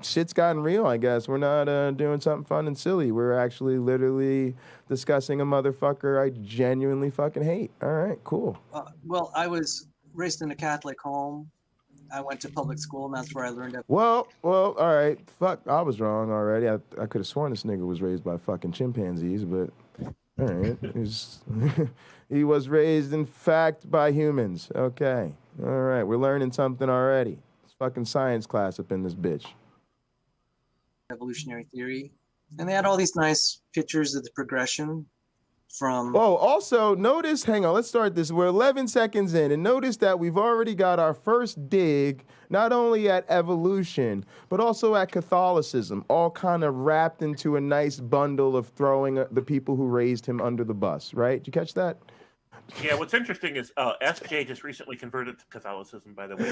Shit's gotten real, I guess. We're not doing something fun and silly. We're actually literally discussing a motherfucker I genuinely fucking hate. All right, cool. Well, I was raised in a Catholic home. I went to public school, and that's where I learned it. Well, all right. Fuck, I was wrong already. I could have sworn this nigga was raised by fucking chimpanzees, but all right. He was raised, in fact, by humans. Okay. All right, we're learning something already. It's fucking science class up in this bitch. Evolutionary theory. And they had all these nice pictures of the progression from... Oh, also, notice, hang on, let's start this. We're 11 seconds in, and notice that we've already got our first dig, not only at evolution, but also at Catholicism, all kind of wrapped into a nice bundle of throwing the people who raised him under the bus, right? Did you catch that? Yeah, what's interesting is SJ just recently converted to Catholicism, by the way.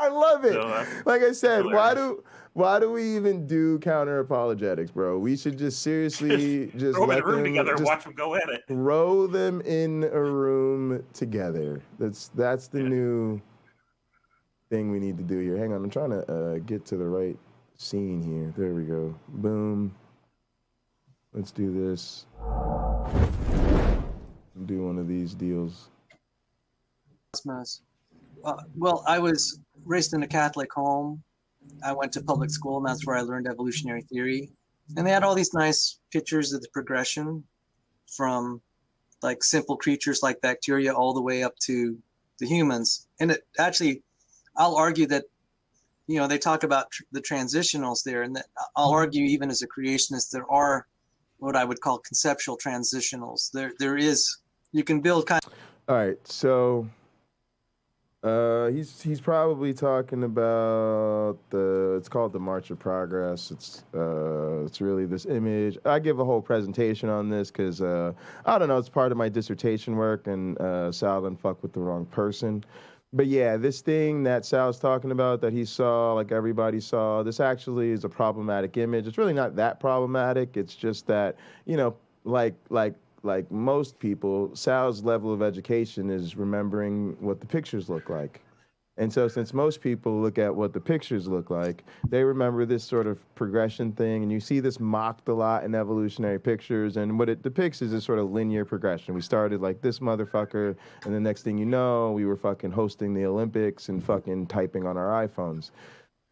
I love it. So, like I said, why do we even do counter-apologetics, bro? We should just seriously just throw them in let a room them together and just watch them go at it. throw them in a room together. That's the new thing we need to do here. Hang on, I'm trying to get to the right scene here. There we go. Boom. Let's do this. Do one of these deals. Well, I was raised in a Catholic home. I went to public school, and that's where I learned evolutionary theory. And they had all these nice pictures of the progression from like simple creatures like bacteria all the way up to the humans. And it actually, I'll argue that, they talk about the transitionals there, and that I'll argue even as a creationist, there are what I would call conceptual transitionals. There is, you can build kind of... All right, so... he's probably talking about it's called the March of Progress. It's really this image. I give a whole presentation on this because I don't know, it's part of my dissertation work, and Sal done fuck with the wrong person. But yeah, this thing that Sal's talking about that he saw, like everybody saw, this actually is a problematic image. It's really not that problematic. It's just that, like most people, Sal's level of education is remembering what the pictures look like. And so since most people look at what the pictures look like, they remember this sort of progression thing. And you see this mocked a lot in evolutionary pictures. And what it depicts is this sort of linear progression. We started like this motherfucker, and the next thing you know, we were fucking hosting the Olympics and fucking typing on our iPhones.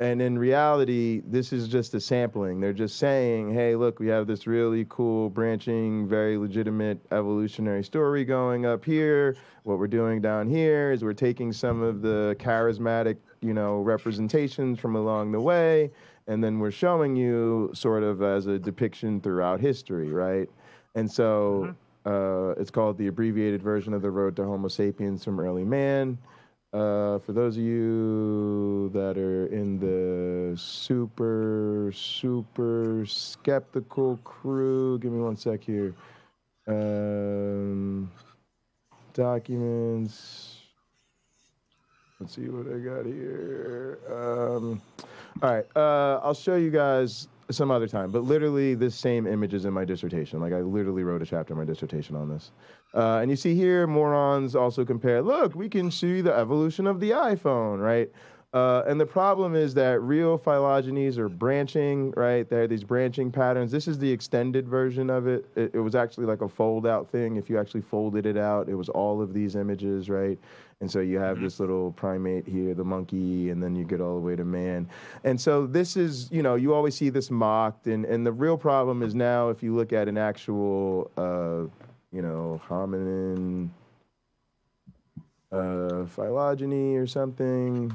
And in reality, this is just a sampling. They're just saying, hey, look, we have this really cool, branching, very legitimate evolutionary story going up here. What we're doing down here is we're taking some of the charismatic, representations from along the way, and then we're showing you sort of as a depiction throughout history, right? And so it's called the abbreviated version of the Road to Homo sapiens from Early Man. For those of you that are in the super skeptical crew, give me one sec here. Documents. Let's see what I got here. All right, I'll show you guys some other time, but literally this same image is in my dissertation. Like I literally wrote a chapter in my dissertation on this. And you see here, morons also compare, look, we can see the evolution of the iPhone, right? And the problem is that real phylogenies are branching, right? There are these branching patterns. This is the extended version of it. It was actually like a fold-out thing. If you actually folded it out, it was all of these images, right? And so you have this little primate here, the monkey, and then you get all the way to man. And so this is, you know, you always see this mocked. And the real problem is now if you look at an actual, you know, hominin phylogeny or something,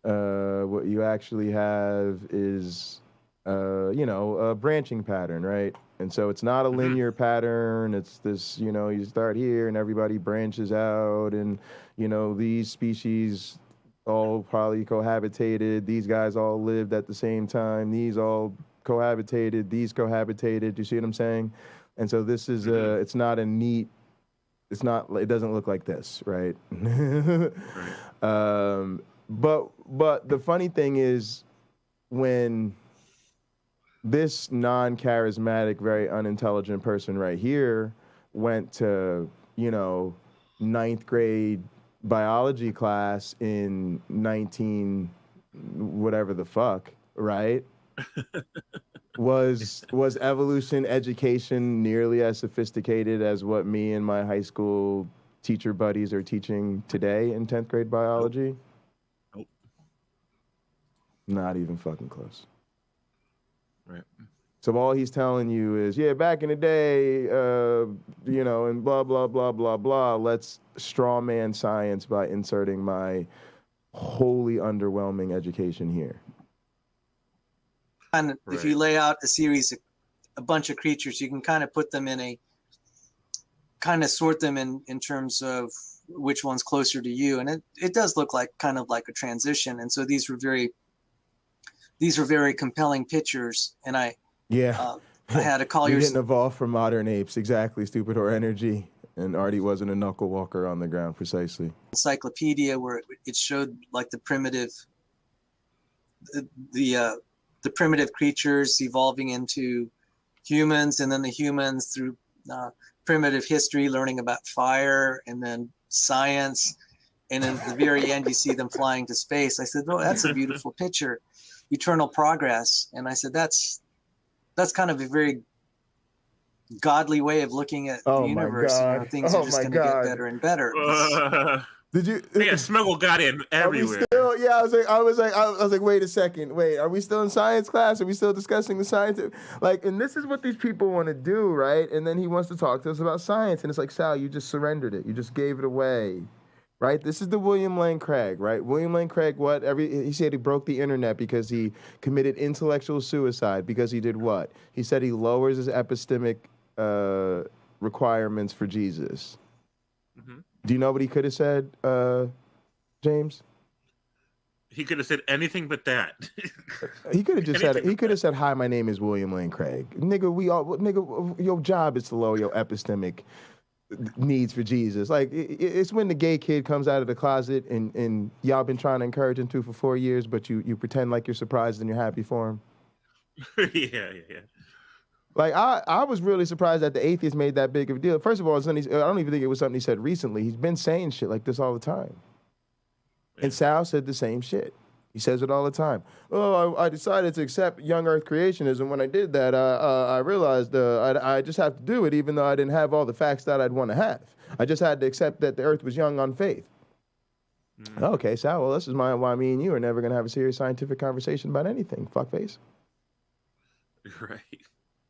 what you actually have is, you know, a branching pattern, right? And so it's not a linear pattern. It's this, you know, you start here and everybody branches out and, you know, these species all probably cohabitated. These guys all lived at the same time. These all cohabitated. These cohabitated. Do you see what I'm saying? And so this is it's not a neat, it's not, it doesn't look like this, right? But the funny thing is when this non-charismatic, very unintelligent person right here went to, you know, 9th grade biology class in 19 whatever the fuck, right? Was evolution education nearly as sophisticated as what me and my high school teacher buddies are teaching today in 10th grade biology? Nope. Not even fucking close. Right. So all he's telling you is, yeah, back in the day, you know, and blah, blah, blah, blah, blah, let's straw man science by inserting my wholly underwhelming education here. And if you lay out a series, a bunch of creatures, you can kind of put them in a, kind of sort them in terms of which one's closer to you. And it does look like kind of like a transition. And so these were very compelling pictures. And I had a Collier's. You didn't evolve from modern apes, exactly, stupid or energy. And Artie wasn't a knuckle walker on the ground, precisely. Encyclopedia where it showed like the primitive, the primitive creatures evolving into humans, and then the humans through primitive history, learning about fire, and then science. And then at the very end, you see them flying to space. I said, oh, that's a beautiful picture. Eternal progress. And I said, that's kind of a very godly way of looking at the universe. You know, things are just going to get better and better. Did you? Yeah, smuggle got in everywhere. Yeah, I was like, wait a second, wait, are we still in science class? Are we still discussing the science? Like, and this is what these people want to do, right? And then he wants to talk to us about science, and it's like, Sal, you just surrendered it, you just gave it away, right? This is the William Lane Craig, right? William Lane Craig, what? He said he broke the internet because he committed intellectual suicide because he did what? He said he lowers his epistemic requirements for Jesus. Mm-hmm. Do you know what he could have said, James? He could have said anything but that. He could have just said, he could have said, hi, my name is William Lane Craig. Nigga, your job is to lower your epistemic needs for Jesus. Like, it's when the gay kid comes out of the closet and y'all been trying to encourage him to for 4 years, but you pretend like you're surprised and you're happy for him. Yeah. Like, I was really surprised that the Atheist made that big of a deal. First of all, I don't even think it was something he said recently. He's been saying shit like this all the time. Yeah. And Sal said the same shit. He says it all the time. Oh, I decided to accept young Earth creationism. When I did that, I realized I just have to do it, even though I didn't have all the facts that I'd want to have. I just had to accept that the Earth was young on faith. Mm. Okay, Sal, well, this is why me and you are never going to have a serious scientific conversation about anything, fuckface. Right.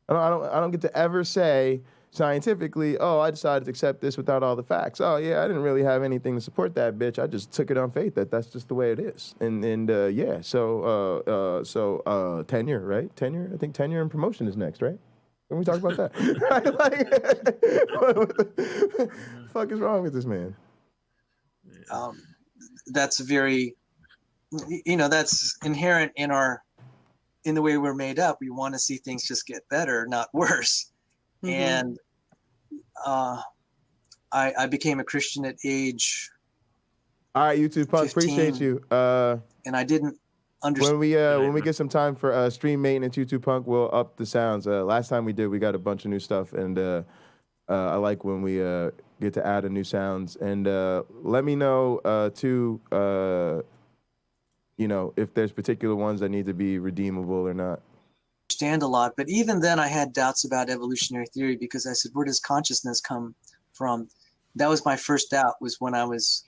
I don't get to ever say scientifically, oh, I decided to accept this without all the facts. Oh, yeah, I didn't really have anything to support that, bitch. I just took it on faith that's just the way it is. And yeah, so tenure, right? Tenure? I think tenure and promotion is next, right? Can we talk about that? What the fuck is wrong with this man? that's very, that's inherent in the way we're made up. We want to see things just get better, not worse. Mhm. And I became a Christian at age. All right, YouTube Punk, 15, appreciate you. And I didn't understand. When we get some time for stream maintenance, YouTube Punk, we'll up the sounds. Last time we did, we got a bunch of new stuff, and I like when we get to add a new sounds. And let me know too, if there's particular ones that need to be redeemable or not. Understand a lot, but even then I had doubts about evolutionary theory, because I said, where does consciousness come from? That was my first doubt, was when I was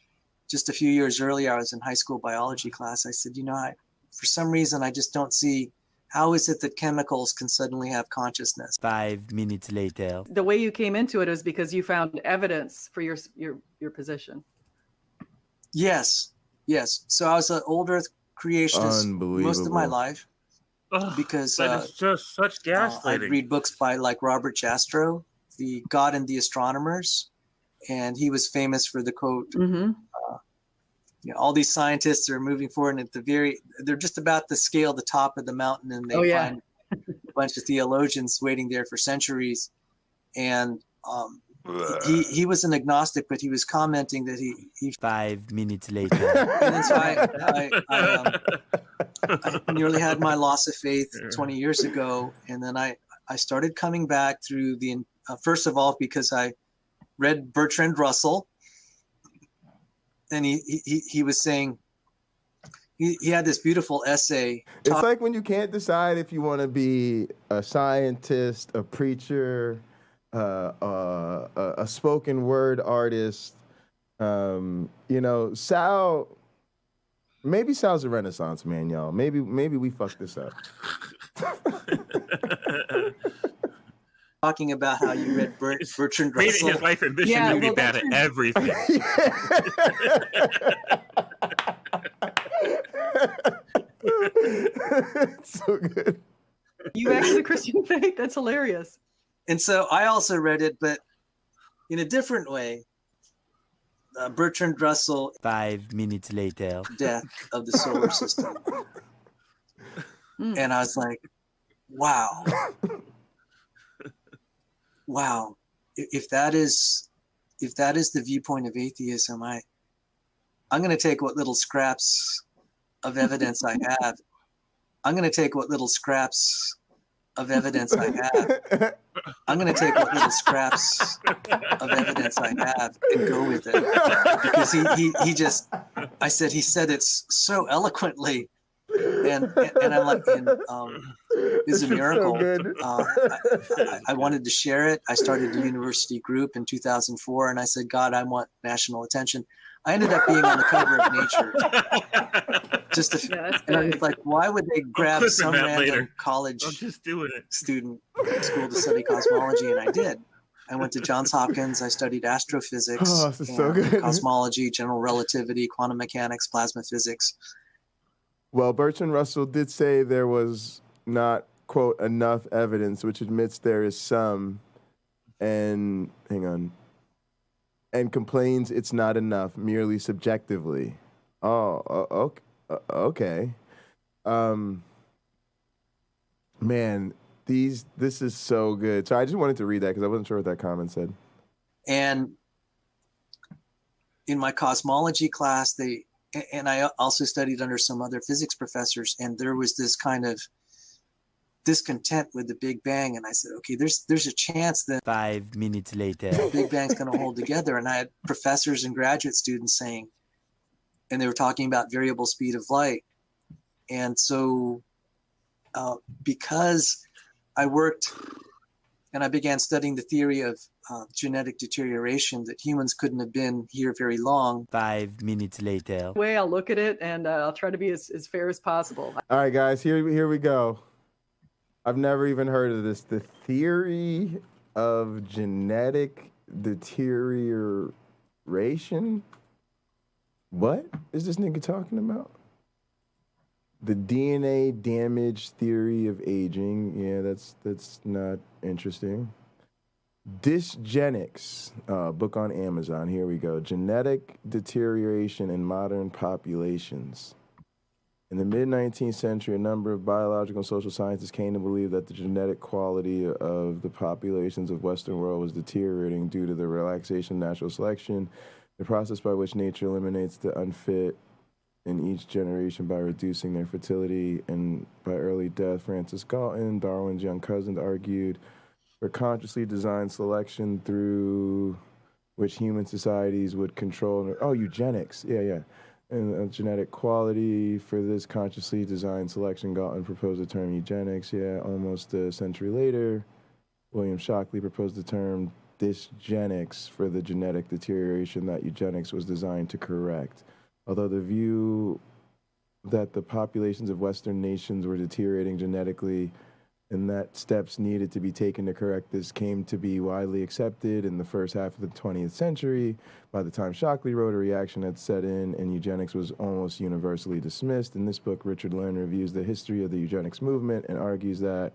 just a few years earlier, I was in high school biology class. I said, for some reason, I just don't see, how is it that chemicals can suddenly have consciousness? 5 minutes later. The way you came into it is because you found evidence for your position. Yes. So I was an old Earth creationist most of my life, because that is just such gaslighting. I'd read books by like Robert Jastrow, The God and the Astronomers, and he was famous for the quote, all these scientists are moving forward, and they're just about to scale the top of the mountain, and they find a bunch of theologians waiting there for centuries. And he was an agnostic, but he was commenting that he 5 minutes later. And then so I nearly had my loss of faith 20 years ago, and then I started coming back through the first of all because I read Bertrand Russell, and he was saying, he had this beautiful essay. It's like when you can't decide if you want to be a scientist, a preacher, a spoken word artist. Sal, maybe Sal's a Renaissance man, y'all. Maybe we fucked this up. Talking about how you read Bertrand Russell. His life ambition to be bad at everything. So good. You actually Christian faith? That's hilarious. And so I also read it, but in a different way. Bertrand Russell. 5 minutes later. Death of the solar system. And I was like, wow. Wow. If that is the viewpoint of atheism, I'm going to take what little scraps of evidence I have. I'm going to take what little scraps of evidence I have. I'm going to take what little scraps of evidence I have and go with it. Because he said it so eloquently. And I'm like, it's a miracle. I wanted to share it. I started a university group in 2004, and I said, God, I want national attention. I ended up being on the cover of Nature. And I was like, why would they grab some random college student school to study cosmology? And I did. I went to Johns Hopkins. I studied astrophysics, cosmology, general relativity, quantum mechanics, plasma physics. Well, Bertrand Russell did say there was not, quote, enough evidence, which admits there is some, and and complains it's not enough, merely subjectively. Oh, okay. Man, this is so good. So I just wanted to read that because I wasn't sure what that comment said. And in my cosmology class, and I also studied under some other physics professors, and there was this kind of discontent with the Big Bang. And I said, okay, there's a chance that 5 minutes later, the Big Bang's going to hold together. And I had professors and graduate students saying, and they were talking about variable speed of light. And so because I worked and I began studying the theory of genetic deterioration, that humans couldn't have been here very long. 5 minutes later. The way I'll look at it, and I'll try to be as fair as possible. All right, guys, here we go. I've never even heard of this. The theory of genetic deterioration? What is this nigga talking about? The DNA damage theory of aging. Yeah, that's not interesting. Dysgenics, book on Amazon. Here we go. Genetic deterioration in modern populations. In the mid-19th century, a number of biological and social scientists came to believe that the genetic quality of the populations of Western world was deteriorating due to the relaxation of natural selection, the process by which nature eliminates the unfit in each generation by reducing their fertility and by early death. Francis Galton, Darwin's young cousin, argued for consciously designed selection through which human societies would control. Oh, eugenics. Yeah. And genetic quality for this consciously designed selection. Galton proposed the term eugenics. Yeah, almost a century later, William Shockley proposed the term dysgenics for the genetic deterioration that eugenics was designed to correct. Although the view that the populations of Western nations were deteriorating genetically and that steps needed to be taken to correct this came to be widely accepted in the first half of the 20th century. By the time Shockley wrote, a reaction had set in and eugenics was almost universally dismissed. In this book, Richard Lynn reviews the history of the eugenics movement and argues that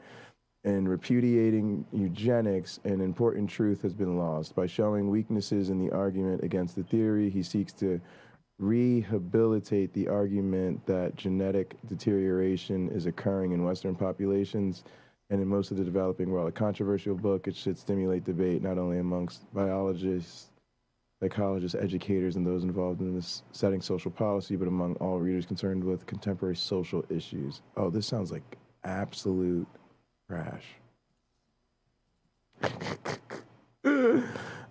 in repudiating eugenics, an important truth has been lost. By showing weaknesses in the argument against the theory, he seeks to rehabilitate the argument that genetic deterioration is occurring in Western populations and in most of the developing world. A controversial book, it should stimulate debate not only amongst biologists, psychologists, educators, and those involved in this setting social policy, but among all readers concerned with contemporary social issues. Oh, this sounds like absolute trash.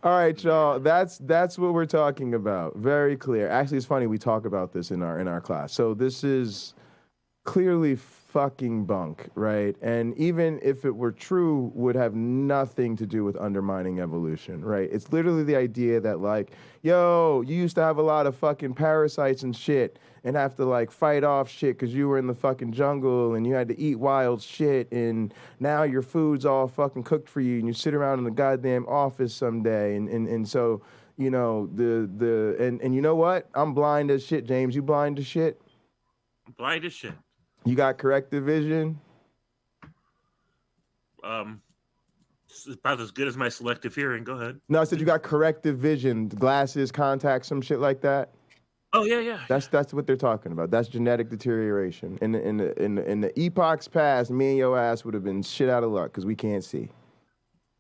All right, y'all. That's what we're talking about. Very clear. Actually, it's funny we talk about this in our class. So this is clearly fucking bunk, right? And even if it were true, would have nothing to do with undermining evolution, right? It's literally the idea that like, yo, you used to have a lot of fucking parasites and shit and have to like fight off shit because you were in the fucking jungle and you had to eat wild shit and now your food's all fucking cooked for you and you sit around in the goddamn office someday and so, you know, and you know what? I'm blind as shit, James. You blind as shit? I'm blind as shit. You got corrective vision? It's about as good as my selective hearing. Go ahead. No, I said you got corrective vision, glasses, contacts, some shit like that. Oh yeah. That's what they're talking about. That's genetic deterioration. In the epochs past, me and your ass would have been shit out of luck because we can't see.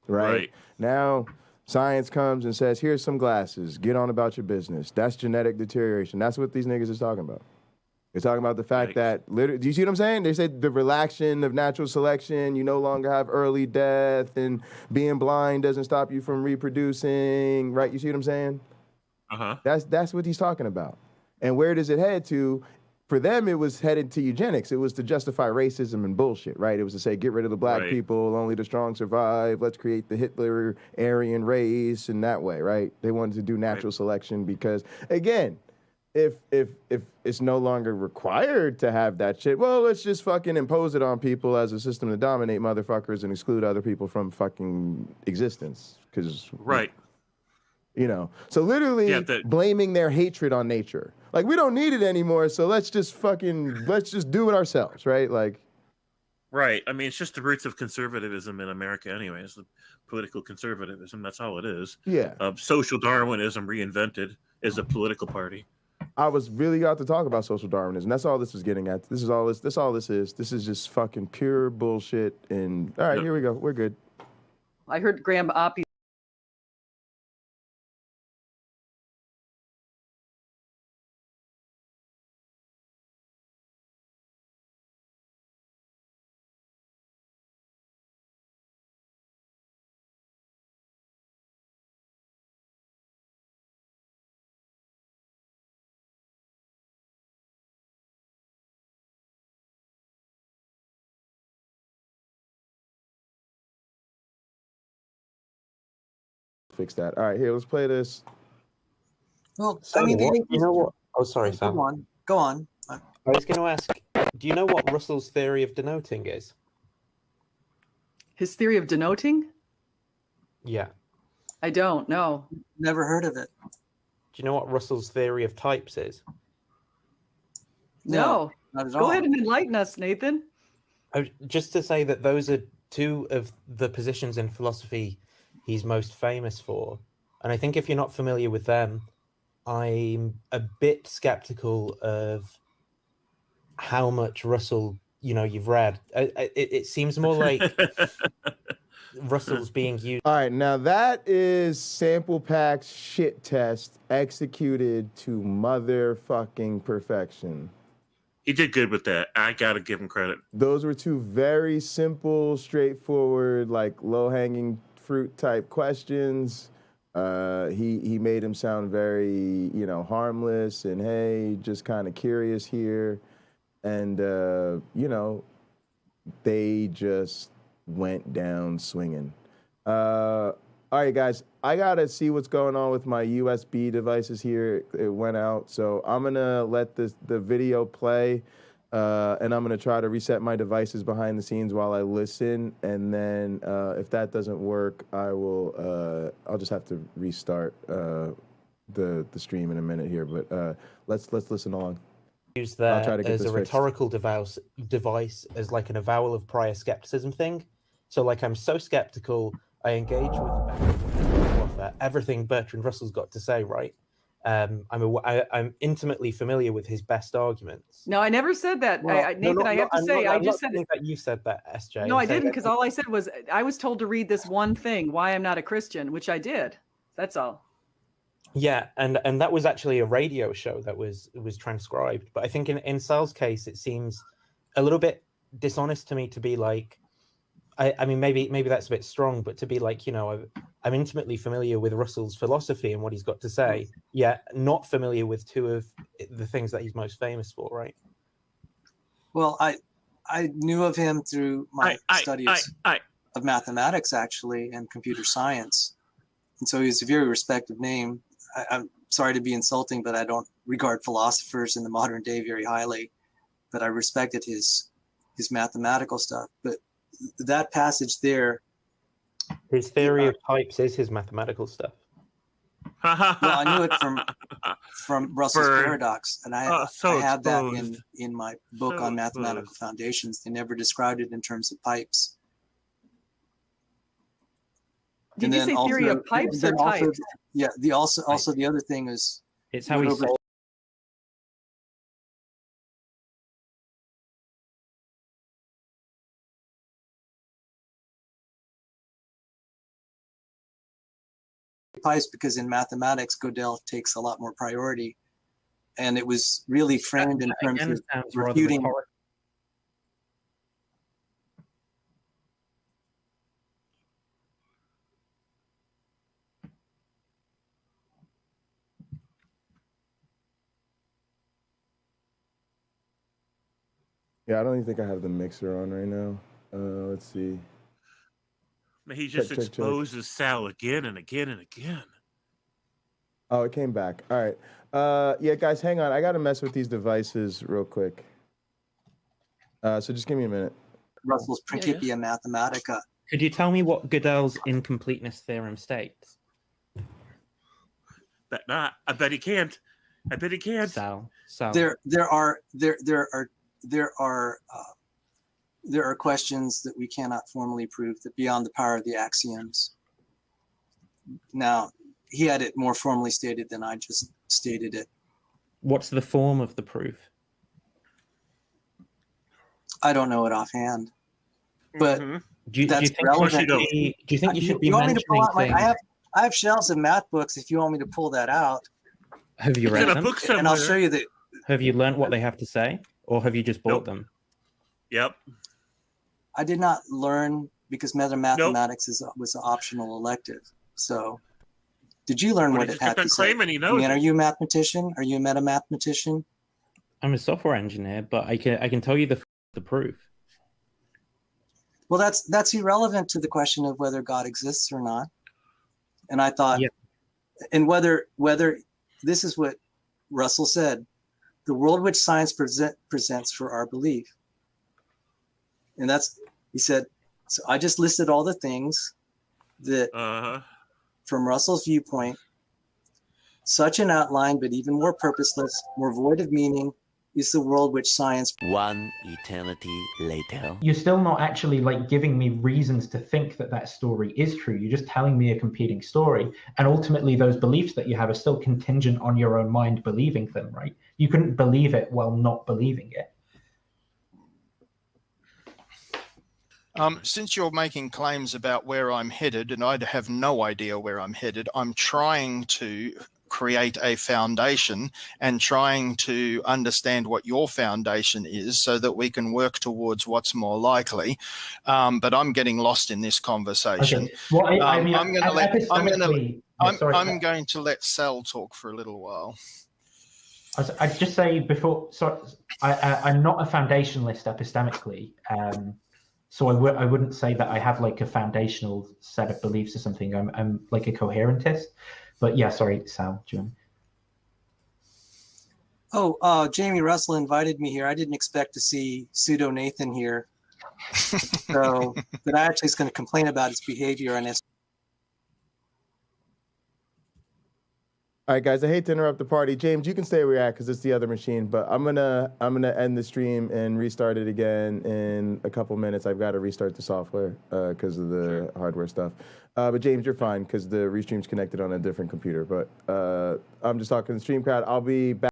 Right? Now, science comes and says, "Here's some glasses. Get on about your business." That's genetic deterioration. That's what these niggas is talking about. They're talking about the fact that, literally, do you see what I'm saying? They said the relaxation of natural selection, you no longer have early death, and being blind doesn't stop you from reproducing, right? You see what I'm saying? Uh-huh. That's what he's talking about. And where does it head to? For them, it was headed to eugenics. It was to justify racism and bullshit, right? It was to say, get rid of the black people, only the strong survive, let's create the Hitler Aryan race, and that way, right? They wanted to do natural selection because, again, if it's no longer required to have that shit, well, let's just fucking impose it on people as a system to dominate motherfuckers and exclude other people from fucking existence. Because, you know, so literally blaming their hatred on nature. Like, we don't need it anymore, so let's just do it ourselves, right? Like, right. I mean, it's just the roots of conservatism in America anyway. It's the political conservatism. That's all it is. Yeah. Social Darwinism reinvented as a political party. I was really out to talk about social Darwinism. That's all this was getting at. This is all this. That's all this is. This is just fucking pure bullshit. And all right, here we go. We're good. I heard Graham Oppie. Fix that. All right, here, let's play this. Well, So I mean, you know what? Oh, sorry, Sam. Go on. I was going to ask, do you know what Russell's theory of denoting is? His theory of denoting? Yeah. I don't know. Never heard of it. Do you know what Russell's theory of types is? No. Not at Go all. ahead and enlighten us, Nathan. Just to say that those are two of the positions in philosophy he's most famous for. And I think if you're not familiar with them, I'm a bit skeptical of how much Russell, you've read. It seems more like Russell's being used. All right, now that is sample pack's shit test executed to motherfucking perfection. He did good with that. I gotta give him credit. Those were two very simple, straightforward, like low-hanging fruit type questions. He made him sound very, harmless and hey, just kind of curious here. And, they just went down swinging. All right, guys, I got to see what's going on with my USB devices here. It went out. So I'm going to let the video play, and I'm going to try to reset my devices behind the scenes while I listen. And then if that doesn't work, I'll just have to restart the stream in a minute here. But let's listen along. Use that as a rhetorical device as like an avowal of prior skepticism thing. So like I'm so skeptical, I engage with everything Bertrand Russell's got to say, right? I'm intimately familiar with his best arguments. No, I never said that. Well, Nathan, I have to say, I just said that you said that, SJ. No, I didn't, because all I said was I was told to read this one thing, why I'm not a Christian, which I did. That's all. Yeah, and that was actually a radio show that was transcribed. But I think in SAL's case, it seems a little bit dishonest to me to be like, I mean, maybe that's a bit strong, but to be like, I'm intimately familiar with Russell's philosophy and what he's got to say, yet not familiar with two of the things that he's most famous for, right? Well, I knew of him through my studies of mathematics, actually, and computer science. And so he's a very respected name. I'm sorry to be insulting, but I don't regard philosophers in the modern day very highly, but I respected his mathematical stuff. But that passage there, his theory of types is his mathematical stuff. Well, I knew it from Russell's paradox, and I have that in my book on mathematical foundations. They never described it in terms of pipes. Did you say theory of pipes or types? Yeah, also the other thing is it's how he solves. Pipes, because in mathematics, Gödel takes a lot more priority, and it was really framed in terms of refuting. Yeah, I don't even think I have the mixer on right now. Let's see. He just exposes SAL again and again and again. Oh, it came back. All right. Yeah, guys, hang on. I got to mess with these devices real quick. So just give me a minute. Russell's Principia Mathematica. Could you tell me what Gödel's incompleteness theorem states? I bet he can't. I bet he can't. SAL. There are questions that we cannot formally prove that beyond the power of the axioms. Now, he had it more formally stated than I just stated it. What's the form of the proof? I don't know it offhand, but do you think relevant. Do you think you should be want me to pull mentioning out things? I have shelves of math books. If you want me to pull that out, Have you read them? And I'll show you that. Have you learned what they have to say, or have you just bought them? Yep. I did not learn because mathematics was an optional elective. So, did you learn what it had to say? Are you a mathematician? Are you a meta-mathematician? I'm a software engineer, but I can tell you the proof. Well, that's irrelevant to the question of whether God exists or not. And I thought, and whether this is what Russell said, the world which science presents for our belief. And he said, so I just listed all the things that, from Russell's viewpoint, such an outline, but even more purposeless, more void of meaning, is the world which science. One eternity later. You're still not actually like giving me reasons to think that that story is true. You're just telling me a competing story. And ultimately those beliefs that you have are still contingent on your own mind believing them, right? You couldn't believe it while not believing it. Since you're making claims about where I'm headed, and I have no idea where I'm headed, I'm trying to create a foundation and trying to understand what your foundation is so that we can work towards what's more likely. But I'm getting lost in this conversation. Okay. Well, I mean, I'm going to let SAL talk for a little while. I'd just say before, I'm not a foundationalist epistemically. So I wouldn't say that I have like a foundational set of beliefs or something. I'm like a coherentist. But yeah, sorry, Sal, do you want... Jamie Russell invited me here. I didn't expect to see Pseudo Nathan here. So, but I actually was going to complain about his behavior on his. All right, guys, I hate to interrupt the party. James, you can stay where you're at because it's the other machine, but I'm gonna end the stream and restart it again in a couple minutes. I've got to restart the software because of the hardware stuff. But James, you're fine because the restream's connected on a different computer. But I'm just talking to the stream crowd. I'll be back.